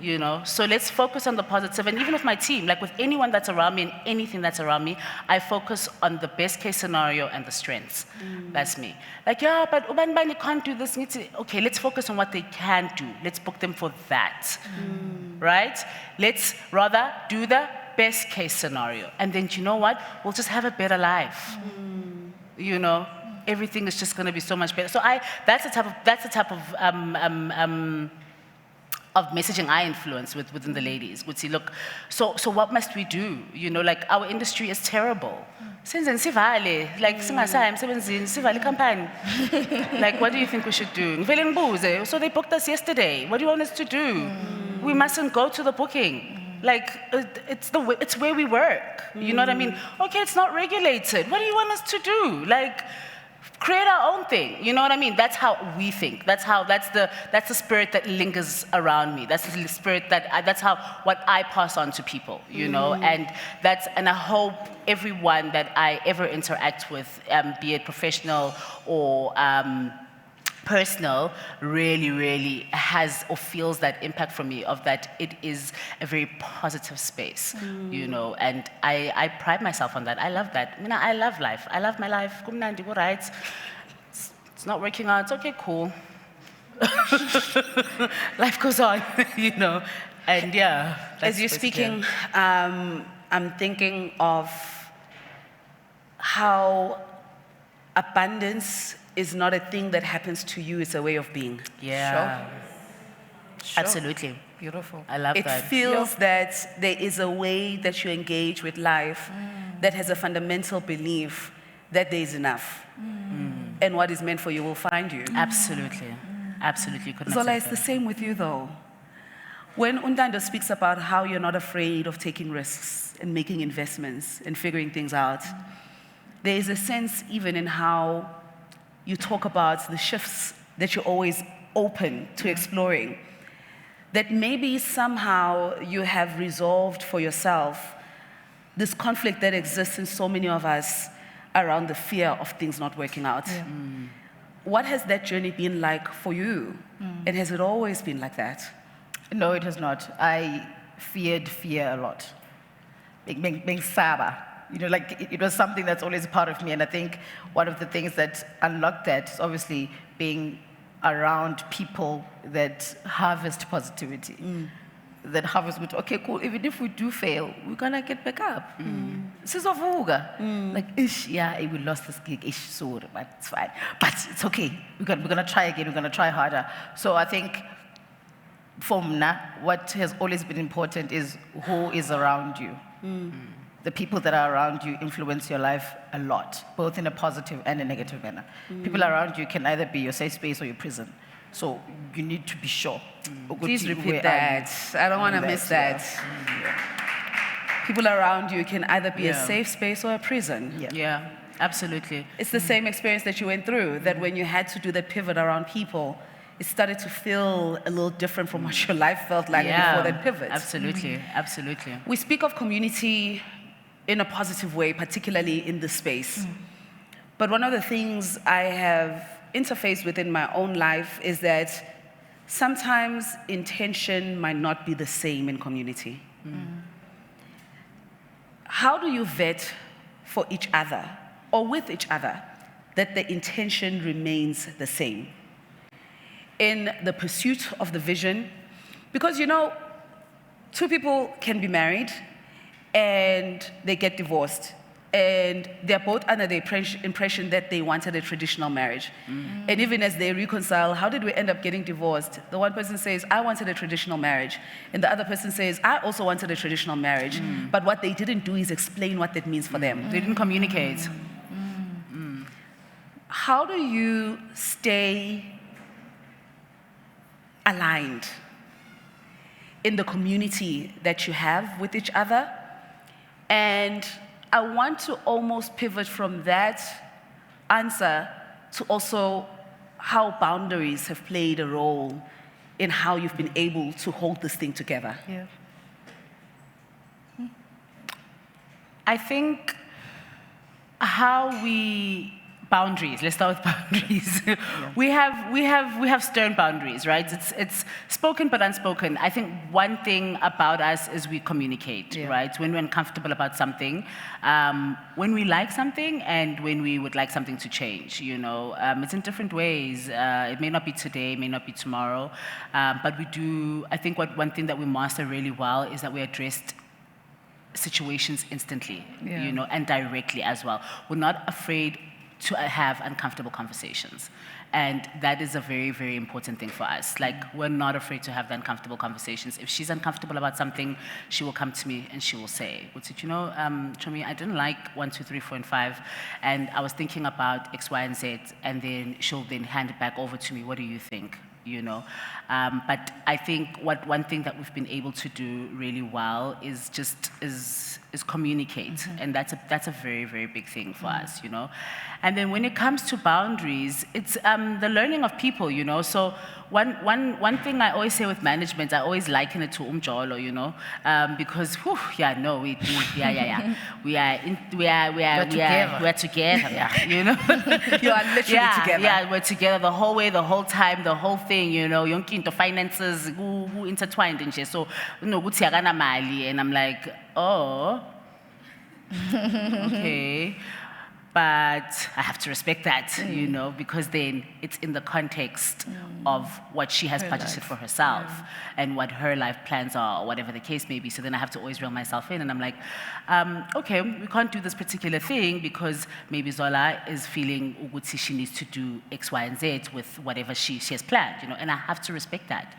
You know, so let's focus on the positive. And even with my team, like with anyone that's around me and anything that's around me, I focus on the best case scenario and the strengths. That's me. Like, yeah, but Ubanbani can't do this. Okay, let's focus on what they can do. Let's book them for that. Right? Let's rather do the best case scenario. And then, you know what? We'll just have a better life. You know, everything is just going to be so much better. So that's the type of messaging I influence within the ladies. Would see, look, so what must we do? You know, like our industry is terrible. Like, like, what do you think we should do? So they booked us yesterday. What do you want us to do? We mustn't go to the booking. Like, it's where we work. You know what I mean? Okay, it's not regulated. What do you want us to do? Like, create our own thing. You know what I mean? That's how we think. That's the spirit that lingers around me. That's the spirit that's what I pass on to people, you know? And I hope everyone that I ever interact with, be it professional or personal, really, really has or feels that impact from me, of that it is a very positive space, you know, and I pride myself on that. I love that. I mean, I love life. I love my life. It's not working out. It's okay, cool. Life goes on, you know, and yeah. As you're speaking, I'm thinking of how abundance is not a thing that happens to you, it's a way of being. Yeah. Sure. Absolutely. Beautiful. I love that. It feels that there is a way that you engage with life that has a fundamental belief that there is enough. And what is meant for you will find you. Absolutely. Absolutely. Zola, it's the same with you though. When Undando speaks about how you're not afraid of taking risks and making investments and figuring things out, there is a sense even in how you talk about the shifts that you're always open to exploring, that maybe somehow you have resolved for yourself this conflict that exists in so many of us around the fear of things not working out. What has that journey been like for you? And has it always been like that? No, it has not. I feared fear a lot. Being Saba. You know, like it was something that's always part of me. And I think one of the things that unlocked that is obviously being around people that harvest positivity. That harvest with, okay, cool, even if we do fail, we're gonna get back up. Like, ish, yeah, we lost this gig, ish, sorry, but it's fine. But it's okay, we're gonna try again, we're gonna try harder. So I think for Mna, what has always been important is who is around you. The people that are around you influence your life a lot, both in a positive and a negative manner. People around you can either be your safe space or your prison. So you need to be sure. Please repeat that. I don't want to miss that. People around you can either be a safe space or a prison. Yeah, absolutely. It's the same experience that you went through, that when you had to do that pivot around people, it started to feel a little different from what your life felt like before that pivot. Absolutely, absolutely. We speak of community in a positive way, particularly in this space. But one of the things I have interfaced with in my own life is that sometimes intention might not be the same in community. How do you vet for each other or with each other that the intention remains the same in the pursuit of the vision? Because, you know, two people can be married and they get divorced, and they're both under the impression that they wanted a traditional marriage. And even as they reconcile, how did we end up getting divorced? The one person says, I wanted a traditional marriage. And the other person says, I also wanted a traditional marriage. But what they didn't do is explain what that means for them. They didn't communicate. How do you stay aligned in the community that you have with each other. And I want to almost pivot from that answer to also how boundaries have played a role in how you've been able to hold this thing together. Yeah. I think boundaries. Let's start with boundaries. We have stern boundaries, right? It's spoken but unspoken. I think one thing about us is we communicate, right? When we're uncomfortable about something, when we like something, and when we would like something to change. It's in different ways. It may not be today, it may not be tomorrow, but we do. I think one thing that we master really well is that we address situations instantly, and directly as well. We're not afraid to have uncomfortable conversations. And that is a very, very important thing for us. Like, we're not afraid to have the uncomfortable conversations. If she's uncomfortable about something, she will come to me and she will say, Chomi, I didn't like 1, 2, 3, 4, and 5, and I was thinking about X, Y, and Z, and then she'll then hand it back over to me. What do you think? But I think one thing that we've been able to do really well is communicate, and that's a very, very big thing for us, And then when it comes to boundaries, it's the learning of people, So one thing I always say with management, I always liken it to umjolo, because we are together, You are literally together. Yeah, we're together the whole way, the whole time, the whole thing, yonke into finances, who intertwined and shit. So, ukuthi akana mali, and I'm like, oh, okay. But I have to respect that, because then it's in the context of what she has budgeted for herself and what her life plans are, or whatever the case may be. So then I have to always reel myself in, and I'm like, okay, we can't do this particular thing because maybe Zola is feeling ukuthi she needs to do X, Y, and Z with whatever she has planned, and I have to respect that,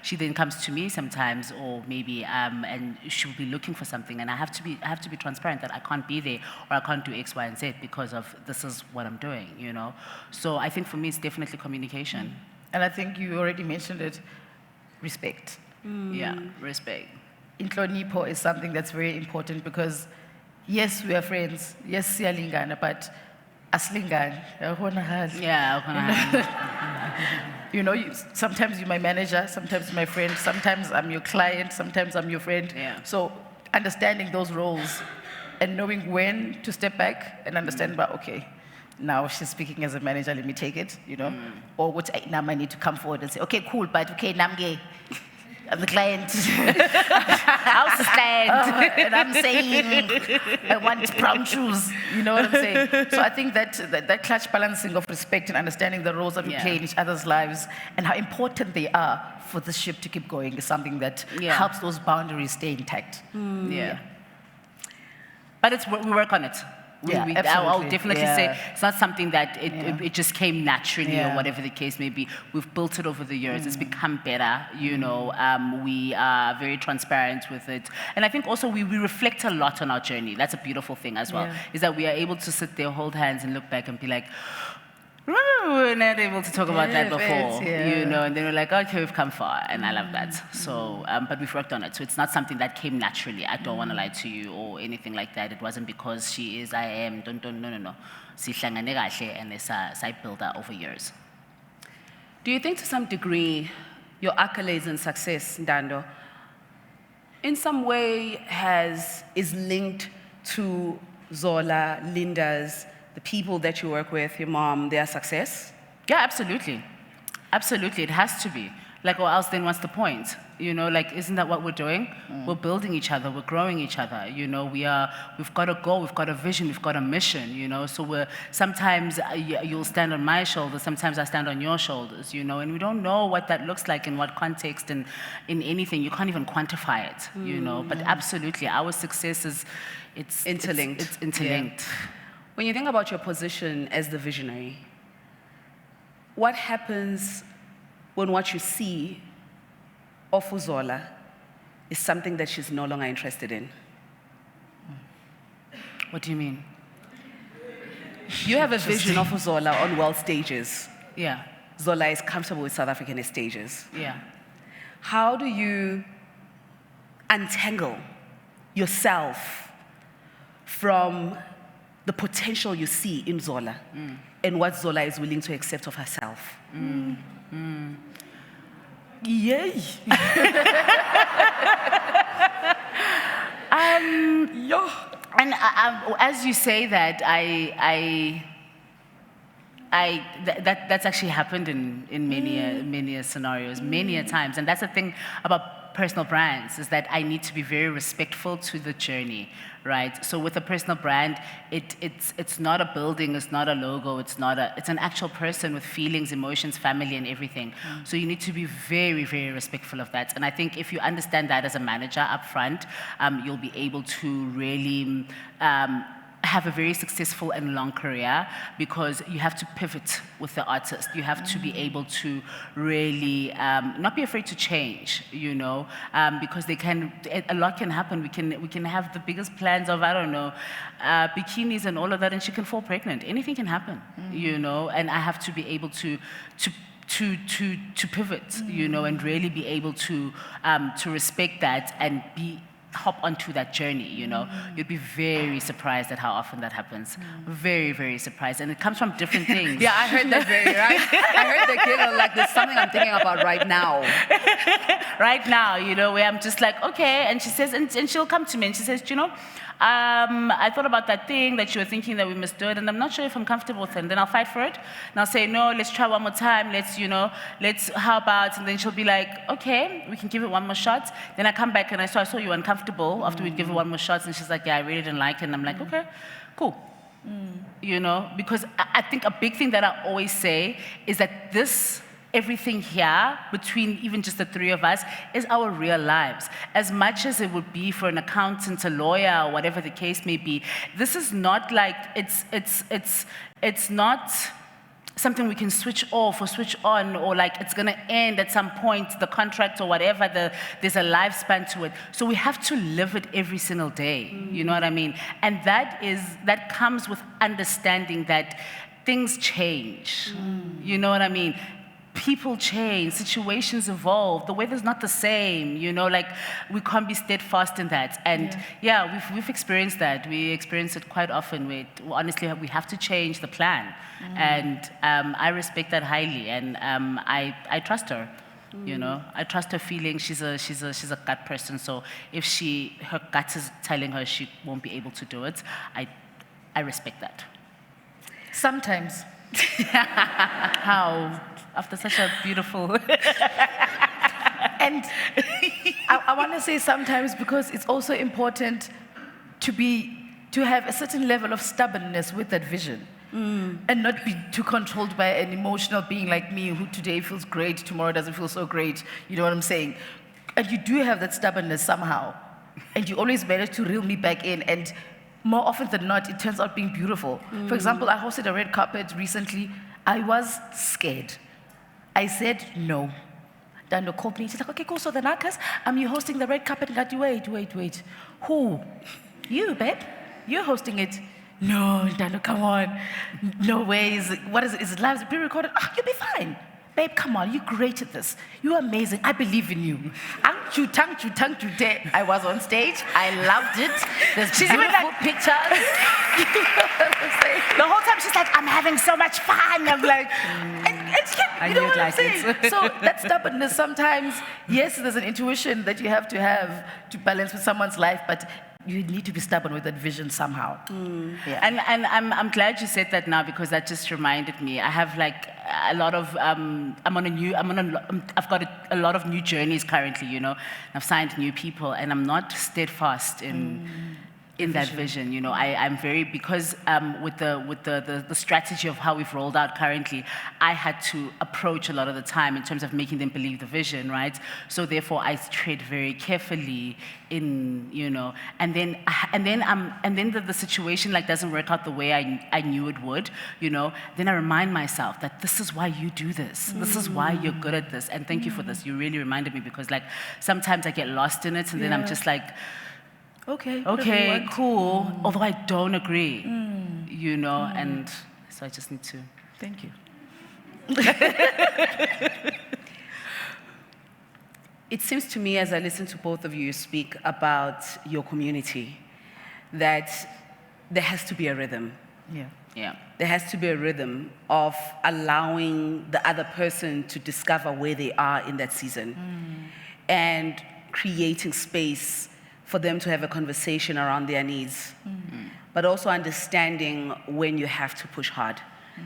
She then comes to me sometimes, or maybe, and she'll be looking for something, and I have to be transparent that I can't be there, or I can't do X, Y, and Z because of this is what I'm doing, So I think for me, it's definitely communication. And I think you already mentioned it, respect. Yeah, respect. Inhlonipho is something that's very important because, yes, we are friends, yes, siyalingana, but aslingani. Yeah, sometimes you're my manager, sometimes you're my friend, sometimes I'm your client, sometimes I'm your friend. Yeah. So understanding those roles and knowing when to step back and understand about, okay, now she's speaking as a manager, let me take it, Or what now I need to come forward and say, okay, cool, but okay, Namge, I'm the client. How's the client? And I'm saying, I want brown shoes, you know what I'm saying? So I think that clutch balancing of respect and understanding the roles that we play in each other's lives and how important they are for the ship to keep going is something that helps those boundaries stay intact. Yeah. But we work on it. Absolutely. I'll definitely say it's not something that it just came naturally or whatever the case may be. We've built it over the years. It's become better, We are very transparent with it. And I think also we reflect a lot on our journey. That's a beautiful thing as well, is that we are able to sit there, hold hands, and look back and be like, remember we were not able to talk about that before, and then we're like, okay, we've come far, and I love that. So, but we've worked on it. So it's not something that came naturally. I don't want to lie to you or anything like that. It wasn't because she is, I am, no. Sihlangane kahle, and it's I built that over years. Do you think to some degree your accolades and success, Ndando, in some way is linked to Zola, Linda's, the people that you work with, your mom, their success? Yeah, absolutely. Absolutely, it has to be. Like, or else then what's the point? Isn't that what we're doing? We're building each other, we're growing each other. We've got a goal, we've got a vision, we've got a mission, So sometimes you'll stand on my shoulders, sometimes I stand on your shoulders, and we don't know what that looks like in what context and in anything. You can't even quantify it, But absolutely, our success it's interlinked. It's interlinked. Yeah. When you think about your position as the visionary, what happens when what you see of Uzola is something that she's no longer interested in? What do you mean? You have a vision of Uzola on world stages. Yeah. Zola is comfortable with South African stages. Yeah. How do you untangle yourself from the potential you see in Zola and what Zola is willing to accept of herself. Yay! And as you say that, that's actually happened in many scenarios, many times. And that's the thing about personal brands, is that I need to be very respectful to the journey, right? So with a personal brand, it's not a building, it's not a logo, it's an actual person with feelings, emotions, family, and everything. So you need to be very, very respectful of that. And I think if you understand that as a manager up front, you'll be able to really have a very successful and long career, because you have to pivot with the artist. You have to be able to really not be afraid to change, you know, because a lot can happen. We can have the biggest plans of, I don't know, bikinis and all of that, and she can fall pregnant. Anything can happen, you know, and I have to be able to pivot, you know, and really be able to respect that and hop onto that journey, you know. You'd be very surprised at how often that happens. Very, very surprised. And it comes from different things. Yeah, I heard that right? I heard the giggle, like there's something I'm thinking about right now. Right now, you know, where I'm just like, okay, and she says, and she'll come to me and she says, you know, I thought about that thing that you were thinking that we must do it, and I'm not sure if I'm comfortable with it. And then I'll fight for it, and I'll say, no, let's try one more time. How about? And then she'll be like, okay, we can give it one more shot. Then I come back and I saw you uncomfortable after we'd give it one more shot, and she's like, yeah, I really didn't like it. And I'm like, okay, cool. You know, because I think a big thing that I always say is that everything here, between even just the three of us, is our real lives. As much as it would be for an accountant, a lawyer, or whatever the case may be, this is not like, it's not something we can switch off or switch on, or like it's gonna end at some point, the contract or whatever, there's a lifespan to it. So we have to live it every single day, you know what I mean? And that comes with understanding that things change, you know what I mean? People change, situations evolve, the weather's not the same, you know, like we can't be steadfast in that. And we've experienced that. We experience it quite often. Honestly, we have to change the plan. And I respect that highly, and I trust her. You know, I trust her feelings. She's a gut person, so if her gut is telling her she won't be able to do it, I respect that. Sometimes. How? After such a beautiful... And I want to say sometimes, because it's also important to have a certain level of stubbornness with that vision. And not be too controlled by an emotional being like me, who today feels great, tomorrow doesn't feel so great. You know what I'm saying? And you do have that stubbornness somehow. And you always manage to reel me back in. And more often than not, it turns out being beautiful. For example, I hosted a red carpet recently. I was scared. I said no. Dando called me. She's like, okay, cool. So the Nakas, you hosting the red carpet. And I wait. Who? You, babe? You're hosting it. No, Dando, come on. No way. What is it? Is it live? Is it pre-recorded? You'll be fine. Babe, come on. You're great at this. You're amazing. I believe in you. I was on stage. I loved it. There's beautiful pictures. The whole time she's like, I'm having so much fun. I'm like, you know what I'm saying? So that stubbornness sometimes, yes, there's an intuition that you have to balance with someone's life, but you need to be stubborn with that vision somehow. Yeah. And I'm glad you said that now, because that just reminded me. I have like a lot of I've got a lot of new journeys currently, you know. I've signed new people, and I'm not steadfast in that vision, you know. I'm very, because with the strategy of how we've rolled out currently, I had to approach a lot of the time in terms of making them believe the vision, right? So therefore, I tread very carefully in, you know, and then the situation like doesn't work out the way I knew it would, you know. Then I remind myself that this is why you do this. This is why you're good at this, and thank you for this. You really reminded me, because like sometimes I get lost in it, and then I'm just like, okay, cool. Although I don't agree, you know, and so I just need to. Thank you. It seems to me as I listen to both of you speak about your community that there has to be a rhythm. Yeah. There has to be a rhythm of allowing the other person to discover where they are in that season and creating space for them to have a conversation around their needs, but also understanding when you have to push hard.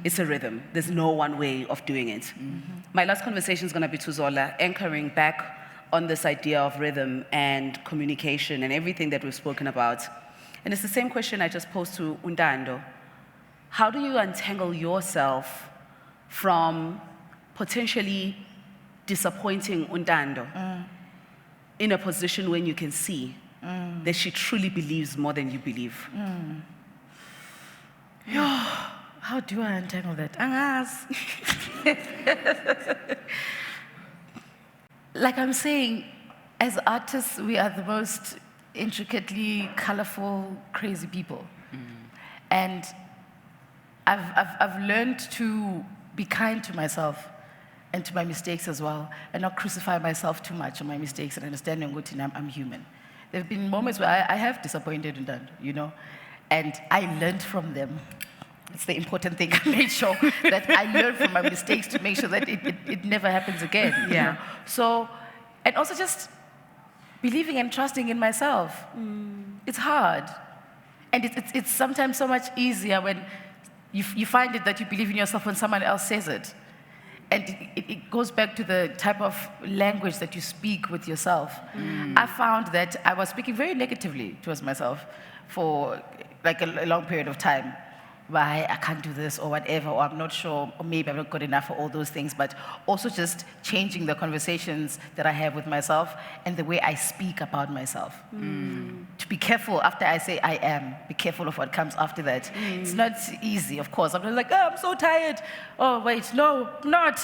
It's a rhythm. There's no one way of doing it. My last conversation is going to be to Zola, anchoring back on this idea of rhythm and communication and everything that we've spoken about. And it's the same question I just posed to Undando. How do you untangle yourself from potentially disappointing Undando in a position when you can see that she truly believes more than you believe? How do I untangle that? Angas. Like I'm saying, as artists, we are the most intricately colorful, crazy people. And I've learned to be kind to myself and to my mistakes as well, and not crucify myself too much on my mistakes and understanding that I'm human. There have been moments where I have disappointed and done, you know, and I learned from them. It's the important thing. I made sure that I learn from my mistakes to make sure that it never happens again. You know? So, and also just believing and trusting in myself. It's hard. And it's sometimes so much easier when you find it that you believe in yourself when someone else says it. And it goes back to the type of language that you speak with yourself. I found that I was speaking very negatively towards myself for like a long period of time. Why I can't do this or whatever, or I'm not sure, or maybe I'm not good enough for all those things, but also just changing the conversations that I have with myself and the way I speak about myself. To be careful after I say I am, be careful of what comes after that. It's not easy, of course. I'm like, oh, I'm so tired. Oh, wait, no, I'm not.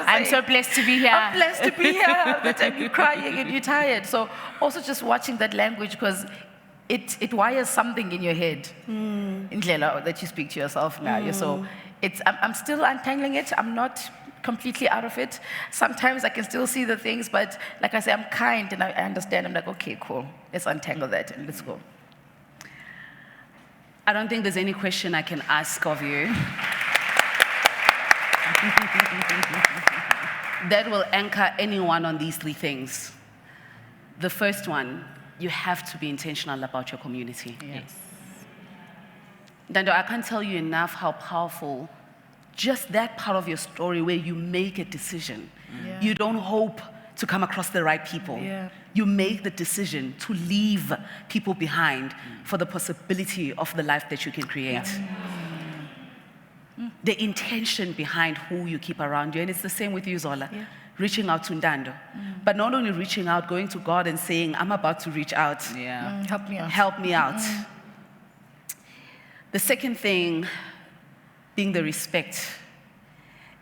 I'm so blessed to be here. I'm blessed to be here. But you're crying and you're tired. So also just watching that language, because it wires something in your head, in Lela, that you speak to yourself now. So I'm still untangling it. I'm not completely out of it. Sometimes I can still see the things, but like I say, I'm kind and I understand. I'm like, okay, cool. Let's untangle that and let's go. I don't think there's any question I can ask of you that will anchor anyone on these three things. The first one, you have to be intentional about your community. Yes. Dando, I can't tell you enough how powerful just that part of your story where you make a decision. You don't hope to come across the right people. You make the decision to leave people behind for the possibility of the life that you can create. The intention behind who you keep around you. And it's the same with you, Zola. Reaching out to Ndando. But not only reaching out, going to God and saying, I'm about to reach out. Help me out. Help me out. The second thing being the respect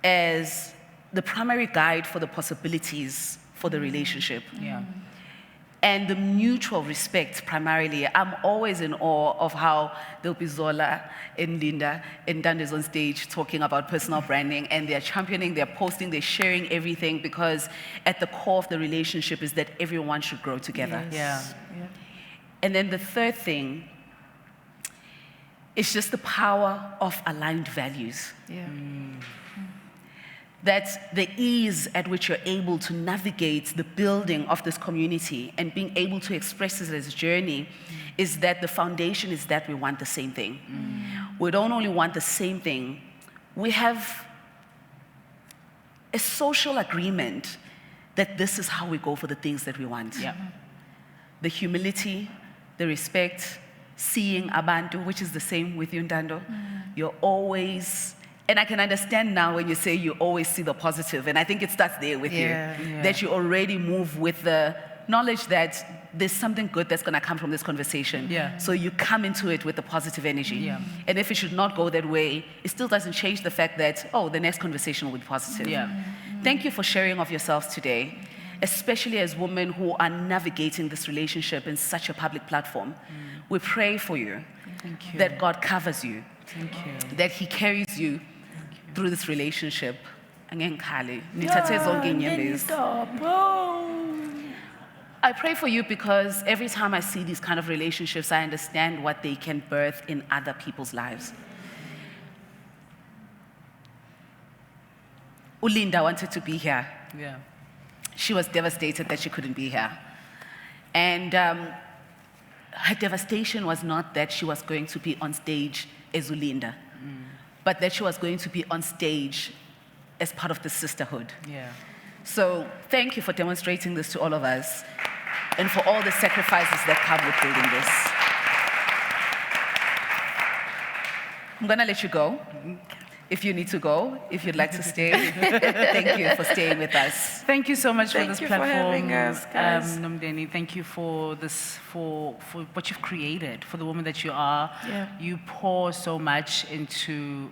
as the primary guide for the possibilities for the relationship. And the mutual respect, primarily. I'm always in awe of how there'll be Zola and Linda and Dande's on stage talking about personal branding, and they're championing, they're posting, they're sharing everything, because at the core of the relationship is that everyone should grow together. And then the third thing is just the power of aligned values. That the ease at which you're able to navigate the building of this community and being able to express it as a journey is that the foundation is that we want the same thing. We don't only want the same thing, we have a social agreement that this is how we go for the things that we want. The humility, the respect, seeing abantu, which is the same with you, Ndando. You're always, and I can understand now when you say you always see the positive, and I think it starts there with you, that you already move with the knowledge that there's something good that's going to come from this conversation. So you come into it with the positive energy. And if it should not go that way, it still doesn't change the fact that, oh, the next conversation will be positive. Thank you for sharing of yourselves today, especially as women who are navigating this relationship in such a public platform. We pray for you, that God covers you, that He carries you through this relationship Angengikhali, nithathe zonke inyembezi. Stop. Oh. I pray for you because every time I see these kind of relationships, I understand what they can birth in other people's lives. Ulinda wanted to be here. Yeah. She was devastated that she couldn't be here. And her devastation was not that she was going to be on stage as Ulinda, but that she was going to be on stage as part of the sisterhood. Yeah. So thank you for demonstrating this to all of us and for all the sacrifices that come with building this. I'm gonna let you go. If you need to go, if you'd like to stay, thank you for staying with us. Thank you so much for this you platform, for having us, guys. Nomndeni. Thank you for this, for what you've created, for the woman that you are. Yeah. You pour so much into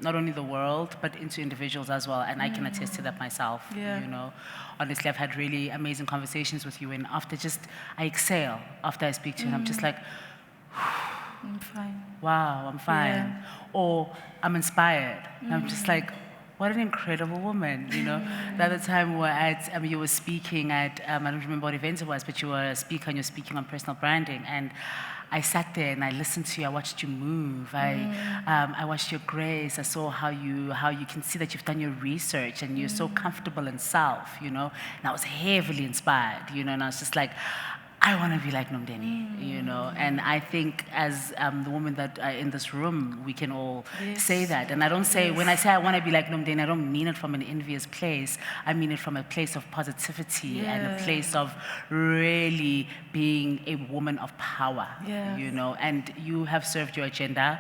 not only the world but into individuals as well, and I can attest to that myself. Yeah. You know, honestly, I've had really amazing conversations with you, and after I exhale after I speak to you, and I'm just like, I'm fine. wow, I'm fine. Yeah. Or I'm inspired. And I'm just like, what an incredible woman, you know? The other time we were at, you were speaking at, I don't remember what event it was, but you were a speaker and you're speaking on personal branding. And I sat there and I listened to you. I watched you move. I watched your grace. I saw how you can see that you've done your research and you're so comfortable in self, you know? And I was heavily inspired, you know? And I was just like, I want to be like Nomndeni, you know, and I think as the woman that in this room, we can all say that. And I don't say, when I say I want to be like Nomndeni, I don't mean it from an envious place. I mean it from a place of positivity and a place of really being a woman of power, you know, and you have served your agenda.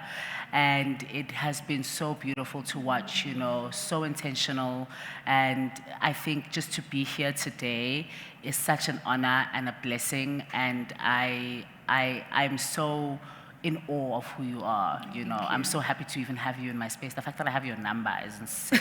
And it has been so beautiful to watch, you know, so intentional. And I think just to be here today is such an honor and a blessing. And I'm so in awe of who you are, you know. I'm so happy to even have you in my space. The fact that I have your number is insane.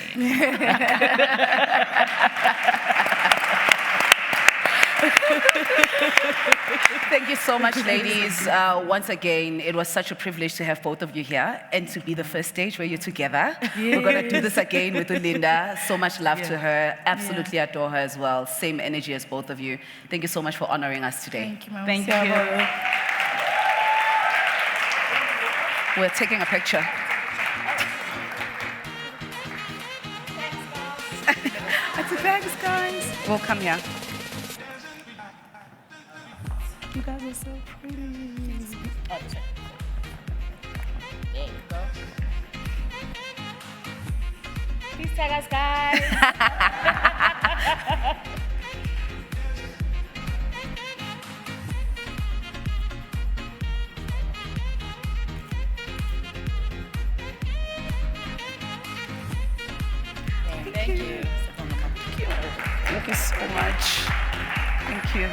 Thank you so much, ladies. Once again, it was such a privilege to have both of you here and to be the first stage where you're together. We're going to do this again with Ulinda. So much love to her. Absolutely adore her as well. Same energy as both of you. Thank you so much for honoring us today. Thank you, Mama. Thank you. We're taking a picture. Thanks, guys. We'll come here. You guys are so pretty. There you go. Please tag us, guys. Thank you. Thank you so much. Thank you.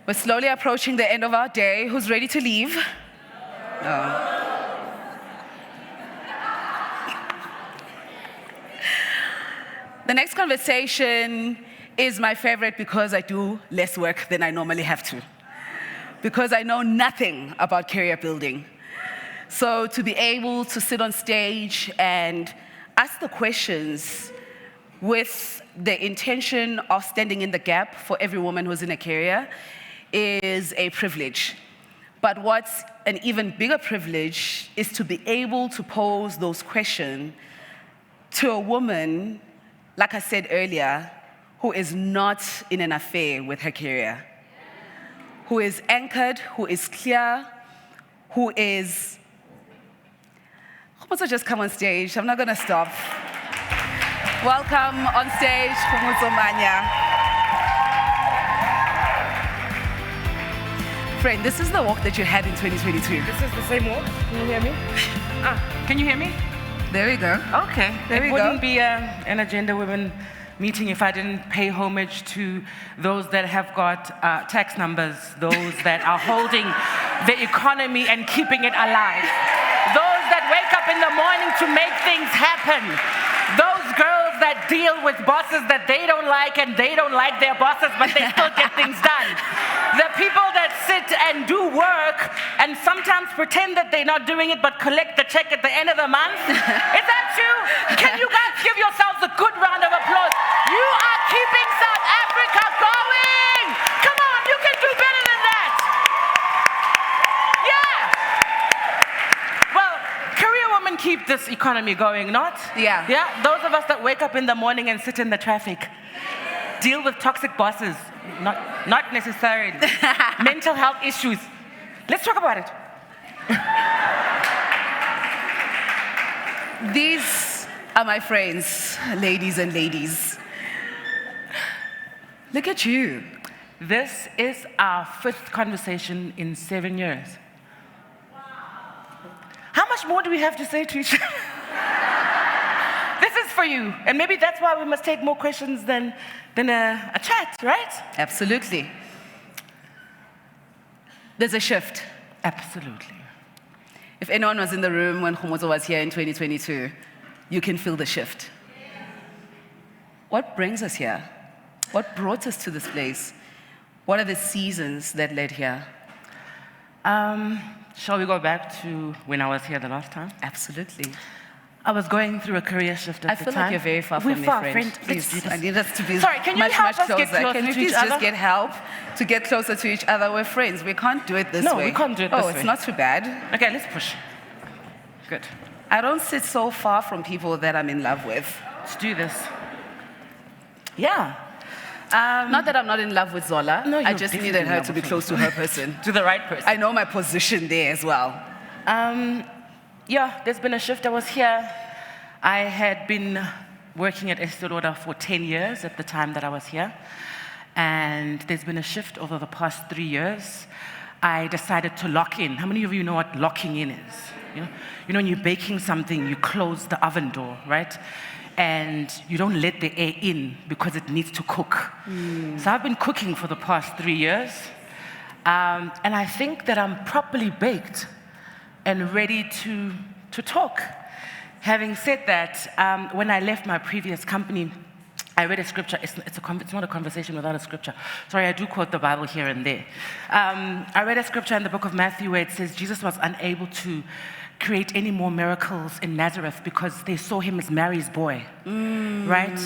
We're slowly approaching the end of our day. Who's ready to leave? The next conversation is my favorite because I do less work than I normally have to. Because I know nothing about career building. So to be able to sit on stage and ask the questions with the intention of standing in the gap for every woman who's in a career is a privilege. But what's an even bigger privilege is to be able to pose those questions to a woman, like I said earlier, who is not in an affair with her career, who is anchored, who is clear, who is... Also just come on stage. I'm not going to stop. Welcome on stage, Khumutso Manya. Friend, this is the walk that you had in 2022. This is the same walk. Can you hear me? Can you hear me? There we go. Okay. There we go. It wouldn't be an Agenda Women meeting if I didn't pay homage to those that have got tax numbers, those that are holding the economy and keeping it alive, those that wake up in the morning to make things happen, those girls that deal with bosses that they don't like and they don't like their bosses, but they still get things done. The people that sit and do work and sometimes pretend that they're not doing it but collect the check at the end of the month. Is that you? Can you guys give yourselves a good round of applause? You are keeping South Africa going. Come on, you can do better than that. Yeah. Well, career women keep this economy going, not? Yeah. Yeah. Those of us that wake up in the morning and sit in the traffic, deal with toxic bosses, not necessarily. Mental health issues. Let's talk about it. These are my friends, ladies and ladies. Look at you. This is our 5th conversation in 7 years. How much more do we have to say to each other? This is for you. And maybe that's why we must take more questions than a chat, right? Absolutely. There's a shift. Absolutely. If anyone was in the room when Khomozo was here in 2022, you can feel the shift. What brings us here? What brought us to this place? What are the seasons that led here? Shall we go back to when I was here the last time? Absolutely. I was going through a career shift at the time. I feel like you're very far from me, friend. Please, I need us to be Sorry, can you much, help much us closer. get closer Can we to please each other? just get help to get closer to each other? We're friends. We can't do it this way. No, we can't do it this way. Oh, it's not too bad. Okay, let's push. Good. I don't sit so far from people that I'm in love with. Let's do this. Yeah. Not that I'm not in love with Zola. No, I you're just definitely needed in her love to be with close to her person. To the right person. I know my position there as well. Yeah, there's been a shift. I was here. I had been working at Estée Lauder for 10 years at the time that I was here. And there's been a shift over the past 3 years. I decided to lock in. How many of you know what locking in is? You know when you're baking something, you close the oven door, right? And you don't let the air in because it needs to cook. So I've been cooking for the past 3 years. And I think that I'm properly baked and ready to talk. Having said that, when I left my previous company, I read a scripture. It's not a conversation without a scripture. Sorry, I do quote the Bible here and there. I read a scripture in the book of Matthew where it says Jesus was unable to create any more miracles in Nazareth because they saw him as Mary's boy, right?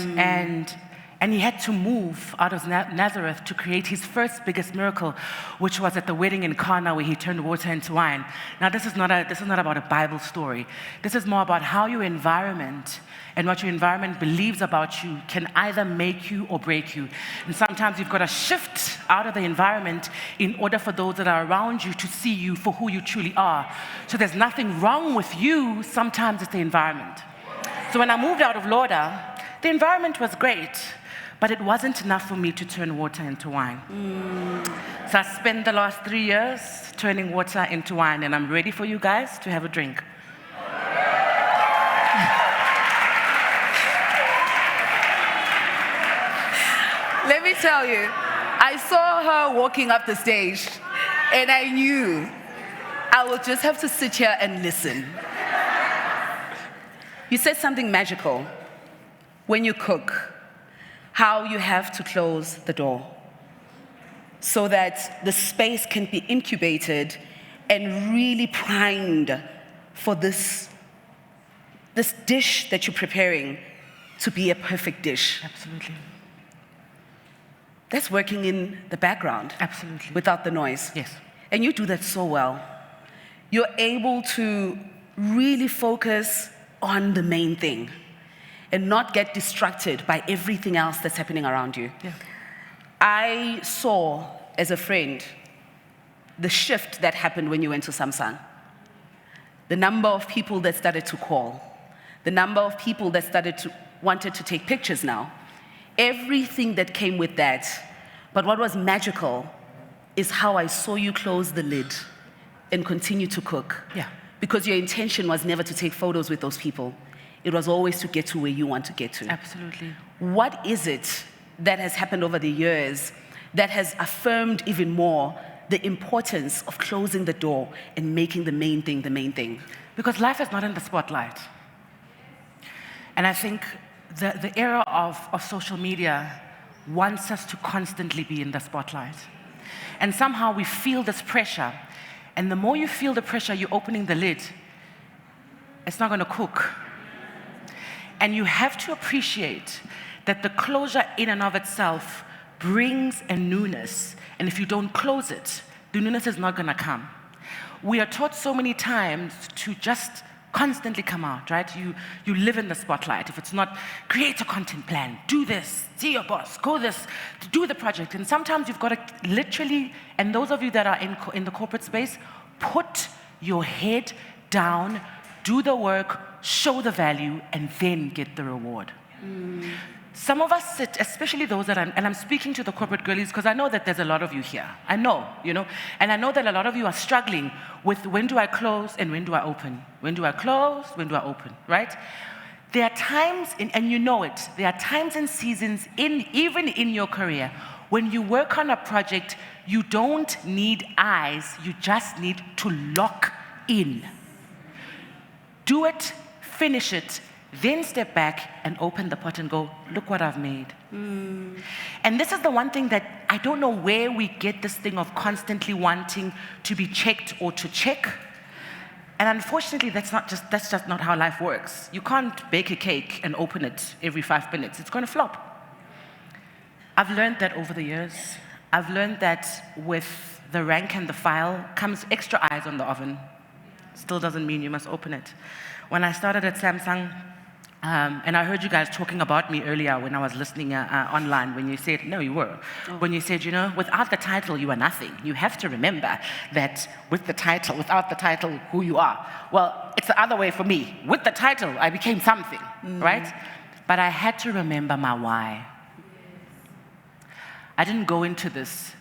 And he had to move out of Nazareth to create his first biggest miracle, which was at the wedding in Cana where he turned water into wine. Now, this is not about a Bible story. This is more about how your environment and what your environment believes about you can either make you or break you. And sometimes you've got to shift out of the environment in order for those that are around you to see you for who you truly are. So there's nothing wrong with you. Sometimes it's the environment. So when I moved out of Lauder, the environment was great, but it wasn't enough for me to turn water into wine. So I spent the last 3 years turning water into wine, and I'm ready for you guys to have a drink. Let me tell you, I saw her walking up the stage, and I knew I would just have to sit here and listen. You said something magical when you cook, how you have to close the door so that the space can be incubated and really primed for this dish that you're preparing to be a perfect dish. Absolutely. That's working in the background. Absolutely. Without the noise. Yes. And you do that so well. You're able to really focus on the main thing and not get distracted by everything else that's happening around you. Yeah. I saw, as a friend, the shift that happened when you went to Samsung. The number of people that started to call. The number of people that wanted to take pictures now. Everything that came with that. But what was magical is how I saw you close the lid and continue to cook. Yeah. Because your intention was never to take photos with those people. It was always to get to where you want to get to. Absolutely. What is it that has happened over the years that has affirmed even more the importance of closing the door and making the main thing the main thing? Because life is not in the spotlight. And I think the era of social media wants us to constantly be in the spotlight. And somehow we feel this pressure. And the more you feel the pressure, you're opening the lid. It's not going to cook. And you have to appreciate that the closure in and of itself brings a newness. And if you don't close it, the newness is not going to come. We are taught so many times to just constantly come out, right? You live in the spotlight. If it's not, create a content plan, do this, see your boss, go this, do the project. And sometimes you've got to literally, and those of you that are in the corporate space, put your head down, do the work, show the value, and then get the reward. Some of us sit, especially those that and I'm speaking to the corporate girlies because I know that there's a lot of you here. I know, and I know that a lot of you are struggling with when do I close and when do I open? When do I close? When do I open, right? There are times, and you know it, there are times and seasons, even in your career, when you work on a project, you don't need eyes, you just need to lock in. Do it, finish it, then step back and open the pot and go, look what I've made. And this is the one thing that I don't know where we get this thing of constantly wanting to be checked or to check. And unfortunately, that's just not how life works. You can't bake a cake and open it every 5 minutes. It's going to flop. I've learned that over the years. I've learned that with the rank and the file comes extra eyes on the oven. Still doesn't mean you must open it. When I started at Samsung, and I heard you guys talking about me earlier when I was listening online, when you said, no, you were, when you said, without the title, you are nothing. You have to remember that without the title, who you are. Well, it's the other way for me. With the title, I became something, right? But I had to remember my why. I didn't go into this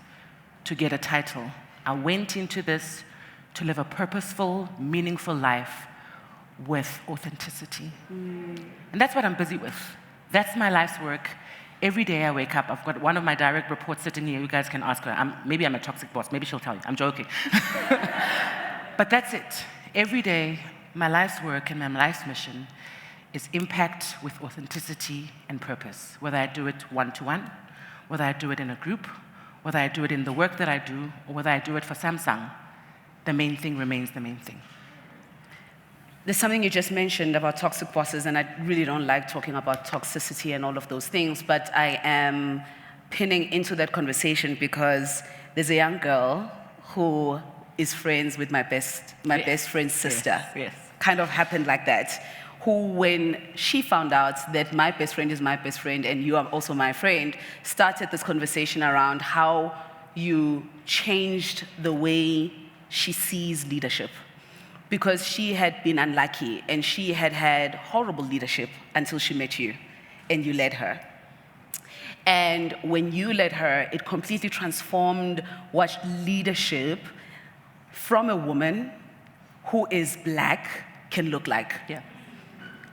to get a title. I went into this to live a purposeful, meaningful life with authenticity. And that's what I'm busy with. That's my life's work. Every day I wake up, I've got one of my direct reports sitting here. You guys can ask her. Maybe I'm a toxic boss. Maybe she'll tell you. I'm joking. But that's it. Every day, my life's work and my life's mission is impact with authenticity and purpose. Whether I do it one-to-one, whether I do it in a group, whether I do it in the work that I do, or whether I do it for Samsung, the main thing remains the main thing. There's something you just mentioned about toxic bosses, and I really don't like talking about toxicity and all of those things, but I am pinning into that conversation because there's a young girl who is friends with my best friend's sister. Yes. Kind of happened like that. Who, when she found out that my best friend is my best friend and you are also my friend, started this conversation around how you changed the way she sees leadership. Because she had been unlucky and she had had horrible leadership until she met you and you led her. And when you led her, it completely transformed what leadership from a woman who is black can look like. Yeah.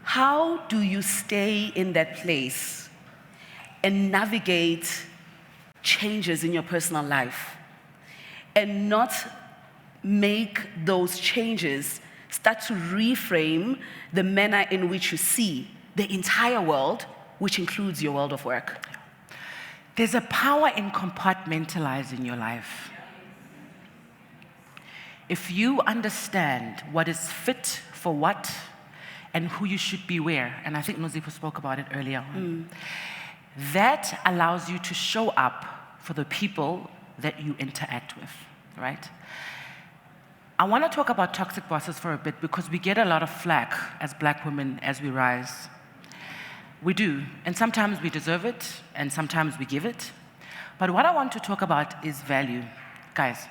How do you stay in that place and navigate changes in your personal life and not make those changes start to reframe the manner in which you see the entire world, which includes your world of work? There's a power in compartmentalizing your life. If you understand what is fit for what and who you should be where, and I think Nozipo spoke about it earlier on, that allows you to show up for the people that you interact with, right? I want to talk about toxic bosses for a bit because we get a lot of flack as black women as we rise. We do, and sometimes we deserve it, and sometimes we give it. But what I want to talk about is value. Guys,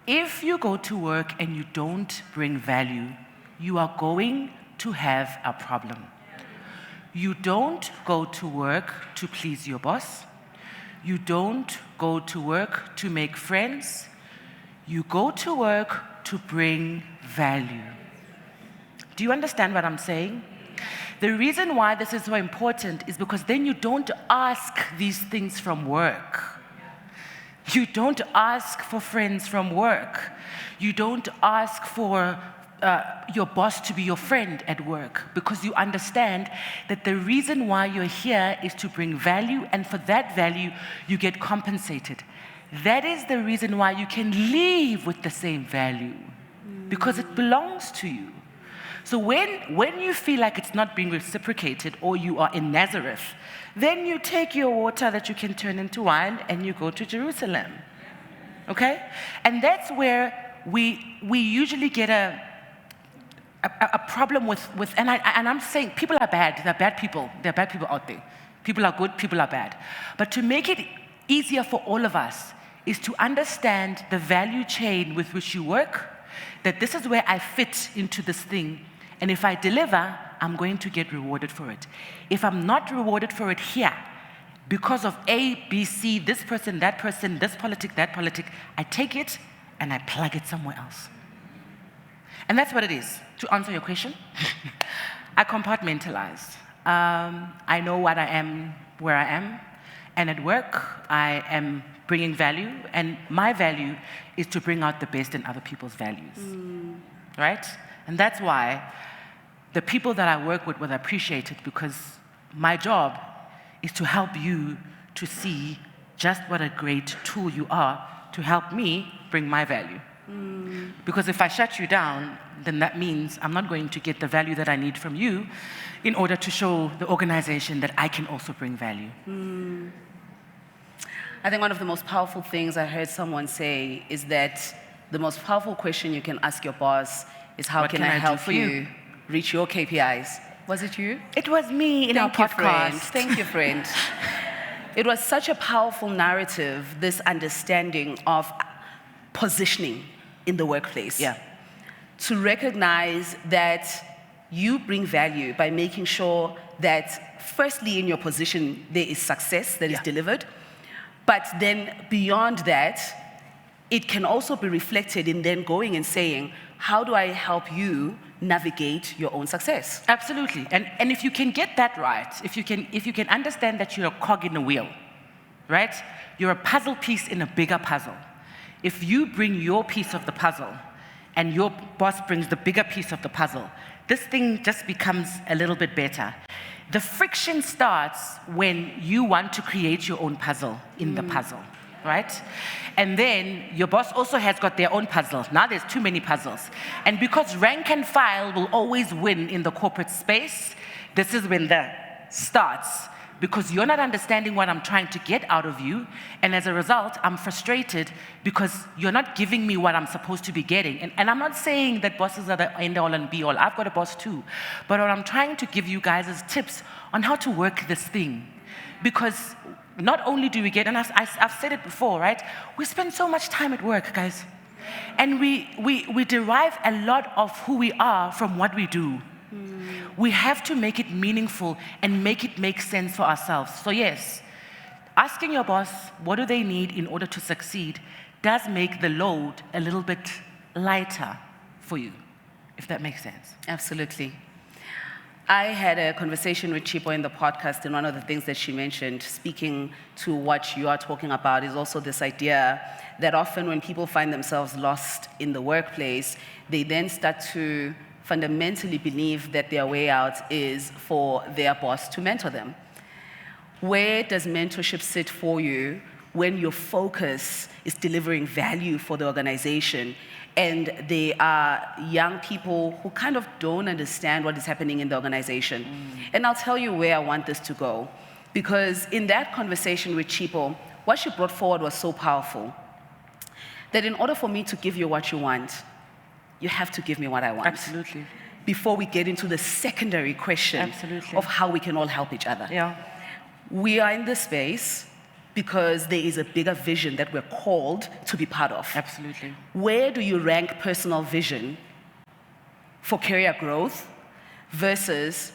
if you go to work and you don't bring value, you are going to have a problem. You don't go to work to please your boss. You don't go to work to make friends. You go to work to bring value. Do you understand what I'm saying? The reason why this is so important is because then you don't ask these things from work. You don't ask for friends from work. You don't ask for your boss to be your friend at work because you understand that the reason why you're here is to bring value, and for that value, you get compensated. that is the reason why you can leave with the same value, because it belongs to you. So when you feel like it's not being reciprocated, or you are in Nazareth, then you take your water that you can turn into wine and you go to Jerusalem. Okay? And that's where we usually get a problem with and I'm saying people are bad. They're bad people. There are bad people out there. People are good, people are bad. But to make it easier for all of us is to understand the value chain with which you work, that this is where I fit into this thing, and if I deliver, I'm going to get rewarded for it. If I'm not rewarded for it here, because of A, B, C, this person, this politic, that politic, I take it and I plug it somewhere else. And that's what it is. To answer your question, I compartmentalize. I know what I am, where I am, and at work, I am bringing value, and my value is to bring out the best in other people's values, right? And that's why the people that I work with will appreciate it, because my job is to help you to see just what a great tool you are to help me bring my value. Because if I shut you down, then that means I'm not going to get the value that I need from you in order to show the organization that I can also bring value. I think one of the most powerful things I heard someone say is that the most powerful question you can ask your boss is, how can I help you reach your KPIs? Was it you? It was me in our podcast. Thank you, friend. It was such a powerful narrative, this understanding of positioning in the workplace. Yeah. To recognize that you bring value by making sure that, firstly, in your position, there is success that is delivered. But then beyond that, it can also be reflected in then going and saying, how do I help you navigate your own success? Absolutely. And if you can get that right, if you can understand that you're a cog in a wheel, right? You're a puzzle piece in a bigger puzzle. If you bring your piece of the puzzle and your boss brings the bigger piece of the puzzle, this thing just becomes a little bit better. The friction starts when you want to create your own puzzle in the puzzle, right? And then your boss also has got their own puzzle. Now there's too many puzzles. And because rank and file will always win in the corporate space, this is when that starts. Because you're not understanding what I'm trying to get out of you, and as a result, I'm frustrated because you're not giving me what I'm supposed to be getting. And I'm not saying that bosses are the end-all and be-all. I've got a boss too. But what I'm trying to give you guys is tips on how to work this thing. Because not only do we get, and I've said it before, right? We spend so much time at work, guys. And we derive a lot of who we are from what we do. We have to make it meaningful and make it make sense for ourselves. So yes, asking your boss what do they need in order to succeed does make the load a little bit lighter for you, if that makes sense. Absolutely. I had a conversation with Chipo in the podcast, and one of the things that she mentioned, speaking to what you are talking about, is also this idea that often when people find themselves lost in the workplace, they then start to fundamentally believe that their way out is for their boss to mentor them. Where does mentorship sit for you when your focus is delivering value for the organization and they are young people who kind of don't understand what is happening in the organization? And I'll tell you where I want this to go. Because in that conversation with Chipo, what she brought forward was so powerful that in order for me to give you what you want, you have to give me what I want. Absolutely. Before we get into the secondary question of how we can all help each other. Yeah. We are in this space because there is a bigger vision that we're called to be part of. Absolutely. Where do you rank personal vision for career growth versus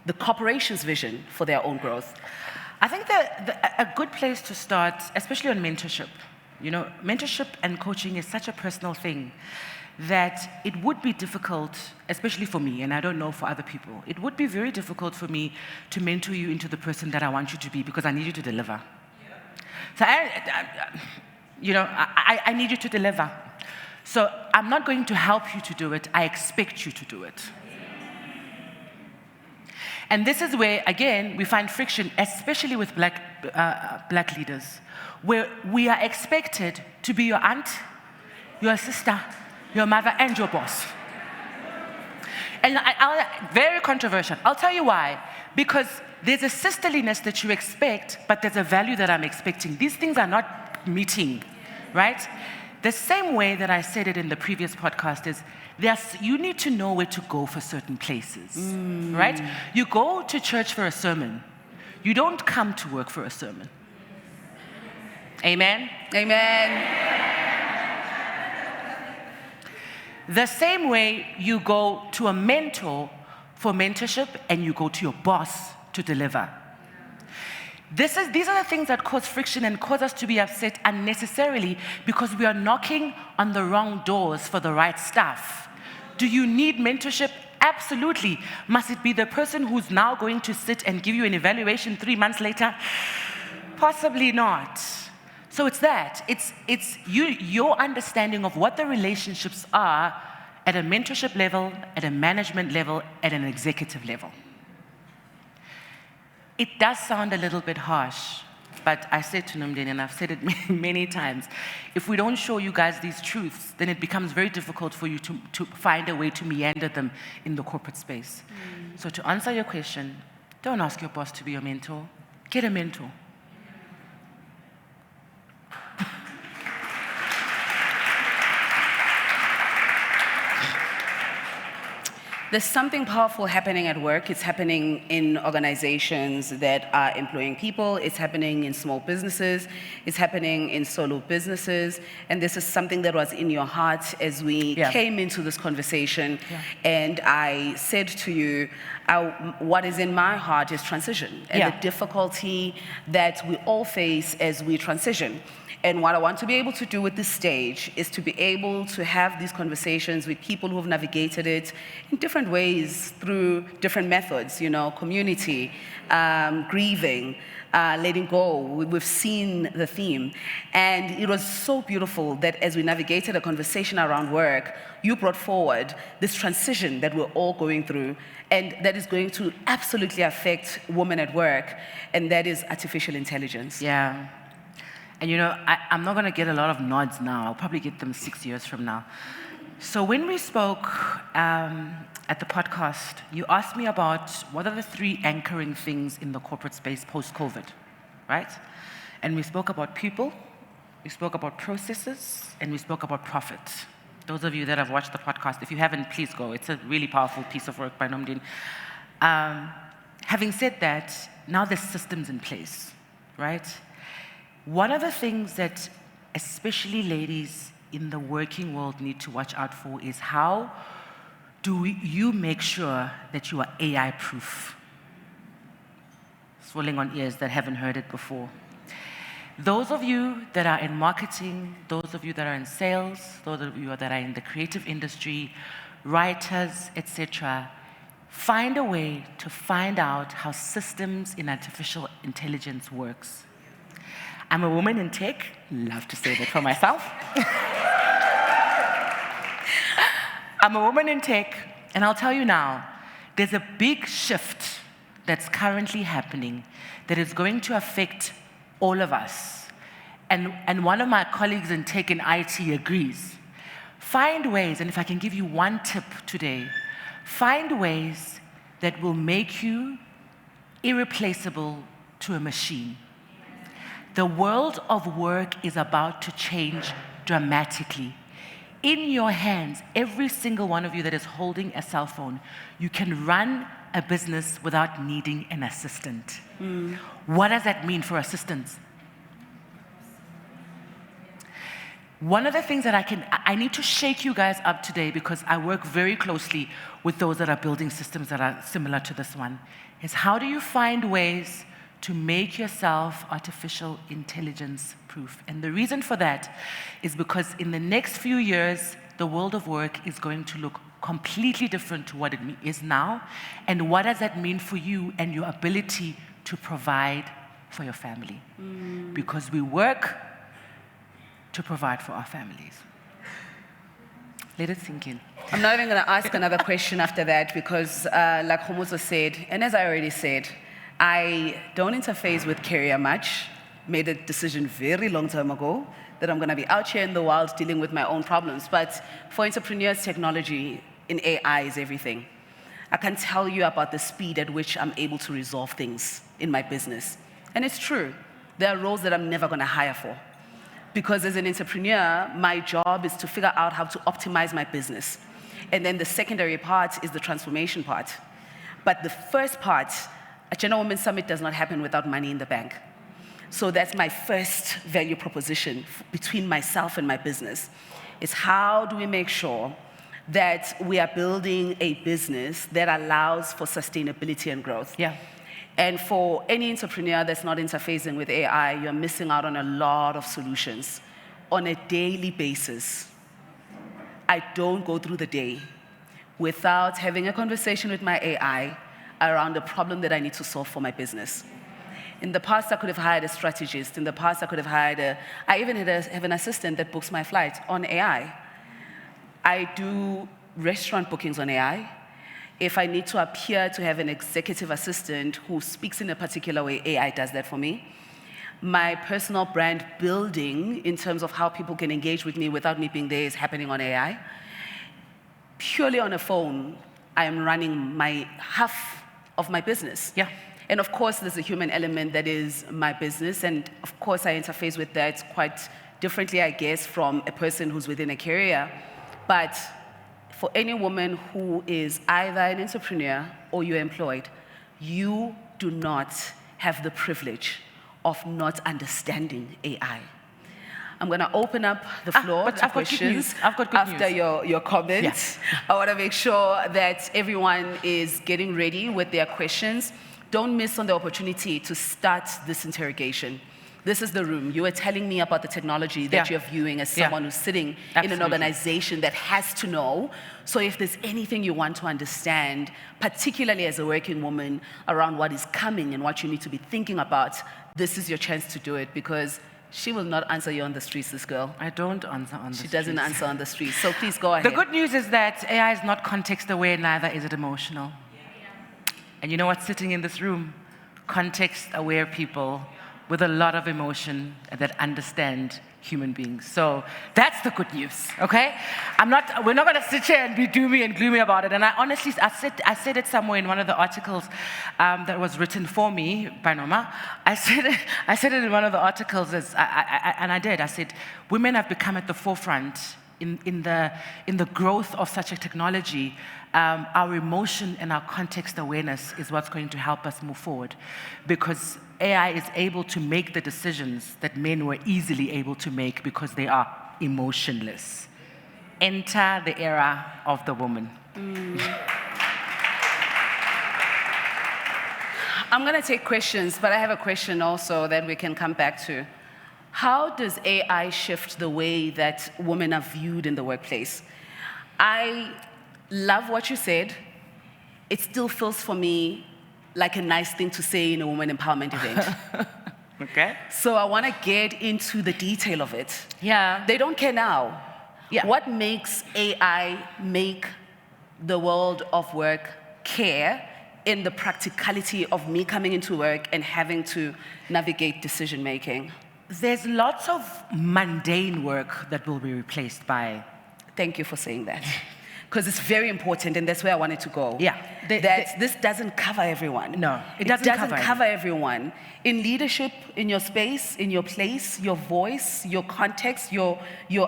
the corporation's vision for their own growth? I think that a good place to start, especially on mentorship, you know, mentorship and coaching is such a personal thing that it would be difficult, especially for me, and I don't know for other people, it would be very difficult for me to mentor you into the person that I want you to be because I need you to deliver. So I need you to deliver. So I'm not going to help you to do it, I expect you to do it. And this is where, again, we find friction, especially with black black leaders, where we are expected to be your aunt, your sister, your mother, and your boss. And very controversial. I'll tell you why. Because there's a sisterliness that you expect, but there's a value that I'm expecting. These things are not meeting, right? The same way that I said it in the previous podcast is, you need to know where to go for certain places, right? You go to church for a sermon. You don't come to work for a sermon. Amen? Amen. The same way you go to a mentor for mentorship and you go to your boss to deliver. These are the things that cause friction and cause us to be upset unnecessarily because we are knocking on the wrong doors for the right stuff. Do you need mentorship? Absolutely. Must it be the person who's now going to sit and give you an evaluation 3 months later? Possibly not. So it's that. It's your understanding of what the relationships are at a mentorship level, at a management level, at an executive level. It does sound a little bit harsh, but I said to Nomndeni, and I've said it many times, if we don't show you guys these truths, then it becomes very difficult for you to find a way to meander them in the corporate space. So to answer your question, don't ask your boss to be your mentor. Get a mentor. There's something powerful happening at work. It's happening in organizations that are employing people. It's happening in small businesses. It's happening in solo businesses. And this is something that was in your heart as we came into this conversation. And I said to you, what is in my heart is transition and the difficulty that we all face as we transition. And what I want to be able to do with this stage is to be able to have these conversations with people who have navigated it in different ways through different methods, community, grieving, letting go. We've seen the theme. And it was so beautiful that as we navigated a conversation around work, you brought forward this transition that we're all going through and that is going to absolutely affect women at work, and that is artificial intelligence. Yeah. And I'm not going to get a lot of nods now. I'll probably get them 6 years from now. So when we spoke at the podcast, you asked me about what are the 3 anchoring things in the corporate space post-COVID, right? And we spoke about people, we spoke about processes, and we spoke about profit. Those of you that have watched the podcast, if you haven't, please go. It's a really powerful piece of work by Nomndeni. Having said that, now there's systems in place, right? One of the things that especially ladies in the working world need to watch out for is how do you make sure that you are AI-proof? Swirling on ears that haven't heard it before. Those of you that are in marketing, those of you that are in sales, those of you that are in the creative industry, writers, etc., find a way to find out how systems in artificial intelligence works. I'm a woman in tech, love to say that for myself. I'm a woman in tech, and I'll tell you now, there's a big shift that's currently happening that is going to affect all of us. And one of my colleagues in tech and IT agrees. Find ways, and if I can give you one tip today, find ways that will make you irreplaceable to a machine. The world of work is about to change dramatically. In your hands, every single one of you that is holding a cell phone, you can run a business without needing an assistant. What does that mean for assistants? One of the things that I need to shake you guys up today, because I work very closely with those that are building systems that are similar to this one, is how do you find ways to make yourself artificial intelligence proof? And the reason for that is because in the next few years, the world of work is going to look completely different to what it is now. And what does that mean for you and your ability to provide for your family? Because we work to provide for our families. Let it sink in. I'm not even going to ask another question after that because, like Homozo said, and as I already said, I don't interface with career much. Made a decision very long time ago that I'm going to be out here in the world dealing with my own problems. But for entrepreneurs, technology in AI is everything. I can tell you about the speed at which I'm able to resolve things in my business. And it's true. There are roles that I'm never going to hire for. Because as an entrepreneur, my job is to figure out how to optimize my business. And then the secondary part is the transformation part. But the first part, a Gender Women's Summit does not happen without money in the bank. So that's my first value proposition between myself and my business, is how do we make sure that we are building a business that allows for sustainability and growth. Yeah. And for any entrepreneur that's not interfacing with AI, you're missing out on a lot of solutions on a daily basis. I don't go through the day without having a conversation with my AI around the problem that I need to solve for my business. In the past, I could have hired a strategist. In the past, I could have hired I even have an assistant that books my flights on AI. I do restaurant bookings on AI. If I need to appear to have an executive assistant who speaks in a particular way, AI does that for me. My personal brand building in terms of how people can engage with me without me being there is happening on AI. Purely on a phone, I am running half of my business. Yeah. And of course, there's a human element that is my business. And of course, I interface with that quite differently, I guess, from a person who's within a career. But for any woman who is either an entrepreneur or you're employed, you do not have the privilege of not understanding AI. I'm going to open up the floor to questions after your comments. Yeah. I want to make sure that everyone is getting ready with their questions. Don't miss on the opportunity to start this interrogation. This is the room. You were telling me about the technology that you're viewing as someone who's sitting in an organization that has to know. So if there's anything you want to understand, particularly as a working woman, around what is coming and what you need to be thinking about, this is your chance to do it, because she will not answer you on the streets, this girl. I don't answer on the streets. She doesn't answer on the streets. So please go ahead. The good news is that AI is not context aware, neither is it emotional. And you know what's sitting in this room? Context aware people with a lot of emotion that understand human beings. So that's the good news, okay? We're not gonna sit here and be doomy and gloomy about it. And I honestly, I said it somewhere in one of the articles that was written for me by Noma. I said it in one of the articles, and I did. I said, women have become at the forefront in the growth of such a technology. Our emotion and our context awareness is what's going to help us move forward, because AI is able to make the decisions that men were easily able to make because they are emotionless. Enter the era of the woman. I'm going to take questions, but I have a question also that we can come back to. How does AI shift the way that women are viewed in the workplace? I love what you said. It still feels for me like a nice thing to say in a woman empowerment event. Okay. So I want to get into the detail of it. Yeah. They don't care now. Yeah. What makes AI make the world of work care in the practicality of me coming into work and having to navigate decision making? There's lots of mundane work that will be replaced by... Thank you for saying that. Because it's very important, and that's where I wanted to go. Yeah. This doesn't cover everyone. No, it doesn't cover everyone. In leadership, in your space, in your place, your voice, your context, your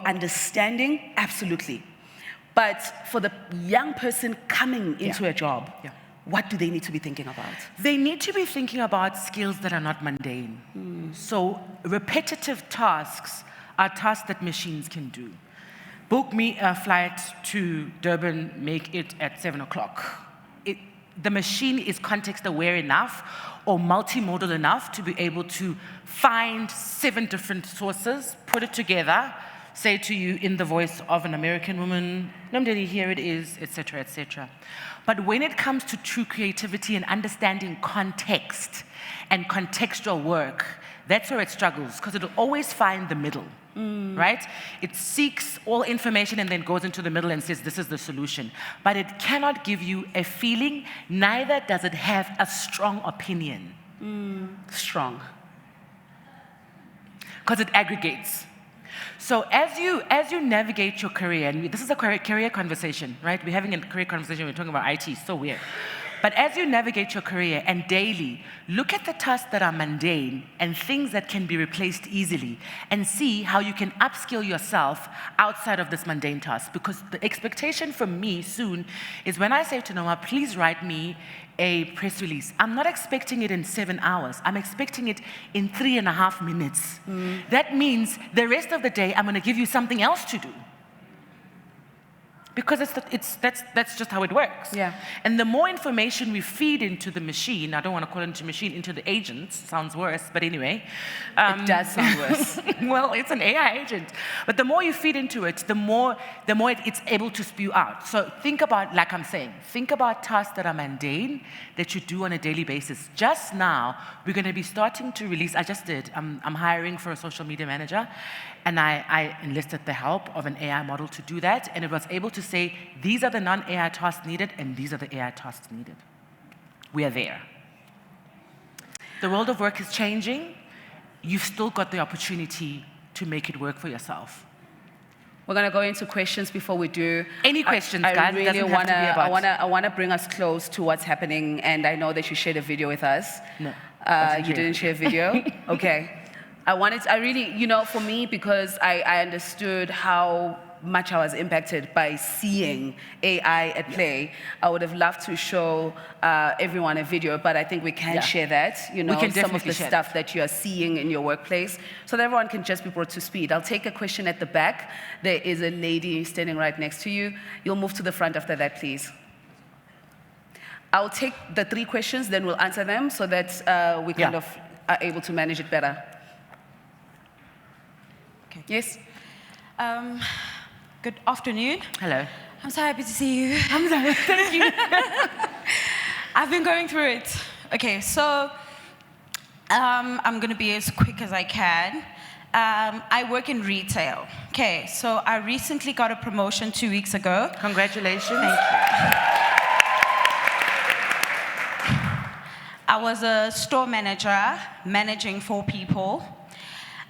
understanding, absolutely. But for the young person coming into a job, what do they need to be thinking about? They need to be thinking about skills that are not mundane. So repetitive tasks are tasks that machines can do. Book me a flight to Durban, make it at 7 o'clock. The machine is context aware enough or multimodal enough to be able to find 7 different sources, put it together, say to you in the voice of an American woman, Nomndeni, here it is, etc., etc. But when it comes to true creativity and understanding context and contextual work, that's where it struggles, because it'll always find the middle, right? It seeks all information and then goes into the middle and says, this is the solution. But it cannot give you a feeling, neither does it have a strong opinion. Strong. Because it aggregates. So as you navigate your career, and this is a career conversation, right? We're having a career conversation, we're talking about IT, so weird. But as you navigate your career and daily, look at the tasks that are mundane and things that can be replaced easily and see how you can upskill yourself outside of this mundane task. Because the expectation from me soon is when I say to Noah, please write me a press release, I'm not expecting it in 7 hours. I'm expecting it in 3.5 minutes. That means the rest of the day, I'm going to give you something else to do. Because that's just how it works. Yeah. And the more information we feed into the machine, I don't want to call it into machine, into the agents, sounds worse, but anyway. It does sound worse. Well, it's an AI agent. But the more you feed into it, the more it's able to spew out. So think about, like I'm saying, think about tasks that are mundane that you do on a daily basis. Just now, we're going to be starting to release, I just did, I'm hiring for a social media manager, and I enlisted the help of an AI model to do that, and it was able to say, these are the non-AI tasks needed, and these are the AI tasks needed. We are there. The world of work is changing. You've still got the opportunity to make it work for yourself. We're going to go into questions before we do. Any questions, guys? I really want to. I want to bring us close to what's happening, and I know that you shared a video with us. No. You didn't share a video? Okay. I really, for me, because I understood how much I was impacted by seeing AI at play, I would have loved to show everyone a video, but I think we can share that, we can some of the stuff that you are seeing in your workplace, so that everyone can just be brought to speed. I'll take a question at the back. There is a lady standing right next to you. You'll move to the front after that, please. I'll take the 3 questions, then we'll answer them so that we kind of are able to manage it better. Okay. Yes? Good afternoon. Hello. I'm so happy to see you. I'm sorry. Thank you. I've been going through it. Okay, so I'm going to be as quick as I can. I work in retail. Okay, so I recently got a promotion 2 weeks ago. Congratulations. Thank you. I was a store manager, managing 4 people.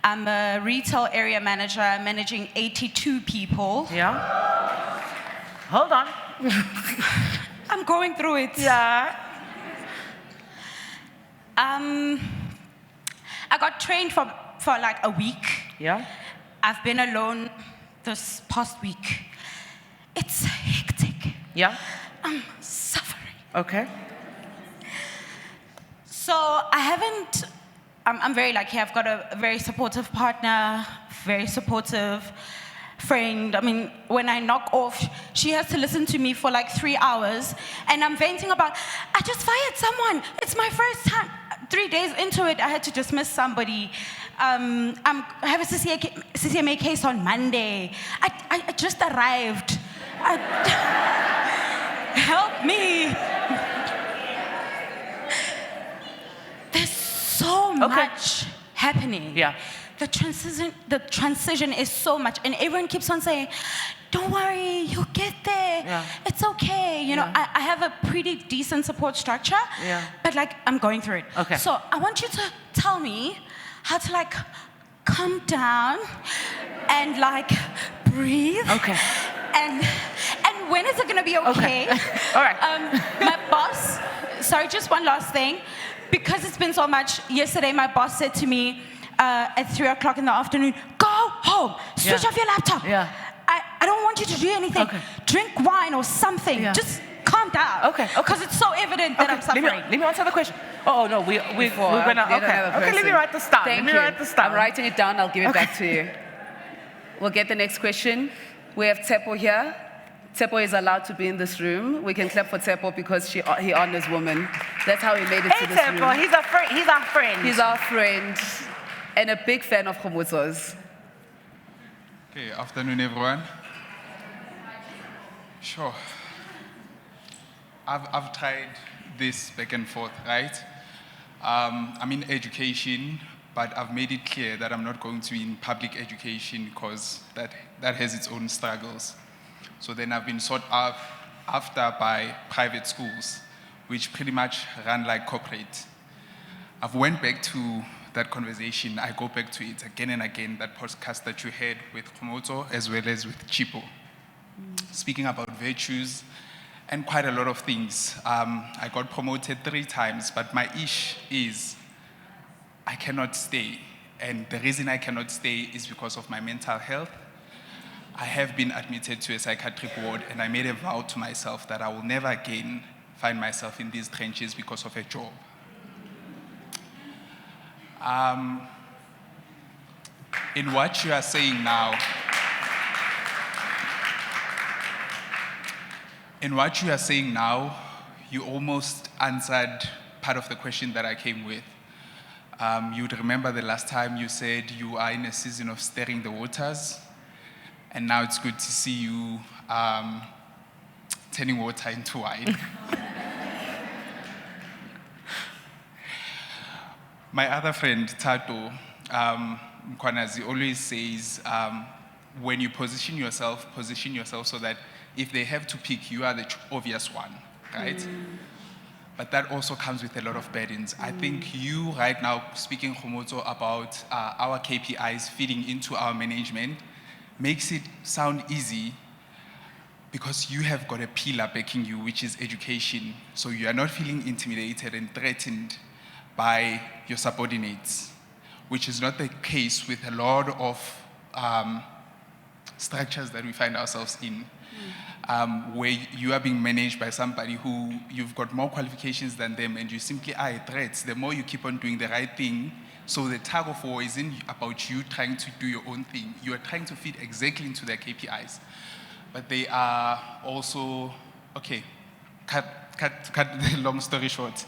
I'm a retail area manager, managing 82 people. Yeah. Hold on. I'm going through it. Yeah. I got trained for like a week. Yeah. I've been alone this past week. It's hectic. Yeah. I'm suffering. Okay. So I'm very lucky. I've got a very supportive partner, very supportive friend. I mean, when I knock off, she has to listen to me for like 3 hours, and I'm venting about, I just fired someone. It's my first time. 3 days into it, I had to dismiss somebody. I have a CCMA case on Monday. I just arrived. Help me. There's so much happening. Yeah. The transition is so much, and everyone keeps on saying, don't worry, you'll get there. Yeah. It's okay. You know, I have a pretty decent support structure, but like I'm going through it. Okay. So I want you to tell me how to like calm down and like breathe. Okay. And when is it gonna be okay? All right. My boss, sorry, just one last thing. Because it's been so much, yesterday my boss said to me at 3 o'clock in the afternoon, go home, switch off your laptop. Yeah. I don't want you to do anything. Okay. Drink wine or something. Yeah. Just calm down. Okay. Because it's so evident that I'm suffering. Let me answer the question. Oh, no, we're going to, okay, let me write the start. Thank you. I'm writing it down. I'll give it back to you. We'll get the next question. We have Tsepo here. Tsepo is allowed to be in this room. We can clap for Tsepo because he honors women. That's how he made it to this room. Hey, Tsepo, he's our friend. He's our friend. And a big fan of Khomotso's. Okay, afternoon, everyone. Sure. I've tried this back and forth, right? I'm in education, but I've made it clear that I'm not going to be in public education because that has its own struggles. So then I've been sought after by private schools, which pretty much run like corporate. I've went back to that conversation. I go back to it again and again, that podcast that you had with Komoto as well as with Chipo, speaking about virtues and quite a lot of things. I got promoted 3 times, but my issue is I cannot stay. And the reason I cannot stay is because of my mental health. I have been admitted to a psychiatric ward, and I made a vow to myself that I will never again find myself in these trenches because of a job. In what you are saying now, you almost answered part of the question that I came with. You'd remember the last time you said you are in a season of stirring the waters, and now it's good to see you turning water into wine. My other friend, Tato Mkwanazi, always says, when you position yourself so that if they have to pick, you are the obvious one, right? But that also comes with a lot of burdens. I think you right now, speaking Komoto about our KPIs feeding into our management, makes it sound easy because you have got a pillar backing you, which is education. So you are not feeling intimidated and threatened by your subordinates, which is not the case with a lot of structures that we find ourselves in, where you are being managed by somebody who you've got more qualifications than them and you simply are a threat. The more you keep on doing the right thing, so the tug of war isn't about you trying to do your own thing. You are trying to fit exactly into their KPIs. But they are also, okay, cut the long story short.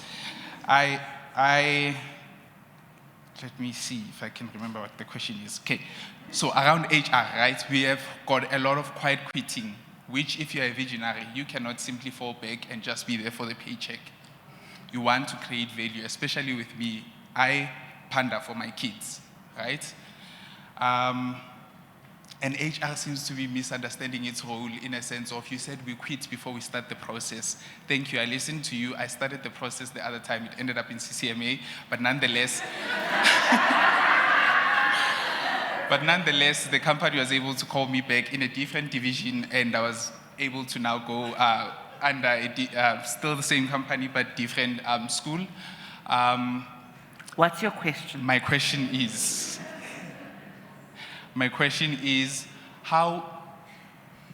Let me see if I can remember what the question is. Okay, so around HR, right, we have got a lot of quiet quitting, which if you're a visionary, you cannot simply fall back and just be there for the paycheck. You want to create value, especially with me. I pander for my kids, right? And HR seems to be misunderstanding its role in a sense of, you said we quit before we start the process. Thank you, I listened to you. I started the process the other time. It ended up in CCMA, but nonetheless, the company was able to call me back in a different division, and I was able to now go under still the same company, but different school. What's your question? My question is, how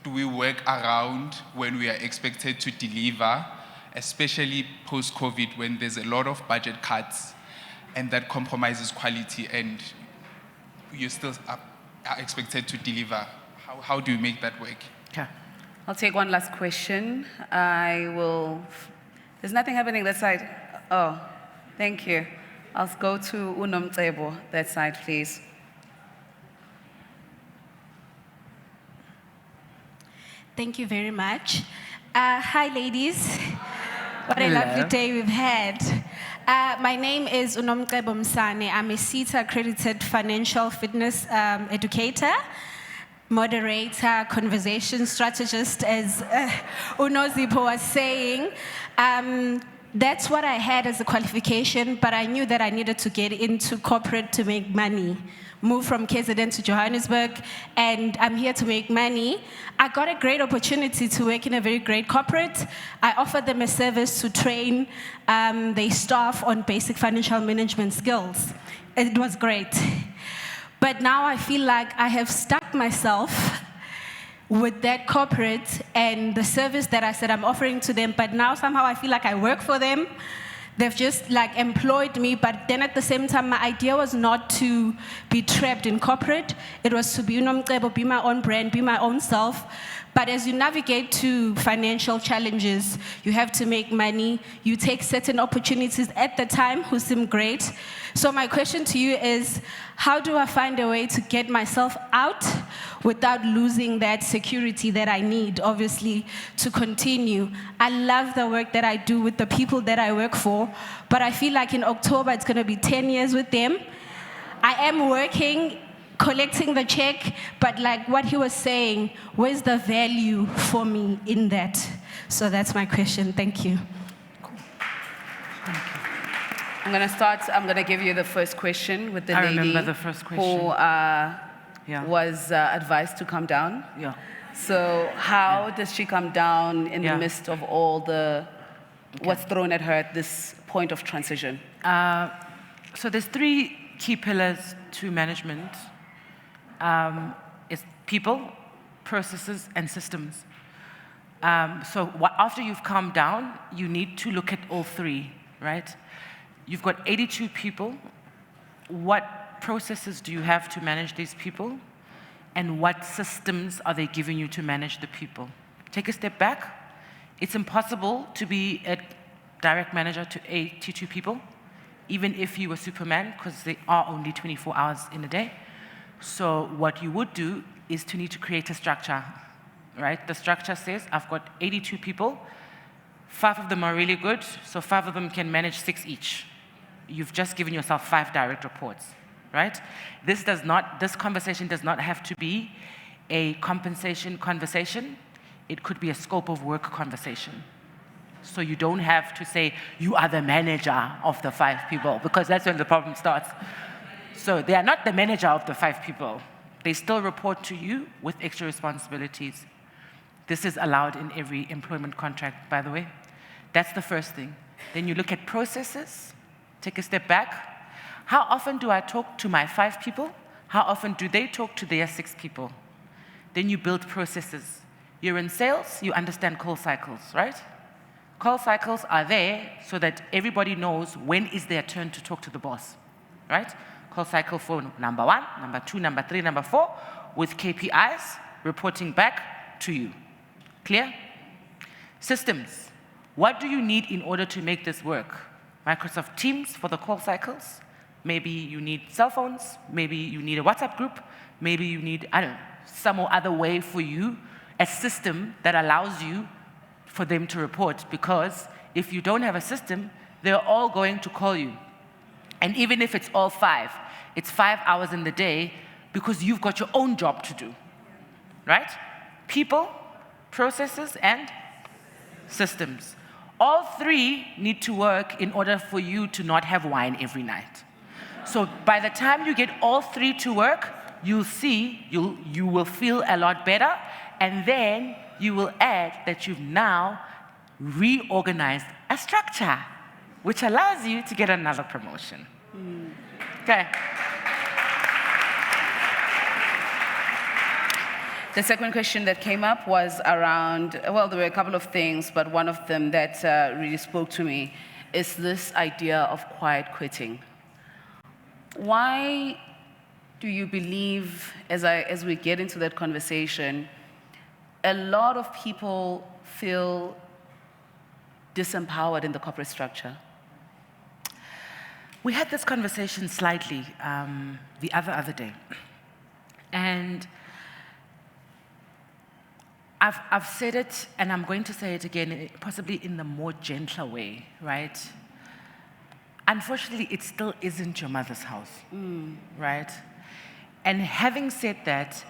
do we work around when we are expected to deliver, especially post-COVID, when there's a lot of budget cuts and that compromises quality, and you still are expected to deliver? How do you make that work? Okay. I'll take one last question. There's nothing happening that side. Oh, thank you. I'll go to Nomndeni, that side, please. Thank you very much. Hi, ladies. What a lovely day we've had. My name is Nomndeni Mdakhi. I'm a CETA accredited financial fitness educator, moderator, conversation strategist, as Unozipo was saying. That's what I had as a qualification, but I knew that I needed to get into corporate to make money. Moved from KZN to Johannesburg, and I'm here to make money. I got a great opportunity to work in a very great corporate. I offered them a service to train their staff on basic financial management skills. It was great. But now I feel like I have stuck myself with that corporate and the service that I said I'm offering to them, but now somehow I feel like I work for them. They've just like employed me, but then at the same time, my idea was not to be trapped in corporate. It was to be Nomndeni, be my own brand, be my own self. But as you navigate to financial challenges, you have to make money. You take certain opportunities at the time who seem great. So my question to you is, how do I find a way to get myself out without losing that security that I need, obviously, to continue? I love the work that I do with the people that I work for, but I feel like in October it's going to be 10 years with them. I am working, collecting the check, but like what he was saying, where's the value for me in that? So that's my question. Thank you. I I'm gonna give you the first question with the I lady remember the first question. who Yeah. was advised to come down. Yeah. So how does she come down in the Yeah. midst of all the what's thrown at her at this point of transition? So there's 3 key pillars to management. It's people, processes, and systems. After you've calmed down, you need to look at all 3, right? You've got 82 people. What processes do you have to manage these people? And what systems are they giving you to manage the people? Take a step back. It's impossible to be a direct manager to 82 people, even if you were Superman, because there are only 24 hours in a day. So what you would do is to need to create a structure, right? The structure says, I've got 82 people, 5 of them are really good, so 5 of them can manage 6 each. You've just given yourself 5 direct reports, right? This conversation does not have to be a compensation conversation. It could be a scope of work conversation. So you don't have to say, you are the manager of the 5 people, because that's when the problem starts. So they are not the manager of the 5 people. They still report to you with extra responsibilities. This is allowed in every employment contract, by the way. That's the first thing. Then you look at processes, take a step back. How often do I talk to my 5 people? How often do they talk to their 6 people? Then you build processes. You're in sales, you understand call cycles, right? Call cycles are there so that everybody knows when is their turn to talk to the boss, right? Call cycle for number 1, number 2, number 3, number 4, with KPIs reporting back to you. Clear? Systems. What do you need in order to make this work? Microsoft Teams for the call cycles. Maybe you need cell phones. Maybe you need a WhatsApp group. Maybe you need, I don't know, some other way for you, a system that allows you for them to report. Because if you don't have a system, they're all going to call you. And even if it's all 5, it's 5 hours in the day because you've got your own job to do, right? People, processes, and systems. All 3 need to work in order for you to not have wine every night. So by the time you get all 3 to work, you'll see, you will feel a lot better, and then you will add that you've now reorganized a structure, which allows you to get another promotion. Okay. The second question that came up was around, well, there were a couple of things, but one of them that really spoke to me is this idea of quiet quitting. Why do you believe, as we get into that conversation, a lot of people feel disempowered in the corporate structure? We had this conversation slightly the other day. And I've said it, and I'm going to say it again, possibly in the more gentler way, right? Unfortunately, it still isn't your mother's house, right? And having said that,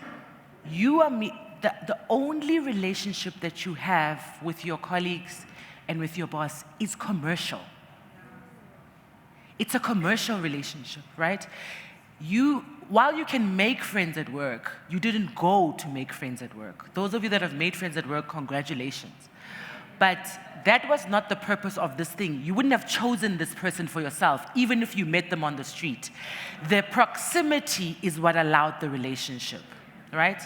the only relationship that you have with your colleagues and with your boss is commercial. It's a commercial relationship, right? While you can make friends at work, you didn't go to make friends at work. Those of you that have made friends at work, congratulations. But that was not the purpose of this thing. You wouldn't have chosen this person for yourself, even if you met them on the street. The proximity is what allowed the relationship, right?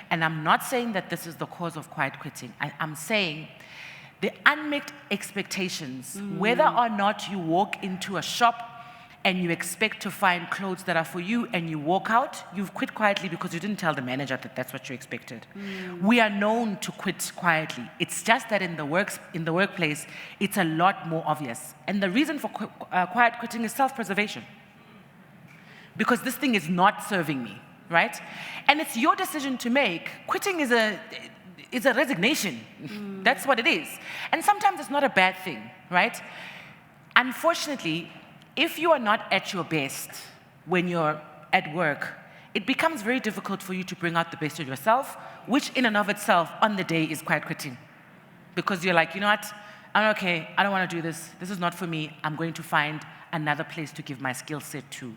And I'm not saying that this is the cause of quiet quitting. I'm saying the unmet expectations, whether or not you walk into a shop and you expect to find clothes that are for you and you walk out, you've quit quietly because you didn't tell the manager that that's what you expected. We are known to quit quietly. It's just that in the workplace, it's a lot more obvious. And the reason for quiet quitting is self-preservation. Because this thing is not serving me, right? And it's your decision to make. Quitting is a resignation. That's what it is. And sometimes it's not a bad thing, right? Unfortunately, if you are not at your best when you're at work, it becomes very difficult for you to bring out the best of yourself, which in and of itself, on the day, is quiet quitting. Because you're like, you know what, I'm okay, I don't want to do this. This is not for me. I'm going to find another place to give my skill set to.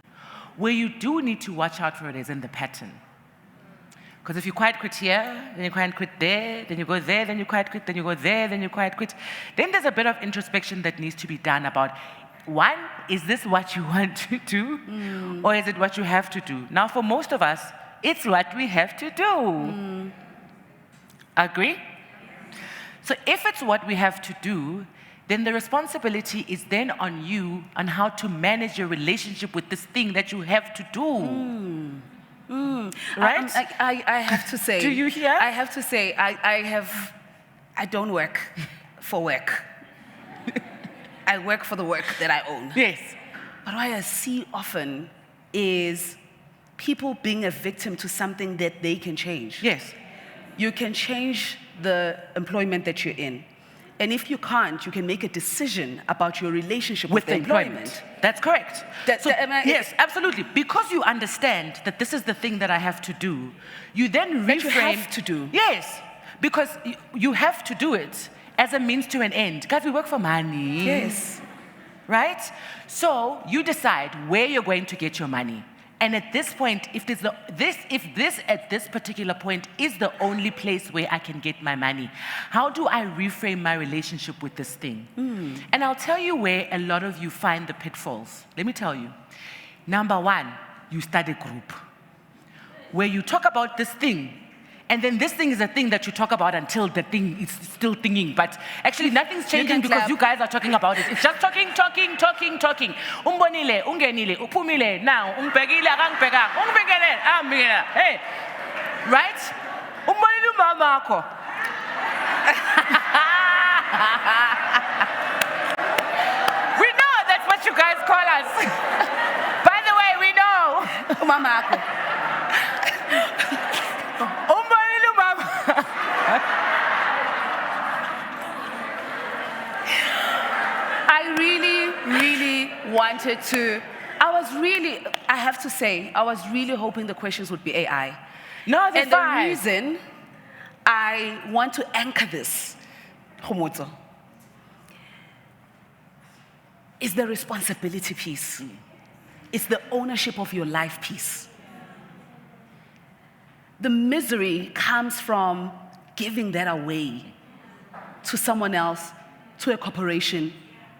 Where you do need to watch out for it is in the pattern. Because if you quiet quit here, then you quiet quit there, then you go there, then you quiet quit, then you go there, then you quiet quit. Then there's a bit of introspection that needs to be done about, one, is this what you want to do? Or is it what you have to do? Now, for most of us, it's what we have to do. Agree? So if it's what we have to do, then the responsibility is then on you on how to manage your relationship with this thing that you have to do. Right? I have to say. Do you hear? I have to say, I don't work for work. I work for the work that I own. Yes. But what I see often is people being a victim to something that they can change. Yes. You can change the employment that you're in. And if you can't, you can make a decision about your relationship with the employment. That's correct. Yes, absolutely. Because you understand that this is the thing that I have to do, you then reframe. That you have to do. Yes, because you have to do it as a means to an end. Guys, we work for money. Yes. Right? So you decide where you're going to get your money. And at this point, if this at this particular point is the only place where I can get my money, how do I reframe my relationship with this thing? And I'll tell you where a lot of you find the pitfalls. Let me tell you. Number one, you start a group where you talk about this thing, and then this thing is a thing that you talk about until the thing is still thinking. But actually, nothing's changing because you guys are talking about it. It's just talking. Umbonile, ungenile, upumile, now, umbegile, akangibheka, ungibekele, ambekela. Hey, right? Umbonile umama wakho. We know that's what you guys call us. By the way, we know. Umama wakho. I really wanted to, I have to say, I was really hoping the questions would be AI. No, they're fine. And the reason I want to anchor this, Khomotso, is the responsibility piece. It's the ownership of your life piece. The misery comes from giving that away to someone else, to a corporation,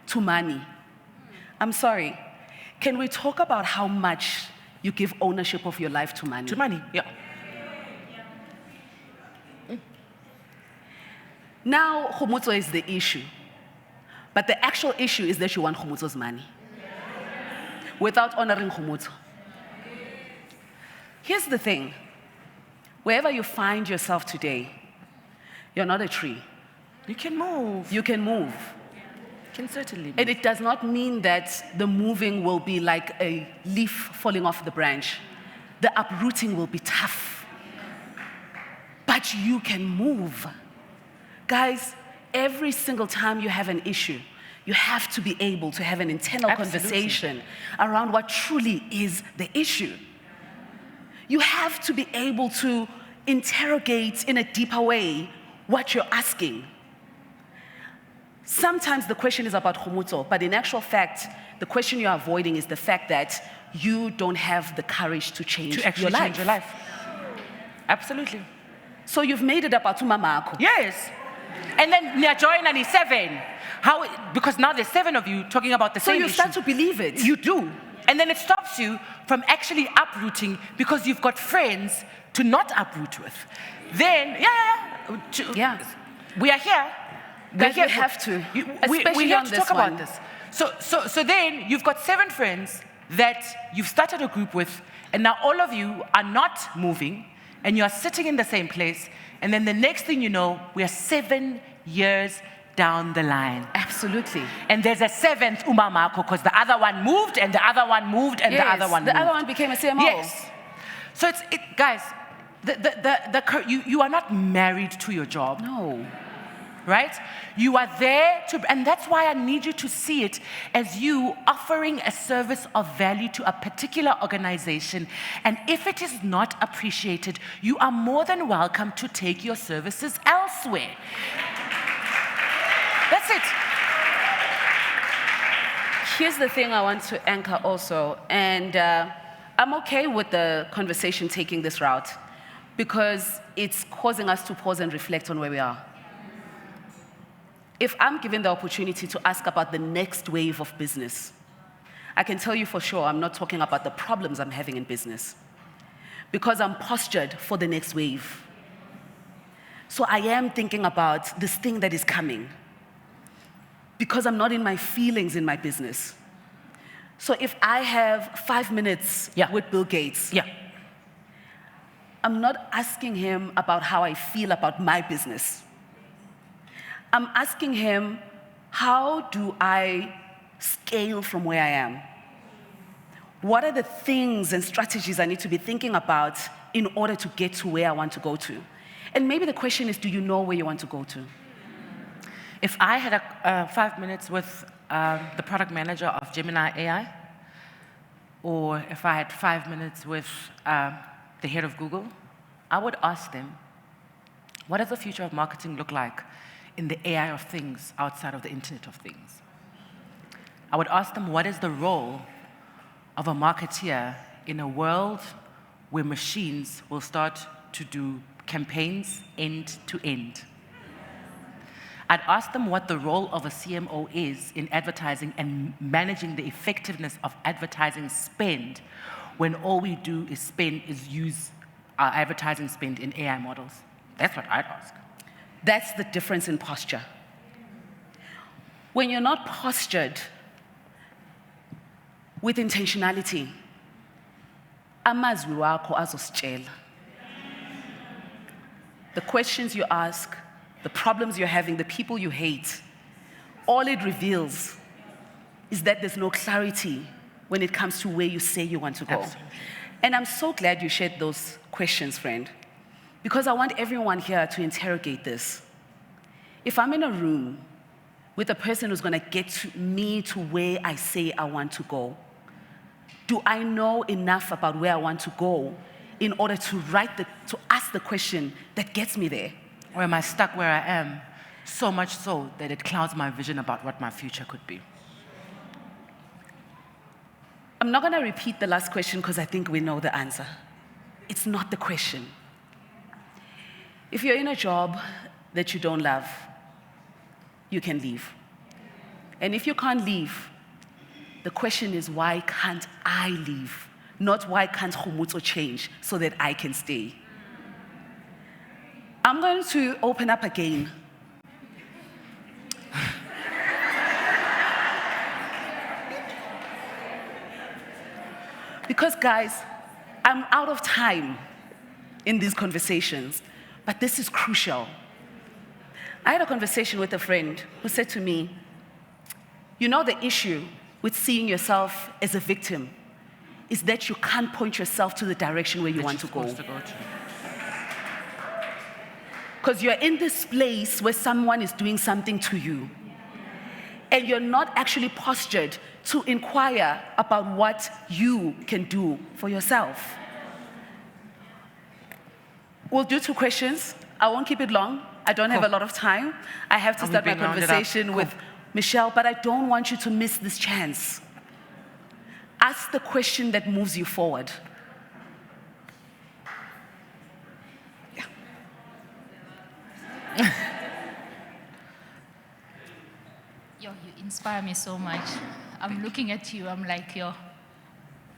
to money. I'm sorry. Can we talk about how much you give ownership of your life to money? To money, yeah. Now, Khomotso is the issue. But the actual issue is that you want Khomotso's money without honoring Khomotso. Here's the thing. Wherever you find yourself today, you're not a tree. You can move. You can move. You can certainly move. And it does not mean that the moving will be like a leaf falling off the branch. The uprooting will be tough. But you can move. Guys, every single time you have an issue, you have to be able to have an internal conversation around what truly is the issue. You have to be able to interrogate in a deeper way what you're asking. Sometimes the question is about Khomotso, but in actual fact, the question you're avoiding is the fact that you don't have the courage to change your life. Change your life. Absolutely. So you've made it about Mama Ako. Yes. And then join and 7. How? Because now there's 7 of you talking about the same issue. So you start to believe it. You do. And then it stops you from actually uprooting because you've got friends to not uproot with. Then, we are here. Guys, we have to, especially we have on to this talk one. about this. So then you've got 7 friends that you've started a group with, and now all of you are not moving, and you are sitting in the same place, and then the next thing you know, we are 7 years down the line. Absolutely. And there's a 7th Umamako because the other one moved and the other one moved and the other one moved. The other one became a CMO. Yes. So guys, you are not married to your job. No. Right? You are there and that's why I need you to see it as you offering a service of value to a particular organization. And if it is not appreciated, you are more than welcome to take your services elsewhere. That's it. here's the thing I want to anchor also, and I'm okay with the conversation taking this route because it's causing us to pause and reflect on where we are. If I'm given the opportunity to ask about the next wave of business, I can tell you for sure I'm not talking about the problems I'm having in business because I'm postured for the next wave. So I am thinking about this thing that is coming because I'm not in my feelings in my business. So if I have 5 minutes with Bill Gates, I'm not asking him about how I feel about my business. I'm asking him, how do I scale from where I am? What are the things and strategies I need to be thinking about in order to get to where I want to go to? And maybe the question is, do you know where you want to go to? If I had 5 minutes with the product manager of Gemini AI, or if I had 5 minutes with the head of Google, I would ask them, what does the future of marketing look like in the AI of things outside of the Internet of Things? I would ask them, what is the role of a marketeer in a world where machines will start to do campaigns end to end? I'd ask them what the role of a CMO is in advertising and managing the effectiveness of advertising spend when all we do is use our advertising spend in AI models. That's what I'd ask. That's the difference in posture. When you're not postured with intentionality, amazwi wakho azositshela. The questions you ask, the problems you're having, the people you hate, all it reveals is that there's no clarity when it comes to where you say you want to go. Absolutely. And I'm so glad you shared those questions, friend, because I want everyone here to interrogate this. If I'm in a room with a person who's going to get me to where I say I want to go, do I know enough about where I want to go in order to ask the question that gets me there? Or am I stuck where I am, so much so that it clouds my vision about what my future could be? I'm not going to repeat the last question because I think we know the answer. It's not the question. If you're in a job that you don't love, you can leave. And if you can't leave, the question is, why can't I leave? Not why can't Khomotso change so that I can stay? I'm going to open up again. Because, guys, I'm out of time in these conversations, but this is crucial. I had a conversation with a friend who said to me, you know, the issue with seeing yourself as a victim is that you can't point yourself to the direction where you want to go. Because you're in this place where someone is doing something to you, and you're not actually postured to inquire about what you can do for yourself. We'll do 2 questions. I won't keep it long. I don't have a lot of time. I have to start my conversation with Michelle, but I don't want you to miss this chance. Ask the question that moves you forward. Yo, you inspire me so much. I'm looking at you, I'm like, yo,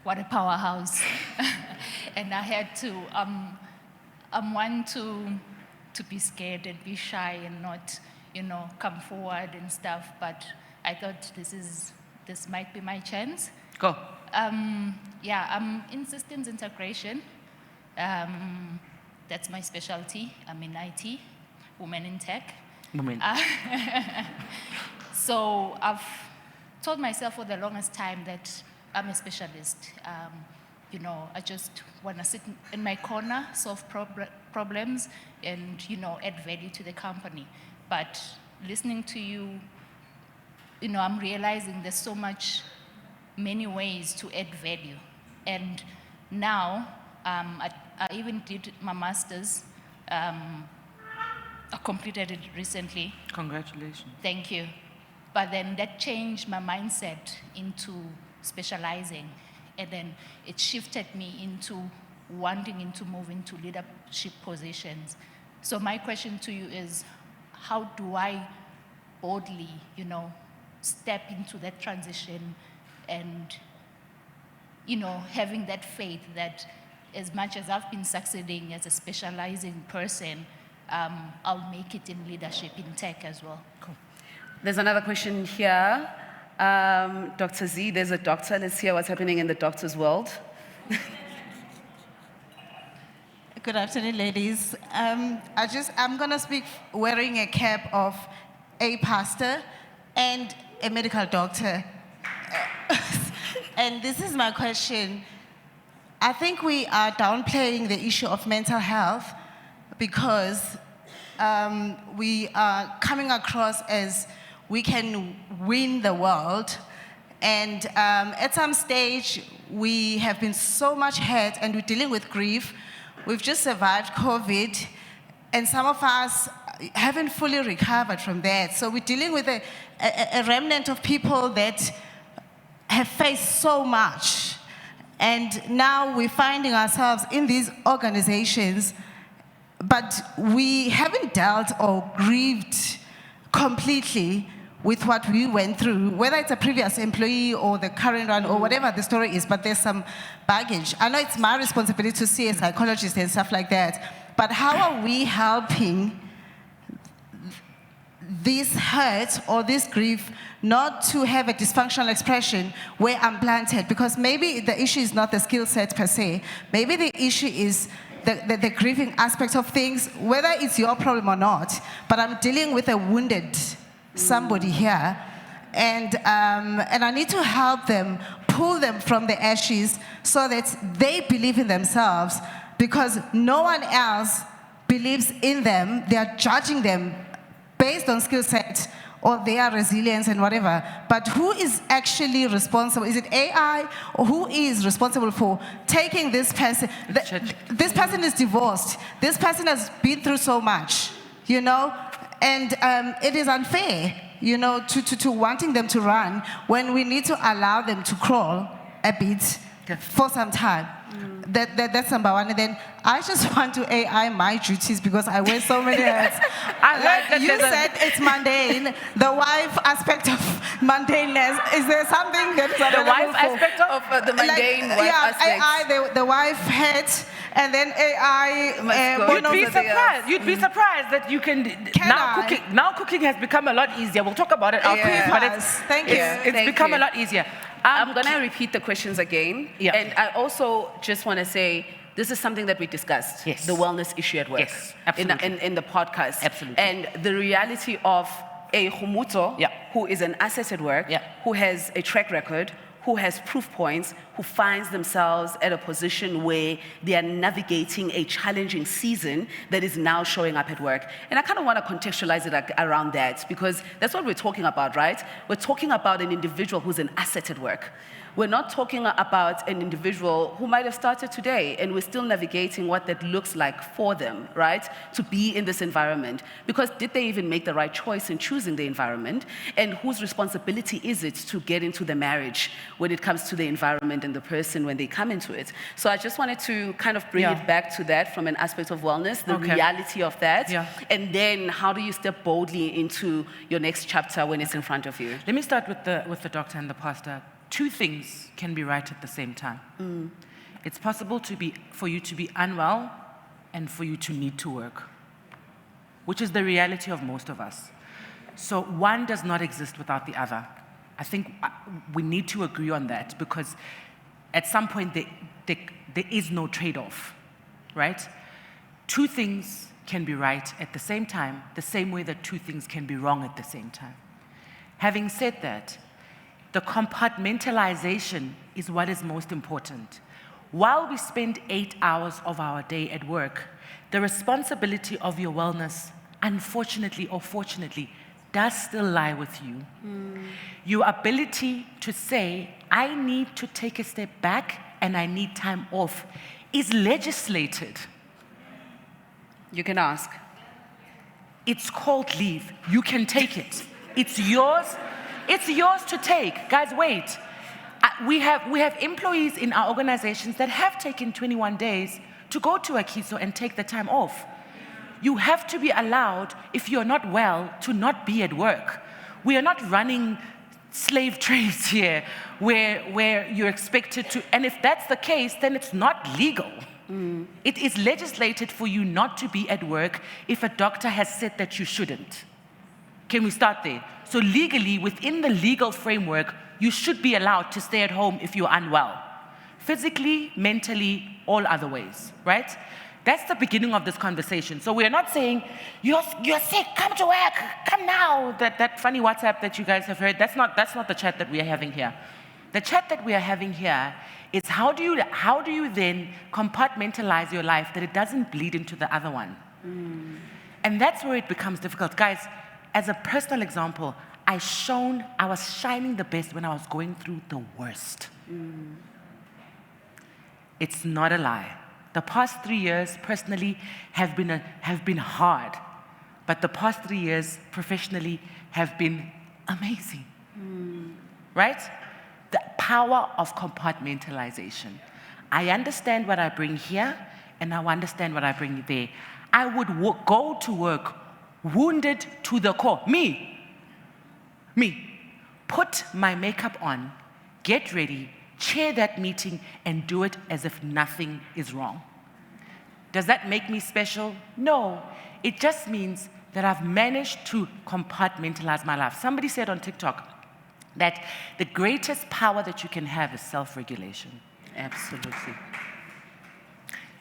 what a powerhouse. And I had to, I'm one to be scared and be shy and not, come forward and stuff, but I thought this might be my chance. Go. Yeah, I'm in systems integration. That's my specialty. I'm in IT, women in tech. Women. So I've told myself for the longest time that I'm a specialist. I just want to sit in my corner, solve problems, and, add value to the company. But listening to you, I'm realizing there's so many ways to add value. And now, I even did my master's. I completed it recently. Congratulations. Thank you. But then that changed my mindset into specializing. And then it shifted me into wanting to move into leadership positions. So my question to you is, how do I boldly, step into that transition and, having that faith that as much as I've been succeeding as a specializing person, I'll make it in leadership in tech as well. Cool. There's another question here. Dr. Z, there's a doctor. Let's hear what's happening in the doctor's world. Good afternoon, ladies. I'm going to speak wearing a cap of a pastor and a medical doctor. And this is my question. I think we are downplaying the issue of mental health because we are coming across as we can win the world. And at some stage, we have been so much hurt and we're dealing with grief. We've just survived COVID, and some of us haven't fully recovered from that. So we're dealing with a remnant of people that have faced so much. And now we're finding ourselves in these organizations, but we haven't dealt or grieved completely with what we went through, whether it's a previous employee or the current one or whatever the story is, but there's some baggage. I know it's my responsibility to see a psychologist and stuff like that, but how are we helping this hurt or this grief not to have a dysfunctional expression where I'm planted? Because maybe the issue is not the skill set per se. Maybe the issue is the grieving aspect of things, whether it's your problem or not, but I'm dealing with a wounded somebody here, and I need to help them, pull them from the ashes so that they believe in themselves, because no one else believes in them. They are judging them based on skill set or their resilience and whatever. But who is actually responsible? Is it AI, or who is responsible for taking this person? This person is divorced. This person has been through so much, and it is unfair, to wanting them to run when we need to allow them to crawl a bit for some time. That's number one. And then I just want to AI my duties because I wear so many hats. You said it's mundane. The wife aspect of mundaneness. Is there something that's the wife aspect of the mundane wife aspect? AI, the wife hat, and then AI. You'd be surprised that you can now cooking has become a lot easier. We'll talk about it after. But Thank you. It's become a lot easier. I'm going to repeat the questions again. Yeah. And I also just want to say, this is something that we discussed, the wellness issue at work, yes, absolutely. In the podcast. Absolutely. And the reality of a Humuto, who is an asset at work, who has a track record, who has proof points, who finds themselves at a position where they are navigating a challenging season that is now showing up at work. And I kind of want to contextualize it around that, because that's what we're talking about, right? We're talking about an individual who's an asset at work. We're not talking about an individual who might have started today and we're still navigating what that looks like for them, right? To be in this environment. Because did they even make the right choice in choosing the environment? And whose responsibility is it to get into the marriage when it comes to the environment and the person when they come into it? So I just wanted to kind of bring it back to that from an aspect of wellness, the reality of that. And then how do you step boldly into your next chapter when it's in front of you? Let me start with the doctor and the pastor. Two things can be right at the same time. It's possible for you to be unwell and for you to need to work, which is the reality of most of us. So one does not exist without the other. I think we need to agree on that, because at some point there is no trade-off, right? Two things can be right at the same time, the same way that two things can be wrong at the same time. Having said that, the compartmentalization is what is most important. While we spend 8 hours of our day at work, the responsibility of your wellness, unfortunately or fortunately, does still lie with you. Your ability to say, I need to take a step back and I need time off, is legislated. You can ask. It's called leave. You can take it. It's yours. It's yours to take. Guys, wait. We have employees in our organizations that have taken 21 days to go to a Kiso and take the time off. You have to be allowed, if you're not well, to not be at work. We are not running slave trades here where you're expected to, and if that's the case, then it's not legal. It is legislated for you not to be at work if a doctor has said that you shouldn't. Can we start there? So legally, within the legal framework, you should be allowed to stay at home if you're unwell. Physically, mentally, all other ways, right? That's the beginning of this conversation. So we're not saying, you're sick, come to work, come now. That funny WhatsApp that you guys have heard, that's not the chat that we are having here. The chat that we are having here is how do you then compartmentalize your life that it doesn't bleed into the other one? And that's where it becomes difficult. Guys, as a personal example, I was shining the best when I was going through the worst. It's not a lie. The past 3 years, personally, have been hard. But the past 3 years, professionally, have been amazing. Right? The power of compartmentalization. I understand what I bring here, and I understand what I bring there. I would go to work wounded to the core. Me. Put my makeup on, get ready, chair that meeting, and do it as if nothing is wrong. Does that make me special? No. It just means that I've managed to compartmentalize my life. Somebody said on TikTok that the greatest power that you can have is self-regulation. Absolutely.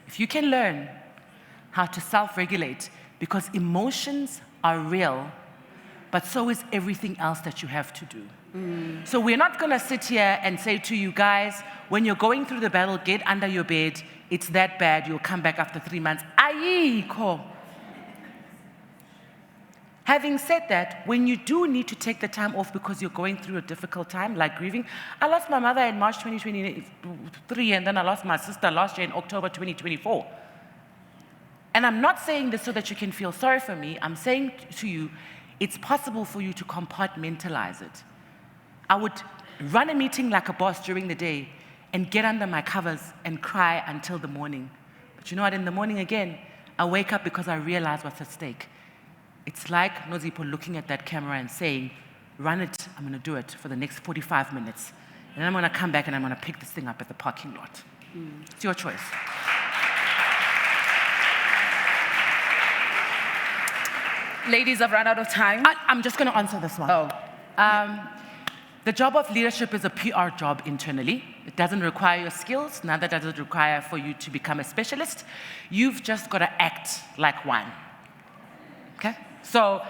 If you can learn how to self-regulate, because emotions are real, but so is everything else that you have to do. So we're not going to sit here and say to you guys, when you're going through the battle, get under your bed. It's that bad. You'll come back after 3 months. Ayikho. Having said that, when you do need to take the time off because you're going through a difficult time, like grieving, I lost my mother in March 2023, and then I lost my sister last year in October 2024. And I'm not saying this so that you can feel sorry for me. I'm saying to you, it's possible for you to compartmentalize it. I would run a meeting like a boss during the day and get under my covers and cry until the morning. But you know what, in the morning again, I wake up because I realize what's at stake. It's like Nozipo looking at that camera and saying, run it, I'm gonna do it for the next 45 minutes. And I'm gonna come back and I'm gonna pick this thing up at the parking lot. It's your choice. Ladies, I've run out of time. I'm just gonna answer this one. The job of leadership is a PR job internally. It doesn't require your skills, neither does it require for you to become a specialist. You've just got to act like one. Okay? So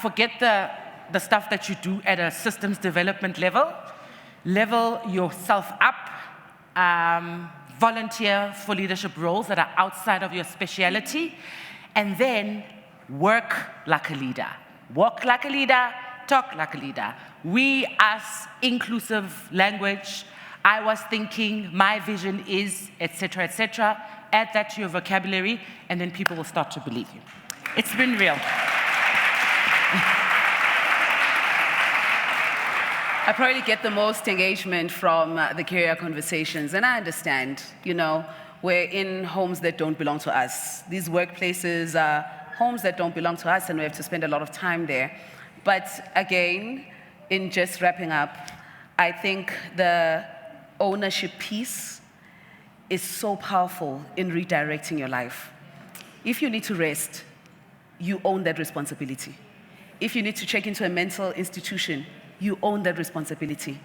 forget the stuff that you do at a systems development level. Level yourself up. Volunteer for leadership roles that are outside of your speciality. And then work like a leader. Walk like a leader. Talk like a leader. We, us, inclusive language. I was thinking, my vision is, etc., etc. Add that to your vocabulary, and then people will start to believe you. It's been real. I probably get the most engagement from the career conversations, and I understand, we're in homes that don't belong to us. These workplaces are homes that don't belong to us, and we have to spend a lot of time there. But again, in just wrapping up, I think the ownership piece is so powerful in redirecting your life. If you need to rest, you own that responsibility. If you need to check into a mental institution, you own that responsibility.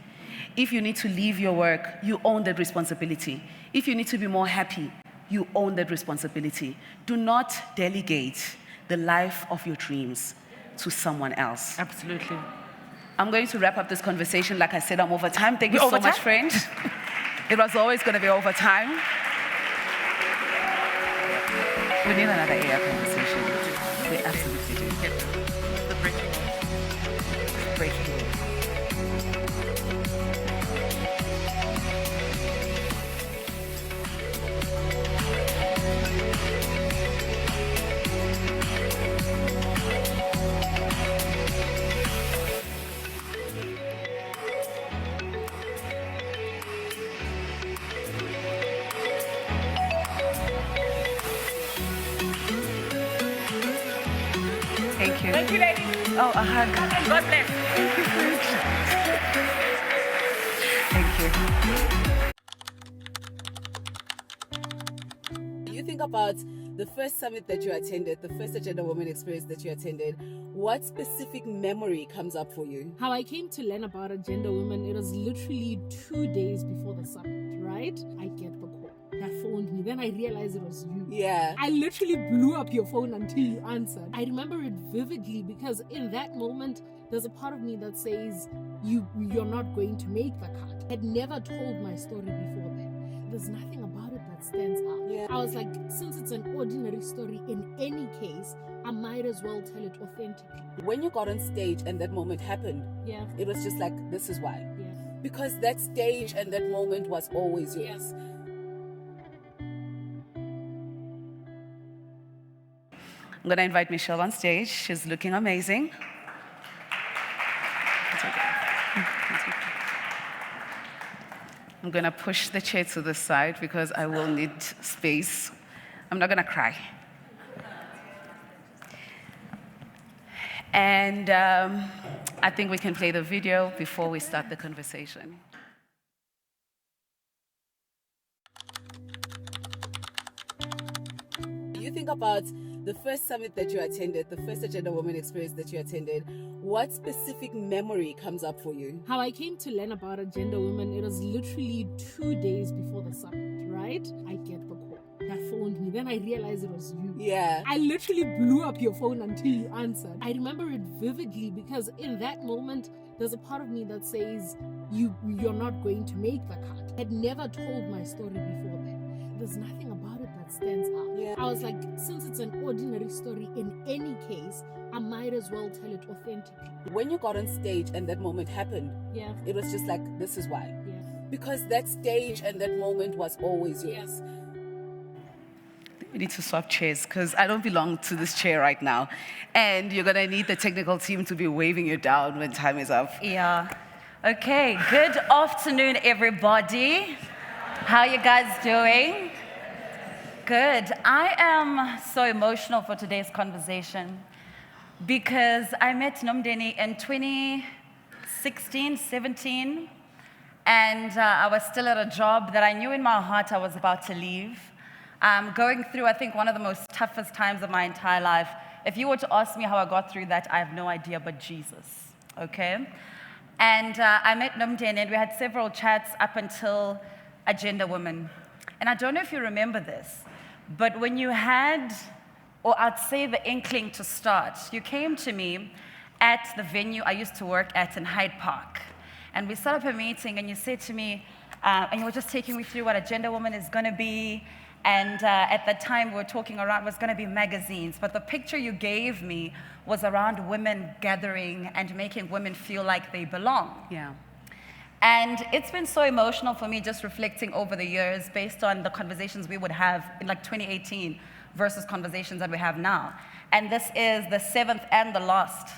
If you need to leave your work, you own that responsibility. If you need to be more happy, you own that responsibility. Do not delegate the life of your dreams to someone else. Absolutely. I'm going to wrap up this conversation. Like I said, I'm over time. Thank you so much, friend. It was always going to be over time. We need another AI conversation. We absolutely do. The breaking news. Oh, a hug. God bless. Thank you. You think about the first summit that you attended, the first Agenda Women experience that you attended, what specific memory comes up for you? How I came to learn about Agenda Women, it was literally 2 days before the summit, right? I get the call that phoned me. Then I realized it was you. Yeah. I literally blew up your phone until you answered. I remember it vividly because in that moment, there's a part of me that says, you're not going to make the cut. I had never told my story before then. There's nothing about it that stands out. Yeah. I was like, since it's an ordinary story, in any case, I might as well tell it authentically. When you got on stage and that moment happened, yeah, it was just like, this is why. Yeah. Because that stage and that moment was always yours. Yes. I'm going to invite Michelle on stage. She's looking amazing. I'm going to push the chair to the side because I will need space. I'm not going to cry. And I think we can play the video before we start the conversation. You think about the first summit that you attended, the first Agenda Women experience that you attended, what specific memory comes up for you? How I came to learn about Agenda Women, it was literally 2 days before the summit, right? I get the call that phoned me. Then I realized it was you. Yeah. I literally blew up your phone until you answered. I remember it vividly because in that moment, there's a part of me that says, you're not going to make the cut. I had never told my story before then. There's nothing about it that stands out. Yeah. I was like, since it's an ordinary story, in any case, I might as well tell it authentically. When you got on stage and that moment happened, yeah, it was just like, this is why. Yeah. Because that stage and that moment was always yours. Yes. We need to swap chairs because I don't belong to this chair right now. And you're going to need the technical team to be waving you down when time is up. Yeah. Okay, good afternoon, everybody. How you guys doing? Good. I am so emotional for today's conversation because I met Nomndeni in 2016, 17, and I was still at a job that I knew in my heart I was about to leave. Going through, I think, one of the most toughest times of my entire life. If you were to ask me how I got through that, I have no idea but Jesus, okay? And I met Nomndeni, and we had several chats up until Agenda Women. And I don't know if you remember this, but when you had, or I'd say the inkling to start, you came to me at the venue I used to work at in Hyde Park. And we set up a meeting, and you said to me, and you were just taking me through what Agenda Woman is going to be. And at that time, we were talking around, it was going to be magazines. But the picture you gave me was around women gathering and making women feel like they belong. Yeah. And it's been so emotional for me just reflecting over the years based on the conversations we would have in like 2018 versus conversations that we have now. And this is the 7th and the last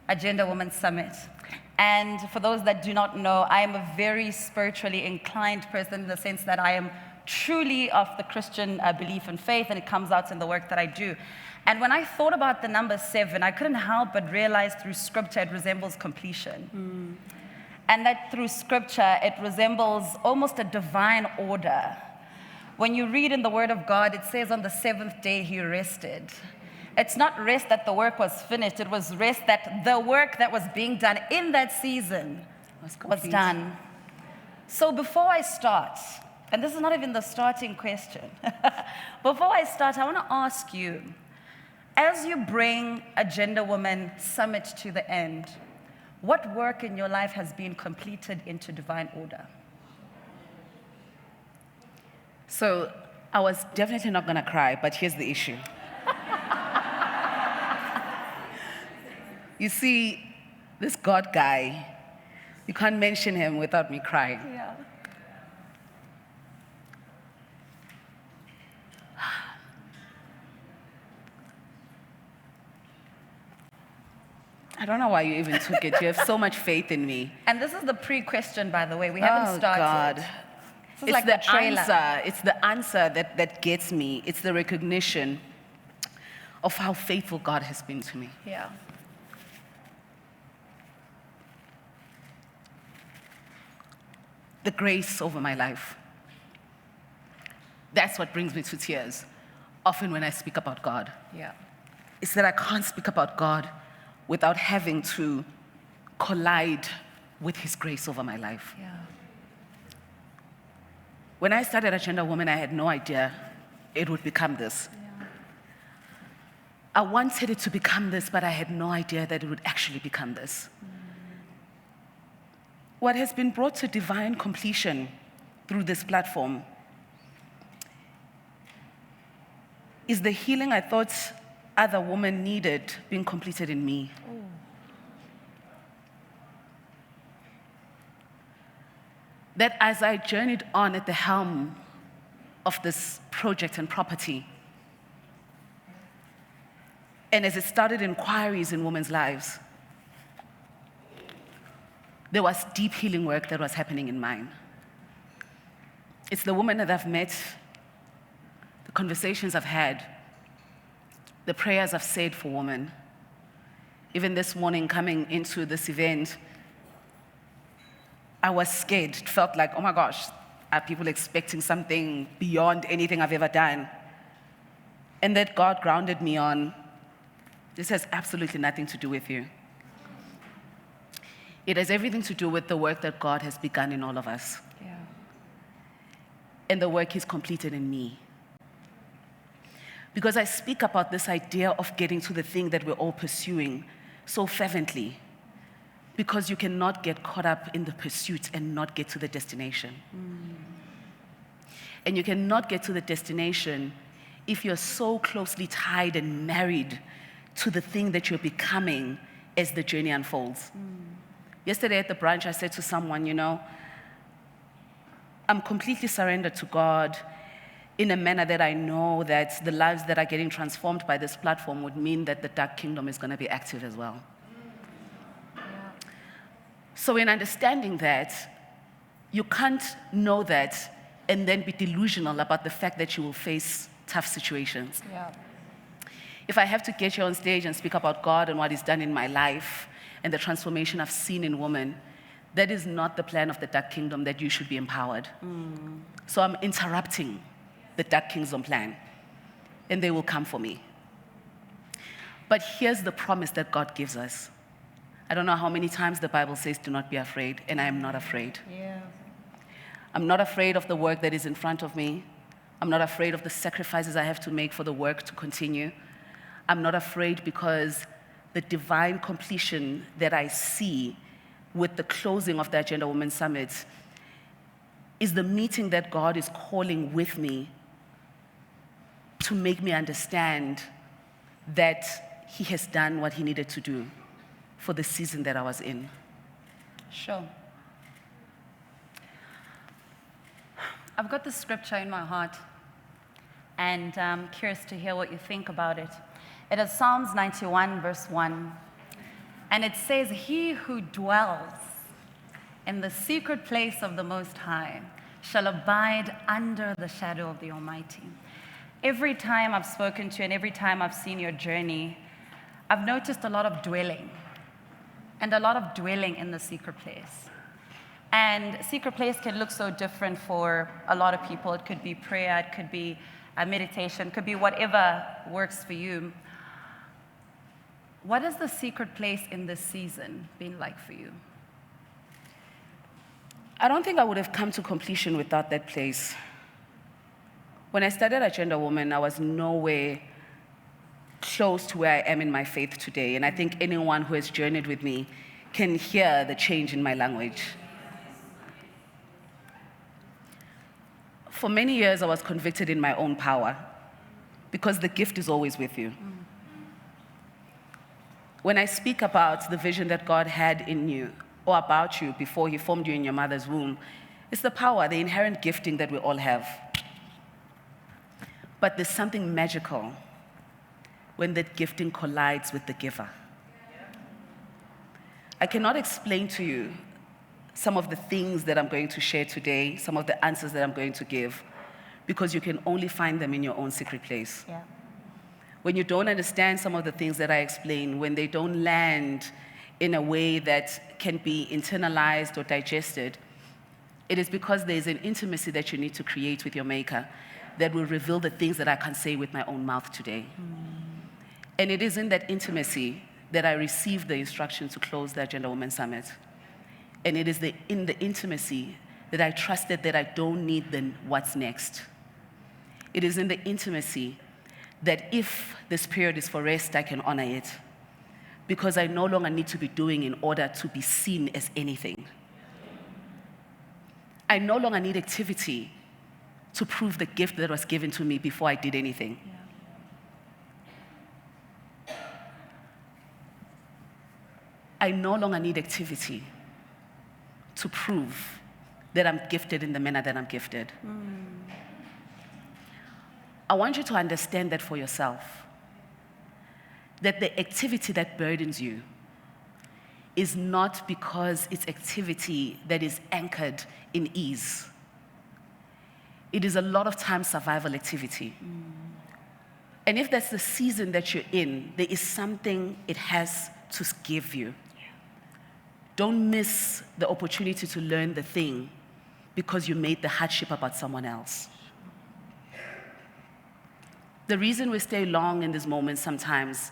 Agenda Women Summit. And for those that do not know, I am a very spiritually inclined person in the sense that I am truly of the Christian belief and faith, and it comes out in the work that I do. And when I thought about the number 7, I couldn't help but realize through scripture it resembles completion. And that through scripture it resembles almost a divine order. When you read in the Word of God, it says on the 7th day he rested. It's not rest that the work was finished, it was rest that the work that was being done in that season was done. So before I start, and this is not even the starting question. Before I start, I want to ask you, as you bring Agenda Women Summit to the end, what work in your life has been completed into divine order? So I was definitely not going to cry, but here's the issue. You see, this God guy, you can't mention him without me crying. Yeah. I don't know why you even took it. You have so much faith in me. And this is the pre-question, by the way. We haven't started. God. This is it's like the the trailer. answer. It's the answer that gets me. It's the recognition of how faithful God has been to me. Yeah. the grace over my life. That's what brings me to tears, often when I speak about God. Yeah. It's that I can't speak about God without having to collide with His grace over my life. Yeah. When I started Agenda Woman, I had no idea it would become this. Yeah. I wanted it to become this, but I had no idea that it would actually become this. What has been brought to divine completion through this platform is the healing I thought other women needed being completed in me. That as I journeyed on at the helm of this project and property, and as it started inquiries in women's lives, there was deep healing work that was happening in mine. It's the women that I've met, the conversations I've had, the prayers I've said for women. Even this morning, coming into this event, I was scared. It felt like, oh my gosh, are people expecting something beyond anything I've ever done? And that God grounded me on, this has absolutely nothing to do with you. It has everything to do with the work that God has begun in all of us. Yeah. And the work He's completed in me. Because I speak about this idea of getting to the thing that we're all pursuing so fervently. Because you cannot get caught up in the pursuit and not get to the destination. And you cannot get to the destination if you're so closely tied and married to the thing that you're becoming as the journey unfolds. Yesterday at the brunch, I said to someone, you know, I'm completely surrendered to God in a manner that I know that the lives that are getting transformed by this platform would mean that the dark kingdom is going to be active as well. So in understanding that, you can't know that and then be delusional about the fact that you will face tough situations. Yeah. If I have to get you on stage and speak about God and what He's done in my life and the transformation I've seen in women, that is not the plan of the dark kingdom that you should be empowered. So I'm interrupting the dark kingdom plan, and they will come for me. But here's the promise that God gives us. I don't know how many times the Bible says, do not be afraid, and I am not afraid. Yeah. I'm not afraid of the work that is in front of me. I'm not afraid of the sacrifices I have to make for the work to continue. I'm not afraid because the divine completion that I see with the closing of the Agenda Women Summit is the meeting that God is calling with me to make me understand that He has done what He needed to do for the season that I was in. Sure. I've got the scripture in my heart, and I'm curious to hear what you think about it. It is Psalms 91, verse 1. And it says, "He who dwells in the secret place of the Most High shall abide under the shadow of the Almighty." Every time I've spoken to you and every time I've seen your journey, I've noticed a lot of dwelling, and a lot of dwelling in the secret place. And secret place can look so different for a lot of people. It could be prayer, it could be a meditation, it could be whatever works for you. What has the secret place in this season been like for you? I don't think I would have come to completion without that place. When I started Agenda Woman, I was nowhere close to where I am in my faith today. And I think anyone who has journeyed with me can hear the change in my language. For many years, I was convicted in my own power because the gift is always with you. When I speak about the vision that God had in you or about you before He formed you in your mother's womb, it's the power, the inherent gifting that we all have. But there's something magical when that gifting collides with the giver. I cannot explain to you some of the things that I'm going to share today, some of the answers that I'm going to give, because you can only find them in your own secret place. Yeah. When you don't understand some of the things that I explain, when they don't land in a way that can be internalized or digested, It is because there's an intimacy that you need to create with your maker that will reveal the things that I can't say with my own mouth today. And it is in that intimacy that I received the instruction to close the Agenda Women Summit. And it is in the intimacy that I trusted that I don't need the what's next. It is in the intimacy that if this period is for rest, I can honor it. Because I no longer need to be doing in order to be seen as anything. I no longer need activity to prove the gift that was given to me before I did anything. I no longer need activity to prove that I'm gifted in the manner that I'm gifted. I want you to understand that for yourself. That the activity that burdens you is not because it's activity that is anchored in ease. It is a lot of times survival activity. And if that's the season that you're in, there is something it has to give you. Don't miss the opportunity to learn the thing because you made the hardship about someone else. The reason we stay long in this moment sometimes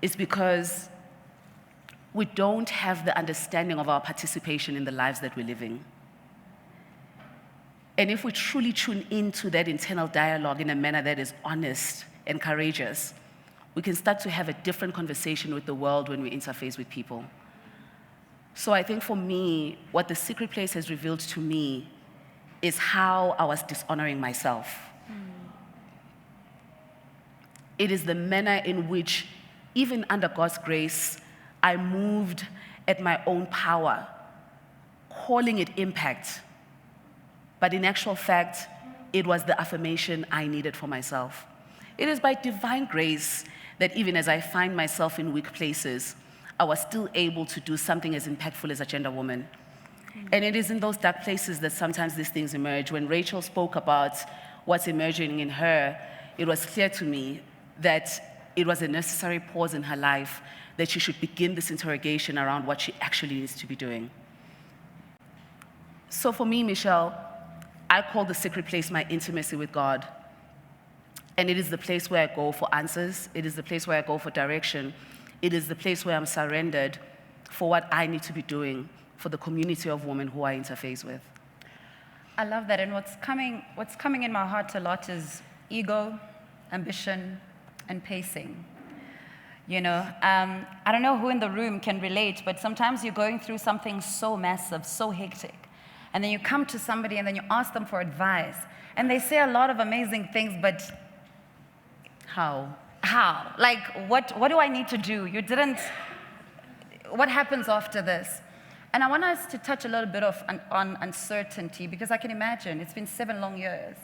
is because we don't have the understanding of our participation in the lives that we're living. And if we truly tune into that internal dialogue in a manner that is honest and courageous, we can start to have a different conversation with the world when we interface with people. So I think for me, what the secret place has revealed to me is how I was dishonoring myself. It is the manner in which, even under God's grace, I moved at my own power, calling it impact. But in actual fact, it was the affirmation I needed for myself. It is by divine grace that even as I find myself in weak places, I was still able to do something as impactful as Agenda Woman. And it is in those dark places that sometimes these things emerge. When Rachel spoke about what's emerging in her, it was clear to me that it was a necessary pause in her life that she should begin this interrogation around what she actually needs to be doing. So for me, Michelle, I call the secret place my intimacy with God. And it is the place where I go for answers. It is the place where I go for direction. It is the place where I'm surrendered for what I need to be doing for the community of women who I interface with. I love that. And what's coming in my heart a lot is ego, ambition, and pacing. You know, I don't know who in the room can relate, but sometimes you're going through something so massive, so hectic. And then you come to somebody and then you ask them for advice. And they say a lot of amazing things, but how? How? Like, what do I need to do? You didn't, what happens after this? And I want us to touch a little bit on uncertainty, because I can imagine it's been 7 long years.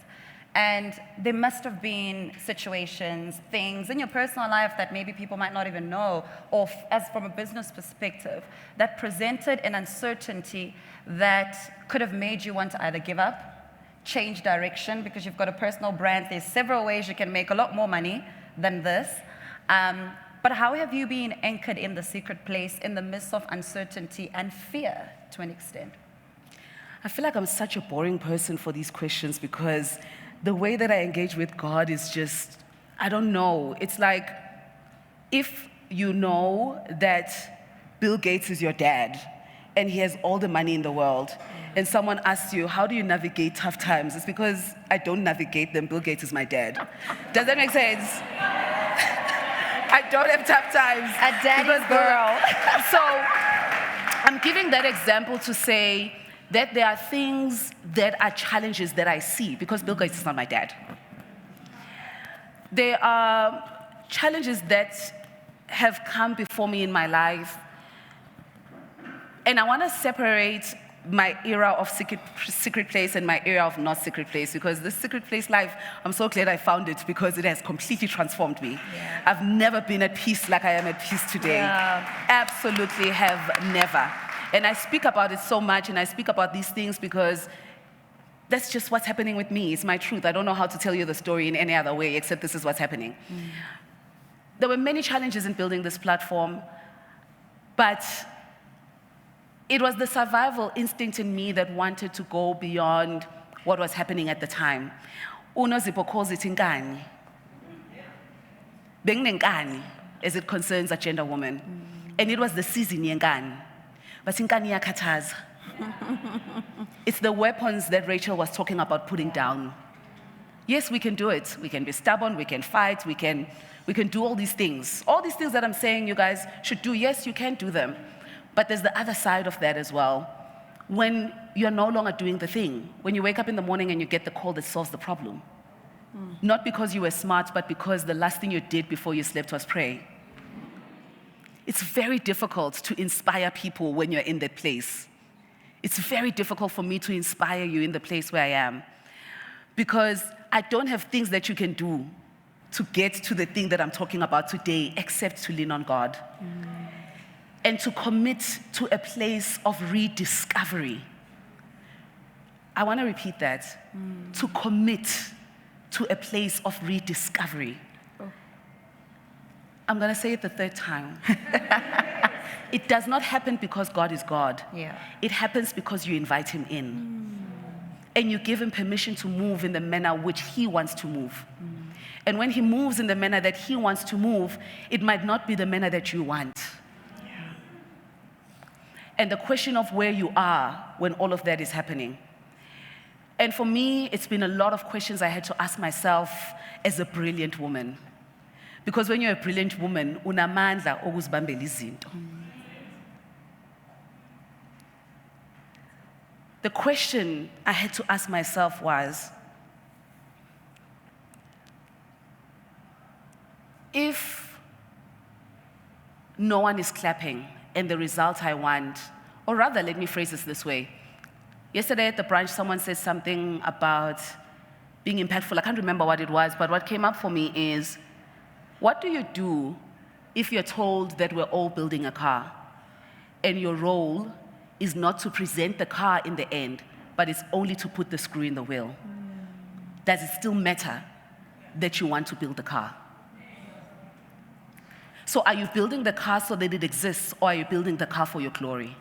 And there must have been situations, things in your personal life that maybe people might not even know, or as from a business perspective, that presented an uncertainty that could have made you want to either give up, change direction, because you've got a personal brand. There's several ways you can make a lot more money than this. But how have you been anchored in the secret place in the midst of uncertainty and fear to an extent? I feel like I'm such a boring person for these questions because the way that I engage with God is just, I don't know. It's like if you know that Bill Gates is your dad and he has all the money in the world, and someone asks you, how do you navigate tough times? It's because I don't navigate them. Bill Gates is my dad. Does that make sense? I don't have tough times. A daddy's girl. So I'm giving that example to say that there are things that are challenges that I see, because Bill Gates is not my dad. There are challenges that have come before me in my life, and I want to separate my era of secret place and my era of not secret place, because the secret place life, I'm so glad I found it because it has completely transformed me. Yeah. I've never been at peace like I am at peace today. Yeah. Absolutely have never. And I speak about it so much, and I speak about these things because that's just what's happening with me. It's my truth. I don't know how to tell you the story in any other way except this is what's happening. There were many challenges in building this platform, but it was the survival instinct in me that wanted to go beyond what was happening at the time. UNoZipho calls it inkani. Benginenkani as it concerns a gender woman. And it was the season yenkani. But inkani iyakhathaza. It's the weapons that Rachel was talking about putting down. Yes, we can do it. We can be stubborn, we can fight, we can do all these things. All these things that I'm saying you guys should do, yes, you can do them. But there's the other side of that as well. When you're no longer doing the thing, when you wake up in the morning and you get the call that solves the problem. Not because you were smart, but because the last thing you did before you slept was pray. It's very difficult to inspire people when you're in that place. It's very difficult for me to inspire you in the place where I am. Because I don't have things that you can do to get to the thing that I'm talking about today, except to lean on God. And to commit to a place of rediscovery. I want to repeat that. To commit to a place of rediscovery. I'm going to say it the third time. It does not happen because God is God. It happens because you invite him in. And you give him permission to move in the manner which he wants to move. And when he moves in the manner that he wants to move, it might not be the manner that you want. And the question of where you are when all of that is happening. And for me, it's been a lot of questions I had to ask myself as a brilliant woman. Because when you're a brilliant woman, unamandla okuzibambela izinto. The question I had to ask myself was, if no one is clapping and the result I want, or rather, let me phrase this way. Yesterday at the brunch, someone said something about being impactful. I can't remember what it was, but what came up for me is, what do you do if you're told that we're all building a car and your role is not to present the car in the end, but it's only to put the screw in the wheel? Does it still matter that you want to build the car? So are you building the car so that it exists, or are you building the car for your glory?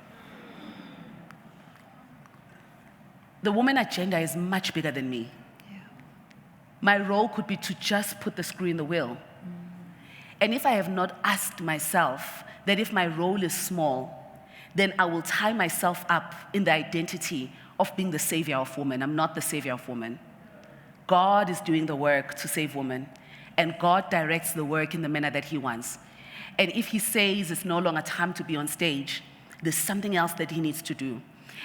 The woman agenda is much bigger than me. My role could be to just put the screw in the wheel. And if I have not asked myself that if my role is small, then I will tie myself up in the identity of being the savior of women. I'm not the savior of women. God is doing the work to save women, and God directs the work in the manner that he wants. And if he says it's no longer time to be on stage, there's something else that he needs to do.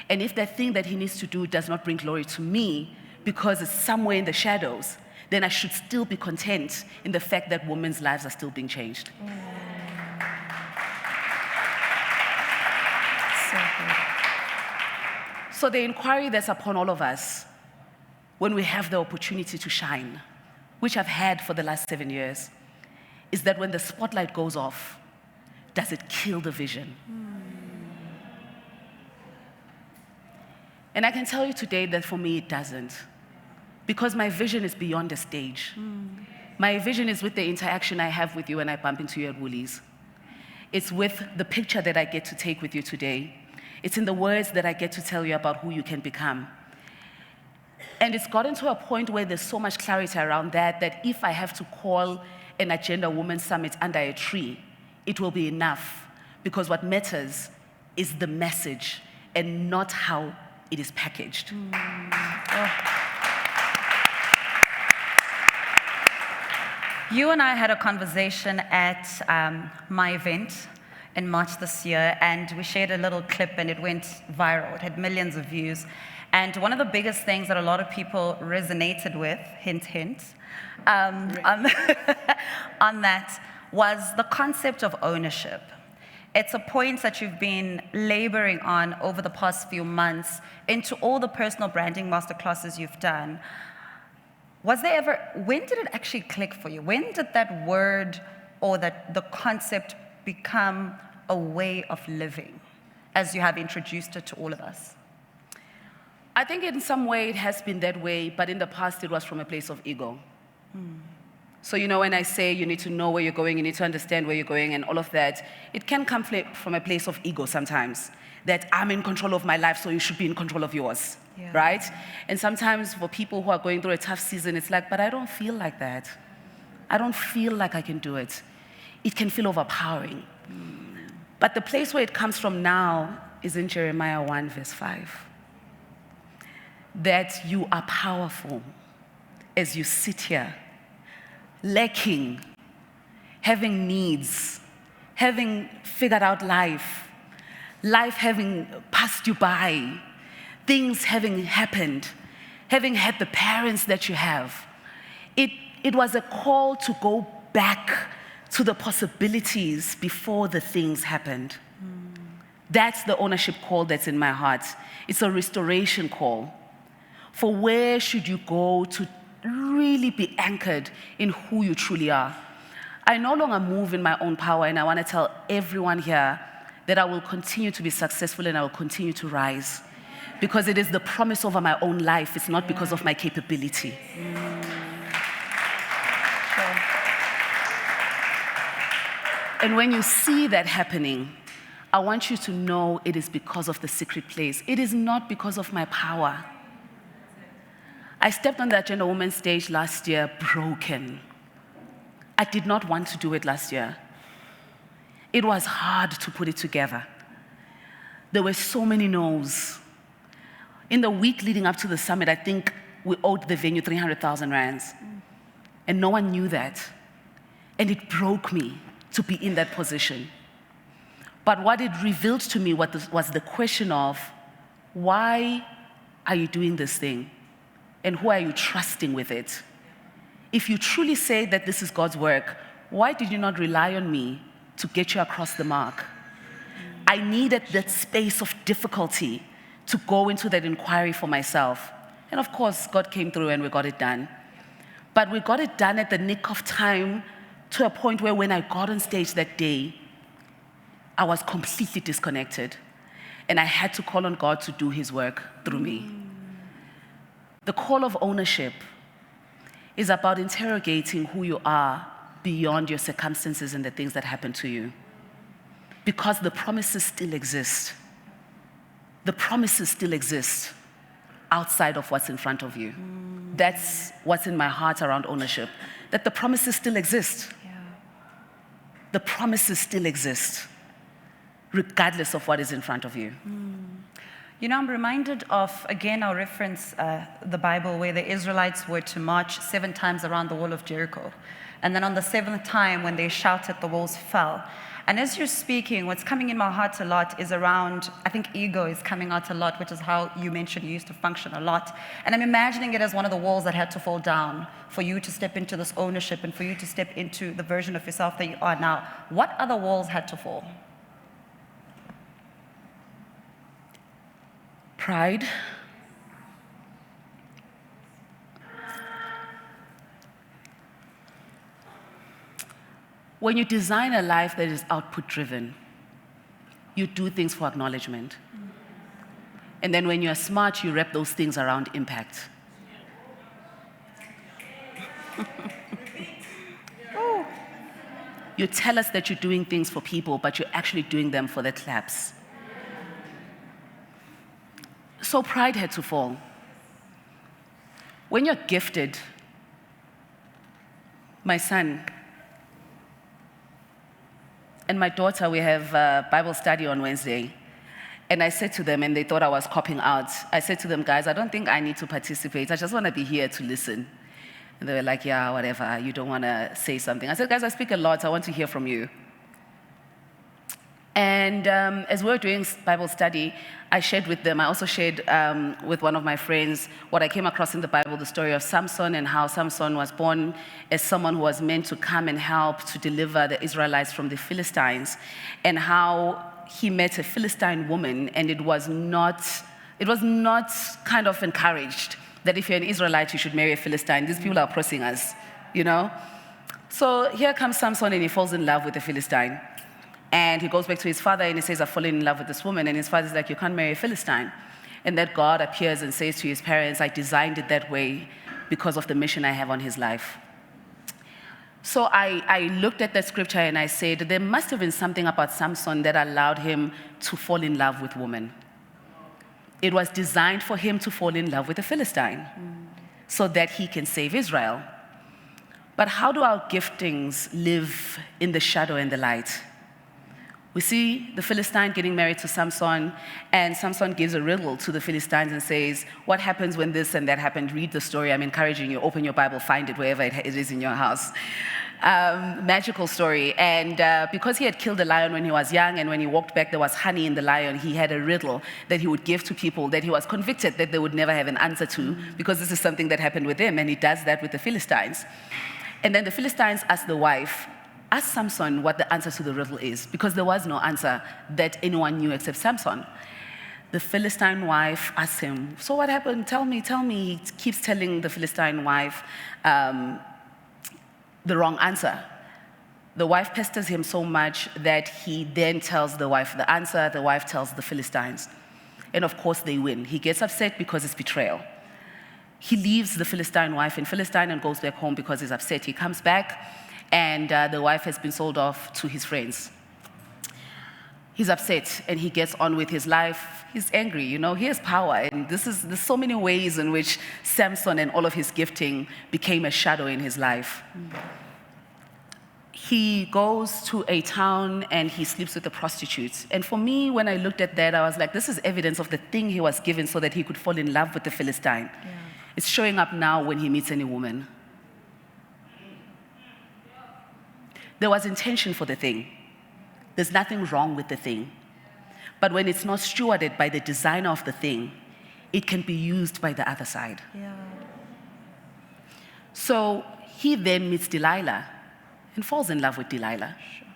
And if that thing that he needs to do does not bring glory to me because it's somewhere in the shadows, then I should still be content in the fact that women's lives are still being changed. So the inquiry that's upon all of us when we have the opportunity to shine, which I've had for the last 7 years, is that when the spotlight goes off, does it kill the vision? And I can tell you today that for me it doesn't. Because my vision is beyond the stage. My vision is with the interaction I have with you when I bump into you at Woolies. It's with the picture that I get to take with you today. It's in the words that I get to tell you about who you can become. And it's gotten to a point where there's so much clarity around that if I have to call an Agenda Women's Summit under a tree, it will be enough. Because what matters is the message and not how it is packaged. You and I had a conversation at my event in March this year, and we shared a little clip and it went viral. It had millions of views. And one of the biggest things that a lot of people resonated with, hint, hint, on that was the concept of ownership. It's a point that you've been laboring on over the past few months into all the personal branding masterclasses you've done. Was there ever, when did it actually click for you? When did that word or that the concept become a way of living as you have introduced it to all of us? I think in some way it has been that way, but in the past it was from a place of ego. So, you know, when I say you need to know where you're going, you need to understand where you're going and all of that, it can come from a place of ego sometimes, that I'm in control of my life, so you should be in control of yours, right? And sometimes for people who are going through a tough season, it's like, but I don't feel like that. I don't feel like I can do it. It can feel overpowering. But the place where it comes from now is in Jeremiah 1, verse 5. That you are powerful as you sit here, lacking, having needs, having figured out life having passed you by, things having happened, having had the parents that you have. It was a call to go back to the possibilities before the things happened. That's the ownership call that's in my heart. It's a restoration call. For where should you go to really be anchored in who you truly are? I no longer move in my own power, and I want to tell everyone here that I will continue to be successful and I will continue to rise. Because it is the promise over my own life. It's not because of my capability. And when you see that happening, I want you to know it is because of the secret place. It is not because of my power. I stepped on the Agenda Women stage last year broken. I did not want to do it last year. It was hard to put it together. There were so many no's. In the week leading up to the summit, I think we owed the venue 300,000 rands. And no one knew that. And it broke me to be in that position. But what it revealed to me was the question of, why are you doing this thing? And who are you trusting with it? If you truly say that this is God's work, why did you not rely on me to get you across the mark? I needed that space of difficulty to go into that inquiry for myself. And of course, God came through and we got it done. But we got it done at the nick of time, to a point where when I got on stage that day, I was completely disconnected. And I had to call on God to do his work through me. The call of ownership is about interrogating who you are beyond your circumstances and the things that happen to you. Because the promises still exist. The promises still exist outside of what's in front of you. That's what's in my heart around ownership, that the promises still exist. The promises still exist, regardless of what is in front of you. You know, I'm reminded of, again, I'll reference the Bible, where the Israelites were to march 7 times around the wall of Jericho. And then on the 7th time, when they shouted, the walls fell. And as you're speaking, what's coming in my heart a lot is around, I think ego is coming out a lot, which is how you mentioned you used to function a lot. And I'm imagining it as one of the walls that had to fall down for you to step into this ownership and for you to step into the version of yourself that you are now. What other walls had to fall? Pride. When you design a life that is output-driven, you do things for acknowledgement. And then when you're smart, you wrap those things around impact. You tell us that you're doing things for people, but you're actually doing them for the claps. So pride had to fall. When you're gifted, my son and my daughter, we have Bible study on Wednesday. And I said to them, and they thought I was copping out, I said to them, guys, I don't think I need to participate. I just want to be here to listen. And they were like, yeah, whatever, you don't want to say something. I said, guys, I speak a lot. I want to hear from you. And as we were doing Bible study, I shared with them, I also shared with one of my friends what I came across in the Bible, the story of Samson, and how Samson was born as someone who was meant to come and help to deliver the Israelites from the Philistines, and how he met a Philistine woman, and it was not kind of encouraged that if you're an Israelite, you should marry a Philistine. These people are oppressing us, you know? So here comes Samson, and he falls in love with a Philistine. And he goes back to his father and he says, I've fallen in love with this woman. And his father's like, you can't marry a Philistine. And that God appears and says to his parents, I designed it that way because of the mission I have on his life. So I looked at that scripture and I said, there must have been something about Samson that allowed him to fall in love with women. It was designed for him to fall in love with a Philistine so that he can save Israel. But how do our giftings live in the shadow and the light? We see the Philistine getting married to Samson, and Samson gives a riddle to the Philistines and says, what happens when this and that happened? Read the story. I'm encouraging you. Open your Bible, find it wherever it is in your house. Magical story. And because he had killed a lion when he was young, and when he walked back, there was honey in the lion, he had a riddle that he would give to people that he was convicted that they would never have an answer to, because this is something that happened with him, and he does that with the Philistines. And then the Philistines asked the wife, ask Samson what the answer to the riddle is, because there was no answer that anyone knew except Samson. The Philistine wife asked him, so what happened? Tell me, tell me. He keeps telling the Philistine wife the wrong answer. The wife pesters him so much that he then tells the wife the answer. The wife tells the Philistines. And of course they win. He gets upset because it's betrayal. He leaves the Philistine wife in Philistine and goes back home because he's upset. He comes back, and the wife has been sold off to his friends. He's upset, and he gets on with his life. He's angry, you know, he has power, and there's so many ways in which Samson and all of his gifting became a shadow in his life. He goes to a town and he sleeps with a prostitute. And for me, when I looked at that, I was like, this is evidence of the thing he was given so that he could fall in love with the Philistine. Yeah. It's showing up now when he meets any woman. There was intention for the thing. There's nothing wrong with the thing. But when it's not stewarded by the designer of the thing, it can be used by the other side. Yeah. So he then meets Delilah and falls in love with Delilah. Sure.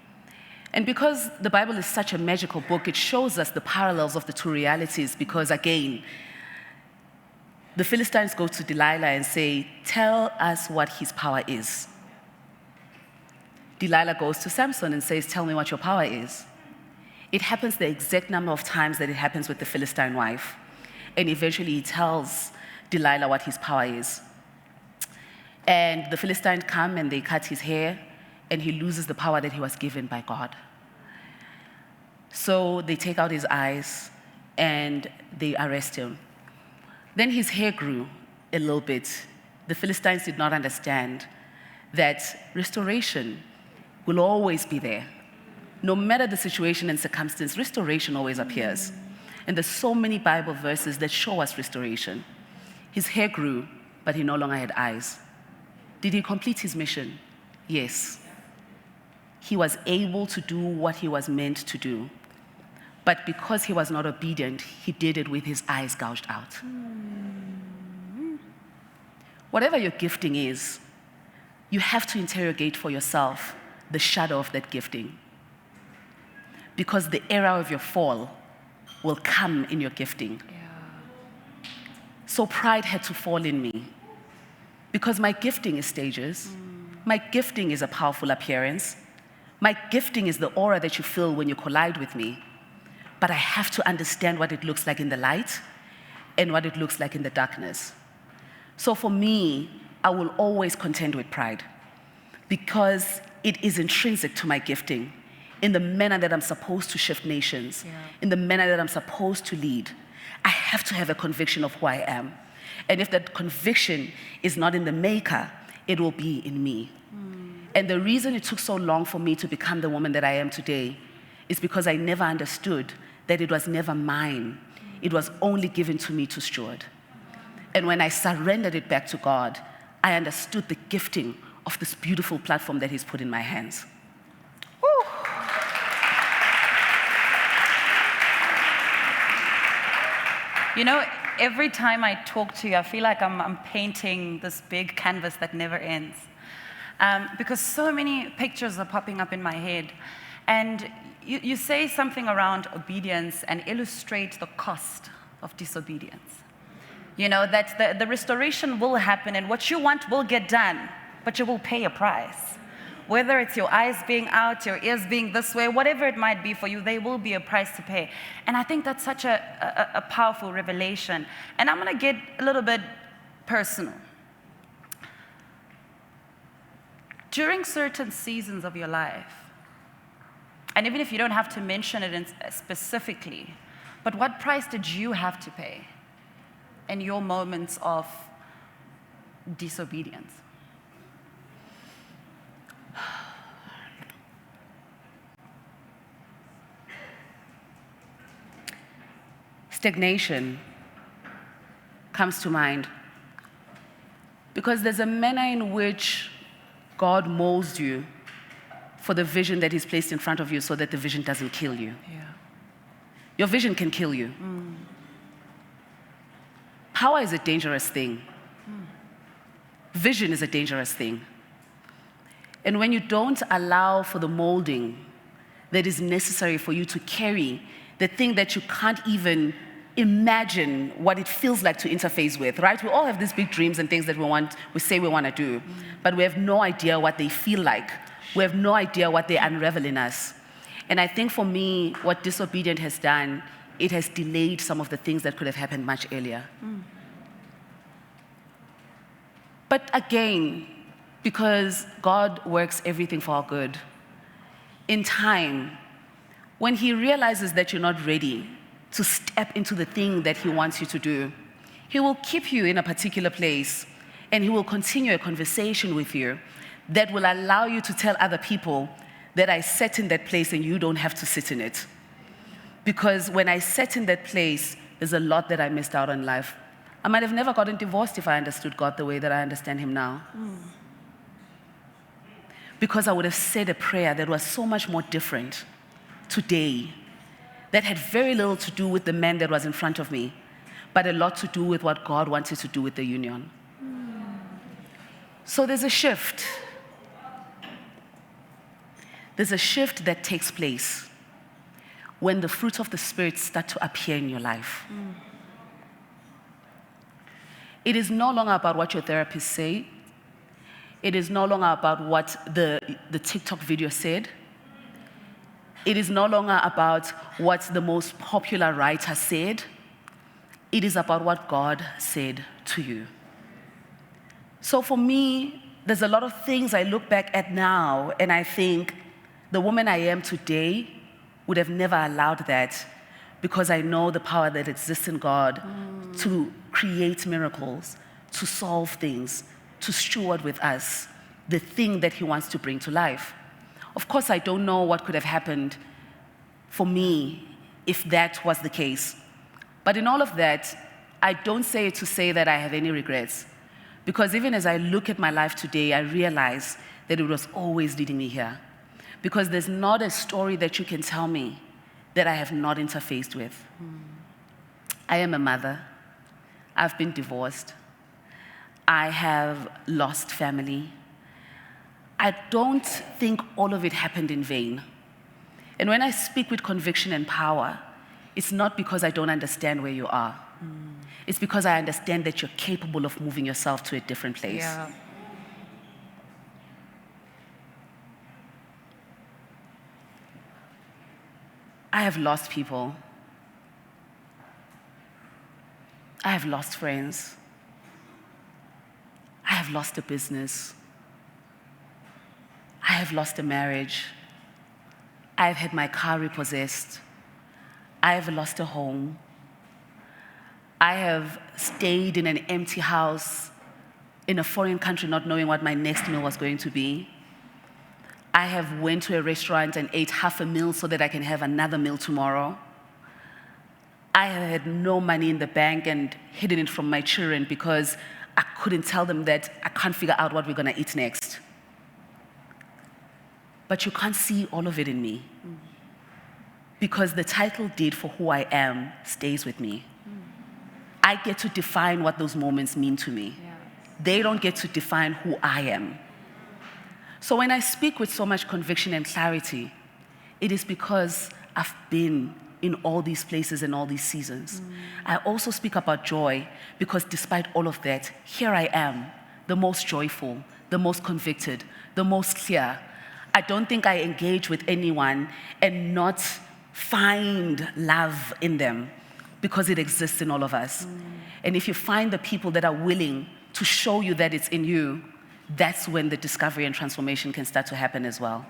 And because the Bible is such a magical book, it shows us the parallels of the two realities, because again, the Philistines go to Delilah and say, tell us what his power is. Delilah goes to Samson and says, tell me what your power is. It happens the exact number of times that it happens with the Philistine wife. And eventually he tells Delilah what his power is. And the Philistines come and they cut his hair, and he loses the power that he was given by God. So they take out his eyes and they arrest him. Then his hair grew a little bit. The Philistines did not understand that restoration will always be there. No matter the situation and circumstance, restoration always appears. And there's so many Bible verses that show us restoration. His hair grew, but he no longer had eyes. Did he complete his mission? Yes. He was able to do what he was meant to do. But because he was not obedient, he did it with his eyes gouged out. Whatever your gifting is, you have to interrogate for yourself the shadow of that gifting. Because the era of your fall will come in your gifting. Yeah. So pride had to fall in me. Because my gifting is stages. My gifting is a powerful appearance. My gifting is the aura that you feel when you collide with me. But I have to understand what it looks like in the light and what it looks like in the darkness. So for me, I will always contend with pride because it is intrinsic to my gifting in the manner that I'm supposed to shift nations, in the manner that I'm supposed to lead. I have to have a conviction of who I am. And if that conviction is not in the maker, it will be in me. And the reason it took so long for me to become the woman that I am today is because I never understood that it was never mine. It was only given to me to steward. And when I surrendered it back to God, I understood the gifting of this beautiful platform that He's put in my hands. You know, every time I talk to you, I feel like I'm painting this big canvas that never ends. Because so many pictures are popping up in my head. And you say something around obedience and illustrate the cost of disobedience. You know, that the restoration will happen and what you want will get done, but you will pay a price. Whether it's your eyes being out, your ears being this way, whatever it might be for you, there will be a price to pay. And I think that's such a powerful revelation. And I'm going to get a little bit personal. during certain seasons of your life, and even if you don't have to mention it specifically, but what price did you have to pay in your moments of disobedience? Stagnation comes to mind because there's a manner in which God molds you for the vision that He's placed in front of you so that the vision doesn't kill you. Yeah. Your vision can kill you. Power is a dangerous thing. Vision is a dangerous thing. And when you don't allow for the molding that is necessary for you to carry the thing that you can't even imagine what it feels like to interface with, right? We all have these big dreams and things that we say we want to do, but we have no idea what they feel like. We have no idea what they unravel in us. And I think for me, what disobedience has done, it has delayed some of the things that could have happened much earlier. But again, because God works everything for our good, in time, when He realizes that you're not ready to step into the thing that He wants you to do, He will keep you in a particular place and He will continue a conversation with you that will allow you to tell other people that I sat in that place and you don't have to sit in it. Because when I sat in that place, there's a lot that I missed out on in life. I might have never gotten divorced if I understood God the way that I understand Him now. Because I would have said a prayer that was so much more different today, that had very little to do with the man that was in front of me, but a lot to do with what God wanted to do with the union. So there's a shift. There's a shift that takes place when the fruits of the Spirit start to appear in your life. It is no longer about what your therapists say. It is no longer about what the TikTok video said. It is no longer about what the most popular writer said. It is about what God said to you. So for me, there's a lot of things I look back at now and I think the woman I am today would have never allowed that, because I know the power that exists in God to create miracles, to solve things, to steward with us the thing that He wants to bring to life. Of course, I don't know what could have happened for me if that was the case. But in all of that, I don't say it to say that I have any regrets. Because even as I look at my life today, I realize that it was always leading me here. Because there's not a story that you can tell me that I have not interfaced with. I am a mother. I've been divorced. I have lost family. I don't think all of it happened in vain. And when I speak with conviction and power, it's not because I don't understand where you are. It's because I understand that you're capable of moving yourself to a different place. Yeah. I have lost people. I have lost friends. I have lost a business. I have lost a marriage. I have had my car repossessed. I have lost a home. I have stayed in an empty house in a foreign country not knowing what my next meal was going to be. I have went to a restaurant and ate half a meal so that I can have another meal tomorrow. I have had no money in the bank and hidden it from my children because I couldn't tell them that I can't figure out what we're going to eat next. But you can't see all of it in me because the title deed for who I am stays with me. I get to define what those moments mean to me. They don't get to define who I am. So when I speak with so much conviction and clarity, it is because I've been in all these places and all these seasons. I also speak about joy because despite all of that, here I am, the most joyful, the most convicted, the most clear. I don't think I engage with anyone and not find love in them because it exists in all of us. And if you find the people that are willing to show you that it's in you, that's when the discovery and transformation can start to happen as well.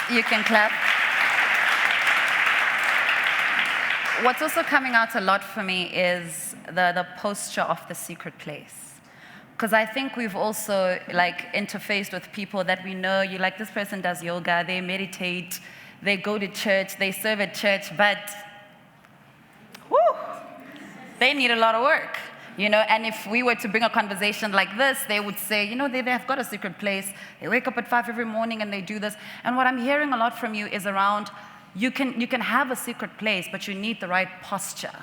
You can clap. What's also coming out a lot for me is the posture of the secret place. Because I think we've also interfaced with people that we know, you like, this person does yoga, they meditate, they go to church, they serve at church, but they need a lot of work. And if we were to bring a conversation like this, they would say, they have got a secret place. They wake up at 5 every morning and they do this. And what I'm hearing a lot from you is around, you can have a secret place, but you need the right posture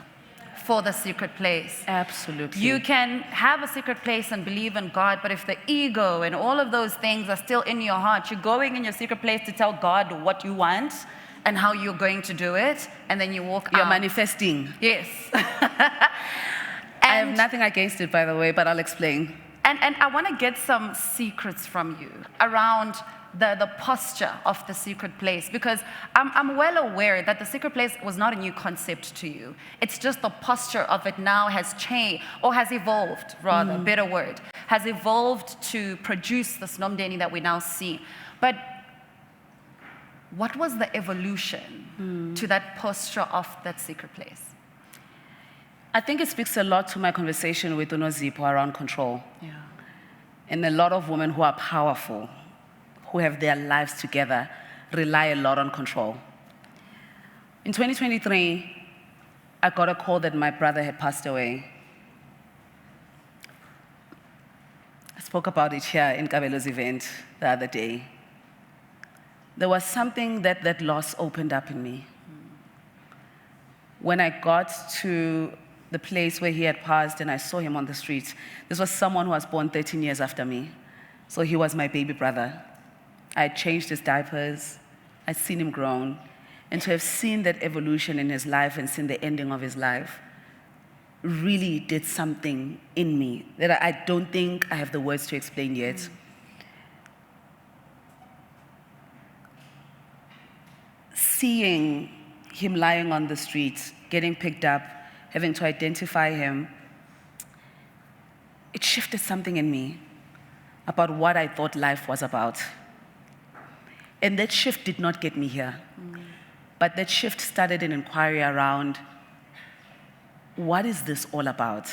for the secret place. Absolutely. You can have a secret place and believe in God, but if the ego and all of those things are still in your heart, you're going in your secret place to tell God what you want and how you're going to do it, and then you walk out. You're manifesting. Yes. I have nothing against it, by the way, but I'll explain. And I want to get some secrets from you around the posture of the secret place, because I'm well aware that the secret place was not a new concept to you. It's just the posture of it now has changed, or has evolved, rather, better word, has evolved to produce this Nomndeni that we now see. But what was the evolution to that posture of that secret place? I think it speaks a lot to my conversation with Unozipo around control. Yeah. And a lot of women who are powerful, who have their lives together, rely a lot on control. In 2023, I got a call that my brother had passed away. I spoke about it here in Kabelo's event the other day. There was something that loss opened up in me. When I got to the place where he had passed and I saw him on the streets, this was someone who was born 13 years after me. So he was my baby brother. I had changed his diapers. I'd seen him grown. And to have seen that evolution in his life and seen the ending of his life really did something in me that I don't think I have the words to explain yet. Seeing him lying on the street, getting picked up, having to identify him, it shifted something in me about what I thought life was about. And that shift did not get me here. But that shift started an inquiry around, what is this all about?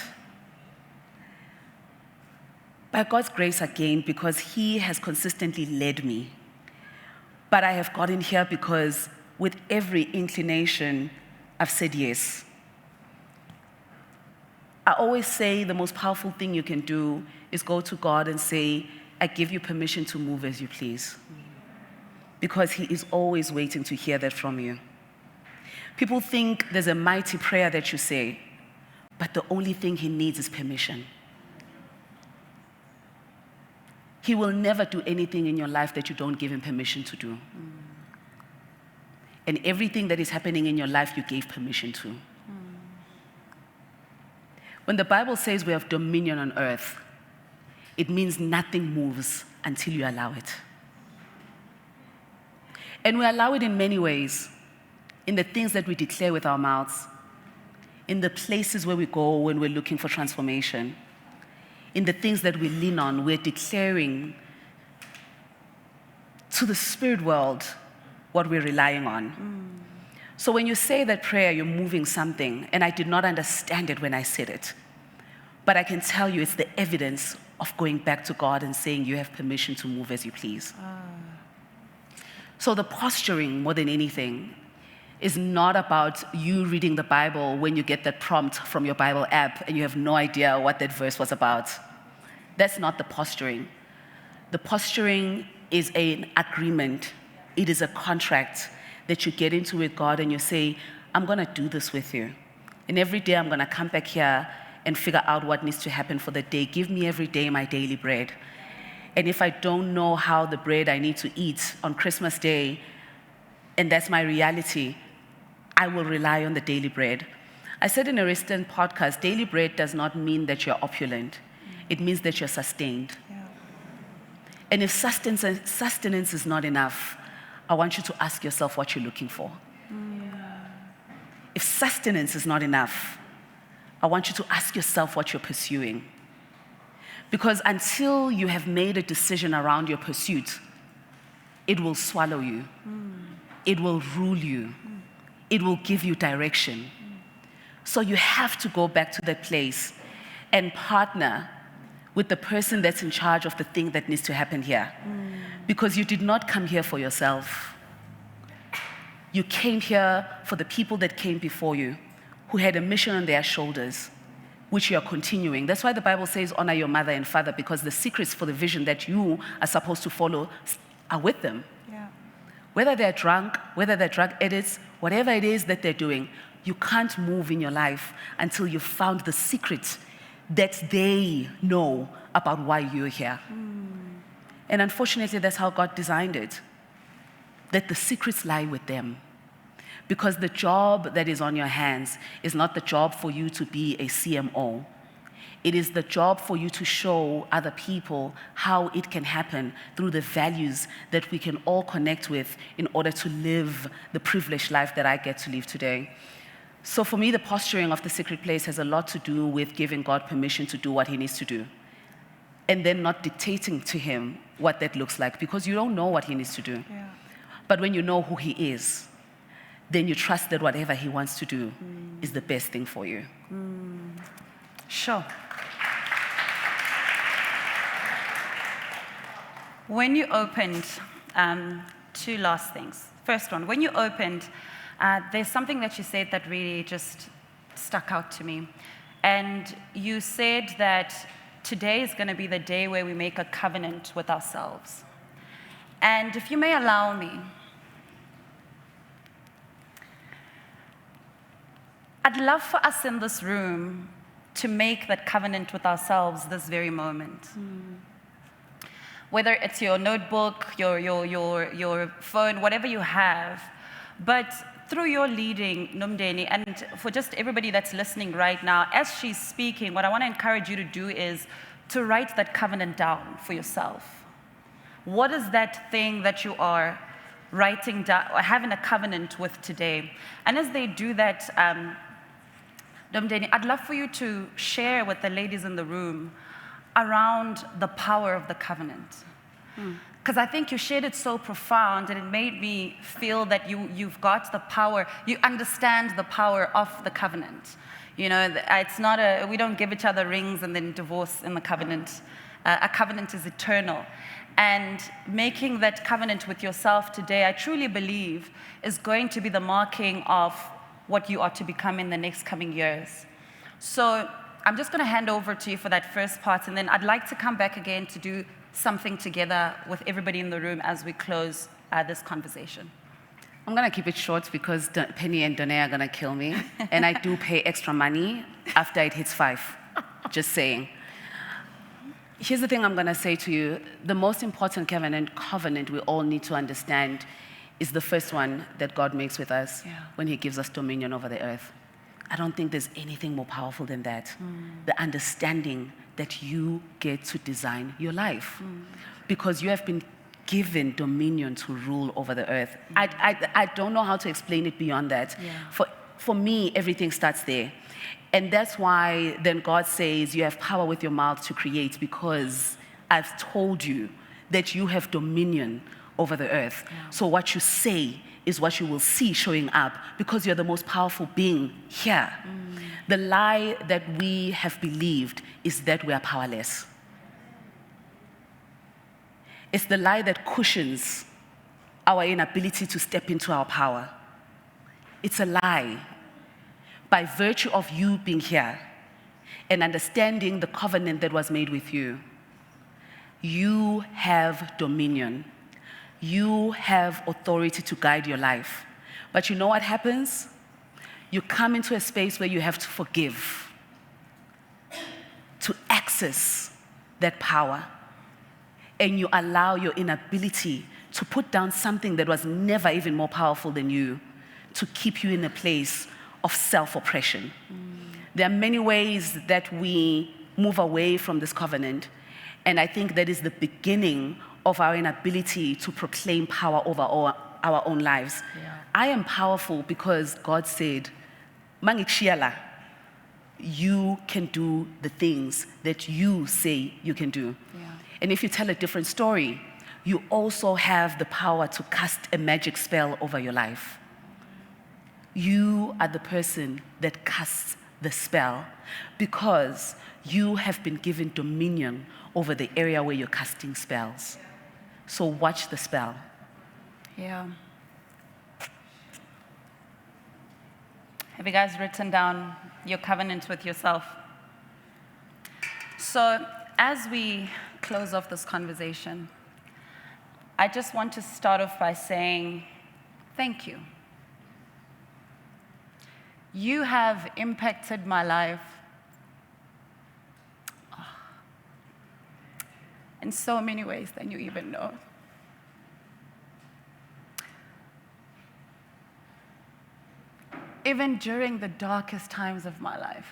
By God's grace again, because He has consistently led me. But I have gotten here because with every inclination, I've said yes. I always say the most powerful thing you can do is go to God and say, I give you permission to move as you please. Because He is always waiting to hear that from you. People think there's a mighty prayer that you say, but the only thing He needs is permission. He will never do anything in your life that you don't give Him permission to do. And everything that is happening in your life, you gave permission to. When the Bible says we have dominion on earth, it means nothing moves until you allow it. And we allow it in many ways, in the things that we declare with our mouths, in the places where we go when we're looking for transformation, in the things that we lean on, we're declaring to the spirit world what we're relying on. So when you say that prayer, you're moving something, and I did not understand it when I said it. But I can tell you it's the evidence of going back to God and saying you have permission to move as you please. So the posturing, more than anything, is not about you reading the Bible when you get that prompt from your Bible app and you have no idea what that verse was about. That's not the posturing. The posturing is an agreement. It is a contract that you get into with God and you say, I'm going to do this with you. And every day I'm going to come back here and figure out what needs to happen for the day. Give me every day my daily bread. And if I don't know how the bread I need to eat on Christmas Day, and that's my reality, I will rely on the daily bread. I said in a recent podcast, daily bread does not mean that you're opulent. It means that you're sustained. And if sustenance is not enough, I want you to ask yourself what you're looking for. If sustenance is not enough, I want you to ask yourself what you're pursuing. Because until you have made a decision around your pursuit, it will swallow you. It will rule you. It will give you direction. So you have to go back to that place and partner with the person that's in charge of the thing that needs to happen here. Because you did not come here for yourself. You came here for the people that came before you, who had a mission on their shoulders, which you are continuing. That's why the Bible says, honor your mother and father, because the secrets for the vision that you are supposed to follow are with them. Yeah. Whether they're drunk, whether they're drug addicts, whatever it is that they're doing, you can't move in your life until you've found the secret that they know about why you're here. And unfortunately, that's how God designed it, that the secrets lie with them. Because the job that is on your hands is not the job for you to be a CMO. It is the job for you to show other people how it can happen through the values that we can all connect with in order to live the privileged life that I get to live today. So for me, the posturing of the secret place has a lot to do with giving God permission to do what he needs to do. And then not dictating to him what that looks like, because you don't know what he needs to do. Yeah. But when you know who he is, then you trust that whatever he wants to do is the best thing for you. Sure. When you opened, two last things. First one, when you opened, there's something that you said that really just stuck out to me. And you said that today is going to be the day where we make a covenant with ourselves. And if you may allow me, I'd love for us in this room to make that covenant with ourselves this very moment. Whether it's your notebook, your phone, whatever you have, but through your leading, Nomndeni, and for just everybody that's listening right now, as she's speaking, what I want to encourage you to do is to write that covenant down for yourself. What is that thing that you are writing down or having a covenant with today? And as they do that, Nomndeni, I'd love for you to share with the ladies in the room around the power of the covenant. Because I think you shared it so profound, and it made me feel that you've got the power, you understand the power of the covenant. You know, it's not we don't give each other rings and then divorce in the covenant. A covenant is eternal. And making that covenant with yourself today, I truly believe, is going to be the marking of what you are to become in the next coming years. So I'm just going to hand over to you for that first part, and then I'd like to come back again to do something together with everybody in the room as we close this conversation. I'm going to keep it short because Penny and Donnay are going to kill me. And I do pay extra money after it hits 5. Just saying. Here's the thing I'm going to say to you. The most important covenant we all need to understand is the first one that God makes with us when he gives us dominion over the earth. I don't think there's anything more powerful than that. The understanding that you get to design your life. Because you have been given dominion to rule over the earth. I don't know how to explain it beyond that. For me, everything starts there. And that's why then God says you have power with your mouth to create, because I've told you that you have dominion over the earth. So what you say is what you will see showing up, because you're the most powerful being here. The lie that we have believed is that we are powerless. It's the lie that cushions our inability to step into our power. It's a lie. By virtue of you being here and understanding the covenant that was made with you, you have dominion. You have authority to guide your life. But you know what happens? You come into a space where you have to forgive, to access that power. And you allow your inability to put down something that was never even more powerful than you to keep you in a place of self-oppression. There are many ways that we move away from this covenant, and I think that is the beginning of our inability to proclaim power over our own lives. I am powerful because God said, "Mangikshiyala, you can do the things that you say you can do. Yeah. And if you tell a different story, you also have the power to cast a magic spell over your life. You are the person that casts the spell because you have been given dominion over the area where you're casting spells. So watch the spell. Yeah. Have you guys written down your covenant with yourself? So as we close off this conversation, I just want to start off by saying thank you. You have impacted my life in so many ways than you even know. Even during the darkest times of my life,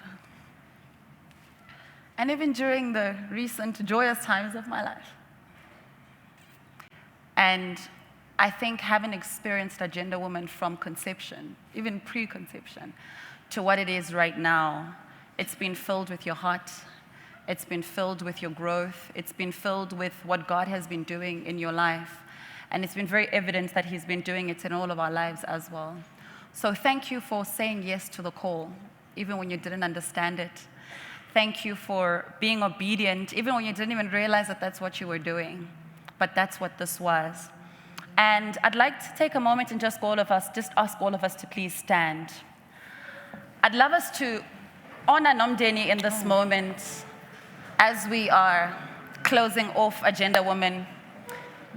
and even during the recent joyous times of my life. And I think having experienced a gender woman from conception, even pre-conception, to what it is right now, it's been filled with your heart, it's been filled with your growth, it's been filled with what God has been doing in your life, and it's been very evident that He's been doing it in all of our lives as well. So thank you for saying yes to the call, even when you didn't understand it. Thank you for being obedient, even when you didn't even realize that that's what you were doing. But that's what this was. And I'd like to take a moment and just ask all of us to please stand. I'd love us to honor Nomndeni in this moment as we are closing off Agenda Woman,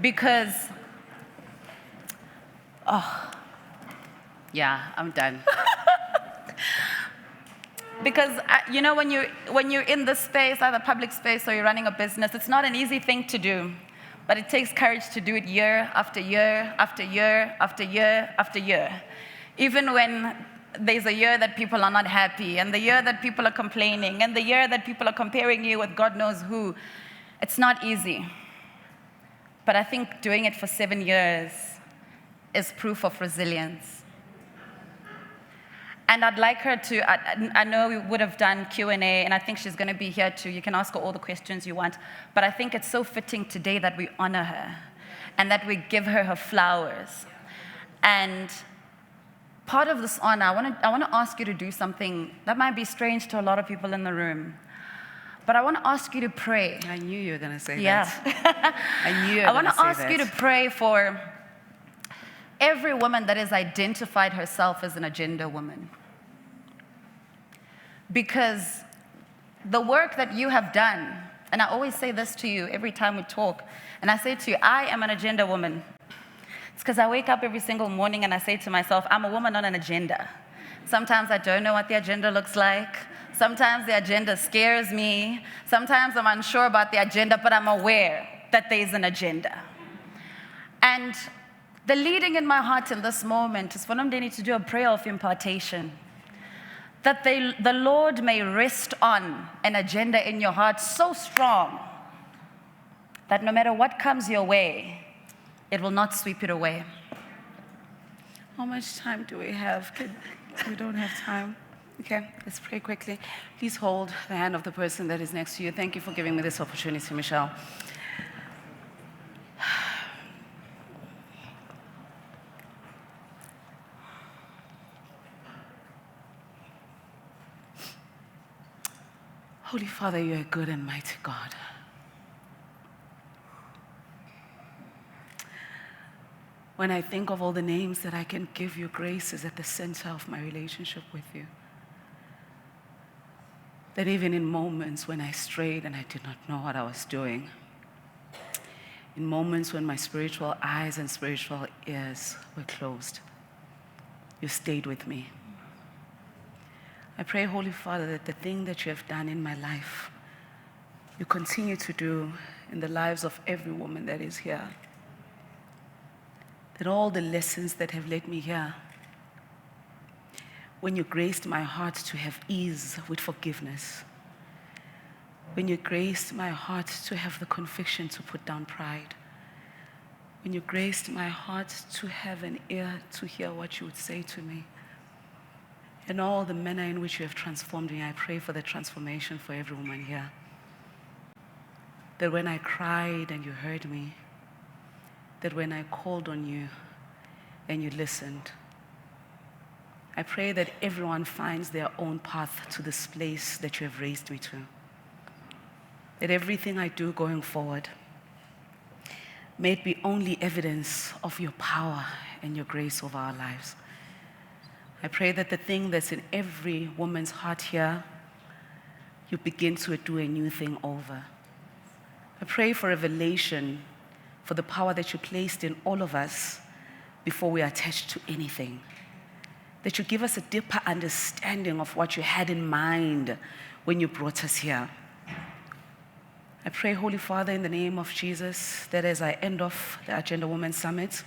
because, Yeah, I'm done. Because you know, when you're in this space, either public space or you're running a business, it's not an easy thing to do, but it takes courage to do it year after year after year after year after year. Even when there's a year that people are not happy, and the year that people are complaining, and the year that people are comparing you with God knows who, it's not easy. But I think doing it for 7 years is proof of resilience. And I'd like her to, I know we would have done Q&A, and I think she's going to be here too. You can ask her all the questions you want. But I think it's so fitting today that we honor her and that we give her her flowers. And part of this honor, I want to ask you to do something that might be strange to a lot of people in the room. But I want to ask you to pray. I knew you were going to say that. I knew you were going to say that. I want to ask you to pray for every woman that has identified herself as an agenda woman. Because the work that you have done, and I always say this to you every time we talk, and I say to you, I am an agenda woman. It's because I wake up every single morning and I say to myself, I'm a woman on an agenda. Sometimes I don't know what the agenda looks like. Sometimes the agenda scares me. Sometimes I'm unsure about the agenda, but I'm aware that there is an agenda. And the leading in my heart in this moment is for Nomndeni to do a prayer of impartation, that the Lord may rest on an agenda in your heart so strong that no matter what comes your way, it will not sweep it away. How much time do we have? We don't have time. Okay, let's pray quickly. Please hold the hand of the person that is next to you. Thank you for giving me this opportunity, Michelle. Holy Father, you are a good and mighty God. When I think of all the names that I can give you, grace is at the center of my relationship with you. That even in moments when I strayed and I did not know what I was doing, in moments when my spiritual eyes and spiritual ears were closed, you stayed with me. I pray, Holy Father, that the thing that you have done in my life, you continue to do in the lives of every woman that is here. That all the lessons that have led me here, when you graced my heart to have ease with forgiveness, when you graced my heart to have the conviction to put down pride, when you graced my heart to have an ear to hear what you would say to me, and all the manner in which you have transformed me. I pray for the transformation for every woman here. That when I cried and you heard me, that when I called on you and you listened, I pray that everyone finds their own path to this place that you have raised me to. That everything I do going forward, may it be only evidence of your power and your grace over our lives. I pray that the thing that's in every woman's heart here, you begin to do a new thing over. I pray for revelation, for the power that you placed in all of us before we are attached to anything. That you give us a deeper understanding of what you had in mind when you brought us here. I pray, Holy Father, in the name of Jesus, that as I end off the Agenda Women Summit,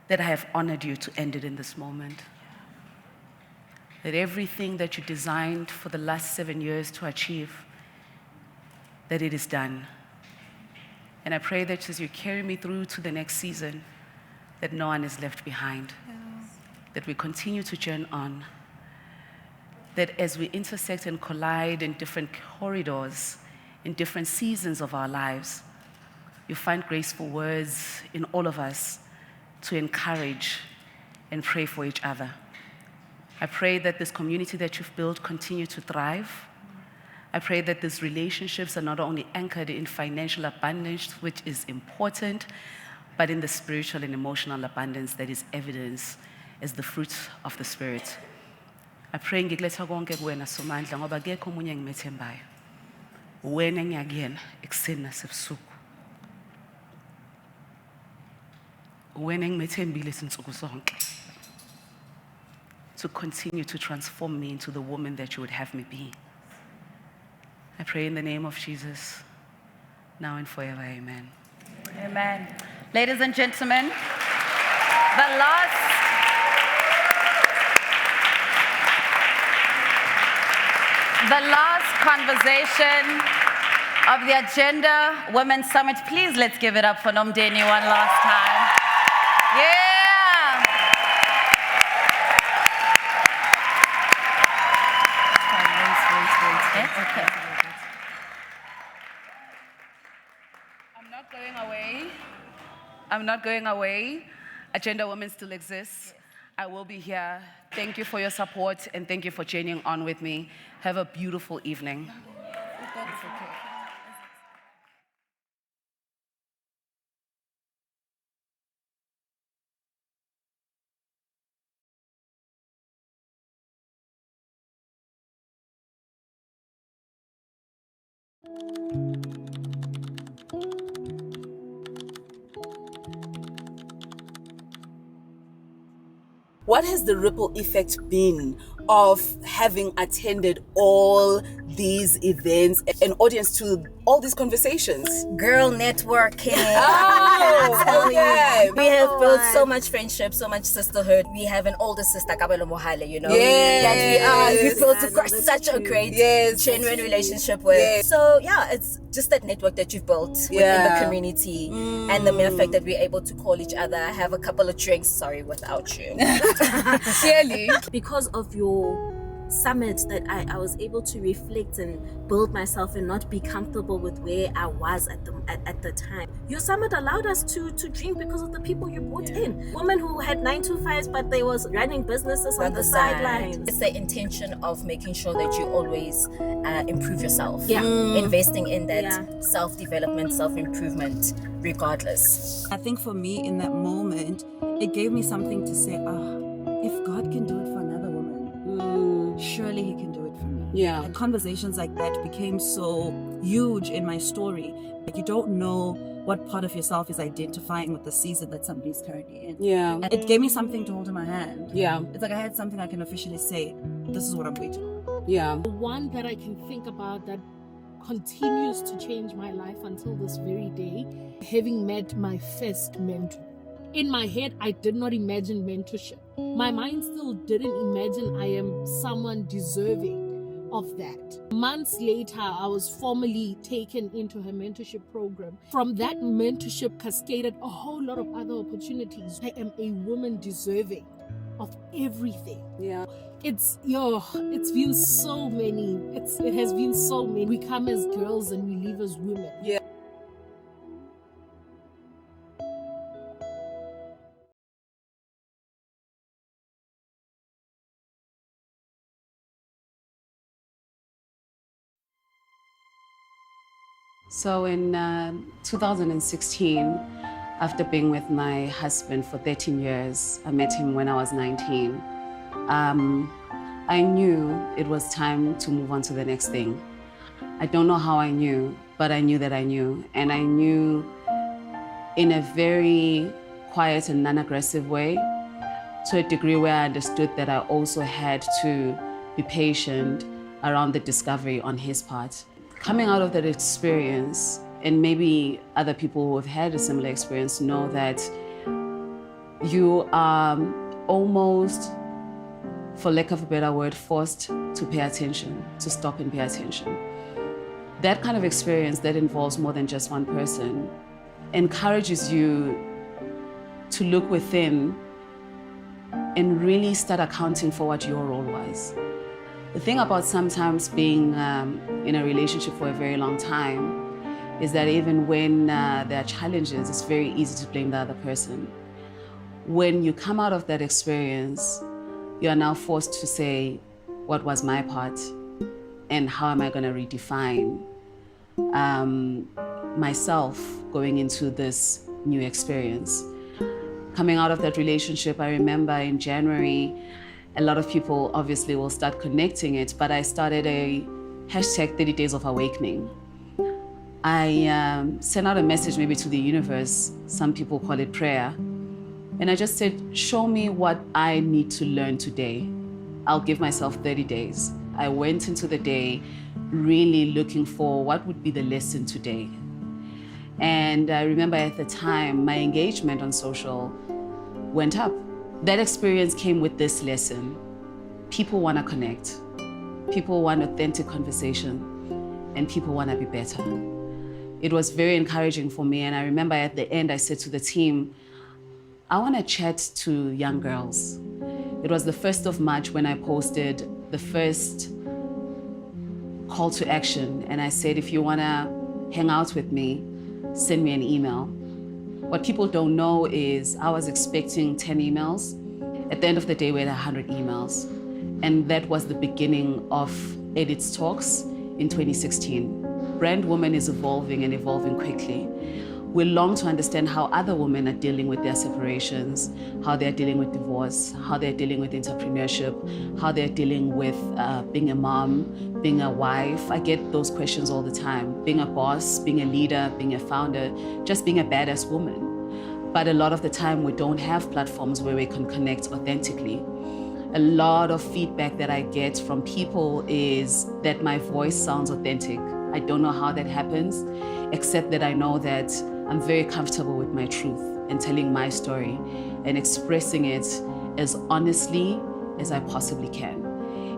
that I have honored you to end it in this moment. That everything that you designed for the last 7 years to achieve, that it is done. And I pray that as you carry me through to the next season, that no one is left behind. That we continue to journey on. That as we intersect and collide in different corridors, in different seasons of our lives, you find graceful words in all of us to encourage and pray for each other. I pray that this community that you've built continue to thrive. I pray that these relationships are not only anchored in financial abundance, which is important, but in the spiritual and emotional abundance that is evidence as the fruit of the Spirit. I pray ngikuletha konke kuwena Somandla ngoba akekho omunye engimethembayo. Wena ngiyakuyena ekuseni nasebusuku. Wena engimethembile izinsuku zonke. To continue to transform me into the woman that you would have me be. I pray in the name of Jesus, now and forever, amen. Amen. Ladies and gentlemen, the last conversation of the Agenda Women's Summit. Please let's give it up for Nomndeni one last time. Yeah! Okay. I'm not going away. I'm not going away. Agenda Women still exists. I will be here. Thank you for your support and thank you for journeying on with me. Have a beautiful evening. What has the ripple effect been of having attended all these events, an audience to all these conversations? Girl networking. Oh, okay. We have built so much friendship, so much sisterhood. We have an older sister, Kabelo Mohale, you know. Yes. We've built such a great, genuine relationship with. Yes. So yeah, it's just that network that you've built within the community, and the mere fact that we're able to call each other, have a couple of drinks. Sorry, without you. Clearly, because of your summit, that I was able to reflect and build myself and not be comfortable with where I was at the time. Your summit allowed us to dream because of the people you brought in. Women who had 9-to-5s, but they was running businesses on the sidelines. It's the intention of making sure that you always improve yourself. Investing in that self-development, self-improvement, regardless. I think for me in that moment, it gave me something to say, if God can do it for another woman, surely he can do it for me. Yeah. And conversations like that became so huge in my story. Like, you don't know what part of yourself is identifying with the season that somebody's currently in. Yeah. And it gave me something to hold in my hand. Yeah. It's like I had something I can officially say, this is what I'm waiting on. Yeah. The one that I can think about that continues to change my life until this very day, having met my first mentor. In my head, I did not imagine mentorship. My mind still didn't imagine I am someone deserving of that. Months later, I was formally taken into her mentorship program. From that mentorship cascaded a whole lot of other opportunities. I am a woman deserving of everything. Yeah. It's been so many. It has been so many. We come as girls and we leave as women. Yeah. So in 2016, after being with my husband for 13 years, I met him when I was 19. I knew it was time to move on to the next thing. I don't know how I knew, but I knew that I knew. And I knew in a very quiet and non-aggressive way, to a degree where I understood that I also had to be patient around the discovery on his part. Coming out of that experience, and maybe other people who have had a similar experience know that you are almost, for lack of a better word, forced to pay attention, to stop and pay attention. That kind of experience that involves more than just one person encourages you to look within and really start accounting for what your role was. The thing about sometimes being in a relationship for a very long time is that even when there are challenges, it's very easy to blame the other person. When you come out of that experience, you are now forced to say, what was my part? And how am I going to redefine myself going into this new experience? Coming out of that relationship, I remember in January, a lot of people obviously will start connecting it, but I started a hashtag 30 Days of Awakening. I sent out a message maybe to the universe, some people call it prayer, and I just said, show me what I need to learn today. I'll give myself 30 days. I went into the day really looking for what would be the lesson today. And I remember at the time, my engagement on social went up. That experience came with this lesson. People want to connect. People want authentic conversation, and people want to be better. It was very encouraging for me, and I remember at the end I said to the team, I want to chat to young girls. It was the 1st of March when I posted the first call to action, and I said, if you want to hang out with me, send me an email. What people don't know is I was expecting 10 emails. At the end of the day, we had 100 emails. And that was the beginning of Edit's Talks in 2016. Brand Woman is evolving and evolving quickly. We long to understand how other women are dealing with their separations, how they're dealing with divorce, how they're dealing with entrepreneurship, how they're dealing with being a mom, being a wife. I get those questions all the time. Being a boss, being a leader, being a founder, just being a badass woman. But a lot of the time we don't have platforms where we can connect authentically. A lot of feedback that I get from people is that my voice sounds authentic. I don't know how that happens, except that I know that I'm very comfortable with my truth and telling my story and expressing it as honestly as I possibly can.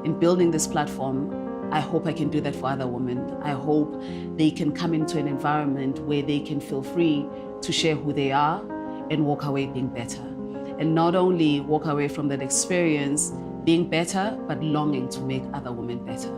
In building this platform, I hope I can do that for other women. I hope they can come into an environment where they can feel free to share who they are and walk away being better. And not only walk away from that experience being better, but longing to make other women better.